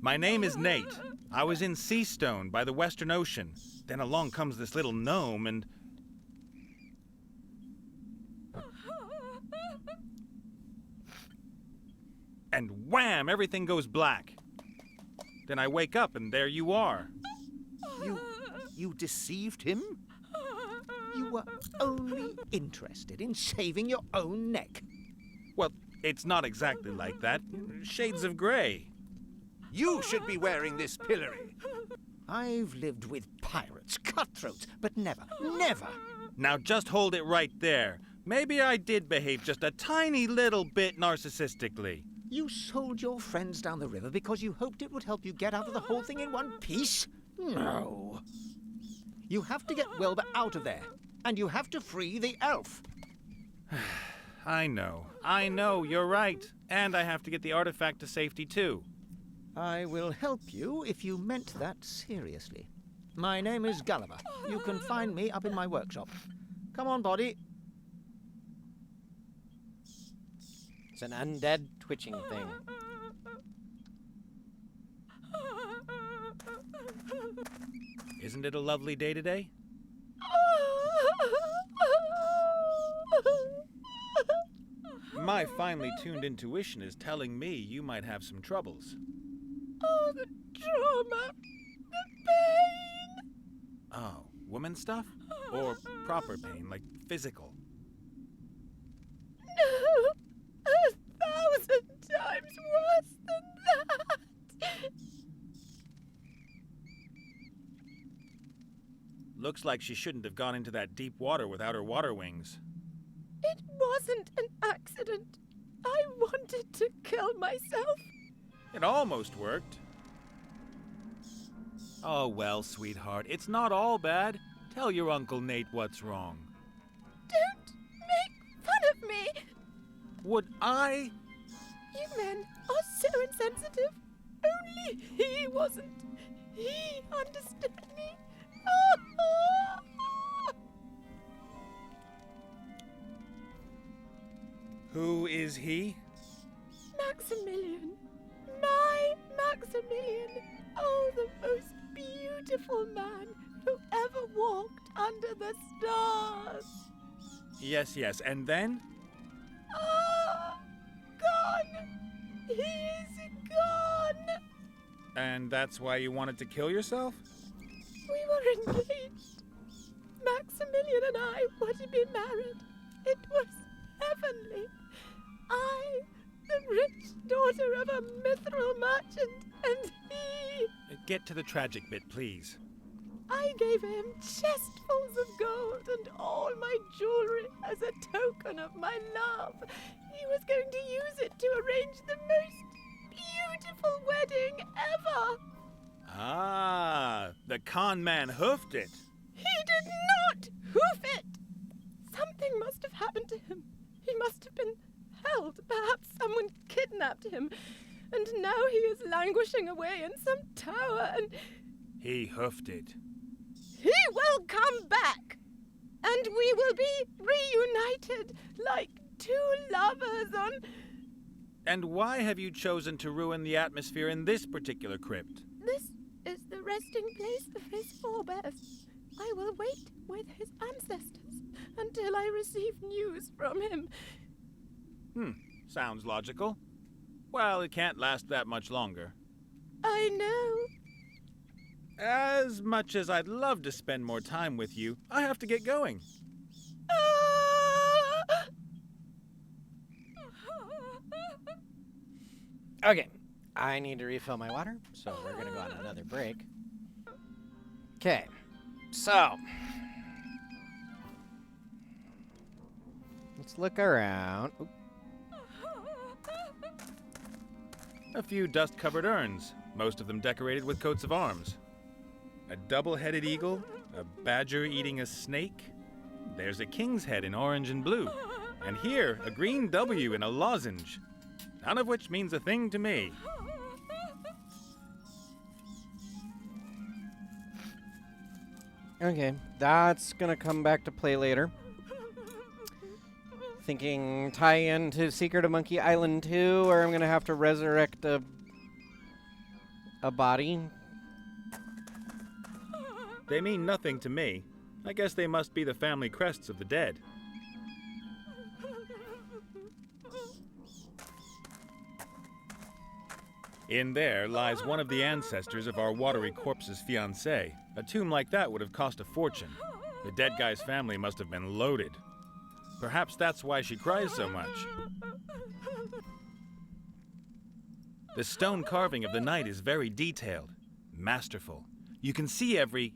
My name is Nate. I was in Seastone by the Western Ocean. Then along comes this little gnome and... And wham! Everything goes black. Then I wake up and there you are. You deceived him? You were only interested in saving your own neck. Well, it's not exactly like that. Shades of grey. You should be wearing this pillory. I've lived with pirates, cutthroats, but never... Now just hold it right there. Maybe I did behave just a tiny little bit narcissistically. You sold your friends down the river because you hoped it would help you get out of the whole thing in one piece? No. You have to get Wilbur out of there, and you have to free the elf. I know, you're right. And I have to get the artifact to safety too. I will help you if you meant that seriously. My name is Gulliver. You can find me up in my workshop. Come on, body. It's an undead twitching thing. Isn't it a lovely day today? My finely tuned intuition is telling me you might have some troubles. Oh, the trauma. The pain. Oh, woman stuff? Or proper pain, like physical? No, 1,000 times worse than that. Looks like she shouldn't have gone into that deep water without her water wings. It wasn't an accident. I wanted to kill myself. It almost worked. Oh well, sweetheart, it's not all bad. Tell your Uncle Nate what's wrong. Don't make fun of me. Would I? You men are so insensitive. Only he wasn't. He understood me. Who is he? Maximilian. My Maximilian. Oh, the most beautiful man who ever walked under the stars. Yes, and then? Gone. He is gone. And that's why you wanted to kill yourself? We were engaged. Maximilian and I were to be married. It was heavenly. I, the rich daughter of a mithril merchant, and he... Get to the tragic bit, please. I gave him chestfuls of gold and all my jewelry as a token of my love. He was going to use it to arrange the most beautiful wedding ever. Ah, the con man hoofed it. He did not hoof it. Something must have happened to him. He must have been held. Perhaps someone kidnapped him. And now he is languishing away in some tower and... He hoofed it. He will come back. And we will be reunited like two lovers on... And why have you chosen to ruin the atmosphere in this particular crypt? This is the resting place of his forebears. I will wait with his ancestors until I receive news from him. Sounds logical. Well, it can't last that much longer. I know. As much as I'd love to spend more time with you, I have to get going. Okay, I need to refill my water, so we're gonna go on another break. Okay, so let's look around. Oop. A few dust-covered urns, most of them decorated with coats of arms. A double-headed eagle, a badger eating a snake. There's a king's head in orange and blue. And here, a green W in a lozenge. None of which means a thing to me. Okay, that's gonna come back to play later. Thinking tie into Secret of Monkey Island 2, or I'm gonna have to resurrect a body. They mean nothing to me. I guess they must be the family crests of the dead. In there lies one of the ancestors of our watery corpse's fiancé. A tomb like that would have cost a fortune. The dead guy's family must have been loaded. Perhaps that's why she cries so much. The stone carving of the knight is very detailed, masterful. You can see every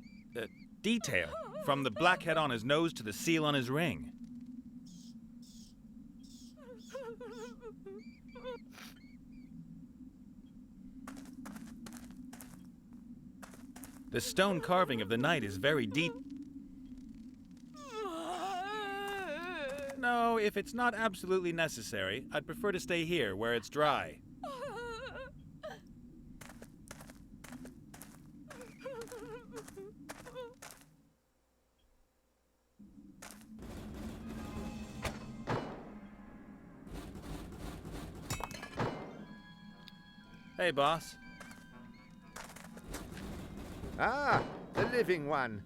detail, from the blackhead on his nose to the seal on his ring. The stone carving of the knight is very deep. No, if it's not absolutely necessary, I'd prefer to stay here where it's dry. Hey, boss. Ah, the living one.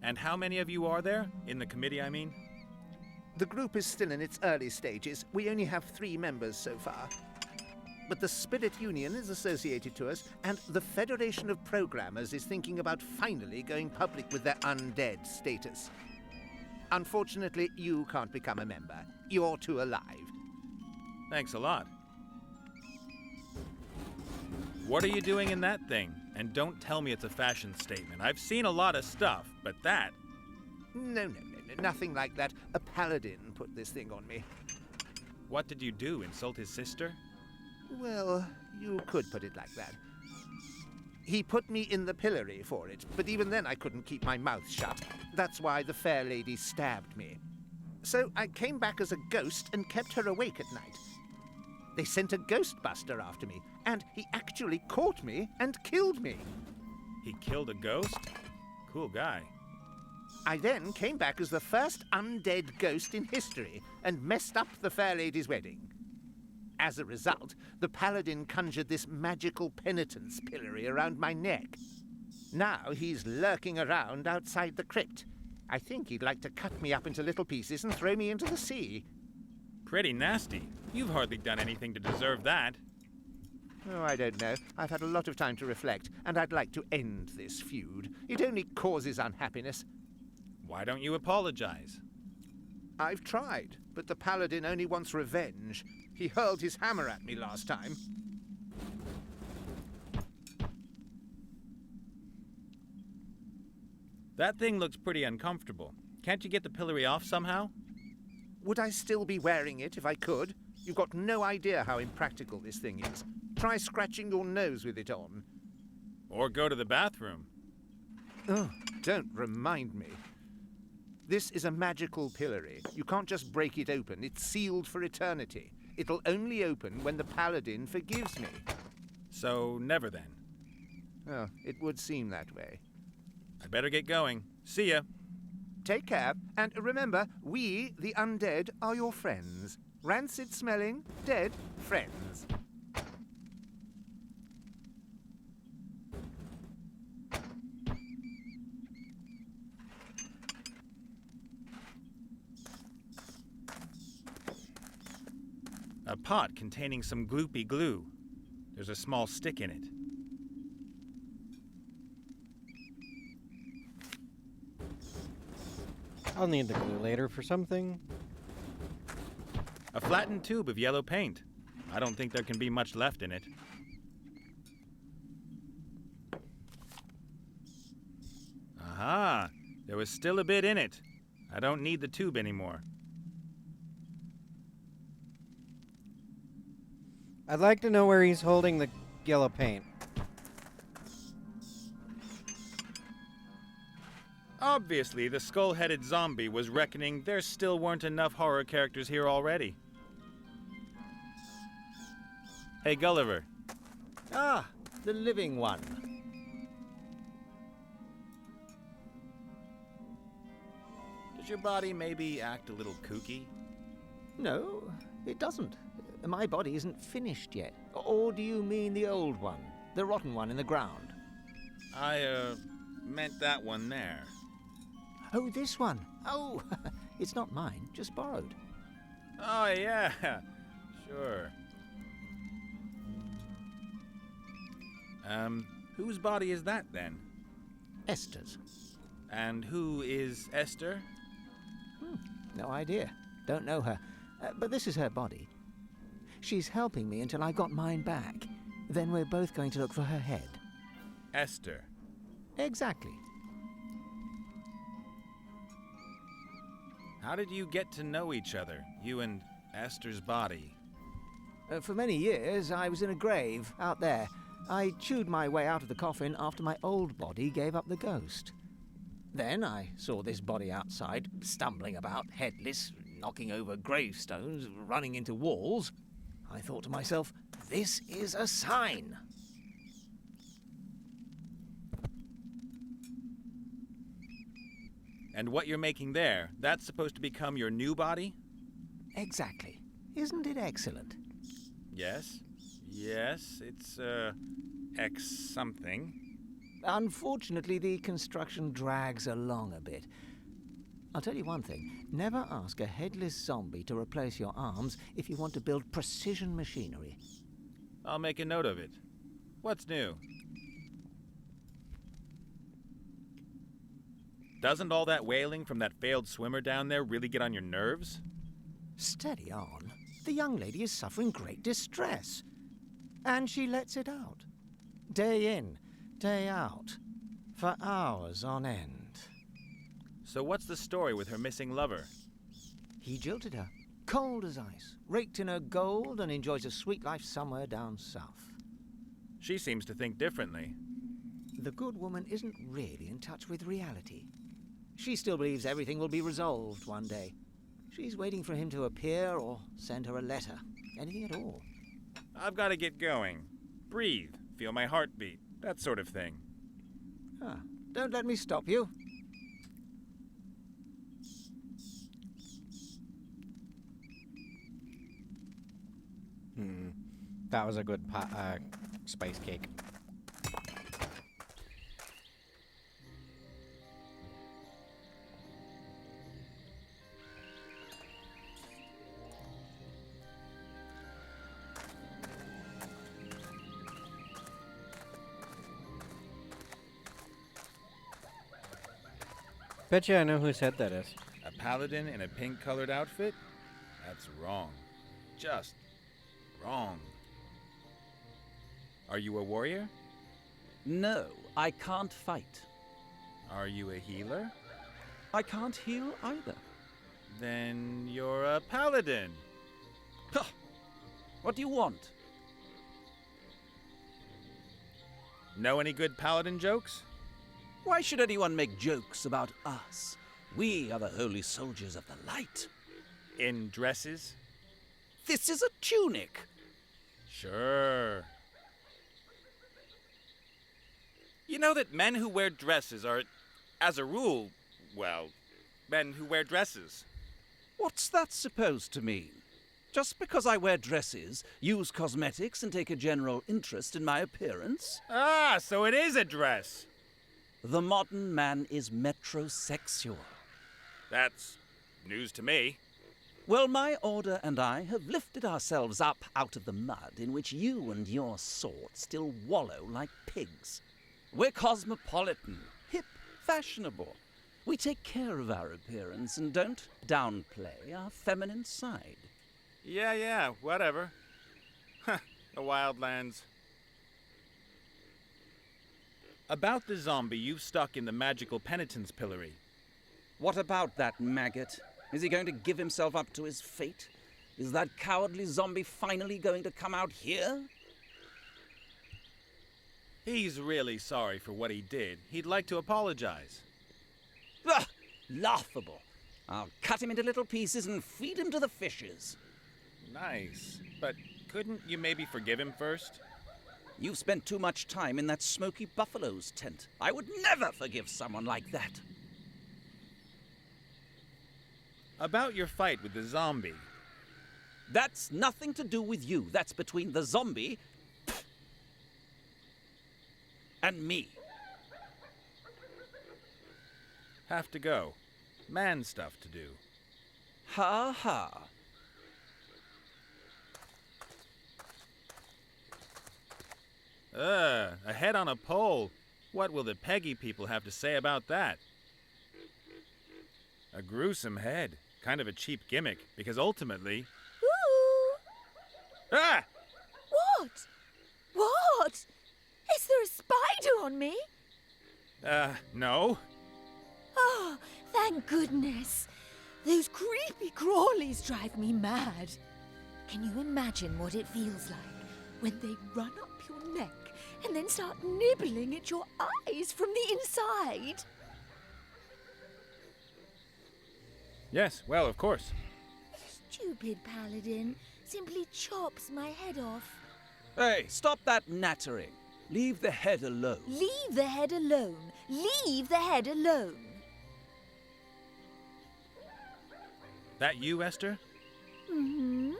And how many of you are there? In the committee, I mean? The group is still in its early stages. We only have 3 members so far. But the Spirit Union is associated to us, and the Federation of Programmers is thinking about finally going public with their undead status. Unfortunately, you can't become a member. You're too alive. Thanks a lot. What are you doing in that thing? And don't tell me it's a fashion statement. I've seen a lot of stuff, but that... No, nothing like that. A paladin put this thing on me. What did you do, insult his sister? Well, you could put it like that. He put me in the pillory for it, but even then I couldn't keep my mouth shut. That's why the fair lady stabbed me. So I came back as a ghost and kept her awake at night. They sent a ghostbuster after me, and he actually caught me and killed me. He killed a ghost? Cool guy. I then came back as the first undead ghost in history and messed up the fair lady's wedding. As a result, the paladin conjured this magical penitence pillory around my neck. Now he's lurking around outside the crypt. I think he'd like to cut me up into little pieces and throw me into the sea. Pretty nasty. You've hardly done anything to deserve that. Oh, I don't know. I've had a lot of time to reflect, and I'd like to end this feud. It only causes unhappiness. Why don't you apologize? I've tried, but the paladin only wants revenge. He hurled his hammer at me last time. That thing looks pretty uncomfortable. Can't you get the pillory off somehow? Would I still be wearing it if I could? You've got no idea how impractical this thing is. Try scratching your nose with it on. Or go to the bathroom. Oh, don't remind me. This is a magical pillory. You can't just break it open. It's sealed for eternity. It'll only open when the paladin forgives me. So, never then. Oh, it would seem that way. I better get going. See ya. Take care, and remember, we, the undead, are your friends. Rancid-smelling, dead friends. A pot containing some gloopy glue. There's a small stick in it. I'll need the glue later for something. A flattened tube of yellow paint. I don't think there can be much left in it. Aha! There was still a bit in it. I don't need the tube anymore. I'd like to know where he's holding the yellow paint. Obviously, the skull-headed zombie was reckoning there still weren't enough horror characters here already. Hey, Gulliver. Ah, the living one. Does your body maybe act a little kooky? No, it doesn't. My body isn't finished yet. Or do you mean the old one? The rotten one in the ground? I, meant that one there. Oh, this one. Oh, it's not mine, just borrowed. Oh, yeah. Sure. Whose body is that, then? Esther's. And who is Esther? No idea. Don't know her. But this is her body. She's helping me until I got mine back. Then we're both going to look for her head. Esther. Exactly. How did you get to know each other, you and Esther's body? For many years, I was in a grave out there. I chewed my way out of the coffin after my old body gave up the ghost. Then I saw this body outside, stumbling about, headless, knocking over gravestones, running into walls. I thought to myself, this is a sign. And what you're making there, that's supposed to become your new body? Exactly. Isn't it excellent? Yes. Yes, it's, X something. Unfortunately, the construction drags along a bit. I'll tell you one thing. Never ask a headless zombie to replace your arms if you want to build precision machinery. I'll make a note of it. What's new? Doesn't all that wailing from that failed swimmer down there really get on your nerves? Steady on. The young lady is suffering great distress. And she lets it out. Day in, day out. For hours on end. So what's the story with her missing lover? He jilted her, cold as ice, raked in her gold, and enjoys a sweet life somewhere down south. She seems to think differently. The good woman isn't really in touch with reality. She still believes everything will be resolved one day. She's waiting for him to appear or send her a letter. Anything at all. I've got to get going. Breathe, feel my heartbeat, that sort of thing. Don't let me stop you. That was a good space cake. Betcha I know whose head that is. A paladin in a pink-colored outfit? That's wrong. Just wrong. Are you a warrior? No, I can't fight. Are you a healer? I can't heal either. Then you're a paladin. What do you want? Know any good paladin jokes? Why should anyone make jokes about us? We are the holy soldiers of the light. In dresses? This is a tunic. Sure. You know that men who wear dresses are, as a rule, well, men who wear dresses. What's that supposed to mean? Just because I wear dresses, use cosmetics, and take a general interest in my appearance? Ah, so it is a dress. The modern man is metrosexual. That's news to me. Well, my order and I have lifted ourselves up out of the mud in which you and your sort still wallow like pigs. We're cosmopolitan, hip, fashionable. We take care of our appearance and don't downplay our feminine side. Yeah, whatever. The Wildlands. About the zombie you've stuck in the magical penitence pillory. What about that maggot? Is he going to give himself up to his fate? Is that cowardly zombie finally going to come out here? He's really sorry for what he did. He'd like to apologize. Ugh, laughable. I'll cut him into little pieces and feed him to the fishes. Nice. But couldn't you maybe forgive him first? You've spent too much time in that smoky buffalo's tent. I would never forgive someone like that. About your fight with the zombie. That's nothing to do with you. That's between the zombie and me. Have to go. Man stuff to do. Ha ha. A head on a pole. What will the Peggy people have to say about that? A gruesome head. Kind of a cheap gimmick, because ultimately... Ooh! Ah! What? What? Is there a spider on me? No. Oh, thank goodness. Those creepy crawlies drive me mad. Can you imagine what it feels like when they run up your neck and then start nibbling at your eyes from the inside? Yes, well, of course. Stupid paladin simply chops my head off. Hey, stop that nattering. Leave the head alone. Leave the head alone. Leave the head alone. That you, Esther? Mm-hmm.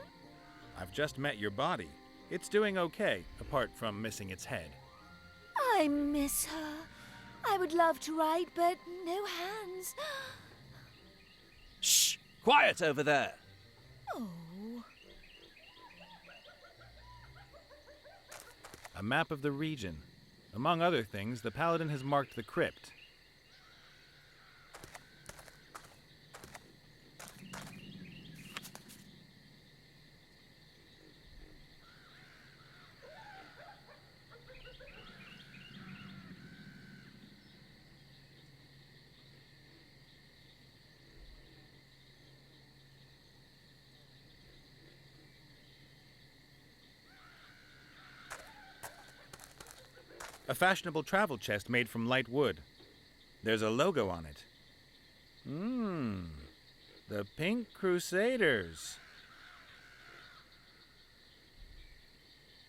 I've just met your body. It's doing okay, apart from missing its head. I miss her. I would love to ride, but no hands. Shh! Quiet over there! Oh. A map of the region. Among other things, the paladin has marked the crypt. A fashionable travel chest made from light wood. There's a logo on it. The Pink Crusaders.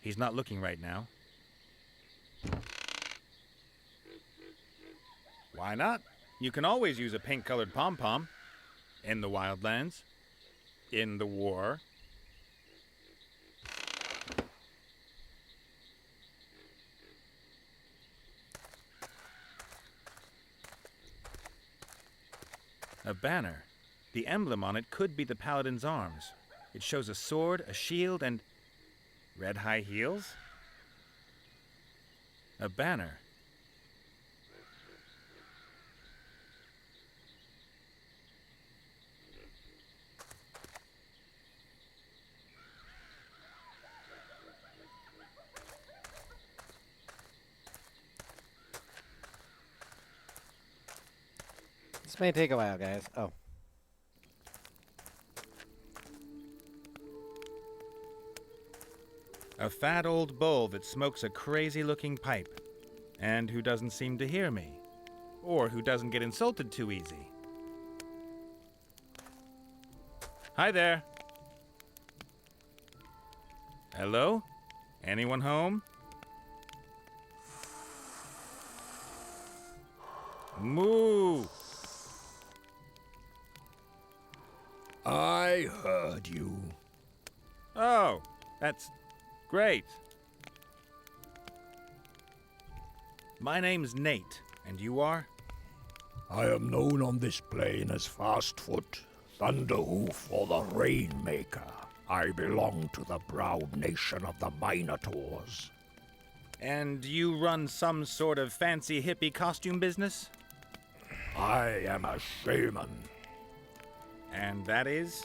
He's not looking right now. Why not? You can always use a pink-colored pom-pom. In the wildlands. In the war. A banner. The emblem on it could be the paladin's arms. It shows a sword, a shield, and red high heels? A banner. This may take a while, guys. Oh. A fat old bull that smokes a crazy-looking pipe. And who doesn't seem to hear me. Or who doesn't get insulted too easy. Hi there. Hello? Anyone home? Moo! I heard you. Oh, that's great. My name's Nate, and you are? I am known on this plane as Fastfoot, Thunderhoof, or the Rainmaker. I belong to the proud nation of the Minotaurs. And you run some sort of fancy hippie costume business? I am a shaman. And that is?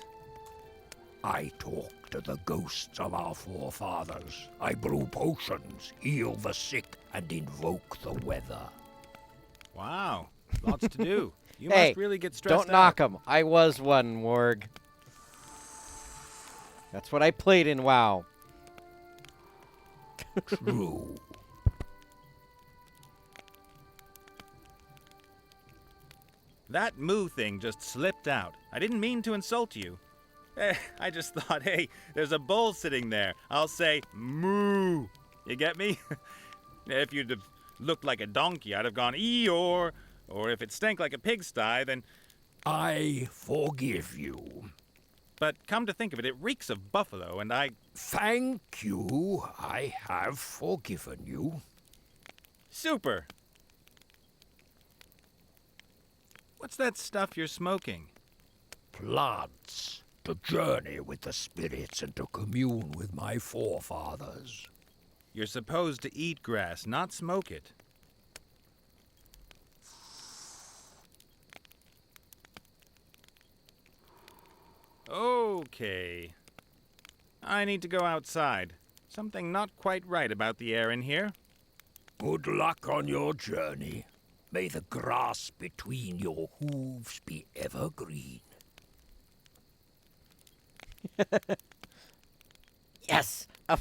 I talk to the ghosts of our forefathers. I brew potions, heal the sick, and invoke the weather. Wow, lots to do. You Hey, must really get stressed out. don't knock him. I was one, Morg. That's what I played in WoW. True. That moo thing just slipped out. I didn't mean to insult you. I just thought, hey, there's a bull sitting there. I'll say moo. You get me? If you'd have looked like a donkey, I'd have gone Eeyore. Or if it stank like a pigsty, then... I forgive you. But come to think of it, it reeks of buffalo, and I... Thank you. I have forgiven you. Super. What's that stuff you're smoking? Plants. To journey with the spirits and to commune with my forefathers. You're supposed to eat grass, not smoke it. Okay. I need to go outside. Something not quite right about the air in here. Good luck on your journey. May the grass between your hooves be evergreen. Yes, a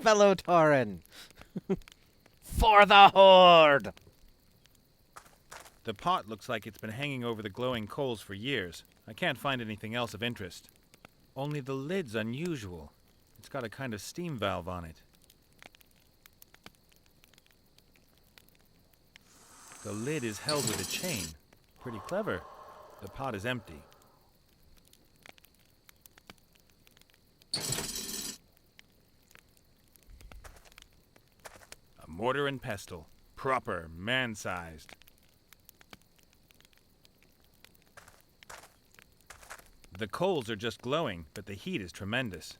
fellow Tauren. For the Horde! The pot looks like it's been hanging over the glowing coals for years. I can't find anything else of interest. Only the lid's unusual. It's got a kind of steam valve on it. The lid is held with a chain. Pretty clever. The pot is empty. A mortar and pestle. Proper, man-sized. The coals are just glowing, but the heat is tremendous.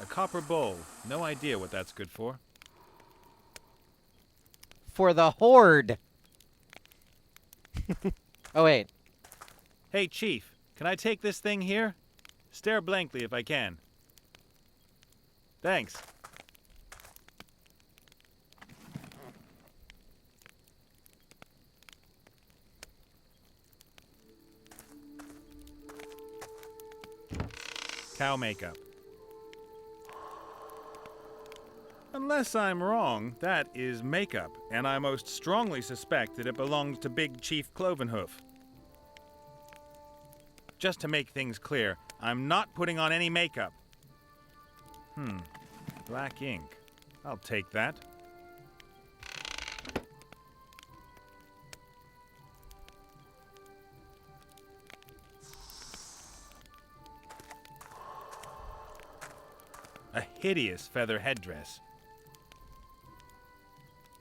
A copper bowl. No idea what that's good for. For the horde. Oh, wait. Hey, Chief, can I take this thing here? Stare blankly if I can. Thanks. Cow makeup. Unless I'm wrong, that is makeup, and I most strongly suspect that it belongs to Big Chief Clovenhoof. Just to make things clear, I'm not putting on any makeup. Black ink. I'll take that. A hideous feather headdress.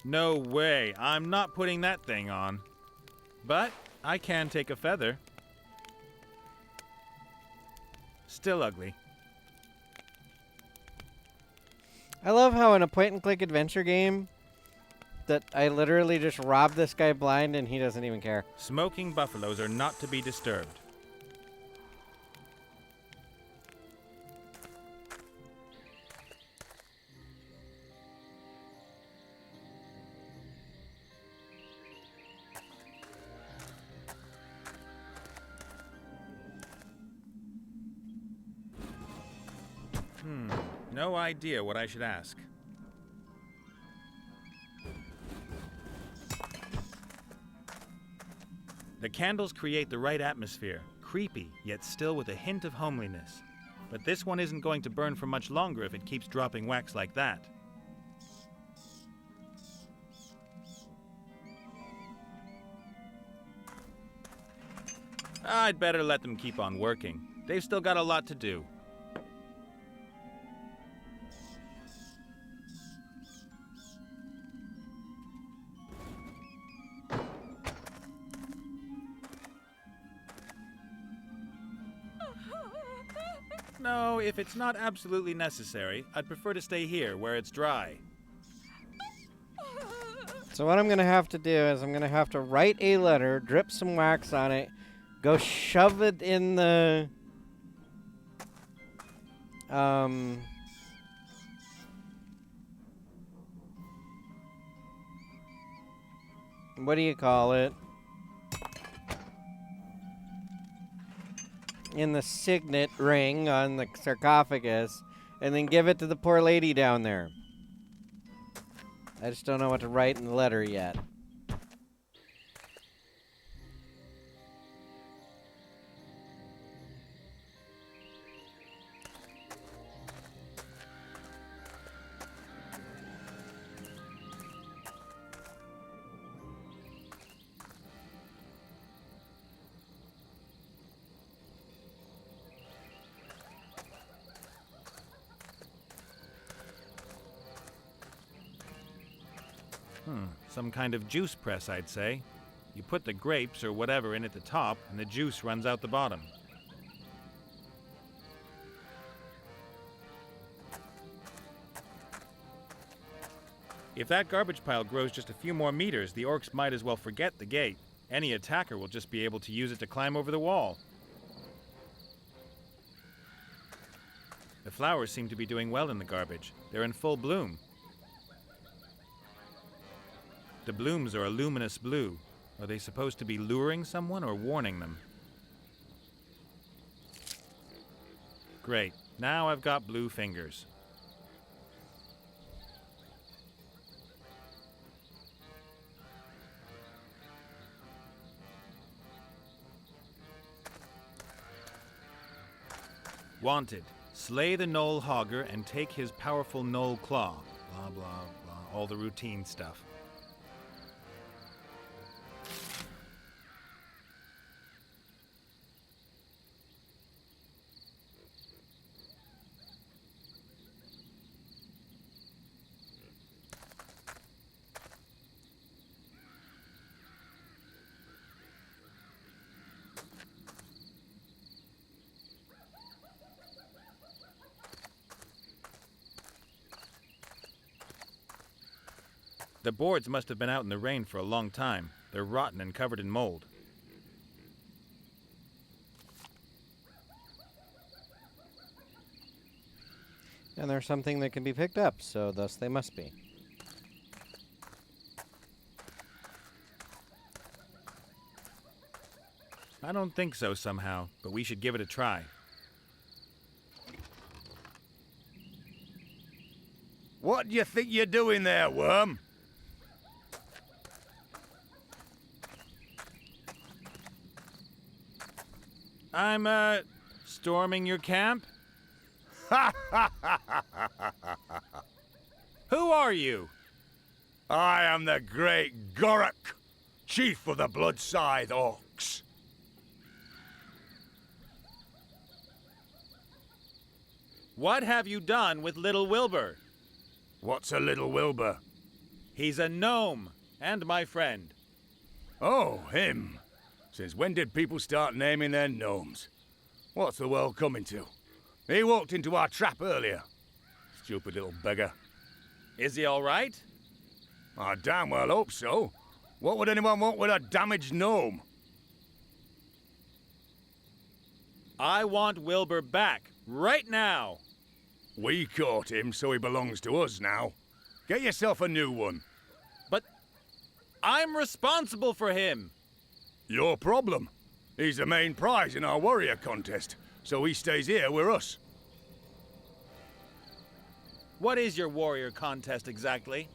No way, I'm not putting that thing on. But I can take a feather. Still ugly. I love how in a point-and-click adventure game that I literally just rob this guy blind and he doesn't even care. Smoking buffaloes are not to be disturbed. No idea what I should ask. The candles create the right atmosphere, creepy, yet still with a hint of homeliness. But this one isn't going to burn for much longer if it keeps dropping wax like that. I'd better let them keep on working. They've still got a lot to do. No, if it's not absolutely necessary, I'd prefer to stay here where it's dry. So what I'm going to have to do is I'm going to have to write a letter, drip some wax on it, go shove it in the... what do you call it? In the signet ring on the sarcophagus, and then give it to the poor lady down there. I just don't know what to write in the letter yet. Some kind of juice press, I'd say. You put the grapes or whatever in at the top, and the juice runs out the bottom. If that garbage pile grows just a few more meters, the orcs might as well forget the gate. Any attacker will just be able to use it to climb over the wall. The flowers seem to be doing well in the garbage. They're in full bloom. The blooms are a luminous blue. Are they supposed to be luring someone or warning them? Great. Now I've got blue fingers. Wanted. Slay the Knoll Hogger and take his powerful Knoll Claw. Blah, blah, blah. All the routine stuff. The boards must have been out in the rain for a long time. They're rotten and covered in mold. And they're something that can be picked up, so thus they must be. I don't think so somehow, but we should give it a try. What do you think you're doing there, worm? I'm, storming your camp? Who are you? I am the great Gorak, chief of the Blood Scythe Orcs. What have you done with little Wilbur? What's a little Wilbur? He's a gnome, and my friend. Oh, him. Since when did people start naming their gnomes? What's the world coming to? He walked into our trap earlier. Stupid little beggar. Is he all right? I damn well hope so. What would anyone want with a damaged gnome? I want Wilbur back, right now. We caught him, so he belongs to us now. Get yourself a new one. But I'm responsible for him. Your problem. He's the main prize in our warrior contest, so he stays here with us. What is your warrior contest exactly?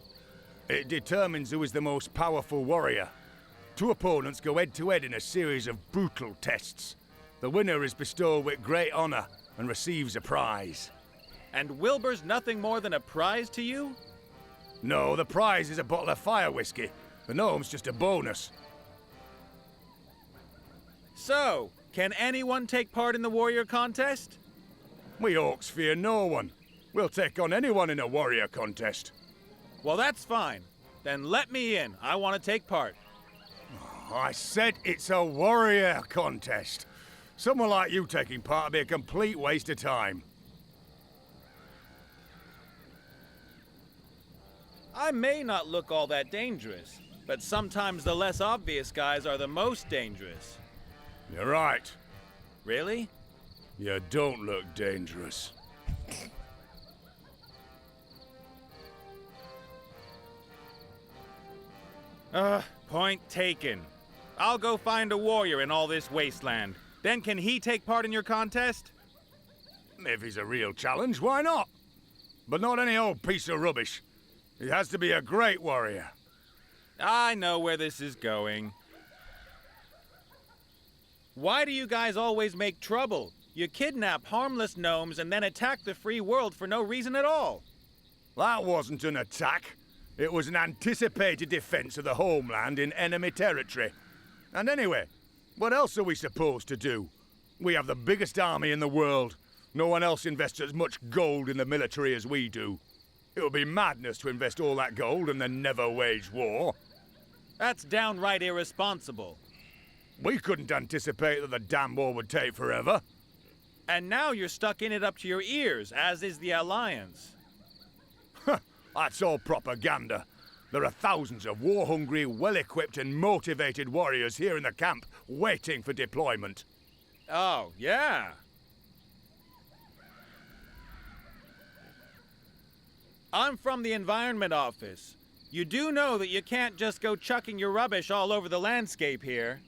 It determines who is the most powerful warrior. Two opponents go head-to-head in a series of brutal tests. The winner is bestowed with great honor and receives a prize. And Wilbur's nothing more than a prize to you? No, the prize is a bottle of fire whiskey. The gnome's just a bonus. So, can anyone take part in the warrior contest? We orcs fear no one. We'll take on anyone in a warrior contest. Well, that's fine. Then let me in. I want to take part. I said it's a warrior contest. Someone like you taking part would be a complete waste of time. I may not look all that dangerous, but sometimes the less obvious guys are the most dangerous. You're right. Really? You don't look dangerous. Point taken. I'll go find a warrior in all this wasteland. Then can he take part in your contest? If he's a real challenge, why not? But not any old piece of rubbish. He has to be a great warrior. I know where this is going. Why do you guys always make trouble? You kidnap harmless gnomes and then attack the free world for no reason at all. That wasn't an attack. It was an anticipated defense of the homeland in enemy territory. And anyway, what else are we supposed to do? We have the biggest army in the world. No one else invests as much gold in the military as we do. It would be madness to invest all that gold and then never wage war. That's downright irresponsible. We couldn't anticipate that the damn war would take forever. And now you're stuck in it up to your ears, as is the Alliance. That's all propaganda. There are thousands of war-hungry, well-equipped and motivated warriors here in the camp, waiting for deployment. Oh, yeah? I'm from the Environment Office. You do know that you can't just go chucking your rubbish all over the landscape here.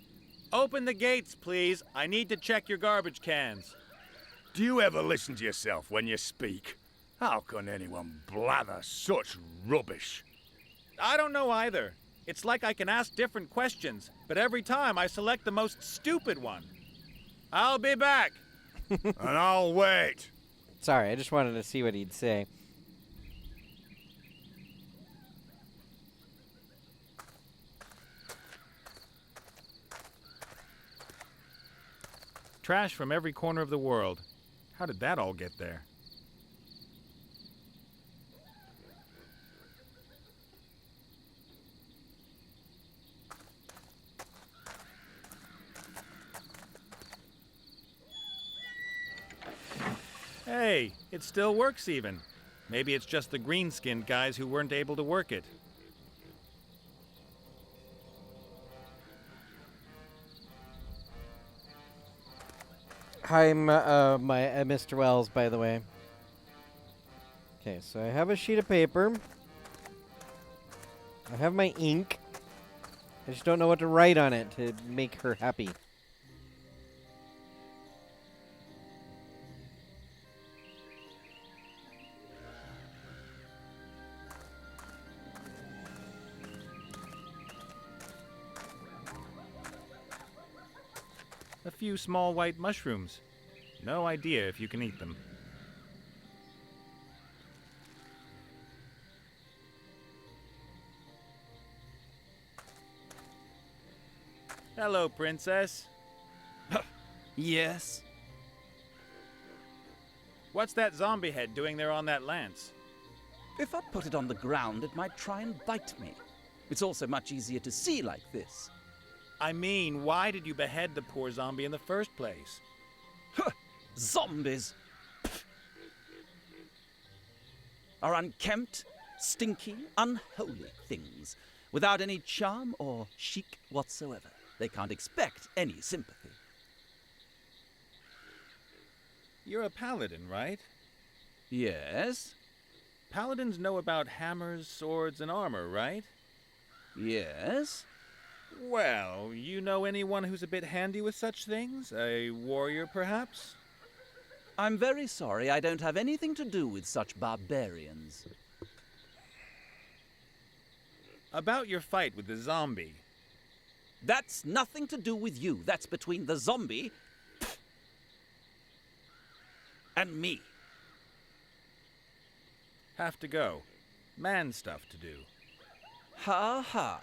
Open the gates, please. I need to check your garbage cans. Do you ever listen to yourself when you speak? How can anyone blather such rubbish? I don't know either. It's like I can ask different questions, but every time I select the most stupid one. I'll be back. And I'll wait. Sorry, I just wanted to see what he'd say. Trash from every corner of the world. How did that all get there? Hey, it still works even. Maybe it's just the green-skinned guys who weren't able to work it. Hi, Mr. Wells, by the way. Okay, so I have a sheet of paper. I have my ink. I just don't know what to write on it to make her happy. A few small white mushrooms. No idea if you can eat them. Hello, princess. Yes? What's that zombie head doing there on that lance? If I put it on the ground, it might try and bite me. It's also much easier to see like this. I mean, why did you behead the poor zombie in the first place? Zombies are unkempt, stinky, unholy things, without any charm or chic whatsoever. They can't expect any sympathy. You're a paladin, right? Yes? Paladins know about hammers, swords, and armor, right? Yes? Well, you know anyone who's a bit handy with such things? A warrior, perhaps? I'm very sorry I don't have anything to do with such barbarians. About your fight with the zombie. That's nothing to do with you. That's between the zombie and me. Have to go. Man stuff to do. Ha ha.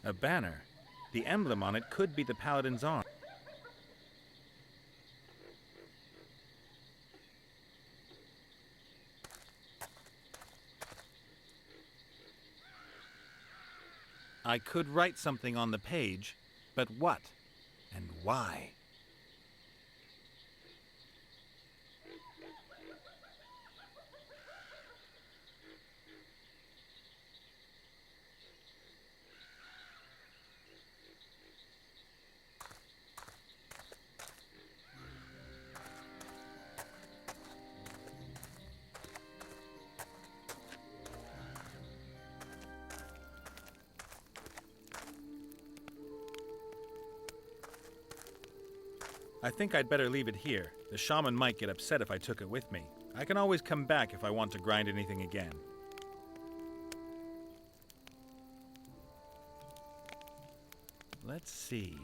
A banner. The emblem on it could be the paladin's arm. I could write something on the page, but what? And why? I think I'd better leave it here. The shaman might get upset if I took it with me. I can always come back if I want to grind anything again. Let's see.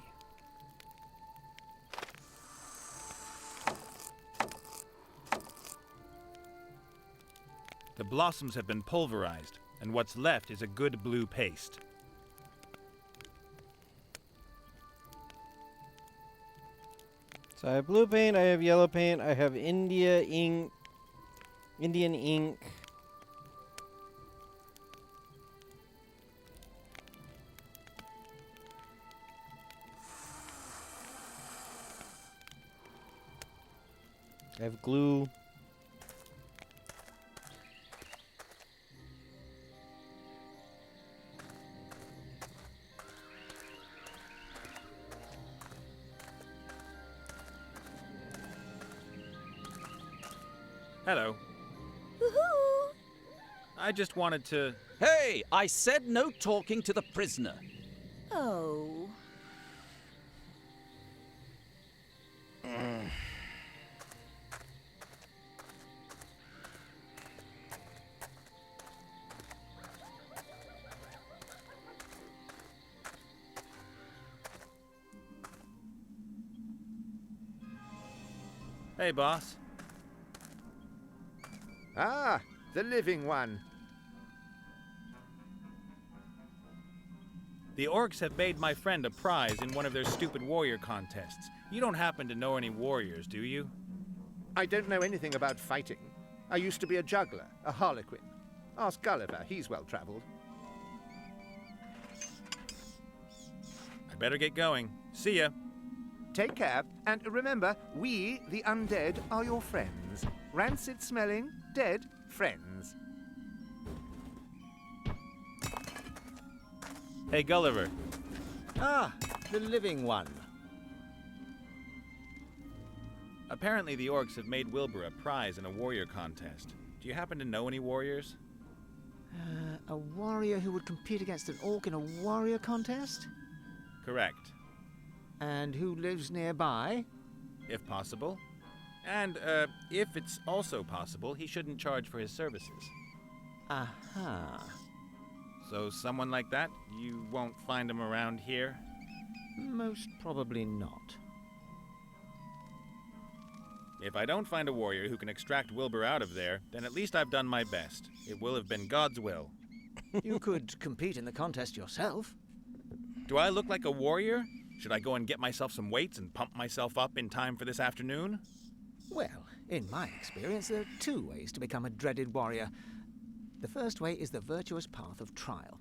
The blossoms have been pulverized, and what's left is a good blue paste. So I have blue paint, I have yellow paint, I have Indian ink. I have glue. Hello. Woohoo! I just wanted to... Hey, I said no talking to the prisoner. Oh. Hey, boss. Ah, the living one. The orcs have made my friend a prize in one of their stupid warrior contests. You don't happen to know any warriors, do you? I don't know anything about fighting. I used to be a juggler, a harlequin. Ask Gulliver, he's well-traveled. I better get going. See ya. Take care, and remember, we, the undead, are your friends. Rancid-smelling, dead friends. Hey, Gulliver. Ah, the living one. Apparently the orcs have made Wilbur a prize in a warrior contest. Do you happen to know any warriors? A warrior who would compete against an orc in a warrior contest? Correct. And who lives nearby? If possible. And, if it's also possible, he shouldn't charge for his services. Aha. So someone like that, you won't find him around here? Most probably not. If I don't find a warrior who can extract Wilbur out of there, then at least I've done my best. It will have been God's will. You could compete in the contest yourself. Do I look like a warrior? Should I go and get myself some weights and pump myself up in time for this afternoon? Well, in my experience, there are two ways to become a dreaded warrior. The first way is the virtuous path of trial.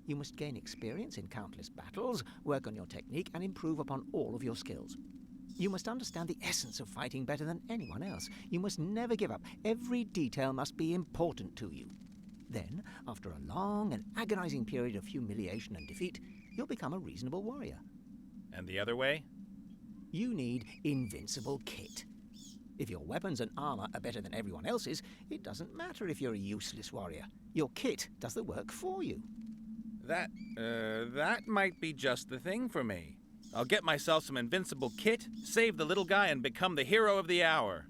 You must gain experience in countless battles, work on your technique, and improve upon all of your skills. You must understand the essence of fighting better than anyone else. You must never give up. Every detail must be important to you. Then, after a long and agonizing period of humiliation and defeat, you'll become a reasonable warrior. And the other way? You need invincible kit. If your weapons and armor are better than everyone else's, it doesn't matter if you're a useless warrior. Your kit does the work for you. That might be just the thing for me. I'll get myself some invincible kit, save the little guy, and become the hero of the hour.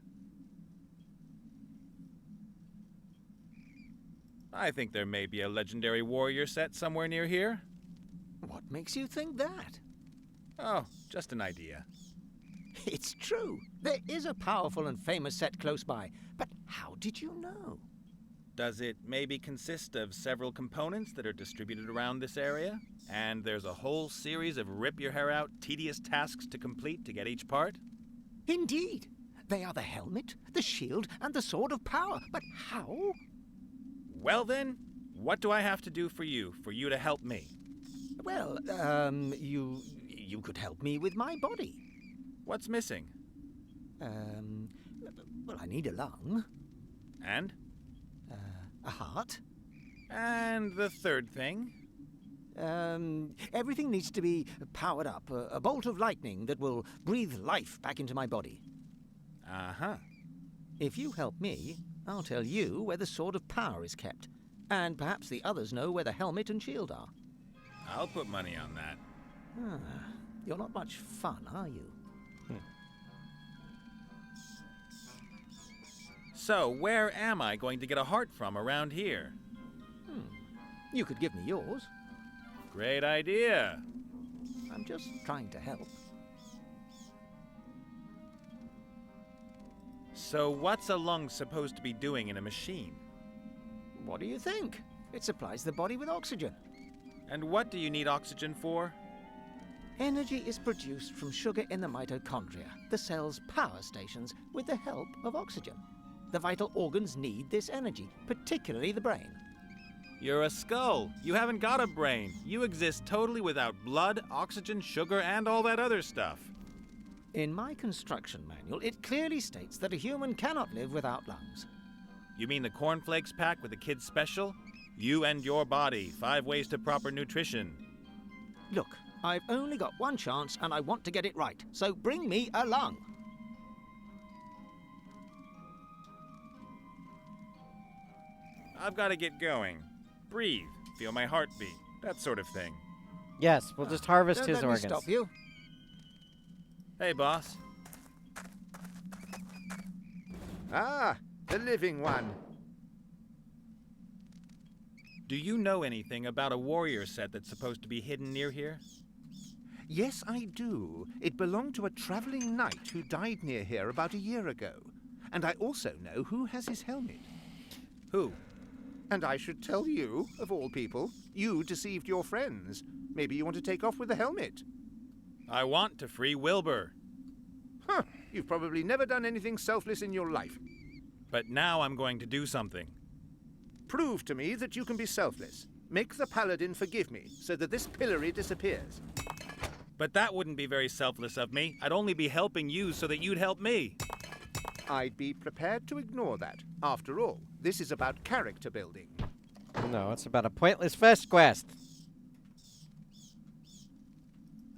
I think there may be a legendary warrior set somewhere near here. What makes you think that? Oh, just an idea. It's true. There is a powerful and famous set close by. But how did you know? Does it maybe consist of several components that are distributed around this area? And there's a whole series of rip-your-hair-out, tedious tasks to complete to get each part? Indeed. They are the helmet, the shield, and the sword of power. But how? Well then, what do I have to do for you to help me? Well, you could help me with my body. What's missing? Well, I need a lung. And? A heart. And the third thing? Everything needs to be powered up. A bolt of lightning that will breathe life back into my body. Uh-huh. If you help me, I'll tell you where the Sword of Power is kept. And perhaps the others know where the helmet and shield are. I'll put money on that. You're not much fun, are you? So, where am I going to get a heart from around here? You could give me yours. Great idea. I'm just trying to help. So what's a lung supposed to be doing in a machine? What do you think? It supplies the body with oxygen. And what do you need oxygen for? Energy is produced from sugar in the mitochondria, the cell's power stations, with the help of oxygen. The vital organs need this energy, particularly the brain. You're a skull. You haven't got a brain. You exist totally without blood, oxygen, sugar, and all that other stuff. In my construction manual, it clearly states that a human cannot live without lungs. You mean the cornflakes pack with the kids' special? You and your body, 5 ways to proper nutrition. Look, I've only got one chance and I want to get it right, so bring me a lung. I've got to get going. Breathe, feel my heartbeat, that sort of thing. Yes, we'll just harvest Don't his let me organs. stop you. Hey, boss. Ah, the living one. Do you know anything about a warrior set that's supposed to be hidden near here? Yes, I do. It belonged to a traveling knight who died near here about a year ago. And I also know who has his helmet. Who? And I should tell you, of all people. You deceived your friends. Maybe you want to take off with the helmet. I want to free Wilbur. Huh. You've probably never done anything selfless in your life. But now I'm going to do something. Prove to me that you can be selfless. Make the paladin forgive me, so that this pillory disappears. But that wouldn't be very selfless of me. I'd only be helping you so that you'd help me. I'd be prepared to ignore that. After all, this is about character building. No, it's about a pointless first quest.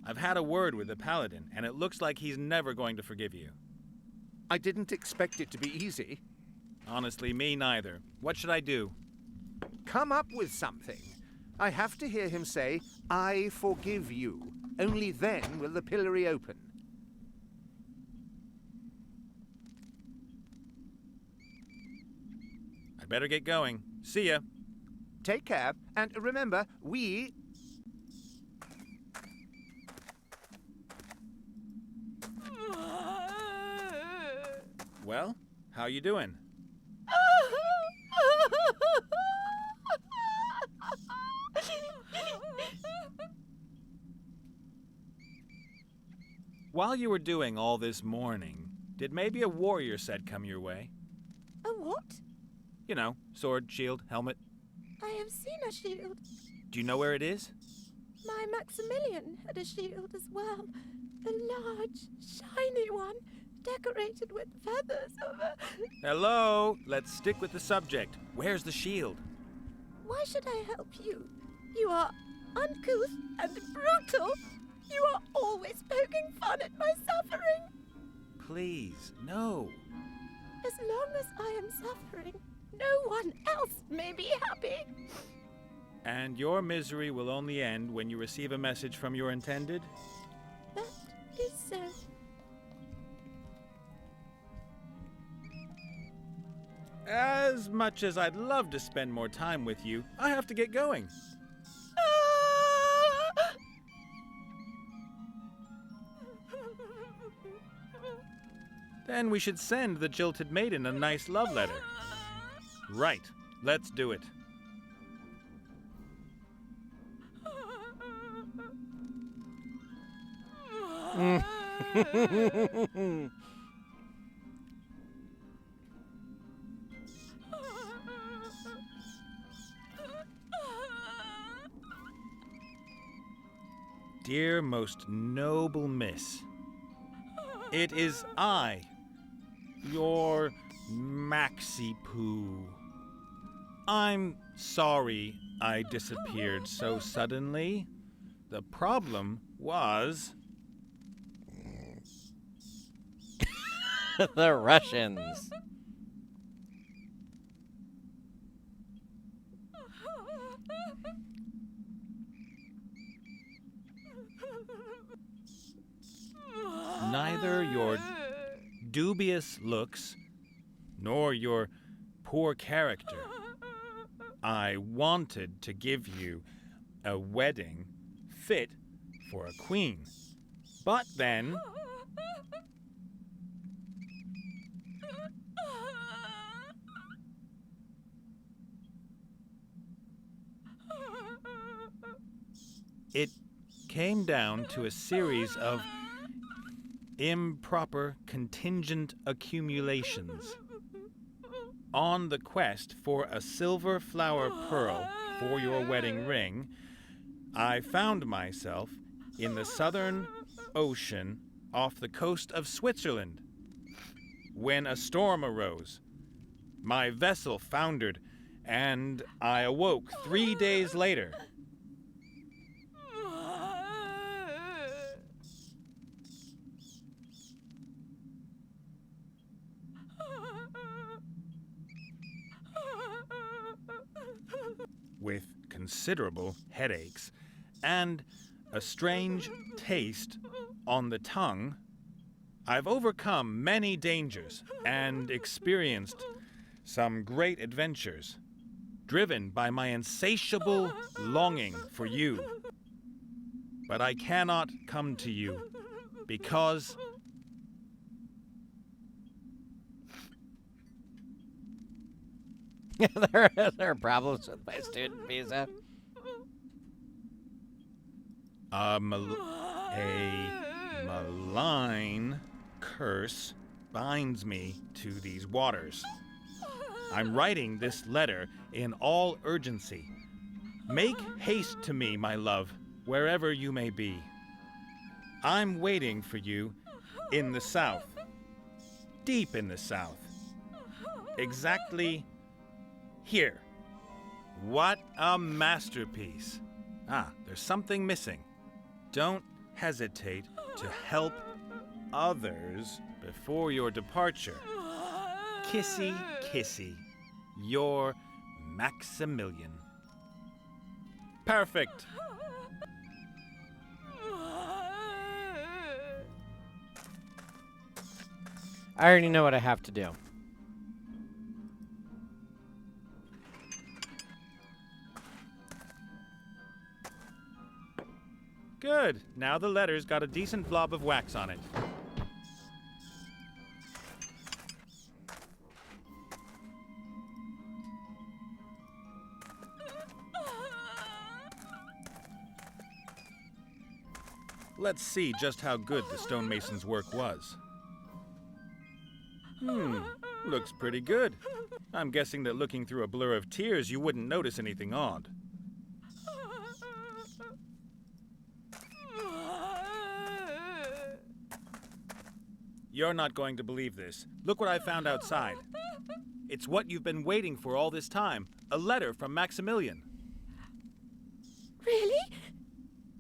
I've had a word with the paladin, and it looks like he's never going to forgive you. I didn't expect it to be easy. Honestly, me neither. What should I do? Come up with something. I have to hear him say, "I forgive you." Only then will the pillory open. I better get going. See ya. Take care, and remember, we... Well, how you doing? While you were doing all this mourning, did maybe a warrior set come your way? A what? You know, sword, shield, helmet. I have seen a shield. Do you know where it is? My Maximilian had a shield as well. A large, shiny one, decorated with feathers of a... Hello? Let's stick with the subject. Where's the shield? Why should I help you? You are uncouth and brutal. You are always poking fun at my suffering. Please, no. As long as I am suffering, no one else may be happy. And your misery will only end when you receive a message from your intended? That is so. As much as I'd love to spend more time with you, I have to get going. Then we should send the jilted maiden a nice love letter. Right, let's do it. Dear most noble miss, it is I, your Maxi Poo. I'm sorry I disappeared so suddenly. The problem was... The Russians. Neither your dubious looks nor your poor character. I wanted to give you a wedding fit for a queen. But then... it came down to a series of improper contingent accumulations. On the quest for a silver flower pearl for your wedding ring, I found myself in the Southern Ocean off the coast of Switzerland. When a storm arose, my vessel foundered, and I awoke 3 days later. With considerable headaches and a strange taste on the tongue. I've overcome many dangers and experienced some great adventures, driven by my insatiable longing for you. But I cannot come to you because there are problems with my student visa. A malign curse binds me to these waters. I'm writing this letter in all urgency. Make haste to me, my love, wherever you may be. I'm waiting for you in the south, deep in the south, exactly here. What a masterpiece. Ah, there's something missing. Don't hesitate to help others before your departure. Kissy, kissy, your Maximilian. Perfect. I already know what I have to do. Good. Now the letter's got a decent blob of wax on it. Let's see just how good the stonemason's work was. Looks pretty good. I'm guessing that looking through a blur of tears, you wouldn't notice anything odd. You're not going to believe this. Look what I found outside. It's what you've been waiting for all this time. A letter from Maximilian. Really?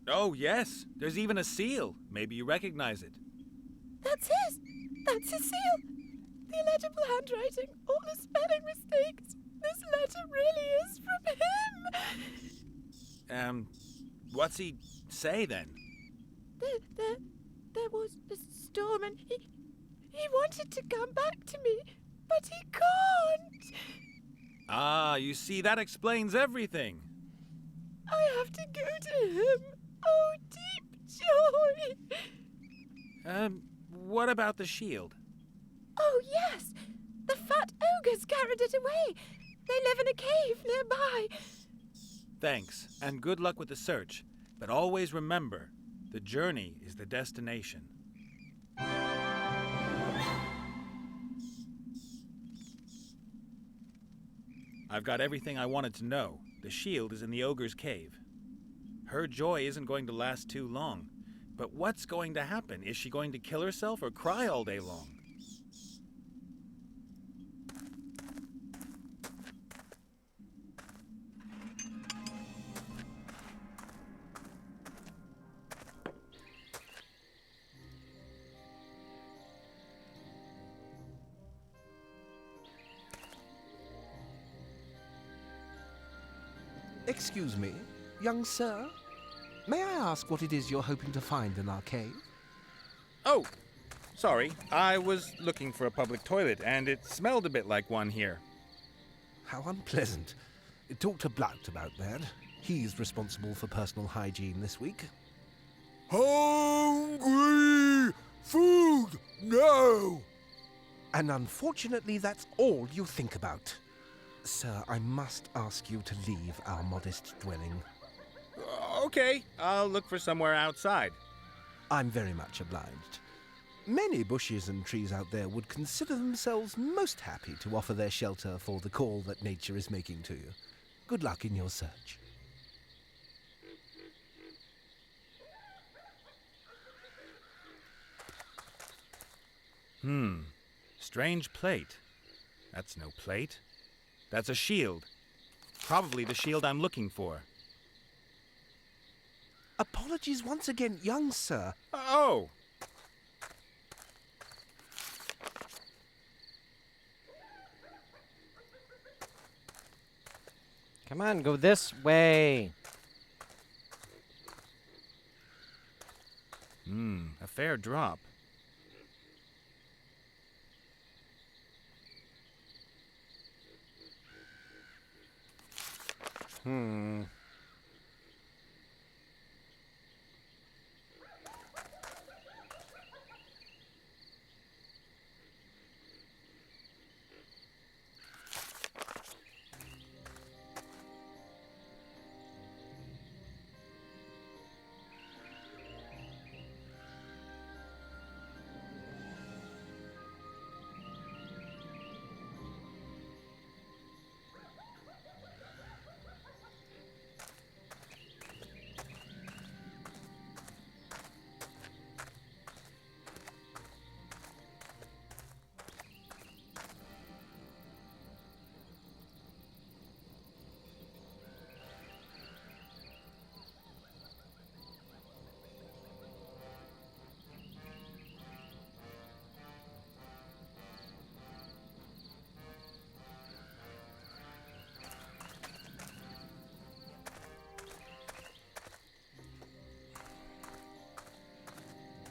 Oh, yes. There's even a seal. Maybe you recognize it. That's his! That's his seal! The illegible handwriting, all the spelling mistakes. This letter really is from him! What's he say then? There was a storm and he wanted to come back to me, but he can't! Ah, you see, that explains everything. I have to go to him. Oh, deep joy! What about the shield? Oh, yes! The fat ogres carried it away. They live in a cave nearby. Thanks, and good luck with the search. But always remember, the journey is the destination. I've got everything I wanted to know. The shield is in the ogre's cave. Her joy isn't going to last too long. But what's going to happen? Is she going to kill herself or cry all day long? Excuse me, young sir? May I ask what it is you're hoping to find in our cave? Oh, sorry. I was looking for a public toilet, and it smelled a bit like one here. How unpleasant. Talk to Blatt about that. He's responsible for personal hygiene this week. Hungry! Food! No! And unfortunately, that's all you think about. Sir, I must ask you to leave our modest dwelling. Okay, I'll look for somewhere outside. I'm very much obliged. Many bushes and trees out there would consider themselves most happy to offer their shelter for the call that nature is making to you. Good luck in your search. Strange plate. That's no plate. That's a shield. Probably the shield I'm looking for. Apologies once again, young sir. Oh! Come on, go this way. A fair drop.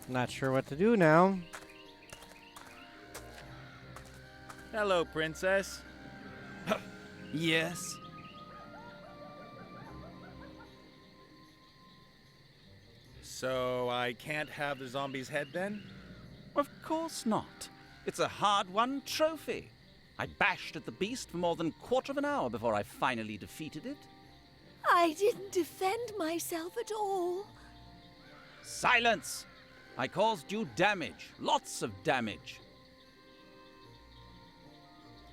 Not sure what to do now. Hello, Princess. Yes? So I can't have the zombie's head then? Of course not. It's a hard-won trophy. I bashed at the beast for more than a quarter of an hour before I finally defeated it. I didn't defend myself at all. Silence! I caused you damage. Lots of damage.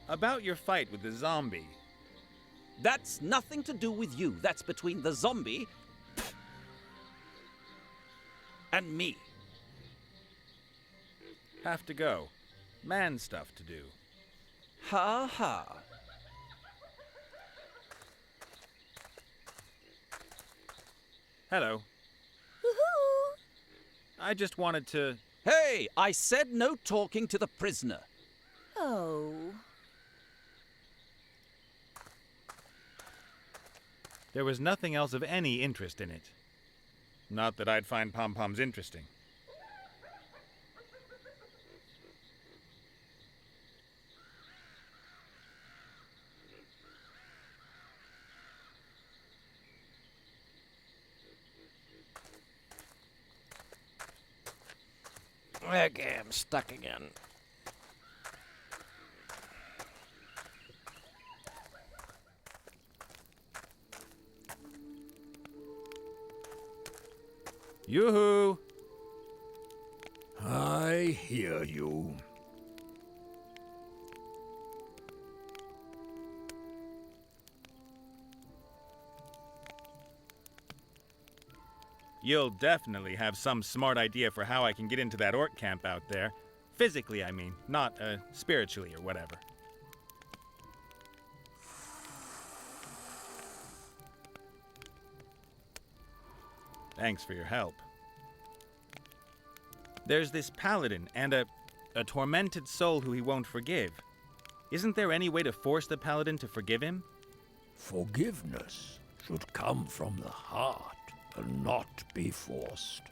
About your fight with the zombie. That's nothing to do with you. That's between the zombie and me. Have to go. Man stuff to do. Ha ha. Hello. I just wanted to... Hey, I said no talking to the prisoner. Oh. There was nothing else of any interest in it. Not that I'd find pom-poms interesting. Okay, I'm stuck again. Yoo-hoo! I hear you. You'll definitely have some smart idea for how I can get into that orc camp out there. Physically, I mean, not spiritually or whatever. Thanks for your help. There's this paladin and a tormented soul who he won't forgive. Isn't there any way to force the paladin to forgive him? Forgiveness should come from the heart and not be forced.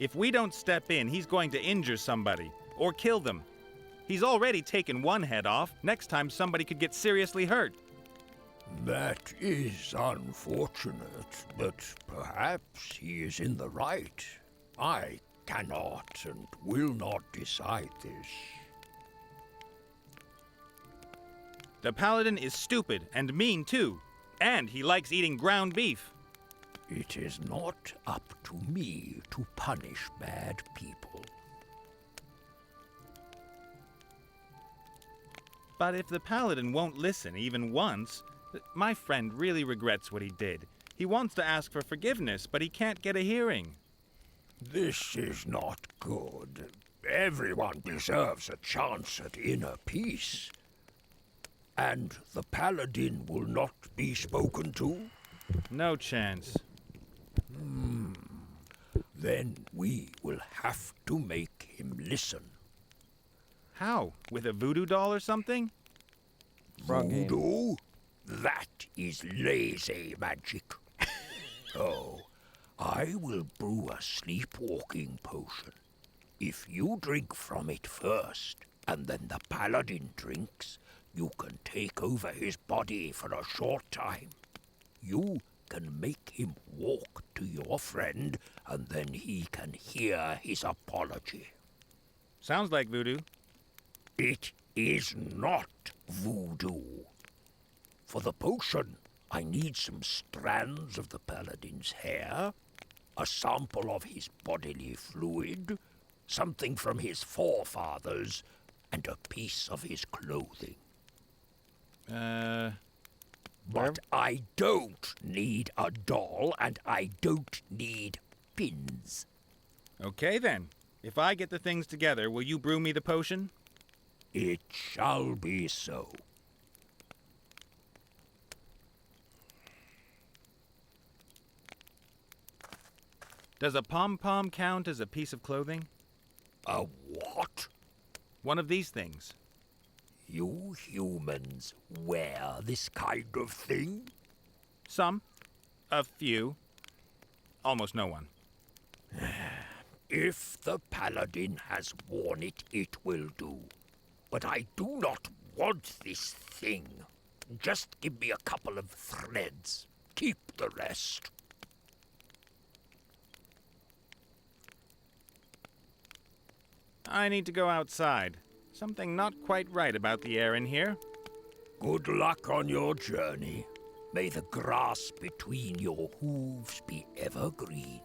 If we don't step in, he's going to injure somebody or kill them. He's already taken one head off. Next time, somebody could get seriously hurt. That is unfortunate, but perhaps he is in the right. I cannot and will not decide this. The paladin is stupid and mean too, and he likes eating ground beef. It is not up to me to punish bad people. But if the paladin won't listen even once, my friend really regrets what he did. He wants to ask for forgiveness, but he can't get a hearing. This is not good. Everyone deserves a chance at inner peace. And the paladin will not be spoken to? No chance. Then we will have to make him listen. How? With a voodoo doll or something? Voodoo? That is lazy magic. Oh, I will brew a sleepwalking potion. If you drink from it first, and then the paladin drinks, you can take over his body for a short time. You can make him walk to your friend, and then he can hear his apology. Sounds like voodoo. It is not voodoo. For the potion, I need some strands of the paladin's hair, a sample of his bodily fluid, something from his forefathers, and a piece of his clothing. But I don't need a doll, and I don't need pins. Okay then. If I get the things together, will you brew me the potion? It shall be so. Does a pom-pom count as a piece of clothing? A what? One of these things. You humans wear this kind of thing? Some. A few. Almost no one. If the paladin has worn it, it will do. But I do not want this thing. Just give me a couple of threads. Keep the rest. I need to go outside. Something not quite right about the air in here. Good luck on your journey. May the grass between your hooves be evergreen.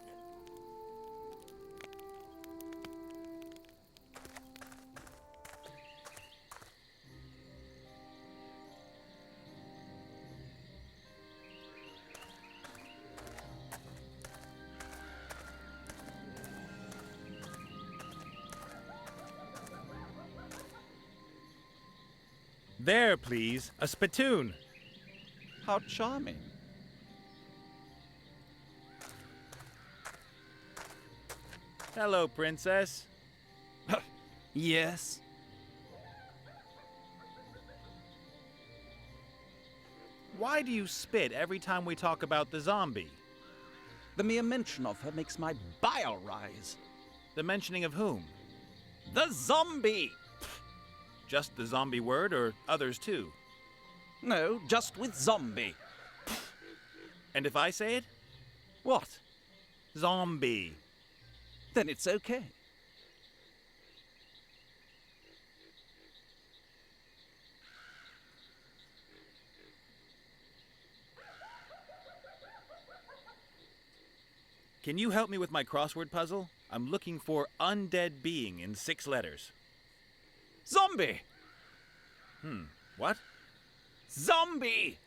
There, please. A spittoon. How charming. Hello, Princess. Yes? Why do you spit every time we talk about the zombie? The mere mention of her makes my bile rise. The mentioning of whom? The zombie! Just the zombie word, or others too? No, just with zombie. And if I say it? What? Zombie. Then it's okay. Can you help me with my crossword puzzle? I'm looking for undead being in 6 letters. Zombie! What? Zombie!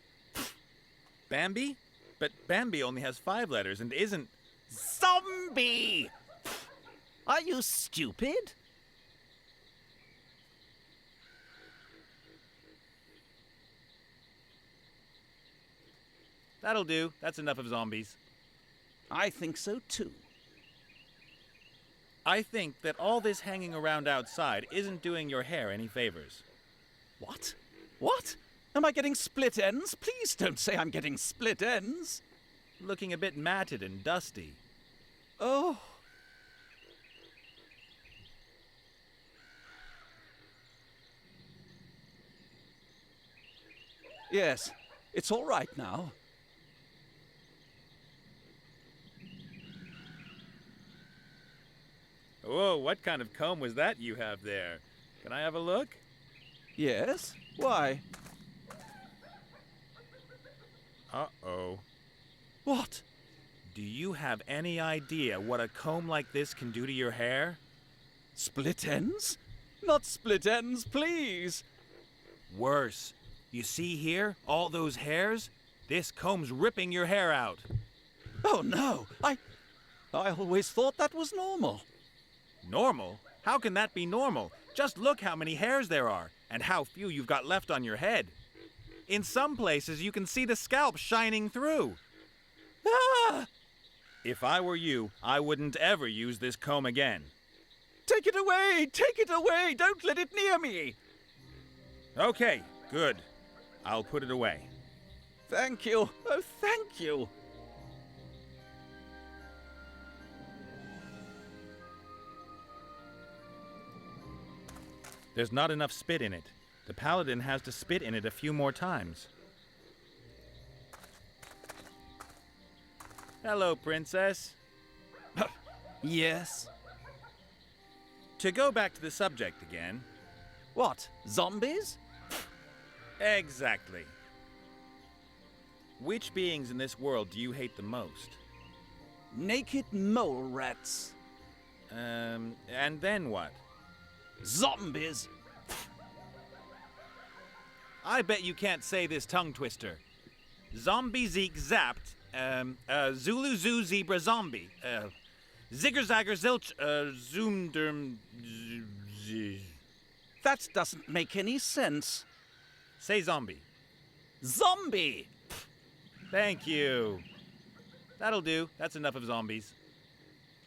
Bambi? But Bambi only has 5 letters and isn't... Zombie! Are you stupid? That'll do. That's enough of zombies. I think so too. I think that all this hanging around outside isn't doing your hair any favors. What? What? Am I getting split ends? Please don't say I'm getting split ends. Looking a bit matted and dusty. Oh. Yes, it's all right now. Whoa, what kind of comb was that you have there? Can I have a look? Yes? Why? Uh-oh. What? Do you have any idea what a comb like this can do to your hair? Split ends? Not split ends, please. Worse. You see here? All those hairs? This comb's ripping your hair out. Oh, no. I always thought that was normal. Normal? How can that be normal? Just look how many hairs there are, and how few you've got left on your head. In some places, you can see the scalp shining through. Ah! If I were you, I wouldn't ever use this comb again. Take it away! Take it away! Don't let it near me! Okay, good. I'll put it away. Thank you. Oh, thank you. There's not enough spit in it. The paladin has to spit in it a few more times. Hello, Princess. Yes? To go back to the subject again. What? Zombies? Exactly. Which beings in this world do you hate the most? Naked mole rats. And then what? Zombies. I bet you can't say this tongue twister. Zombie Zeke zapped. Zulu Zoo Zebra Zombie. Zigger Zagger Zilch. Zoomderm. That doesn't make any sense. Say zombie. Zombie! Thank you. That'll do. That's enough of zombies.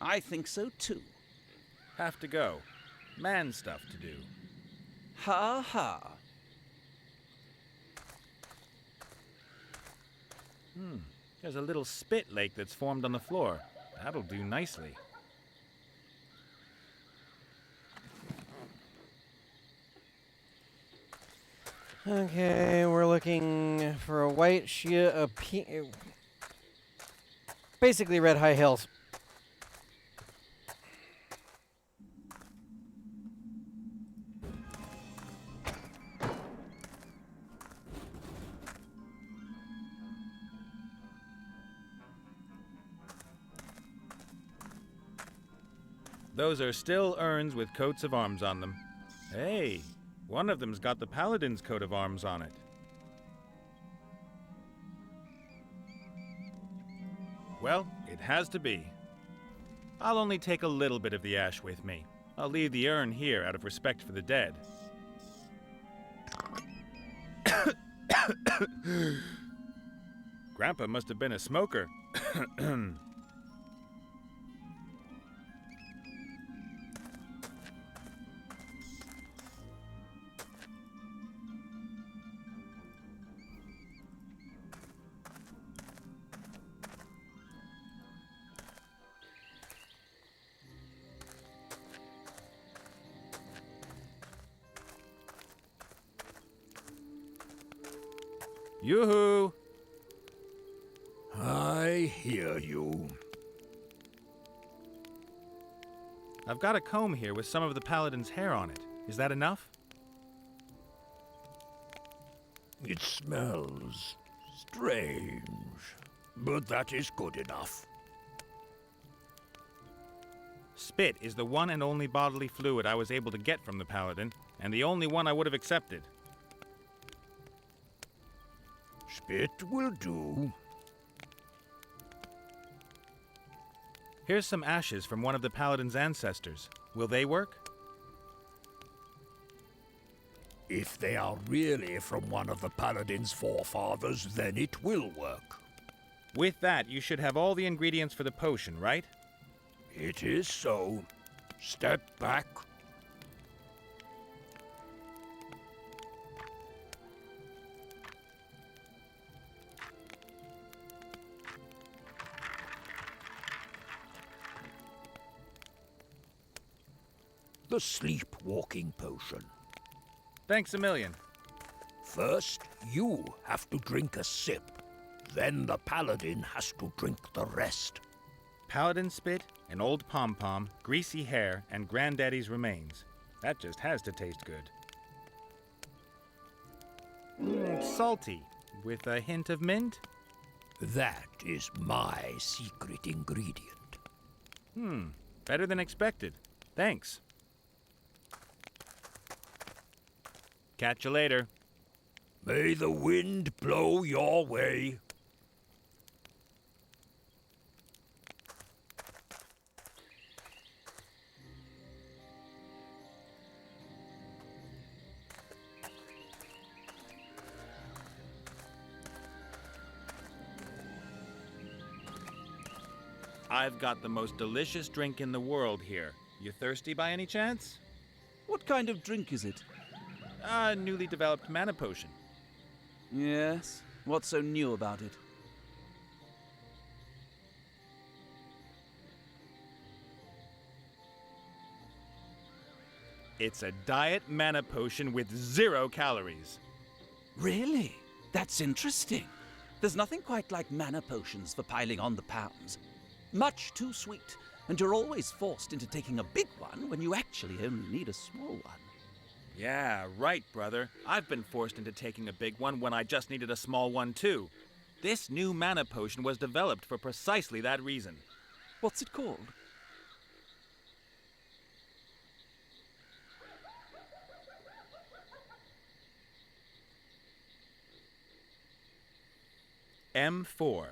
I think so too. Have to go. Man stuff to do. Ha ha. There's a little spit lake that's formed on the floor. That'll do nicely. Okay, we're looking for a white shield, basically red high heels. Those are still urns with coats of arms on them. Hey, one of them's got the paladin's coat of arms on it. Well, it has to be. I'll only take a little bit of the ash with me. I'll leave the urn here out of respect for the dead. Grandpa must have been a smoker. Yoo-hoo! I hear you. I've got a comb here with some of the paladin's hair on it. Is that enough? It smells strange, but that is good enough. Spit is the one and only bodily fluid I was able to get from the paladin, and the only one I would have accepted. Spit will do. Here's some ashes from one of the paladin's ancestors. Will they work? If they are really from one of the paladin's forefathers, then it will work. With that, you should have all the ingredients for the potion, right? It is so. Step back. The sleepwalking potion. Thanks a million. First, you have to drink a sip. Then the paladin has to drink the rest. Paladin spit, an old pom-pom, greasy hair, and granddaddy's remains. That just has to taste good. Salty, with a hint of mint? That is my secret ingredient. Better than expected. Thanks. Catch you later. May the wind blow your way. I've got the most delicious drink in the world here. You thirsty by any chance? What kind of drink is it? A newly developed mana potion. Yes? What's so new about it? It's a diet mana potion with 0 calories. Really? That's interesting. There's nothing quite like mana potions for piling on the pounds. Much too sweet, and you're always forced into taking a big one when you actually only need a small one. Yeah, right, brother. I've been forced into taking a big one when I just needed a small one, too. This new mana potion was developed for precisely that reason. What's it called? M4.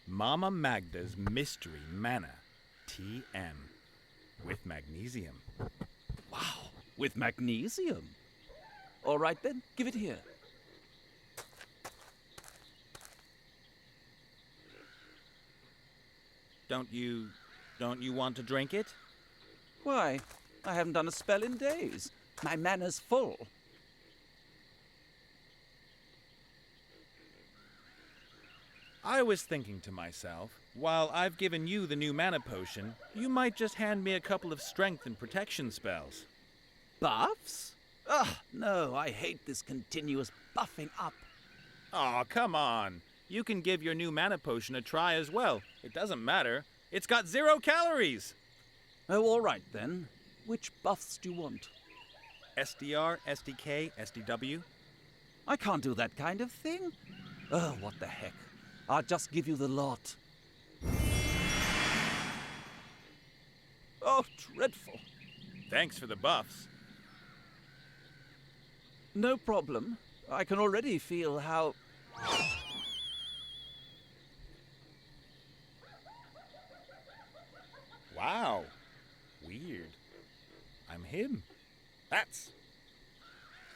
Mama Magda's Mystery Mana. TM. With magnesium. Wow, with magnesium? All right then, give it here. Don't you want to drink it? Why? I haven't done a spell in days. My mana's full. I was thinking to myself, while I've given you the new mana potion, you might just hand me a couple of strength and protection spells. Buffs? Ugh, no, I hate this continuous buffing up. Aw, come on. You can give your new mana potion a try as well. It doesn't matter. It's got 0 calories. Oh, all right then. Which buffs do you want? SDR, SDK, SDW. I can't do that kind of thing. Oh, what the heck. I'll just give you the lot. Oh, dreadful. Thanks for the buffs. No problem. I can already feel how... Wow. Weird. I'm him. That's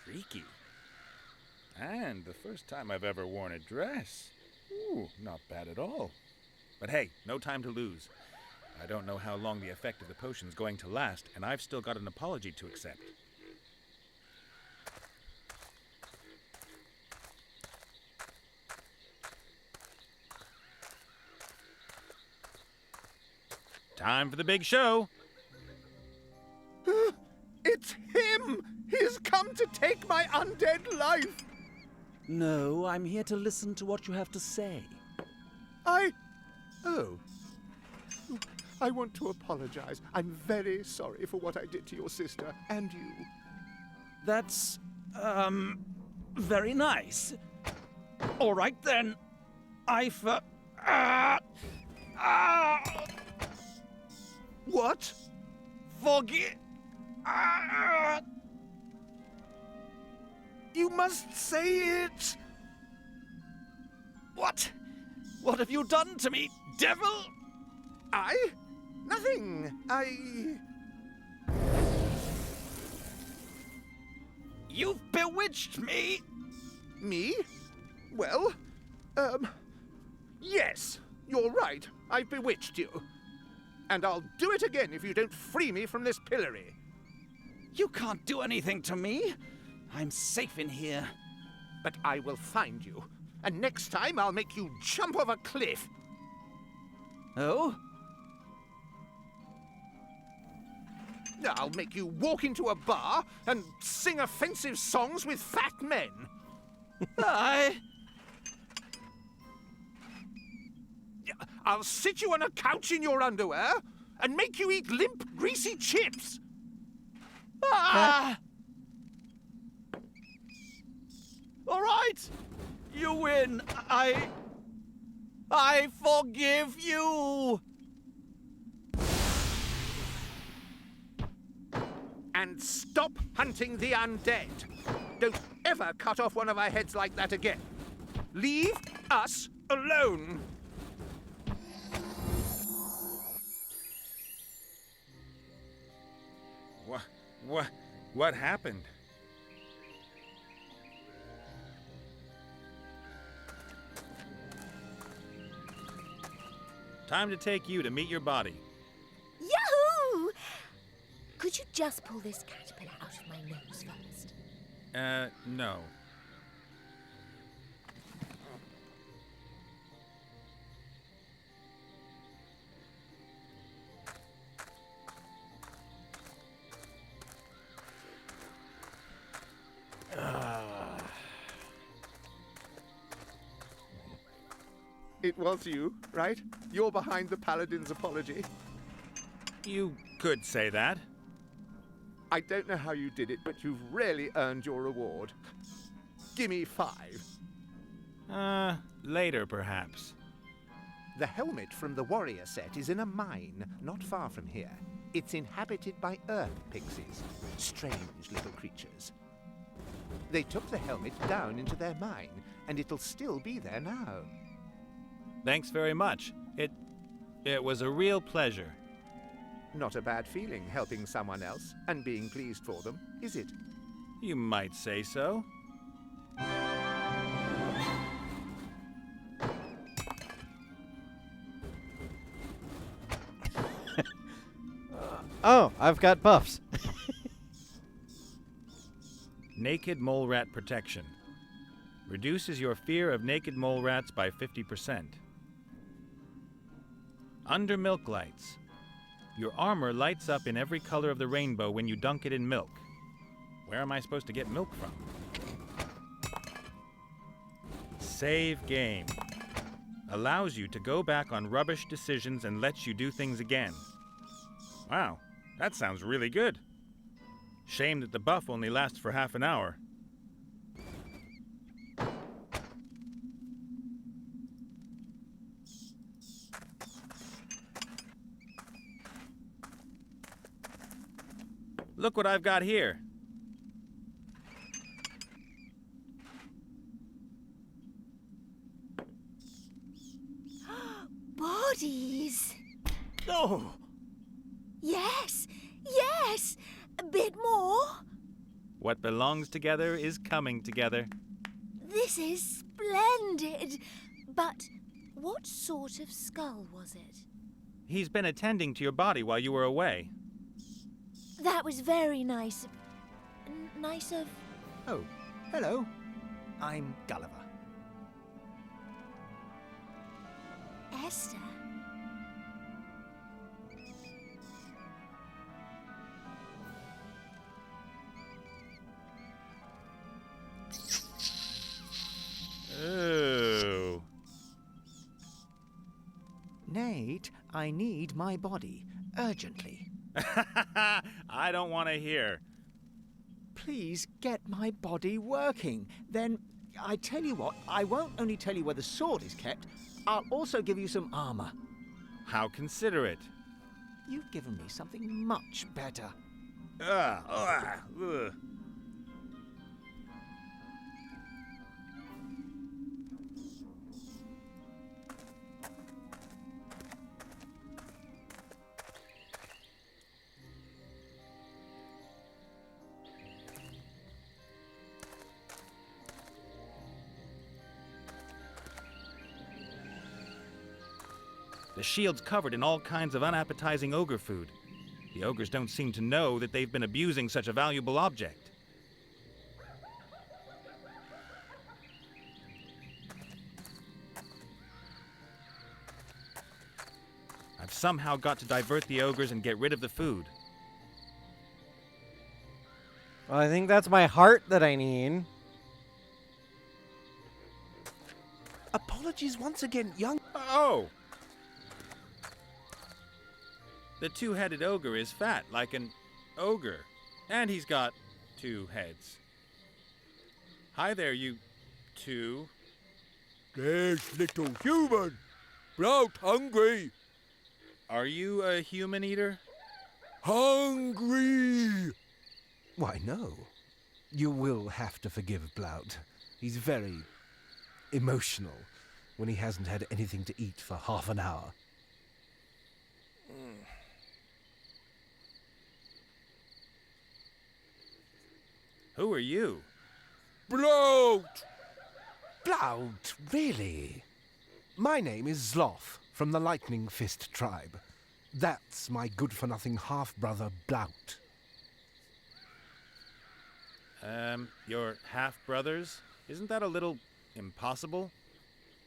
freaky. And the first time I've ever worn a dress. Ooh, not bad at all. But hey, no time to lose. I don't know how long the effect of the potion's going to last, and I've still got an apology to accept. Time for the big show. It's him! He's come to take my undead life! No, I'm here to listen to what you have to say. Oh. I want to apologize. I'm very sorry for what I did to your sister and you. That's, very nice. All right then. What? Forgive... You must say it! What? What have you done to me, devil? Nothing. You've bewitched me! Me? Well, yes, you're right. I've bewitched you. And I'll do it again if you don't free me from this pillory. You can't do anything to me. I'm safe in here. But I will find you. And next time I'll make you jump off a cliff. Oh? I'll make you walk into a bar and sing offensive songs with fat men. I'll sit you on a couch in your underwear and make you eat limp, greasy chips. All right. You win. I forgive you. And stop hunting the undead. Don't ever cut off one of our heads like that again. Leave us alone. What happened? Time to take you to meet your body. Yahoo! Could you just pull this caterpillar out of my nose first? No. It was you, right? You're behind the Paladin's apology. You could say that. I don't know how you did it, but you've really earned your reward. Gimme 5. Later, perhaps. The helmet from the warrior set is in a mine not far from here. It's inhabited by earth pixies, strange little creatures. They took the helmet down into their mine, and it'll still be there now. Thanks very much. It was a real pleasure. Not a bad feeling helping someone else and being pleased for them, is it? You might say so. Oh, I've got buffs. Naked mole rat protection. Reduces your fear of naked mole rats by 50%. Under milk lights. Your armor lights up in every color of the rainbow when you dunk it in milk. Where am I supposed to get milk from? Save game. Allows you to go back on rubbish decisions and lets you do things again. Wow, that sounds really good. Shame that the buff only lasts for half an hour. Look what I've got here. Bodies. Oh! Yes, yes. A bit more. What belongs together is coming together. This is splendid. But what sort of skull was it? He's been attending to your body while you were away. That was very nice. Nice of... Oh, hello. I'm Gulliver. Esther. Oh. Nate, I need my body. Urgently. I don't want to hear. Please get my body working. Then, I tell you what, I won't only tell you where the sword is kept, I'll also give you some armor. How considerate. You've given me something much better. Ugh. The shield's covered in all kinds of unappetizing ogre food. The ogres don't seem to know that they've been abusing such a valuable object. I've somehow got to divert the ogres and get rid of the food. Well, I think that's my heart that I need. Apologies once again, young... Oh! The two-headed ogre is fat, like an ogre. And he's got 2 heads. Hi there, you two. There's little human. Blout hungry. Are you a human eater? Hungry. Why, no. You will have to forgive Blout. He's very emotional when he hasn't had anything to eat for half an hour. Who are you? Bloat! Blout, really? My name is Zloth, from the Lightning Fist tribe. That's my good-for-nothing half-brother, Blout. Your half-brothers? Isn't that a little impossible?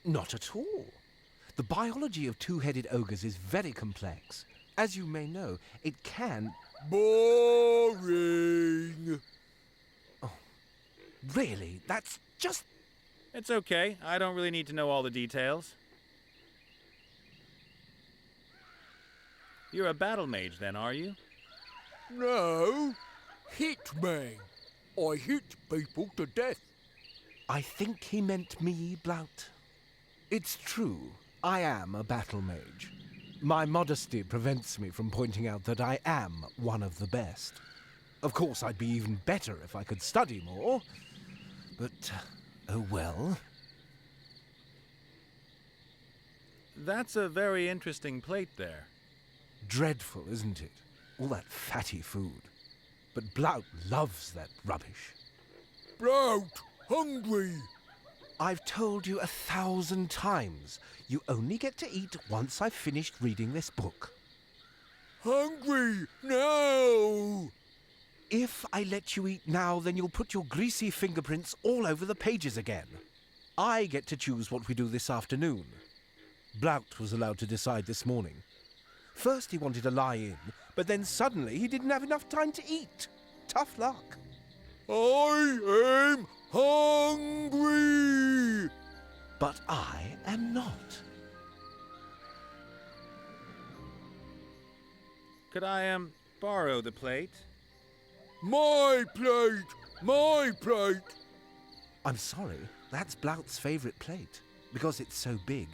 Not at all. The biology of two-headed ogres is very complex. As you may know, it can... Boring! Oh, really? That's just... It's okay. I don't really need to know all the details. You're a battle mage then, are you? No. Hitman. I hit people to death. I think he meant me, Blout. It's true. I am a battle mage. My modesty prevents me from pointing out that I am one of the best. Of course, I'd be even better if I could study more. But, oh well. That's a very interesting plate there. Dreadful, isn't it? All that fatty food. But Blout loves that rubbish. Blout, hungry. I've told you 1,000 times. You only get to eat once I've finished reading this book. Hungry, now! If I let you eat now, then you'll put your greasy fingerprints all over the pages again. I get to choose what we do this afternoon. Blount was allowed to decide this morning. First he wanted to lie in, but then suddenly he didn't have enough time to eat. Tough luck. I am hungry! But I am not. Could I, borrow the plate? My plate! My plate! I'm sorry, that's Blount's favourite plate. Because it's so big,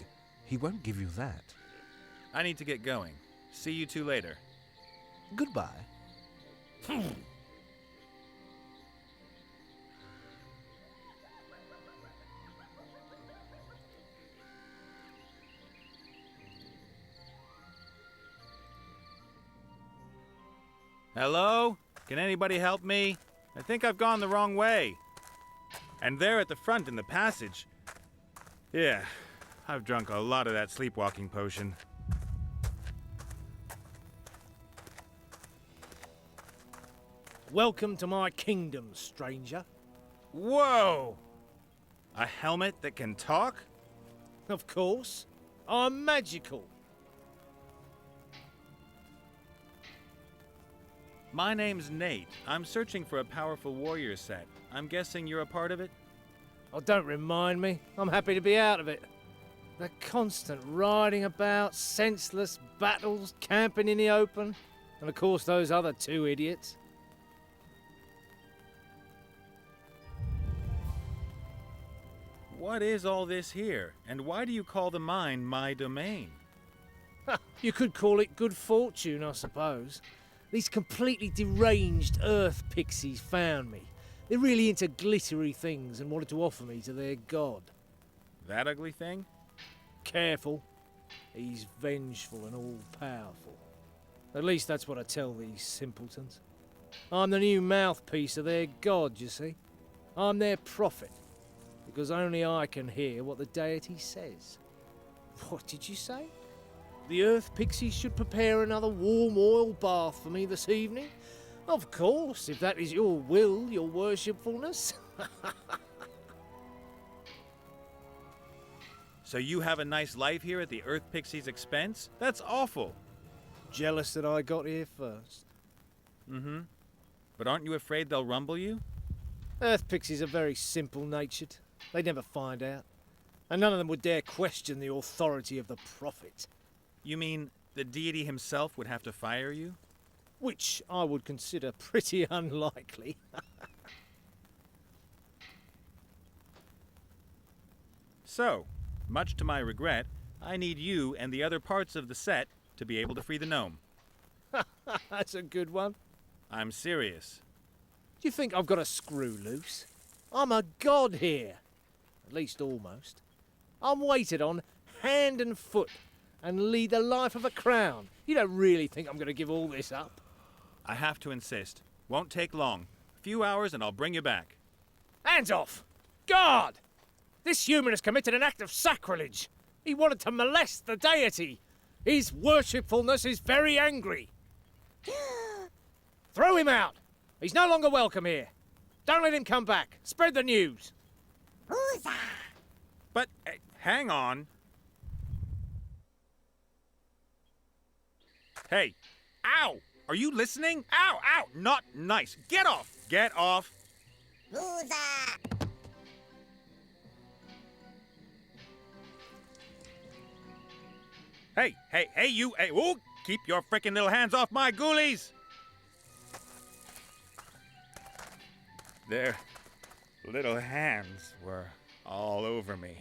he won't give you that. I need to get going. See you two later. Goodbye. Hello? Can anybody help me? I think I've gone the wrong way. And there at the front in the passage. Yeah, I've drunk a lot of that sleepwalking potion. Welcome to my kingdom, stranger. Whoa! A helmet that can talk? Of course. I'm magical. My name's Nate. I'm searching for a powerful warrior set. I'm guessing you're a part of it? Oh, don't remind me. I'm happy to be out of it. The constant riding about, senseless battles, camping in the open, and of course those other two idiots. What is all this here? And why do you call the mine my domain? You could call it good fortune, I suppose. These completely deranged earth pixies found me. They're really into glittery things and wanted to offer me to their god. That ugly thing? Careful. He's vengeful and all-powerful. At least that's what I tell these simpletons. I'm the new mouthpiece of their god, you see. I'm their prophet, because only I can hear what the deity says. What did you say? The earth pixies should prepare another warm oil bath for me this evening? Of course, if that is your will, your worshipfulness. So you have a nice life here at the earth pixie's expense? That's awful. Jealous that I got here first. Mm-hmm. But aren't you afraid they'll rumble you? Earth pixies are very simple-natured. They'd never find out. And none of them would dare question the authority of the prophet. You mean the deity himself would have to fire you? Which I would consider pretty unlikely. So, much to my regret, I need you and the other parts of the set to be able to free the gnome. That's a good one. I'm serious. Do you think I've got a screw loose? I'm a god here. At least almost. I'm waited on hand and foot and lead the life of a crown. You don't really think I'm going to give all this up? I have to insist. Won't take long. A few hours and I'll bring you back. Hands off! God! This human has committed an act of sacrilege. He wanted to molest the deity. His worshipfulness is very angry. Throw him out! He's no longer welcome here. Don't let him come back. Spread the news. But, hang on. Hey, ow! Are you listening? Ow, ow! Not nice. Get off! Get off! Hey, hey, hey, you! Hey, whoa! Keep your frickin' little hands off my ghoulies! Their little hands were all over me.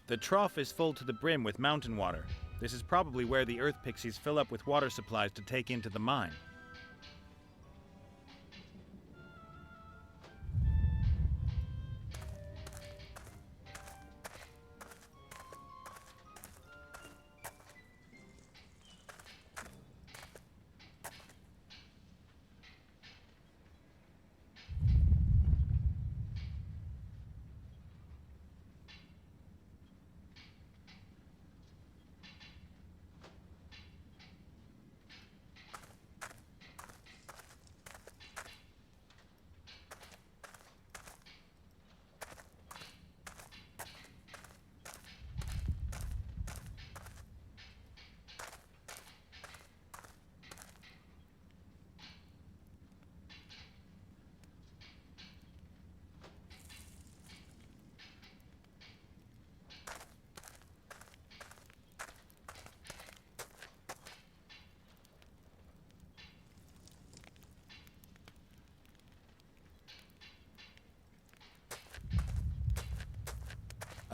The trough is full to the brim with mountain water. This is probably where the earth pixies fill up with water supplies to take into the mine.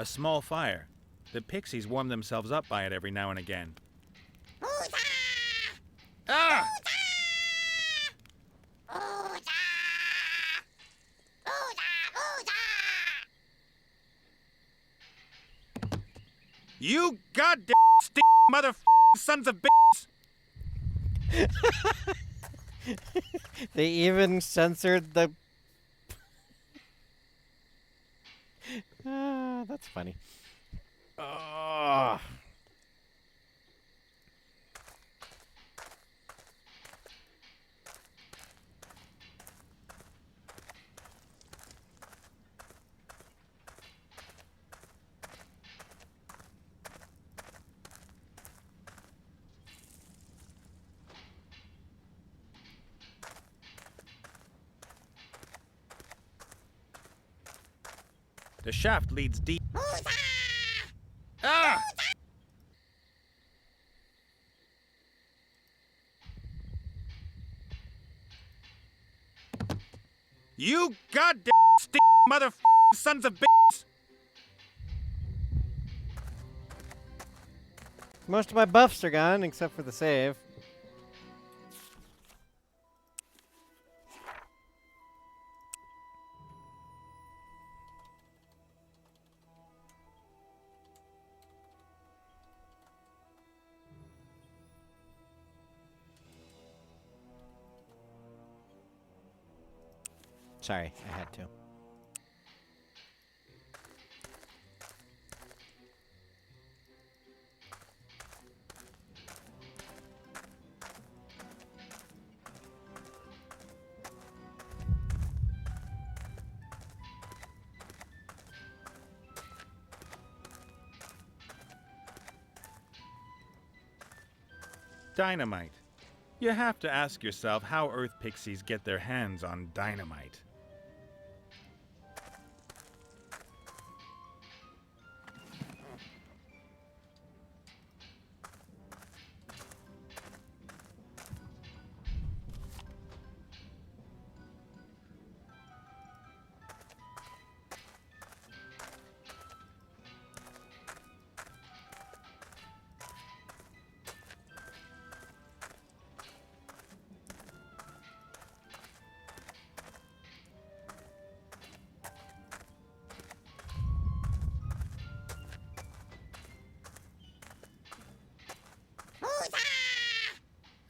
A small fire. The pixies warm themselves up by it every now and again. Ah! You goddamn mother sons of bitches! They even censored the. That's funny. Oh. The shaft leads deep. Ah! You goddamn mother sons of bitches! Most of my buffs are gone, except for the save. Sorry, I had to. Dynamite. You have to ask yourself how Earth Pixies get their hands on dynamite.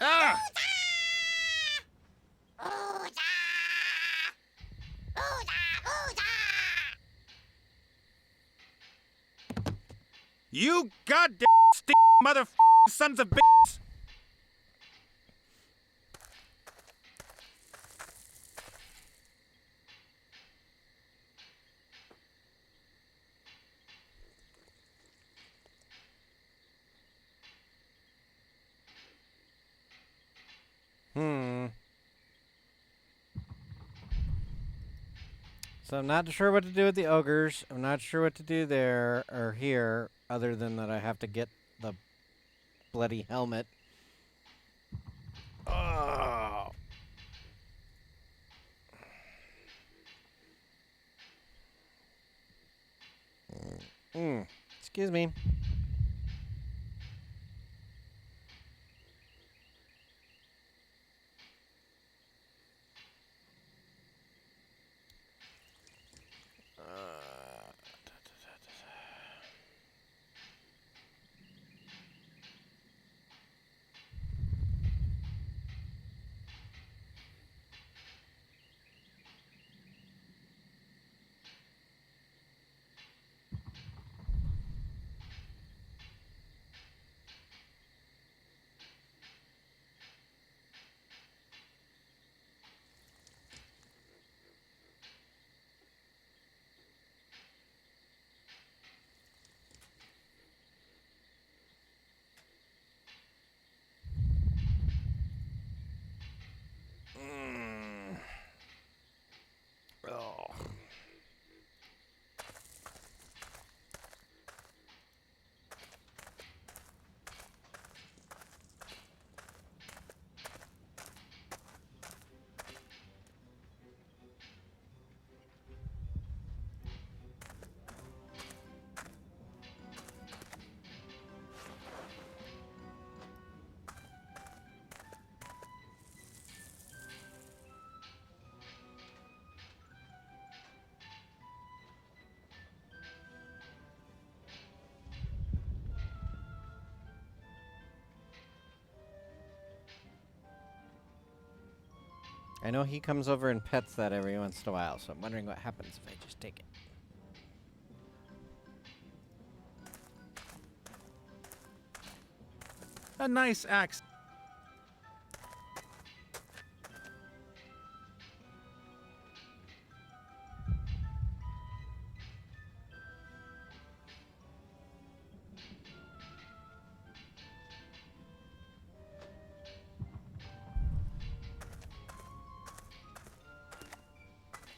Ah! You goddamn mother sons of bitches! So I'm not sure what to do with the ogres. I'm not sure what to do there or here, other than that I have to get the bloody helmet. Oh. Excuse me. I know he comes over and pets that every once in a while, so I'm wondering what happens if I just take it. A nice axe.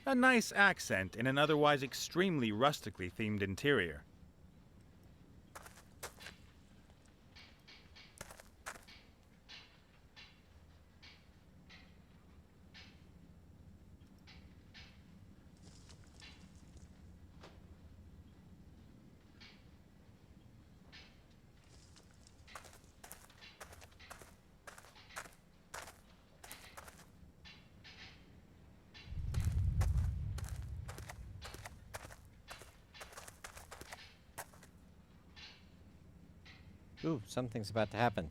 A nice accent in an otherwise extremely rustically themed interior. Ooh, something's about to happen.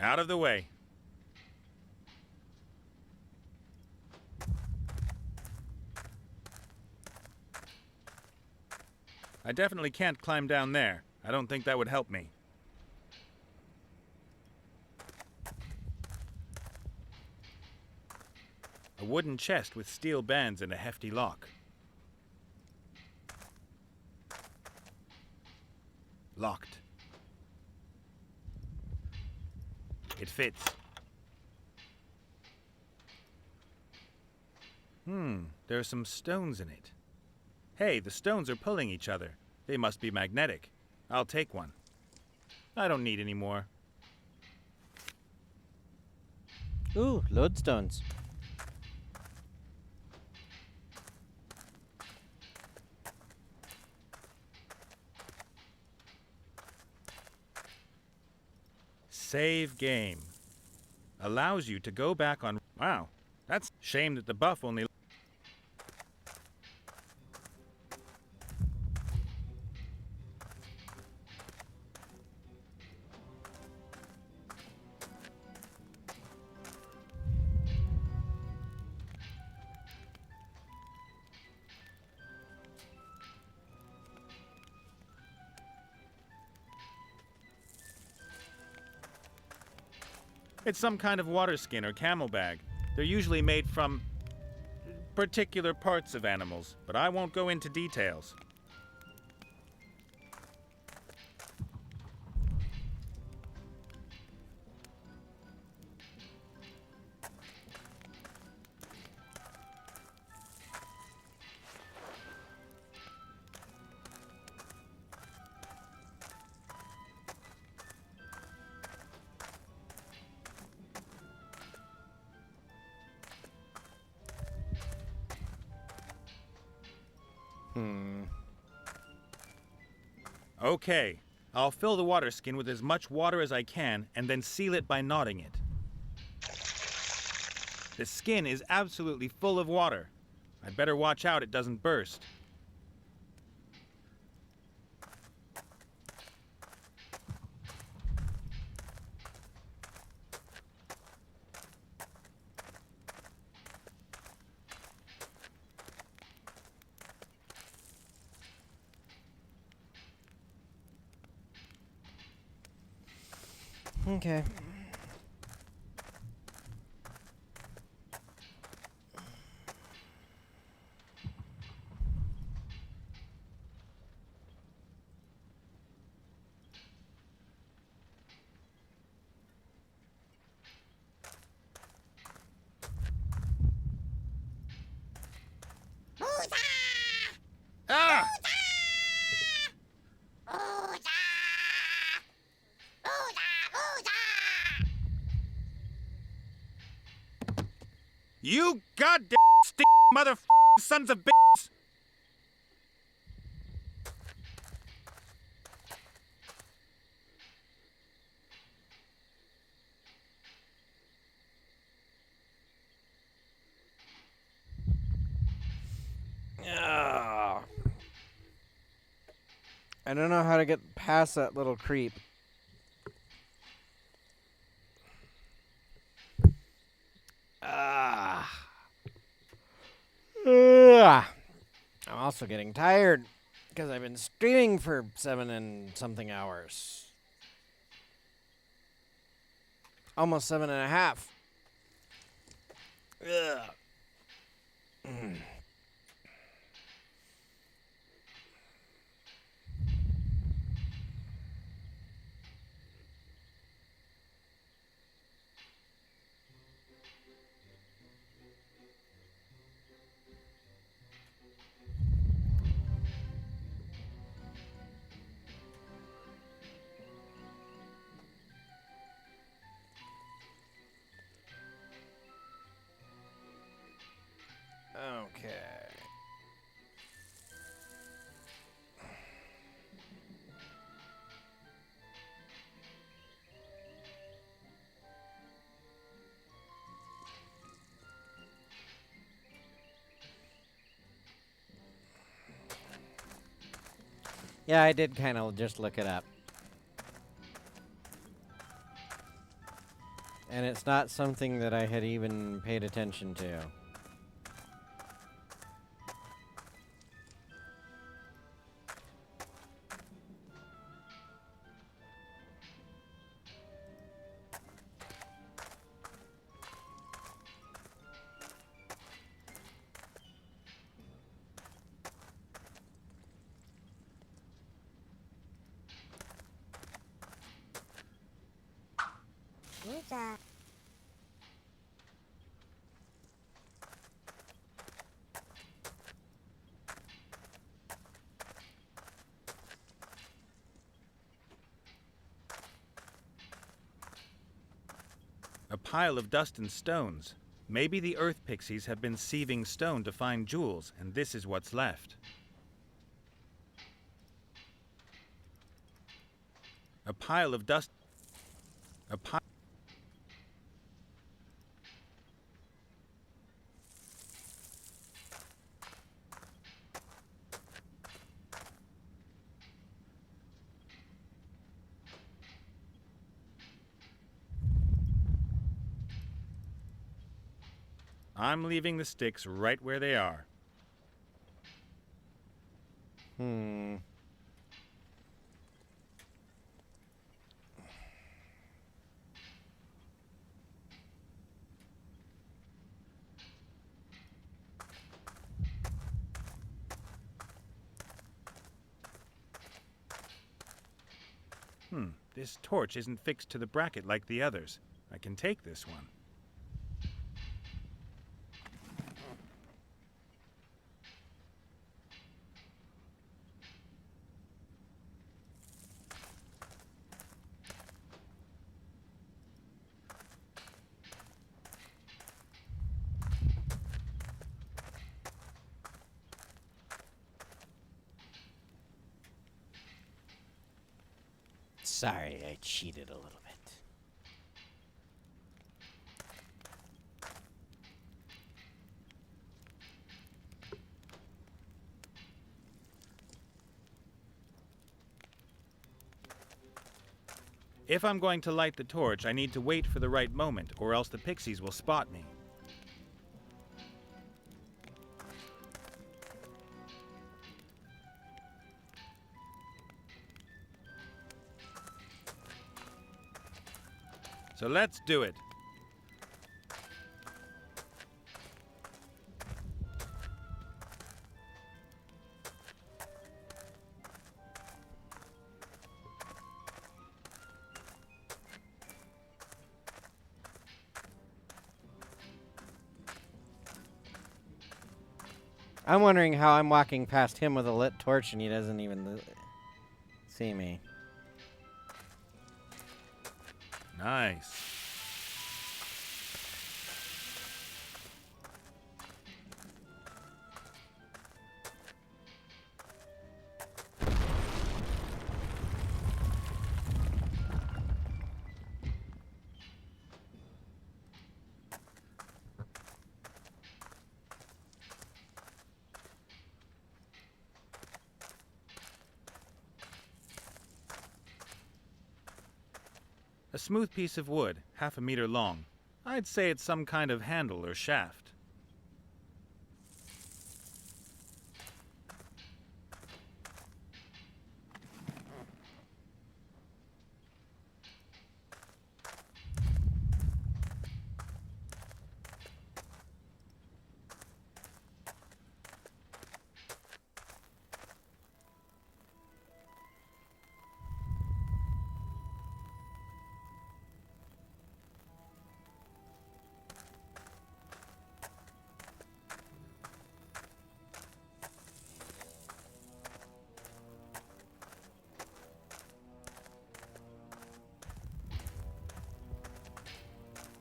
Out of the way. I definitely can't climb down there. I don't think that would help me. A wooden chest with steel bands and a hefty lock. Locked. It fits. There are some stones in it. Hey, the stones are pulling each other. They must be magnetic. I'll take one. I don't need any more. Ooh, lodestones. Save game. Allows you to go back on... Wow, that's shame that the buff only... It's some kind of water skin or camel bag. They're usually made from particular parts of animals, but I won't go into details. Okay, I'll fill the water skin with as much water as I can and then seal it by knotting it. The skin is absolutely full of water. I'd better watch out it doesn't burst. Okay. Ah! You goddamn mother sons of bitches! I don't know how to get past that little creep. I'm also getting tired because I've been streaming for 7 and something hours. Almost 7.5. Ugh. Okay. Yeah, I did kind of just look it up. And it's not something that I had even paid attention to. A pile of dust and stones. Maybe the earth pixies have been sieving stone to find jewels, and this is what's left. A pile of dust. A pile. I'm leaving the sticks right where they are. This torch isn't fixed to the bracket like the others. I can take this one. Sorry, I cheated a little bit. If I'm going to light the torch, I need to wait for the right moment, or else the pixies will spot me. So let's do it. I'm wondering how I'm walking past him with a lit torch and he doesn't even see me. Nice. A smooth piece of wood, half a meter long. I'd say it's some kind of handle or shaft.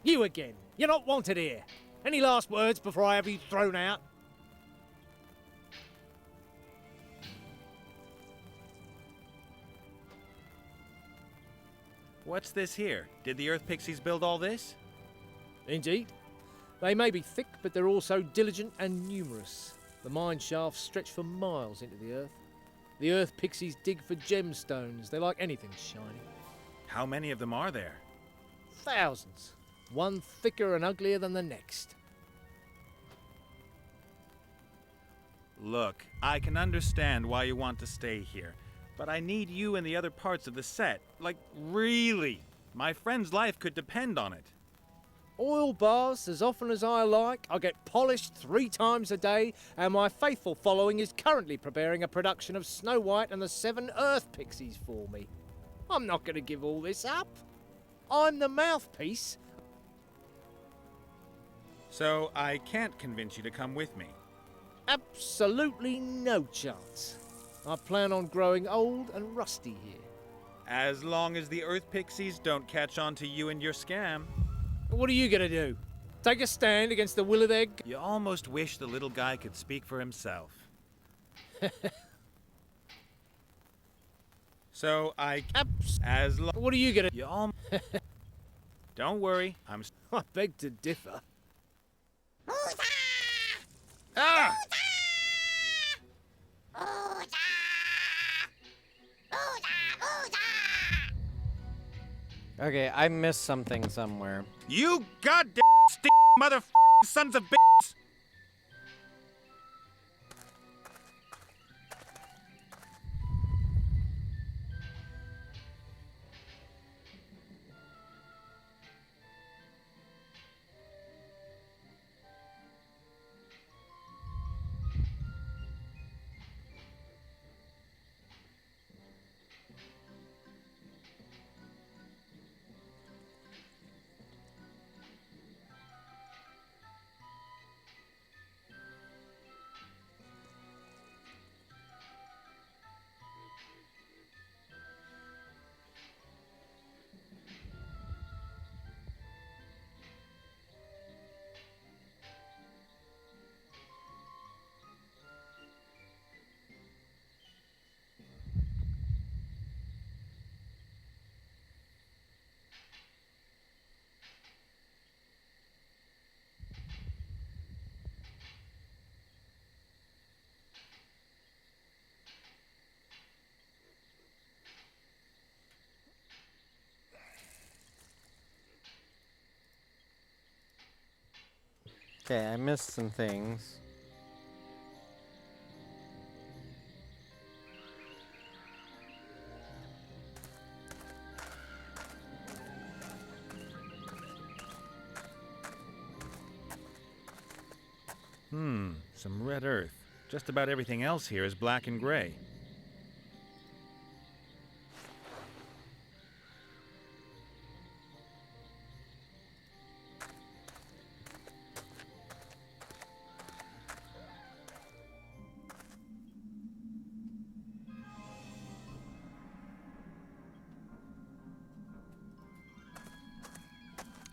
You again. You're not wanted here. Any last words before I have you thrown out? What's this here? Did the Earth Pixies build all this? Indeed. They may be thick, but they're also diligent and numerous. The mine shafts stretch for miles into the earth. The Earth Pixies dig for gemstones. They like anything shiny. How many of them are there? Thousands. One thicker and uglier than the next. Look, I can understand why you want to stay here, but I need you in the other parts of the set. Like, really. My friend's life could depend on it. Oil baths as often as I like. I get polished 3 times a day, and my faithful following is currently preparing a production of Snow White and the 7 Earth Pixies for me. I'm not going to give all this up. I'm the mouthpiece. So I can't convince you to come with me. Absolutely no chance. I plan on growing old and rusty here. As long as the Earth Pixies don't catch on to you and your scam. What are you going to do? Take a stand against the will of their... You almost wish the little guy could speak for himself. So I... What are you going to... You Don't worry, I beg to differ. Ah! Okay, I missed something somewhere. You goddamn mother sons of bitches! Okay, I missed some things. Some red earth. Just about everything else here is black and gray.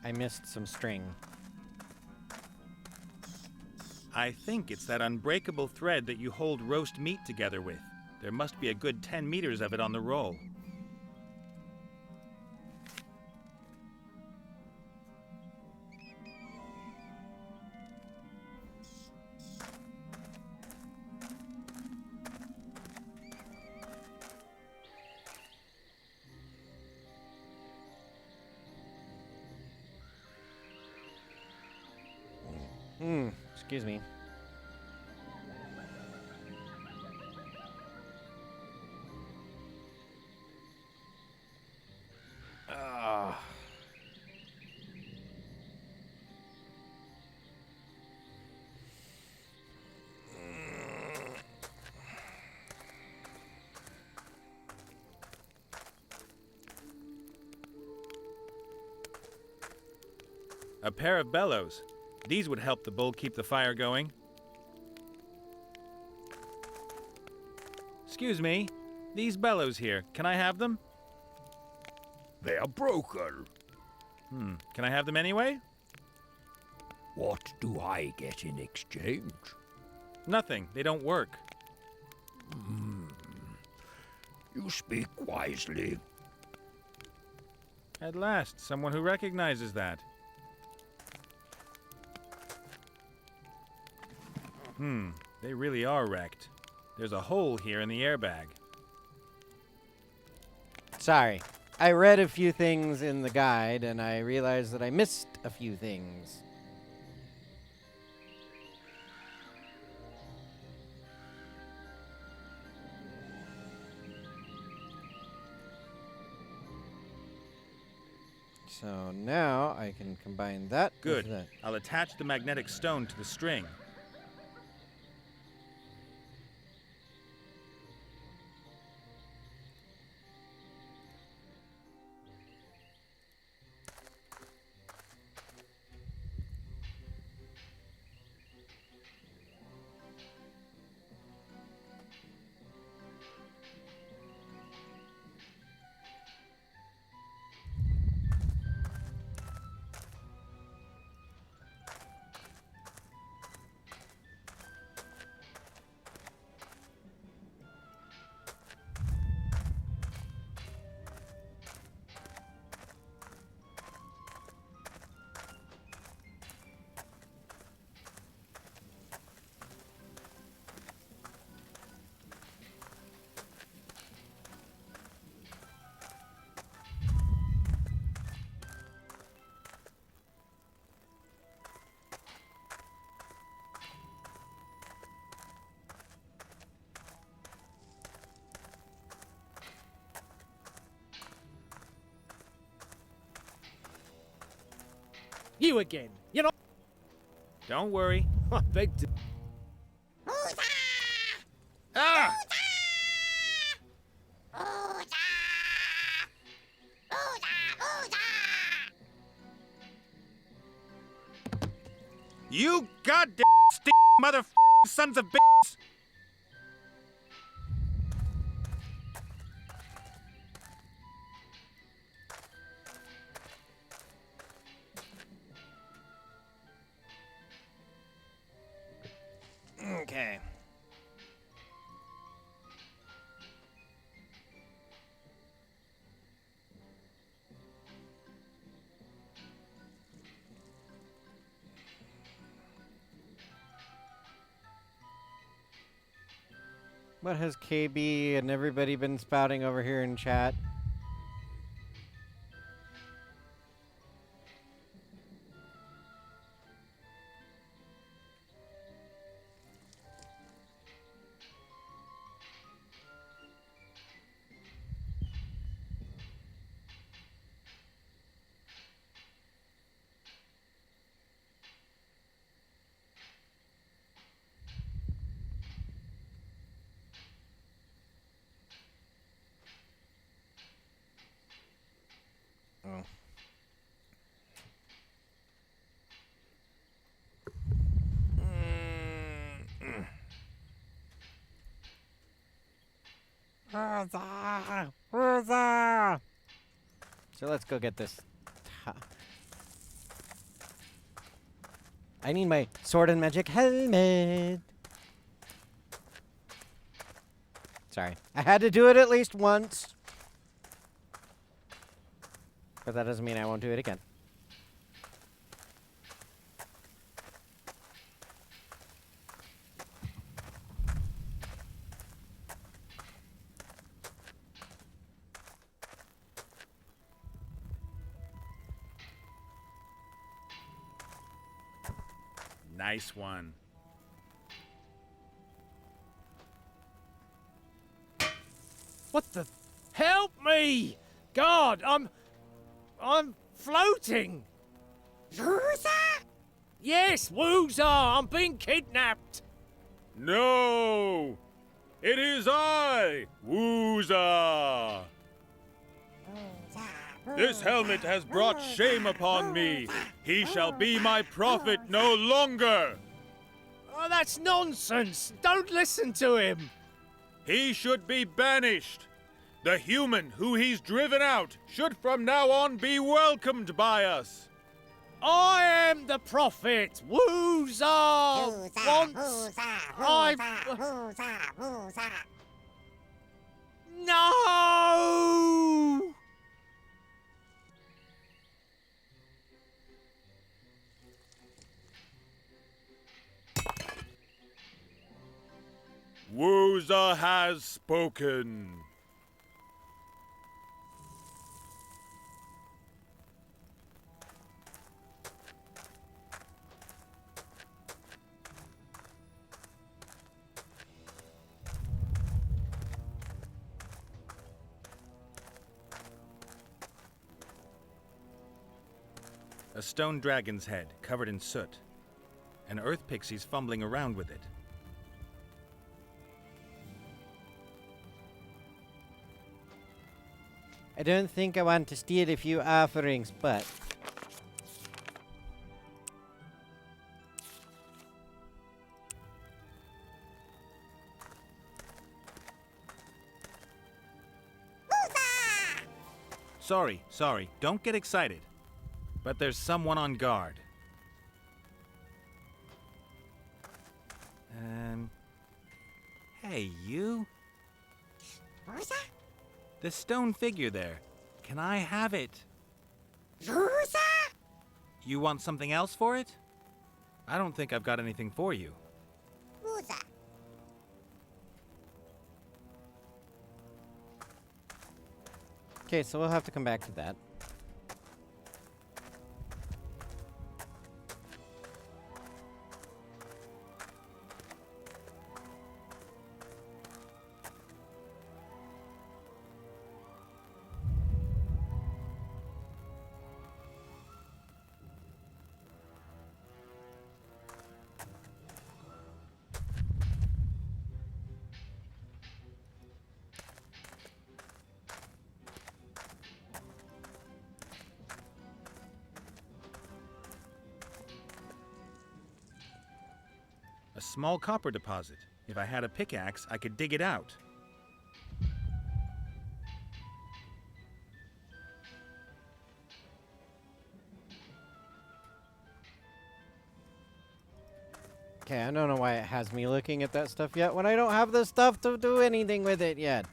I missed some string. I think it's that unbreakable thread that you hold roast meat together with. There must be a good 10 meters of it on the roll. Excuse me. Ah. A pair of bellows. These would help the bull keep the fire going. Excuse me, these bellows here, can I have them? They are broken. Can I have them anyway? What do I get in exchange? Nothing, they don't work. You speak wisely. At last, someone who recognizes that. They really are wrecked. There's a hole here in the airbag. Sorry. I read a few things in the guide, and I realized that I missed a few things. So now I can combine that with Good. that. I'll attach the magnetic stone to the string. You again. You know. Don't worry. I beg to. Ah! You goddamn mother sons of bitches! Okay. What has KB and everybody been spouting over here in chat? Oh. So let's go get this. I need my sword and magic helmet. Sorry. I had to do it at least once. But that doesn't mean I won't do it again. Nice one. What the? Help me! God, I'm floating. Wooza? Yes, Woozar, I'm being kidnapped. No! It is I, Wooza! This helmet has brought shame upon me. He shall be my prophet no longer. Oh, that's nonsense. Don't listen to him. He should be banished. The human who he's driven out should from now on be welcomed by us. I am the prophet. Woozar wants... No! Wooza has spoken. A stone dragon's head covered in soot. An earth pixie's fumbling around with it. I don't think I want to steal a few offerings, but... Sorry, don't get excited. But there's someone on guard. Hey, you? Wooza? The stone figure there. Can I have it? Wooza? You want something else for it? I don't think I've got anything for you. Wooza? Okay, so we'll have to come back to that. A small copper deposit. If I had a pickaxe, I could dig it out. Okay, I don't know why it has me looking at that stuff yet when I don't have the stuff to do anything with it yet.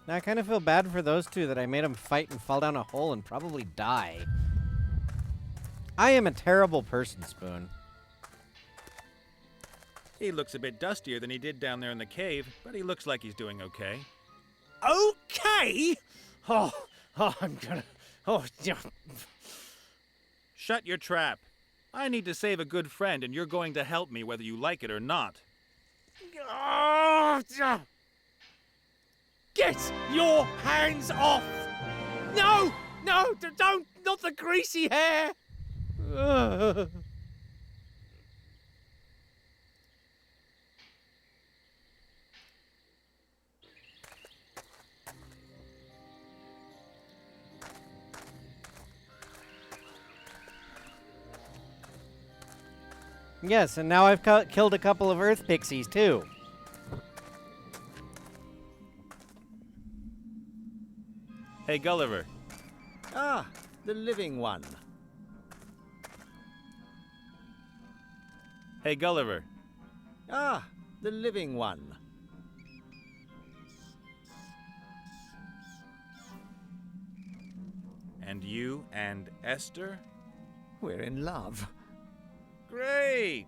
Now, I kind of feel bad for those two that I made them fight and fall down a hole and probably die. I am a terrible person, Spoon. He looks a bit dustier than he did down there in the cave, but he looks like he's doing okay. Okay? Oh, I'm gonna... Oh, yeah. Shut your trap. I need to save a good friend, and you're going to help me whether you like it or not. Oh, yeah. Get your hands off! No! No! Don't! Not the greasy hair! Yes, and now I've killed a couple of earth pixies, too. Hey, Gulliver. Ah, the living one. Hey, Gulliver. Ah, the living one. And you and Esther? We're in love. Great!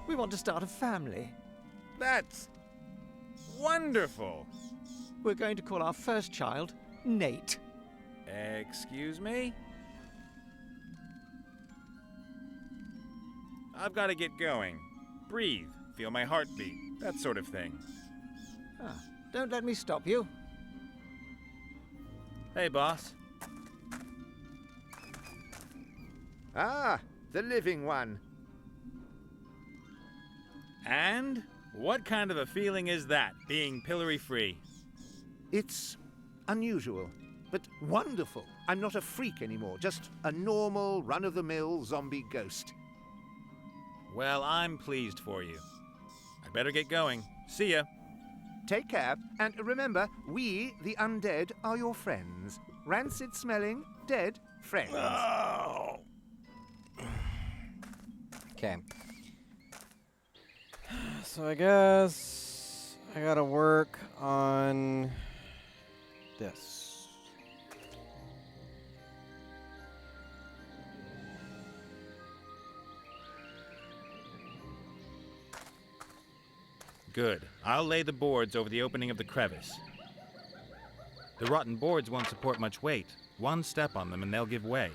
We want to start a family. That's wonderful. We're going to call our first child Nate. Excuse me? I've got to get going. Breathe, feel my heartbeat, that sort of thing. Don't let me stop you. Hey, boss. Ah, the living one. And what kind of a feeling is that, being pillory-free? It's unusual, but wonderful. I'm not a freak anymore, just a normal, run-of-the-mill zombie ghost. Well, I'm pleased for you. I'd better get going. See ya. Take care, and remember, we, the undead, are your friends. Rancid-smelling, dead friends. Okay. So I guess I gotta work on this. Good. I'll lay the boards over the opening of the crevice. The rotten boards won't support much weight. One step on them and they'll give way.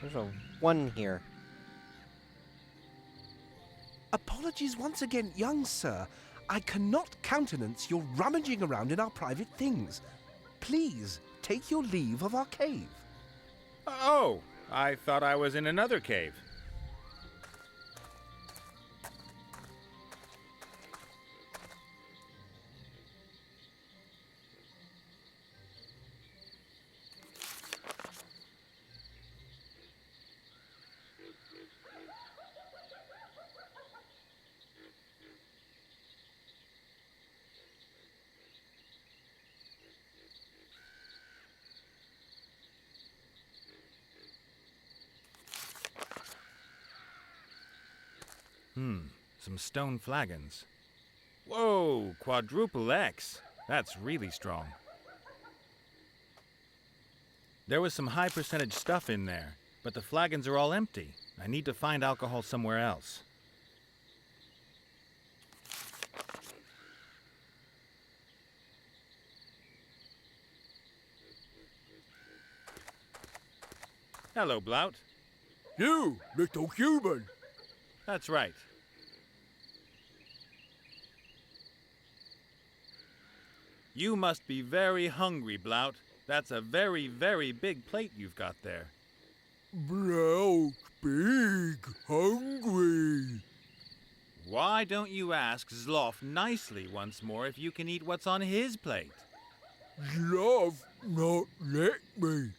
There's a 1 here. Apologies once again, young sir. I cannot countenance your rummaging around in our private things. Please, take your leave of our cave. Oh, I thought I was in another cave. Some stone flagons. Whoa, quadruple X. That's really strong. There was some high percentage stuff in there, but the flagons are all empty. I need to find alcohol somewhere else. Hello, Blout. You, little human. That's right. You must be very hungry, Blout. That's a very, very big plate you've got there. Blout, big, hungry. Why don't you ask Zloff nicely once more if you can eat what's on his plate? Zloff not let me,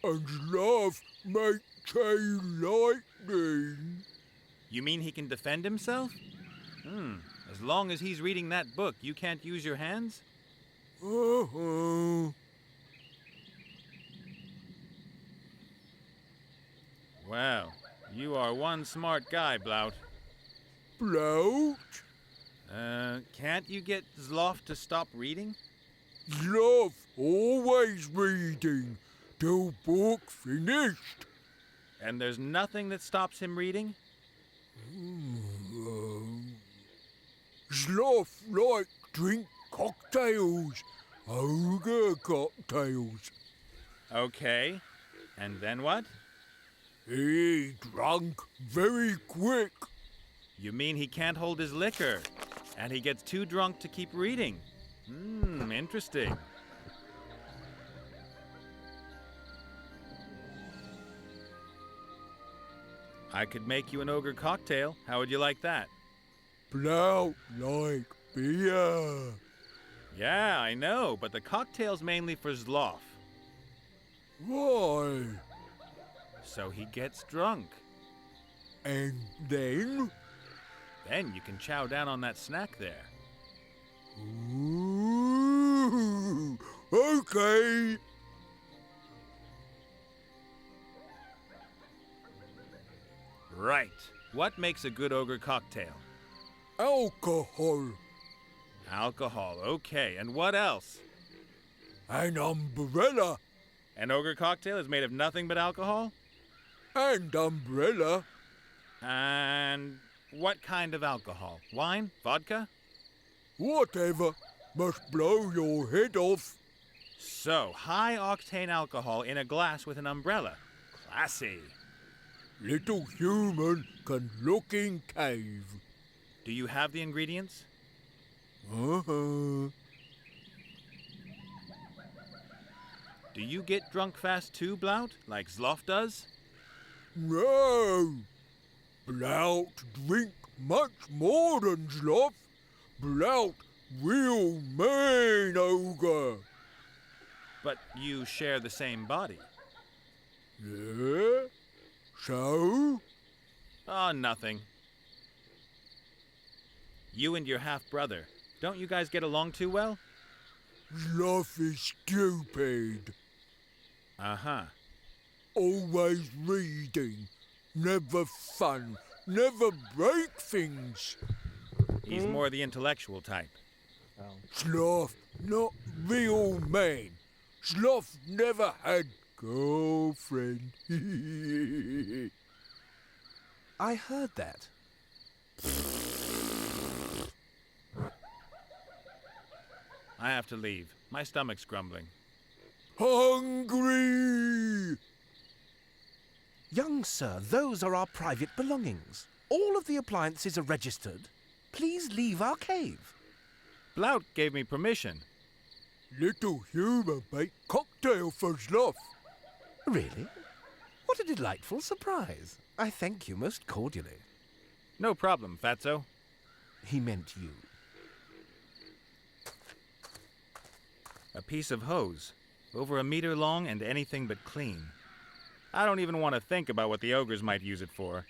and Zloff might say lightning. You mean he can defend himself? As long as he's reading that book, you can't use your hands? Well, you are one smart guy, Blout. Blout? Can't you get Zloff to stop reading? Zloff always reading, till book finished. And there's nothing that stops him reading? Zloff like drink cocktails, ogre cocktails. Okay, and then what? He drunk very quick. You mean he can't hold his liquor, and he gets too drunk to keep reading? Interesting. I could make you an ogre cocktail. How would you like that? Blout like beer. Yeah, I know, but the cocktail's mainly for Zloff. Why? So he gets drunk. And then? Then you can chow down on that snack there. Ooh, okay. Right. What makes a good ogre cocktail? Alcohol. Alcohol, okay. And what else? An umbrella. An ogre cocktail is made of nothing but alcohol? And umbrella. And what kind of alcohol? Wine? Vodka? Whatever. Must blow your head off. So, high-octane alcohol in a glass with an umbrella. Classy. Little human can look in cave. Do you have the ingredients? Uh-huh. Do you get drunk fast too, Blout, like Zloff does? No. Blout drink much more than Zloff. Blout real main ogre. But you share the same body. Yeah? So? Oh, nothing. You and your half-brother, don't you guys get along too well? Zloff is stupid. Uh-huh. Always reading. Never fun. Never break things. He's more the intellectual type. Zloff, not real man. Zloff never had girlfriend. I heard that. I have to leave. My stomach's grumbling. Hungry! Young sir, those are our private belongings. All of the appliances are registered. Please leave our cave. Blout gave me permission. Little human make cocktail for Zloff. Really? What a delightful surprise. I thank you most cordially. No problem, Fatso. He meant you. A piece of hose. Over 1 meter long and anything but clean. I don't even want to think about what the ogres might use it for.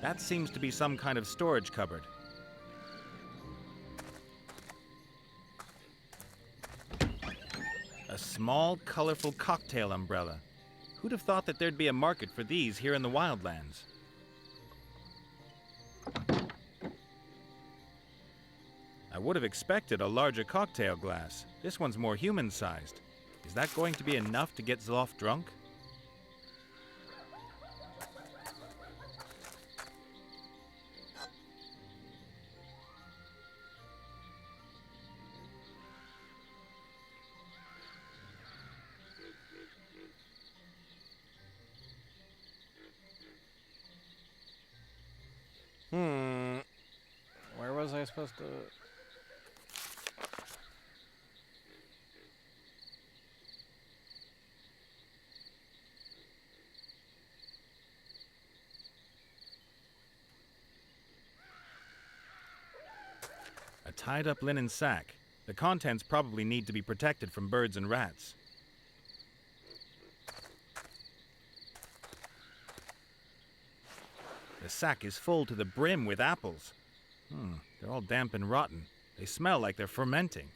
That seems to be some kind of storage cupboard. A small, colorful cocktail umbrella. Who'd have thought that there'd be a market for these here in the wildlands? I would have expected a larger cocktail glass. This one's more human-sized. Is that going to be enough to get Zloff drunk? Where was I supposed to... A tied-up linen sack. The contents probably need to be protected from birds and rats. The sack is full to the brim with apples. They're all damp and rotten. They smell like they're fermenting.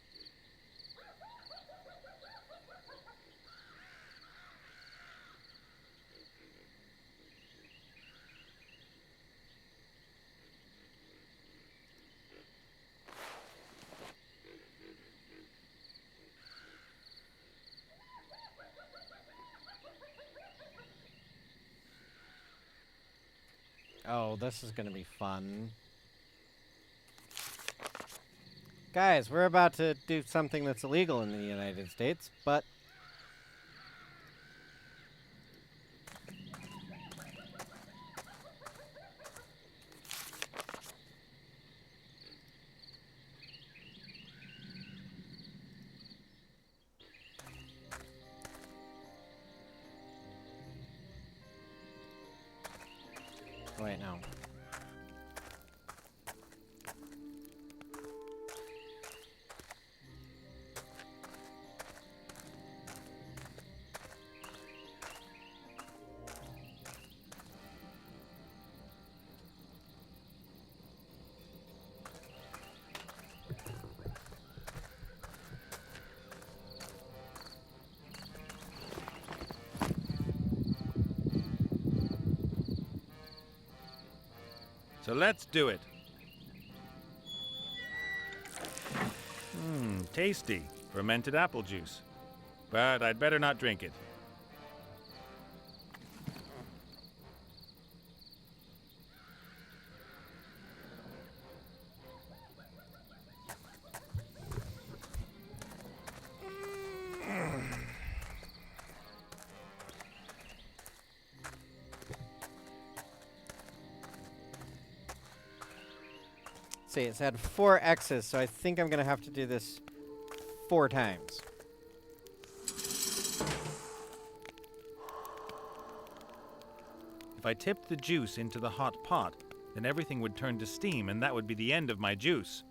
Oh, this is gonna be fun. Guys, we're about to do something that's illegal in the United States, but... Wait, no. So let's do it. Tasty. Fermented apple juice. But I'd better not drink it. See, it's had 4 X's, so I think I'm going to have to do this 4 times. If I tipped the juice into the hot pot, then everything would turn to steam, and that would be the end of my juice.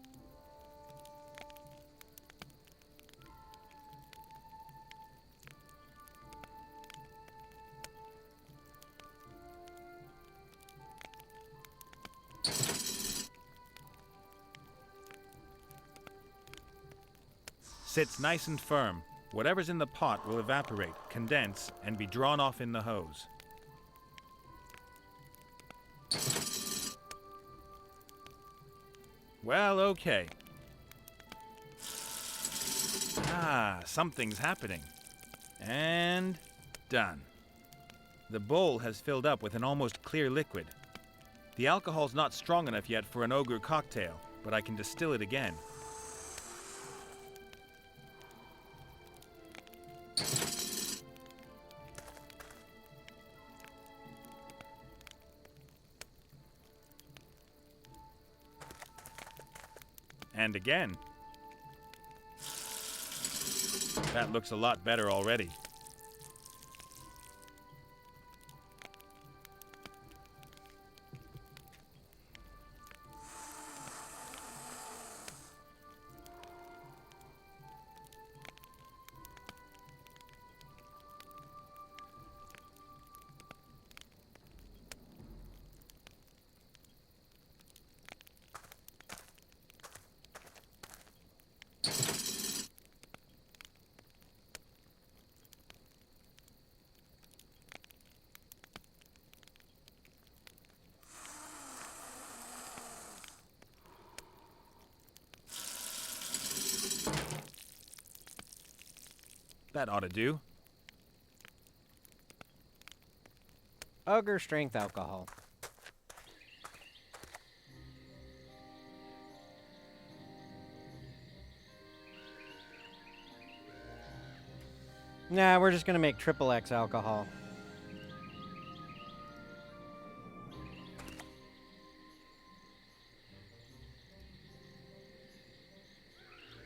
Sits nice and firm. Whatever's in the pot will evaporate, condense, and be drawn off in the hose. Well, okay. Something's happening. And done. The bowl has filled up with an almost clear liquid. The alcohol's not strong enough yet for an ogre cocktail, but I can distill it again. And again. That looks a lot better already. That ought to do. Ogre strength alcohol. Nah, we're just gonna make triple X alcohol.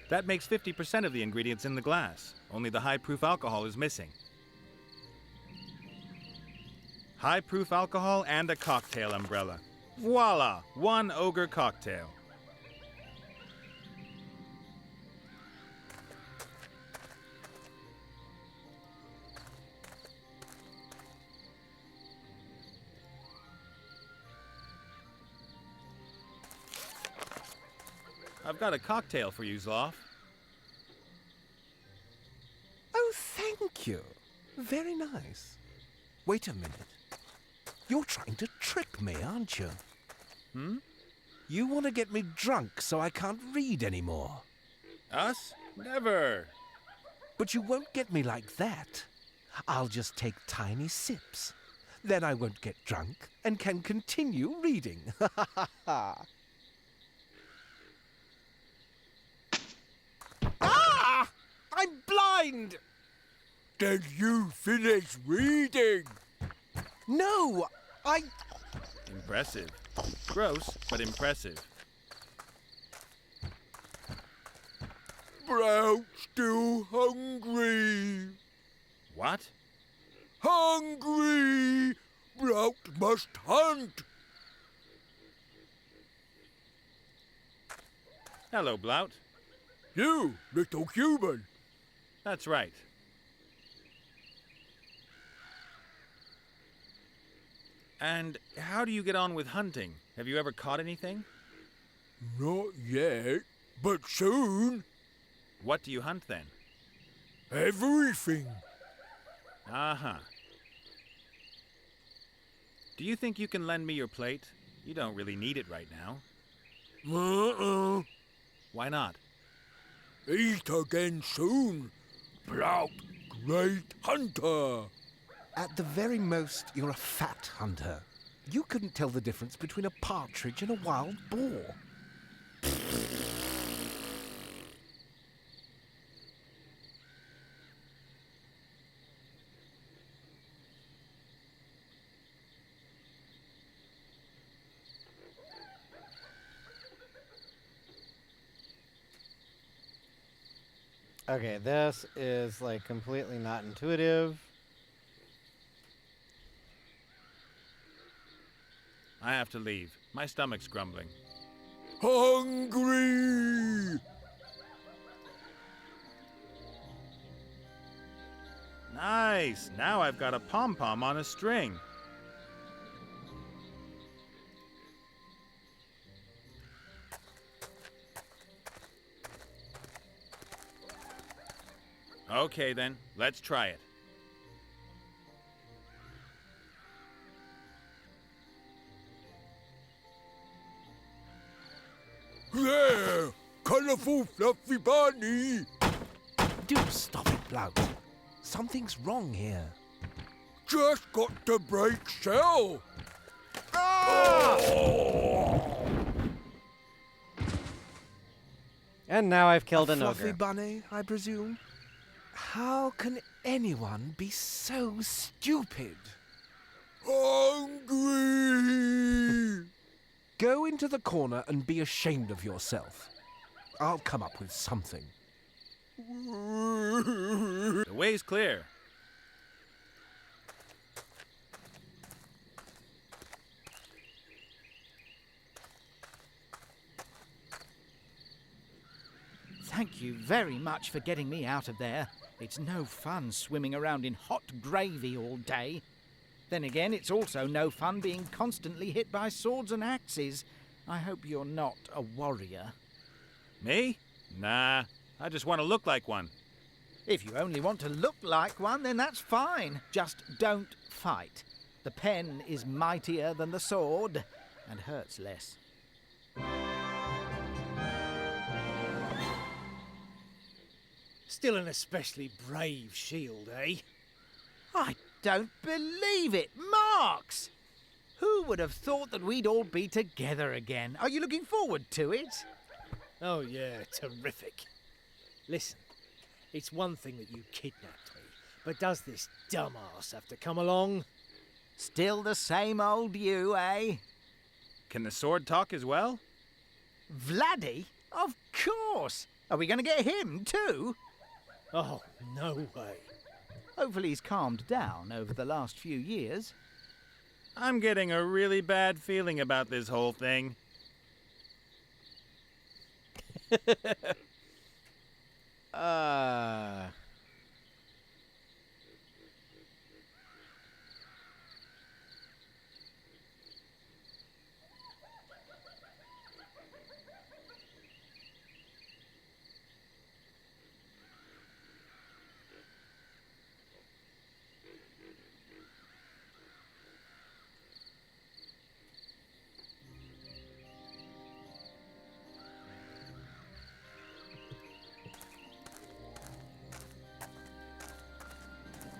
That makes 50% of the ingredients in the glass. Only the high-proof alcohol is missing. High-proof alcohol and a cocktail umbrella. Voila! One ogre cocktail. I've got a cocktail for you, Zloff. Oh, thank you. Very nice. Wait a minute. You're trying to trick me, aren't you? You want to get me drunk so I can't read anymore. Us? Never. But you won't get me like that. I'll just take tiny sips. Then I won't get drunk and can continue reading. Ah! I'm blind! Did you finish reading? No, Impressive. Gross, but impressive. Brout's still hungry. What? Hungry! Brout must hunt. Hello, Blout. You, little human. That's right. And how do you get on with hunting? Have you ever caught anything? Not yet, but soon. What do you hunt then? Everything. Uh-huh. Do you think you can lend me your plate? You don't really need it right now. Uh-uh. Why not? Eat again soon, Blout Great Hunter. At the very most, you're a fat hunter. You couldn't tell the difference between a partridge and a wild boar. Okay, this is like completely not intuitive. I have to leave. My stomach's grumbling. Hungry! Nice! Now I've got a pom-pom on a string. Okay then, let's try it. There! Colorful fluffy bunny! Do stop it, Blout. Something's wrong here. Just got to break shell! And now I've killed a an fluffy ogre. bunny, I presume? How can anyone be so stupid? Hungry! Go into the corner and be ashamed of yourself. I'll come up with something. The way's clear. Thank you very much for getting me out of there. It's no fun swimming around in hot gravy all day. Then again, it's also no fun being constantly hit by swords and axes. I hope you're not a warrior. Me? Nah, I just want to look like one. If you only want to look like one, then that's fine. Just don't fight. The pen is mightier than the sword and hurts less. Still an especially brave shield, eh? I don't believe it! Marks! Who would have thought that we'd all be together again? Are you looking forward to it? Oh yeah, terrific. Listen, it's one thing that you kidnapped me, but does this dumbass have to come along? Still the same old you, eh? Can the sword talk as well? Vladdy? Of course! Are we going to get him too? Oh, no way. Hopefully he's calmed down over the last few years. I'm getting a really bad feeling about this whole thing.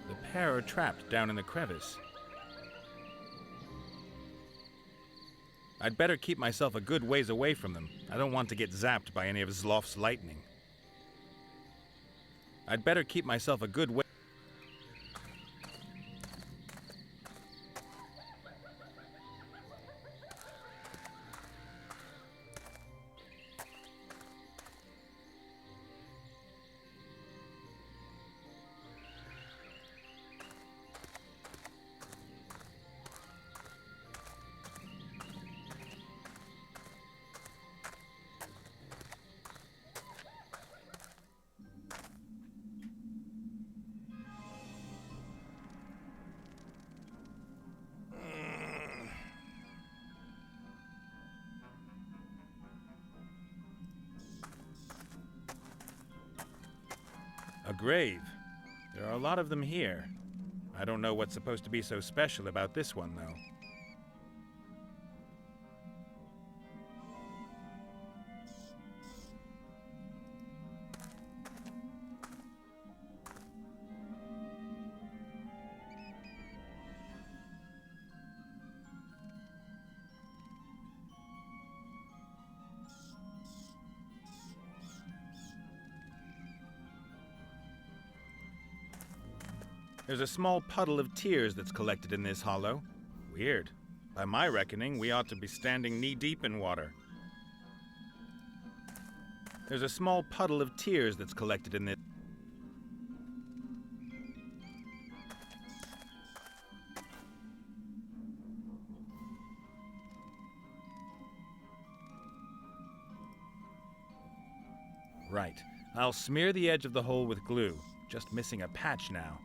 The pair are trapped down in the crevice. I'd better keep myself a good ways away from them. I don't want to get zapped by any of Zlof's lightning. I'd better keep myself a good way. A grave. There are a lot of them here. I don't know what's supposed to be so special about this one, though. There's a small puddle of tears that's collected in this hollow. Weird. By my reckoning, we ought to be standing knee-deep in water. There's a small puddle of tears that's collected in this... Right. I'll smear the edge of the hole with glue. Just missing a patch now.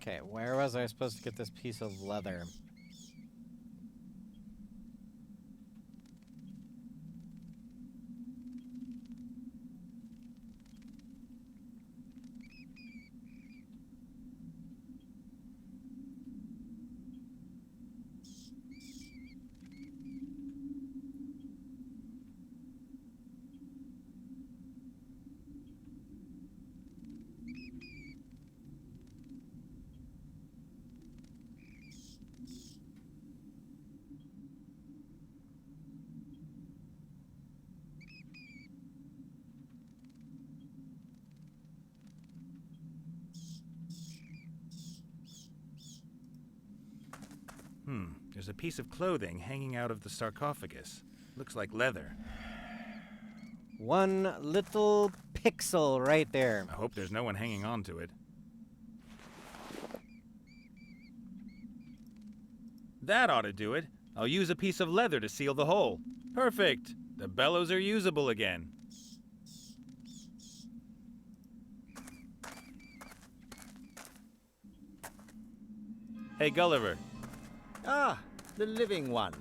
Okay, where was I supposed to get this piece of leather? There's a piece of clothing hanging out of the sarcophagus. Looks like leather. One little pixel right there. I hope there's no one hanging on to it. That ought to do it. I'll use a piece of leather to seal the hole. Perfect. The bellows are usable again. Hey, Gulliver. Ah, the living one.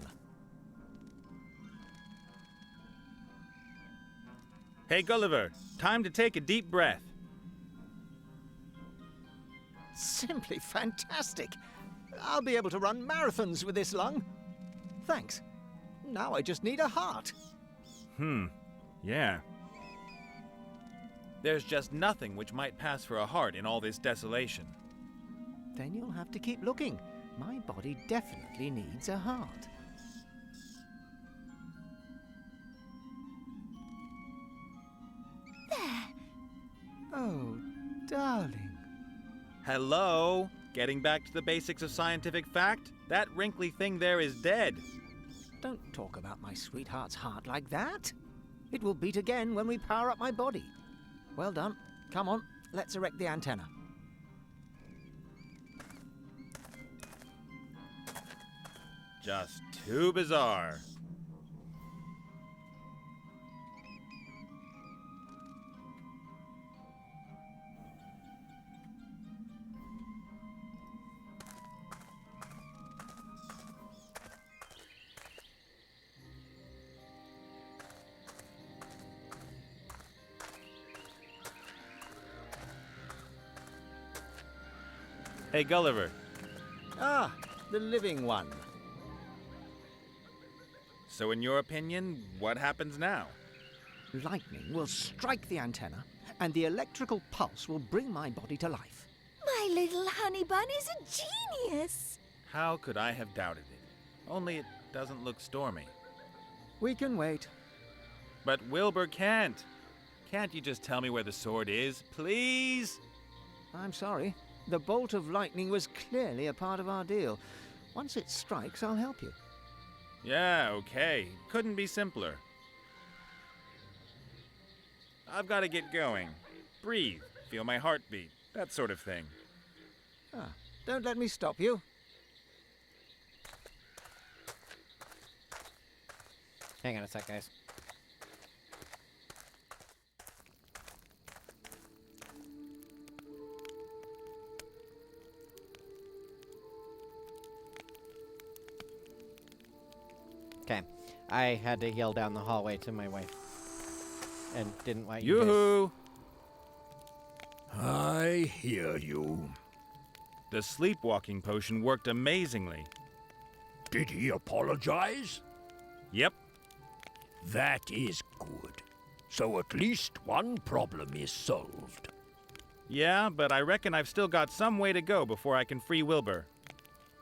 Hey, Gulliver. Time to take a deep breath. Simply fantastic. I'll be able to run marathons with this lung. Thanks. Now I just need a heart. Yeah. There's just nothing which might pass for a heart in all this desolation. Then you'll have to keep looking. My body definitely needs a heart. There. Oh, darling. Hello? Getting back to the basics of scientific fact? That wrinkly thing there is dead. Don't talk about my sweetheart's heart like that. It will beat again when we power up my body. Well done. Come on, let's erect the antenna. Just too bizarre. Hey, Gulliver. Ah, the living one. So in your opinion, what happens now? Lightning will strike the antenna, and the electrical pulse will bring my body to life. My little honey bun is a genius. How could I have doubted it? Only it doesn't look stormy. We can wait. But Wilbur can't. Can't you just tell me where the sword is, please? I'm sorry. The bolt of lightning was clearly a part of our deal. Once it strikes, I'll help you. Yeah, okay. Couldn't be simpler. I've got to get going. Breathe. Feel my heartbeat. That sort of thing. Ah, don't let me stop you. Hang on a sec, guys. Okay, I had to yell down the hallway to my wife, and didn't want you guys... Yoo-hoo! I hear you. The sleepwalking potion worked amazingly. Did he apologize? Yep. That is good. So at least one problem is solved. Yeah, but I reckon I've still got some way to go before I can free Wilbur.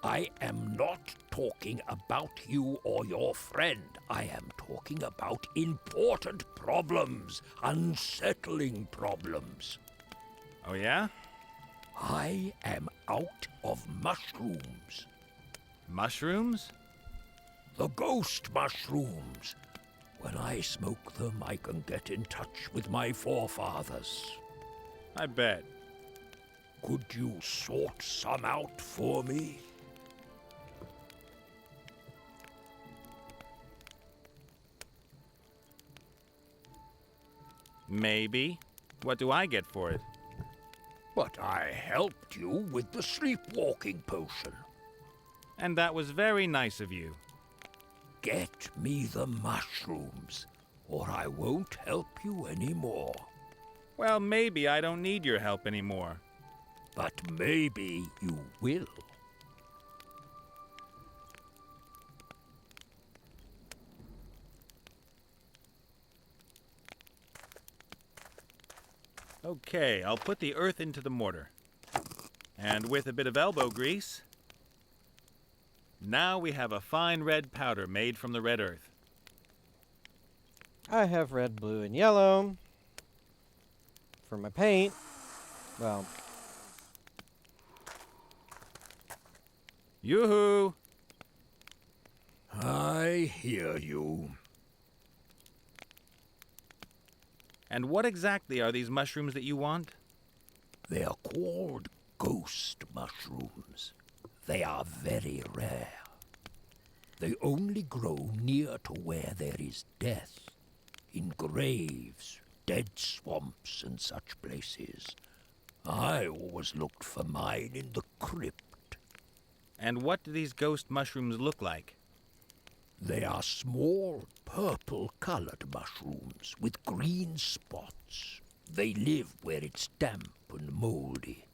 I am not talking about you or your friend. I am talking about important problems, unsettling problems. Oh, yeah? I am out of mushrooms. Mushrooms? The ghost mushrooms. When I smoke them, I can get in touch with my forefathers. I bet. Could you sort some out for me? Maybe. What do I get for it? But I helped you with the sleepwalking potion. And that was very nice of you. Get me the mushrooms, or I won't help you anymore. Well, maybe I don't need your help anymore. But maybe you will. Okay, I'll put the earth into the mortar. And with a bit of elbow grease, now we have a fine red powder made from the red earth. I have red, blue, and yellow for my paint. Well, yoo-hoo! I hear you. And what exactly are these mushrooms that you want? They are called ghost mushrooms. They are very rare. They only grow near to where there is death, in graves, dead swamps, and such places. I always looked for mine in the crypt. And what do these ghost mushrooms look like? They are small, purple-colored mushrooms with green spots. They live where it's damp and moldy.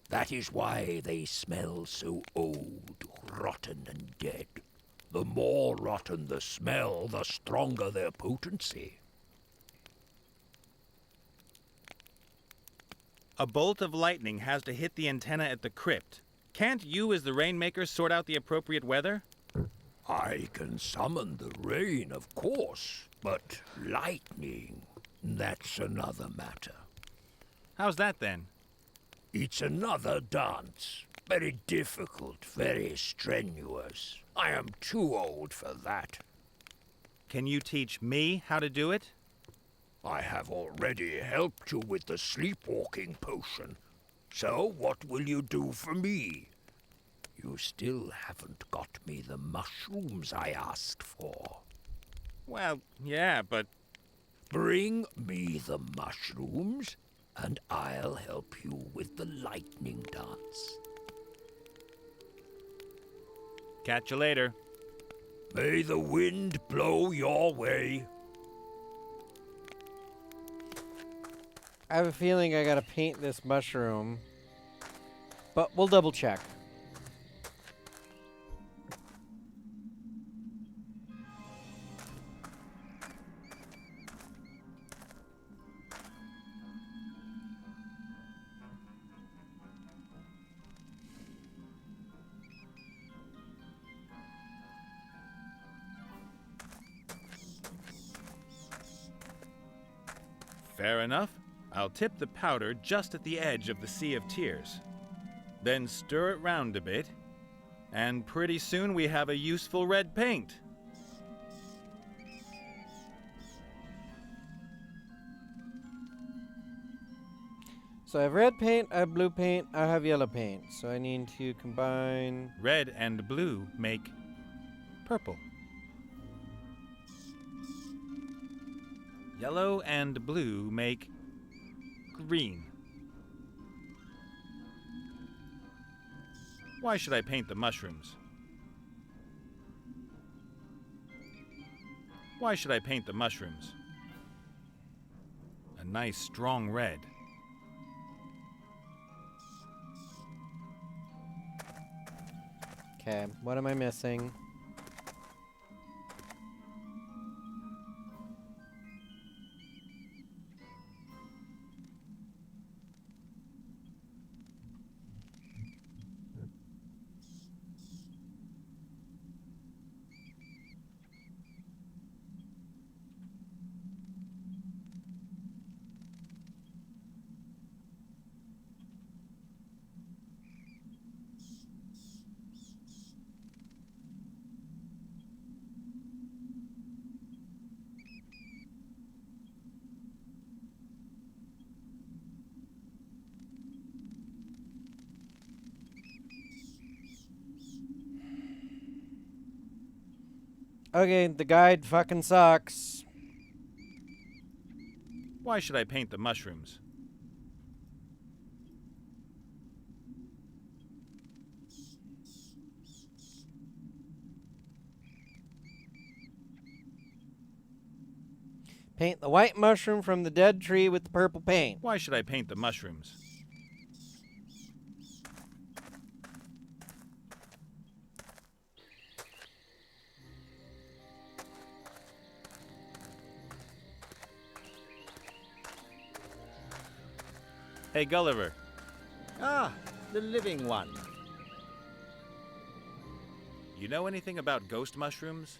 That is why they smell so old, rotten, and dead. The more rotten the smell, the stronger their potency. A bolt of lightning has to hit the antenna at the crypt. Can't you, as the rainmaker, sort out the appropriate weather? I can summon the rain, of course, but lightning, that's another matter. How's that, then? It's another dance. Very difficult, very strenuous. I am too old for that. Can you teach me how to do it? I have already helped you with the sleepwalking potion. So what will you do for me? You still haven't got me the mushrooms I asked for. Well, yeah, but... Bring me the mushrooms, and I'll help you with the lightning dance. Catch you later. May the wind blow your way. I have a feeling I gotta paint this mushroom, but we'll double check. Fair enough. I'll tip the powder just at the edge of the Sea of Tears. Then stir it round a bit, and pretty soon we have a useful red paint. So I have red paint, I have blue paint, I have yellow paint. So I need to combine... Red and blue make purple. Yellow and blue make green. Why should I paint the mushrooms? Why should I paint the mushrooms? A nice strong red. Okay, what am I missing? Okay, the guide fucking sucks. Why should I paint the mushrooms? Paint the white mushroom from the dead tree with the purple paint. Why should I paint the mushrooms? Hey, Gulliver. Ah, the living one. You know anything about ghost mushrooms?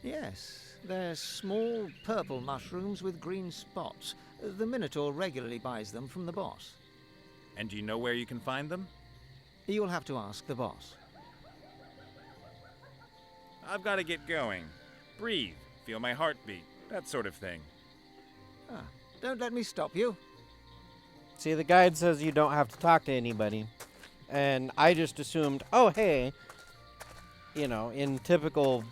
Yes, they're small purple mushrooms with green spots. The Minotaur regularly buys them from the boss. And do you know where you can find them? You'll have to ask the boss. I've got to get going. Breathe, feel my heartbeat, that sort of thing. Ah, don't let me stop you. See, the guide says you don't have to talk to anybody. And I just assumed, oh, hey, you know, in typical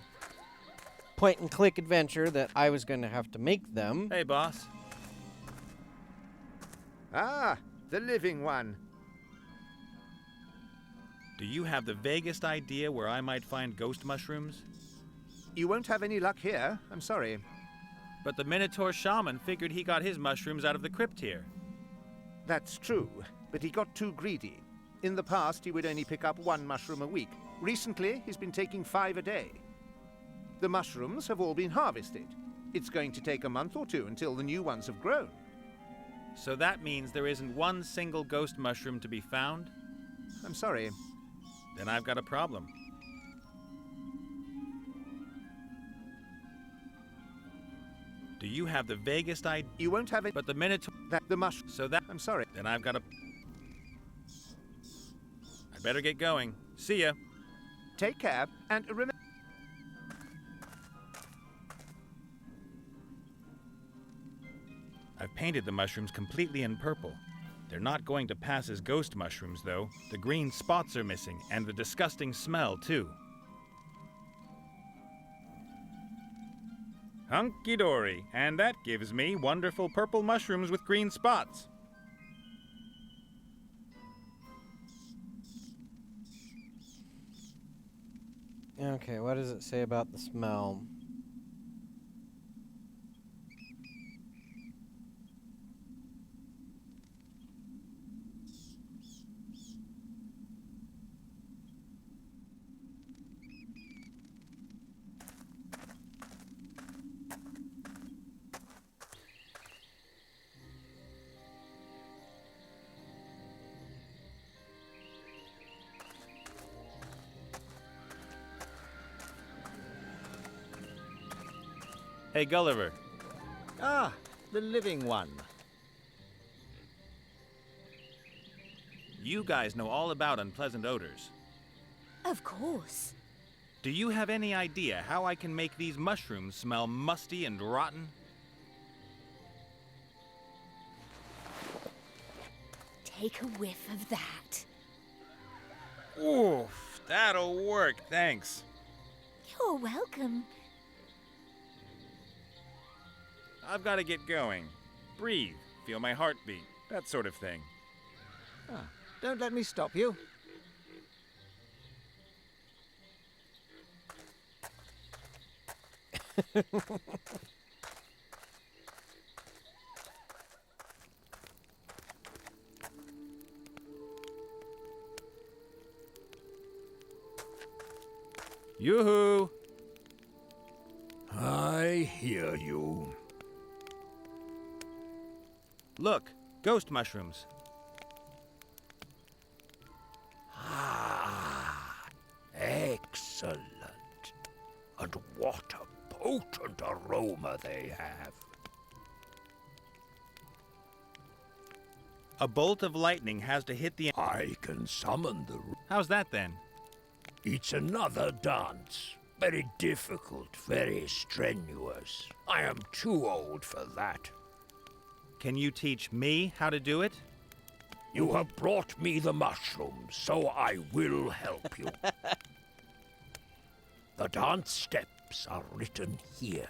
point-and-click adventure that I was going to have to make them. Hey, boss. Ah, the living one. Do you have the vaguest idea where I might find ghost mushrooms? You won't have any luck here, I'm sorry. But the Minotaur shaman figured he got his mushrooms out of the crypt here. That's true, but he got too greedy. In the past, he would only pick up 1 mushroom a week. Recently, he's been taking 5 a day. The mushrooms have all been harvested. It's going to take a month or 2 until the new ones have grown. So that means there isn't one single ghost mushroom to be found? I'm sorry. Then I've got a problem. Do you have the vaguest idea? You won't have it. But the Minotaur... So that... I'm sorry. Then I've got a... I'd better get going. See ya. Take care, and remember... I've painted the mushrooms completely in purple. They're not going to pass as ghost mushrooms, though. The green spots are missing, and the disgusting smell, too. Hunky-dory, and that gives me wonderful purple mushrooms with green spots. Okay, what does it say about the smell? Hey, Gulliver. Ah, the living one. You guys know all about unpleasant odors. Of course. Do you have any idea how I can make these mushrooms smell musty and rotten? Take a whiff of that. Oof, that'll work, thanks. You're welcome. I've got to get going. Breathe, feel my heartbeat, that sort of thing. Ah, don't let me stop you. Yoo-hoo! I hear you. Look, ghost mushrooms. Ah, excellent. And what a potent aroma they have. A bolt of lightning has to hit the... I can summon the... How's that then? It's another dance. Very difficult, very strenuous. I am too old for that. Can you teach me how to do it? You have brought me the mushrooms, so I will help you. The dance step maps are written here.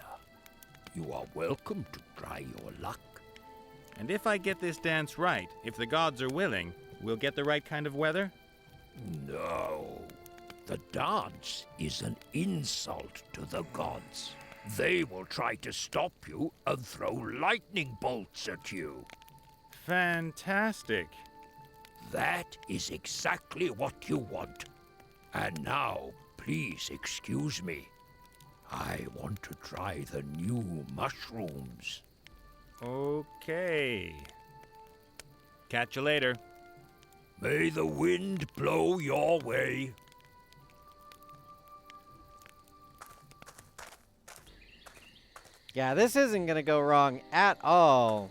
You are welcome to try your luck. And if I get this dance right, if the gods are willing, we'll get the right kind of weather? No. The dance is an insult to the gods. They will try to stop you and throw lightning bolts at you. Fantastic. That is exactly what you want. And now, please excuse me. I want to try the new mushrooms. Okay. Catch you later. May the wind blow your way. Yeah, this isn't gonna go wrong at all.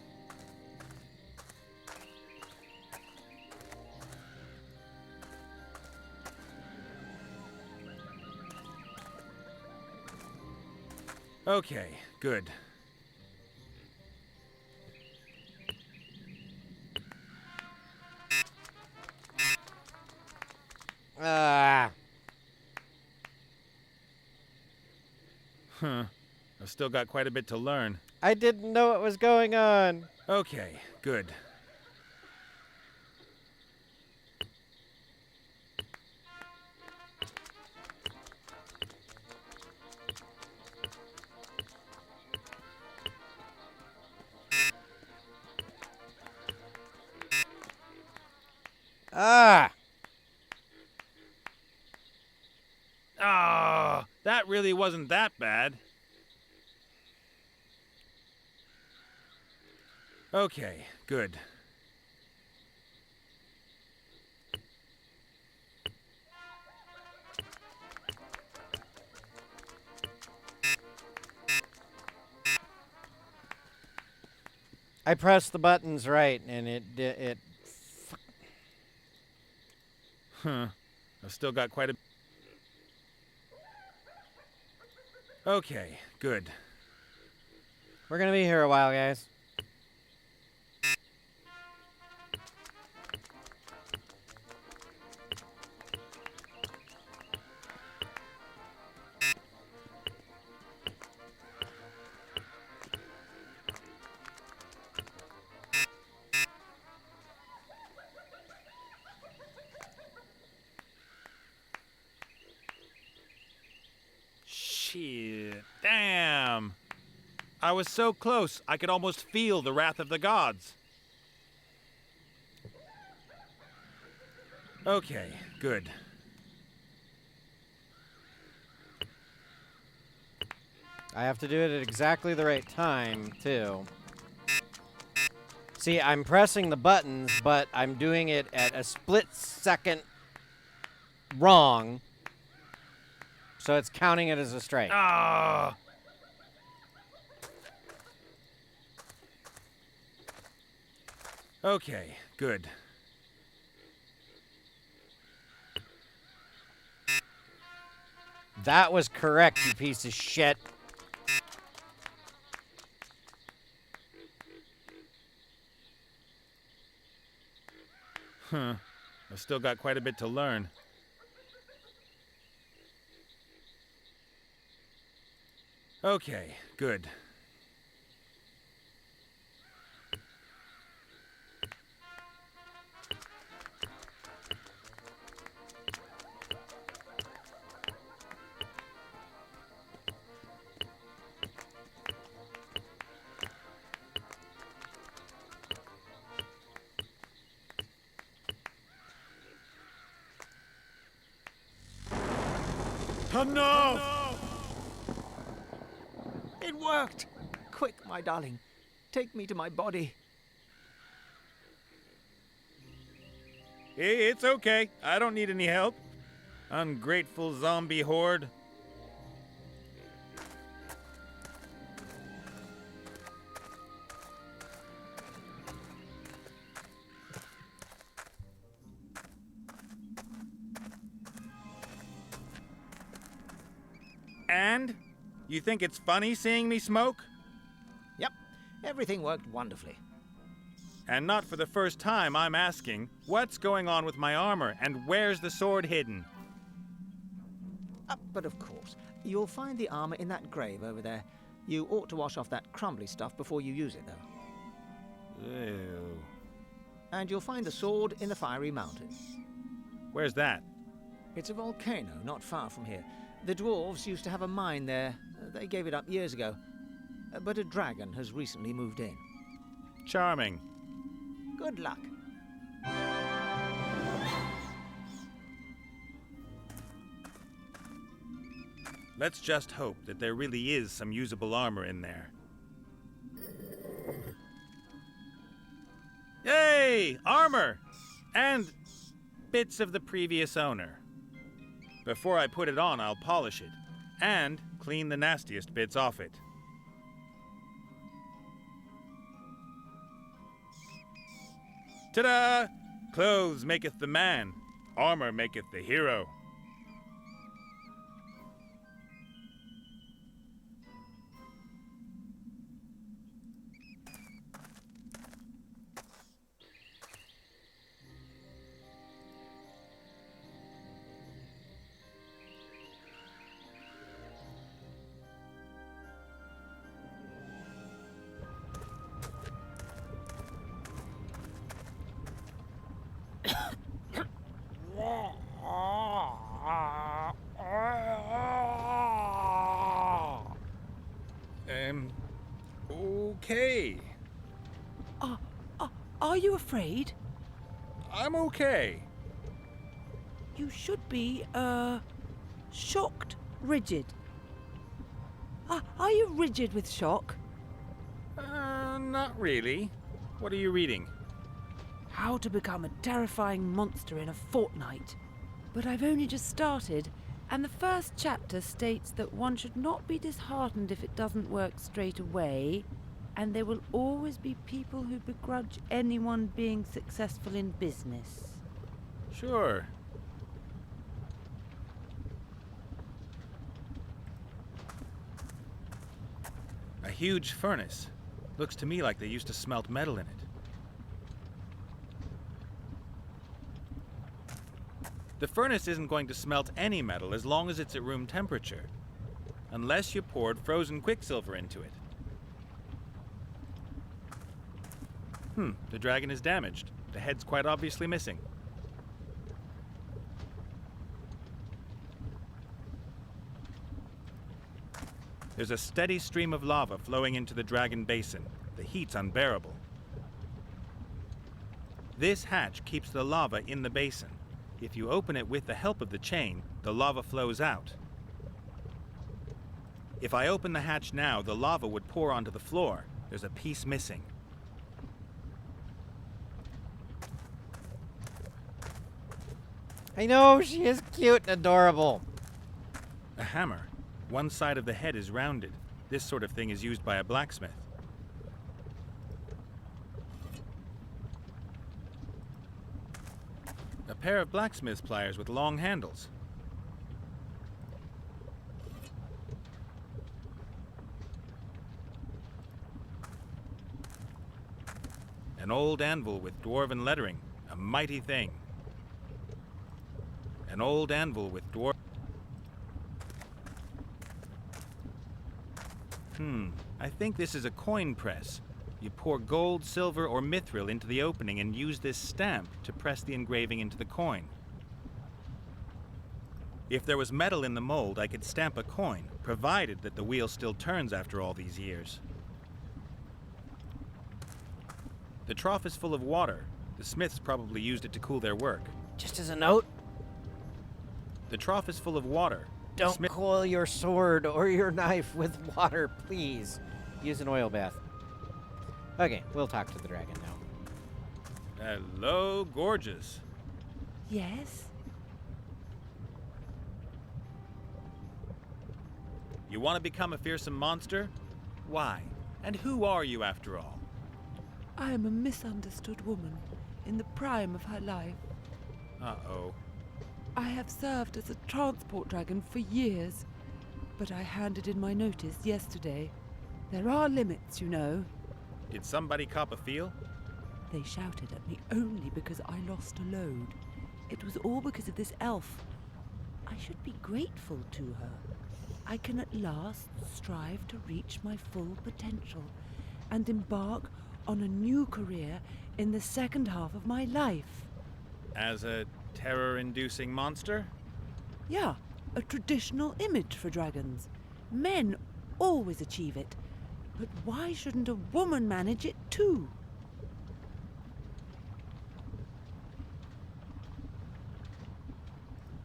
Okay, good. Huh. I've still got quite a bit to learn. I didn't know what was going on. Okay, good. Ah! Ah, that really wasn't that bad. Okay, good. I pressed the buttons right, and it. Huh. I've still got quite a... Okay, good. We're gonna be here a while, guys. Shit. Damn. I was so close, I could almost feel the wrath of the gods. Okay, good. I have to do it at exactly the right time, too. See, I'm pressing the buttons, but I'm doing it at a split second wrong. So it's counting it as a strike. Ah! Okay, good. That was correct, you piece of shit. Huh. I've still got quite a bit to learn. Okay, good. Enough! It worked! Quick, my darling. Take me to my body. Hey, it's okay. I don't need any help. Ungrateful zombie horde. And? You think it's funny seeing me smoke? Yep, everything worked wonderfully. And not for the first time, I'm asking, what's going on with my armor, and where's the sword hidden? But of course, You'll find the armor in that grave over there. You ought to wash off that crumbly stuff before you use it, though. Ew. And you'll find the sword in the fiery mountain. Where's that? It's a volcano not far from here. The dwarves used to have a mine there. They gave it up years ago. But a dragon has recently moved in. Charming. Good luck. Let's just hope that there really is some usable armor in there. Yay! Armor! And bits of the previous owner. Before I put it on, I'll polish it. And clean the nastiest bits off it. Ta-da! Clothes maketh the man. Armor maketh the hero. Okay. Are you afraid? I'm okay. You should be, shocked, rigid. Are you rigid with shock? Not really. What are you reading? How to become a terrifying monster in a fortnight. But I've only just started, and the first chapter states that one should not be disheartened if it doesn't work straight away, and there will always be people who begrudge anyone being successful in business. Sure. A huge furnace. Looks to me like they used to smelt metal in it. The furnace isn't going to smelt any metal as long as it's at room temperature. Unless you poured frozen quicksilver into it. The dragon is damaged. The head's quite obviously missing. There's a steady stream of lava flowing into the dragon basin. The heat's unbearable. This hatch keeps the lava in the basin. If you open it with the help of the chain, the lava flows out. If I open the hatch now, the lava would pour onto the floor. There's a piece missing. I know, she is cute and adorable. A hammer. One side of the head is rounded. This sort of thing is used by a blacksmith. A pair of blacksmith's pliers with long handles. An old anvil with dwarven lettering. A mighty thing. An old anvil with dwarf... I think this is a coin press. You pour gold, silver, or mithril into the opening and use this stamp to press the engraving into the coin. If there was metal in the mold, I could stamp a coin, provided that the wheel still turns after all these years. The trough is full of water. The smiths probably used it to cool their work. Just as a note, the trough is full of water. Don't coil your sword or your knife with water, please. Use an oil bath. Okay, we'll talk to the dragon now. Hello, gorgeous. Yes? You want to become a fearsome monster? Why? And who are you, after all? I am a misunderstood woman in the prime of her life. Uh-oh. I have served as a transport dragon for years, but I handed in my notice yesterday. There are limits, you know. Did somebody cop a feel? They shouted at me only because I lost a load. It was all because of this elf. I should be grateful to her. I can at last strive to reach my full potential and embark on a new career in the second half of my life. As a terror-inducing monster? Yeah, a traditional image for dragons. Men always achieve it. But why shouldn't a woman manage it too?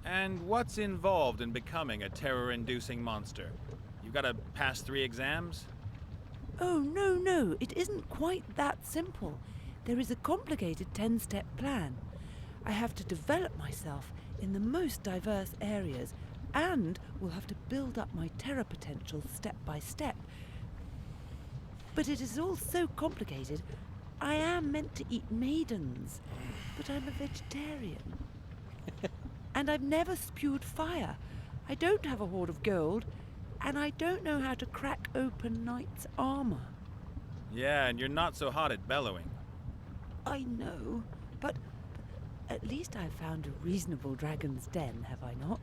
And what's involved in becoming a terror-inducing monster? You've got to pass 3 exams? Oh, no, it isn't quite that simple. There is a complicated 10-step plan. I have to develop myself in the most diverse areas and will have to build up my terror potential step by step. But it is all so complicated. I am meant to eat maidens, but I'm a vegetarian. And I've never spewed fire. I don't have a hoard of gold, and I don't know how to crack open knights' armor. Yeah, and you're not so hot at bellowing. I know, but at least I've found a reasonable dragon's den, have I not?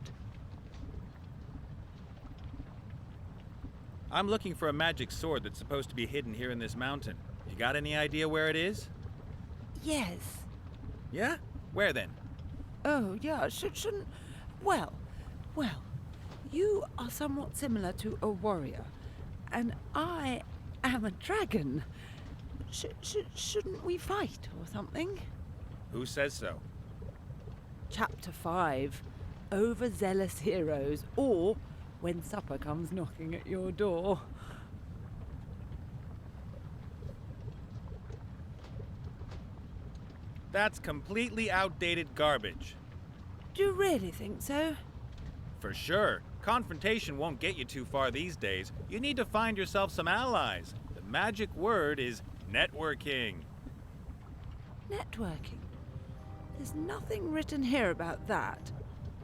I'm looking for a magic sword that's supposed to be hidden here in this mountain. You got any idea where it is? Yes. Yeah? Where then? Oh, yeah, shouldn't... Well, you are somewhat similar to a warrior, and I am a dragon. Shouldn't we fight or something? Who says so? Chapter 5, Overzealous Heroes, or When Supper Comes Knocking at Your Door. That's completely outdated garbage. Do you really think so? For sure. Confrontation won't get you too far these days. You need to find yourself some allies. The magic word is networking. Networking? There's nothing written here about that.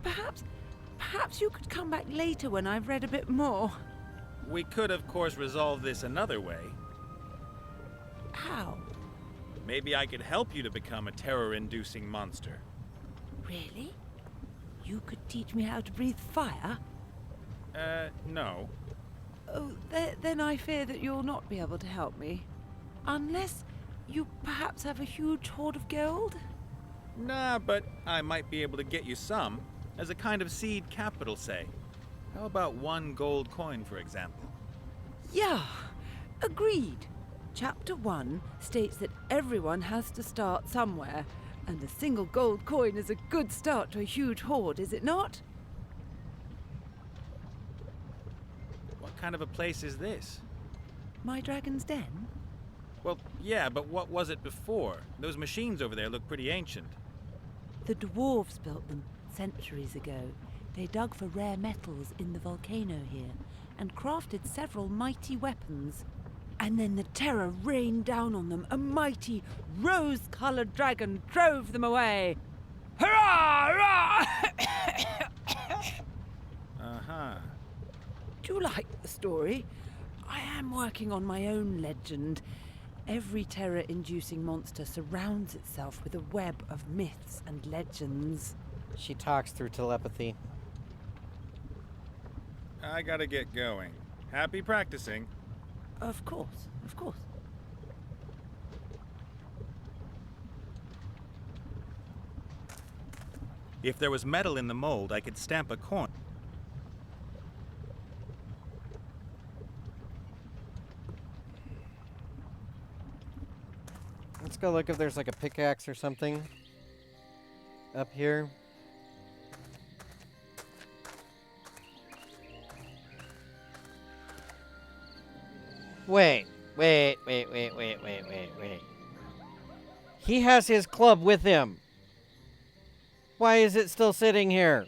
Perhaps you could come back later when I've read a bit more. We could, of course, resolve this another way. How? Maybe I could help you to become a terror-inducing monster. Really? You could teach me how to breathe fire? No. Oh, then I fear that you'll not be able to help me. Unless you perhaps have a huge hoard of gold? Nah, but I might be able to get you some. As a kind of seed capital, say. How about 1 gold coin, for example? Yeah, agreed. Chapter 1 states that everyone has to start somewhere, and a single gold coin is a good start to a huge hoard, is it not? What kind of a place is this? My dragon's den? Well, yeah, but what was it before? Those machines over there look pretty ancient. The dwarves built them centuries ago. They dug for rare metals in the volcano here and crafted several mighty weapons. And then the terror rained down on them. A mighty, rose-colored dragon drove them away. Hurrah! Hurrah! Uh-huh. Do you like the story? I am working on my own legend. Every terror-inducing monster surrounds itself with a web of myths and legends. She talks through telepathy. I gotta get going. Happy practicing. Of course. If there was metal in the mold, I could stamp a coin. Let's go look if there's like a pickaxe or something up here. Wait. He has his club with him. Why is it still sitting here?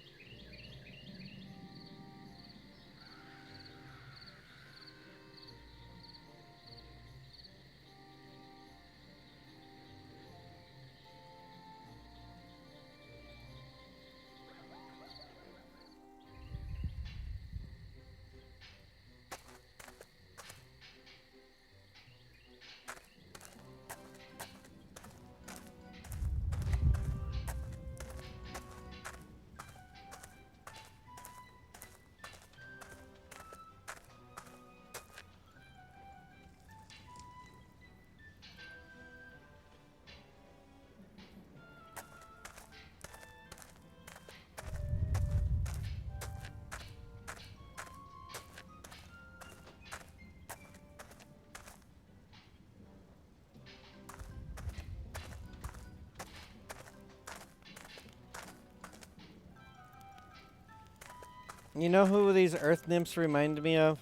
You know who these earth nymphs remind me of?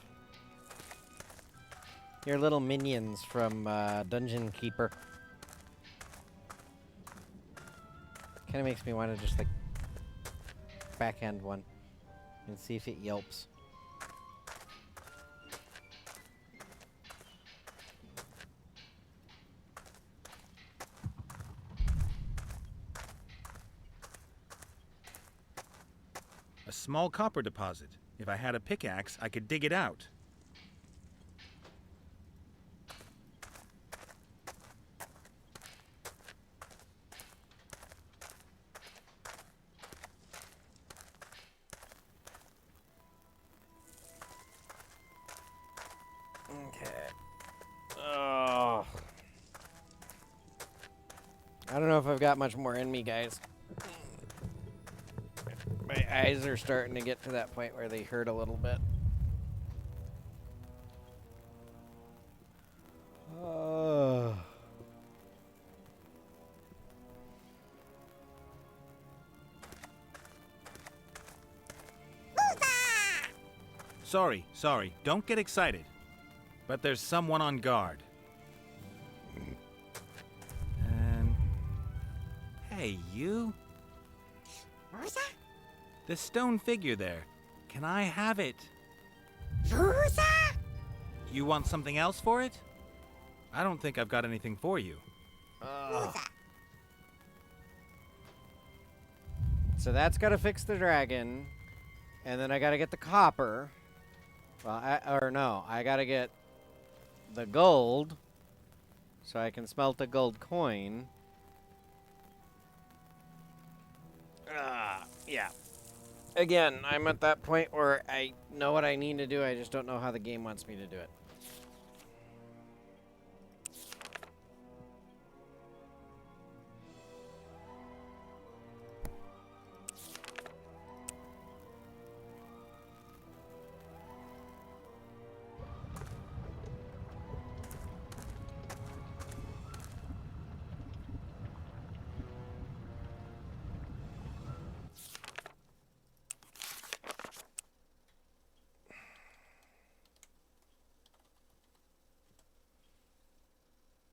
Your little minions from Dungeon Keeper. Kind of makes me want to just like backhand one and see if it yelps. A small copper deposit. If I had a pickaxe, I could dig it out. Okay. Oh. I don't know if I've got much more in me, guys. My eyes are starting to get to that point where they hurt a little bit. Oh. Sorry. Don't get excited. But there's someone on guard. And... Hey, you? The stone figure there. Can I have it? You want something else for it? I don't think I've got anything for you. So that's got to fix the dragon. And then I got to get the copper. Well, I got to get the gold. So I can smelt a gold coin. Yeah. Again, I'm at that point where I know what I need to do. I just don't know how the game wants me to do it.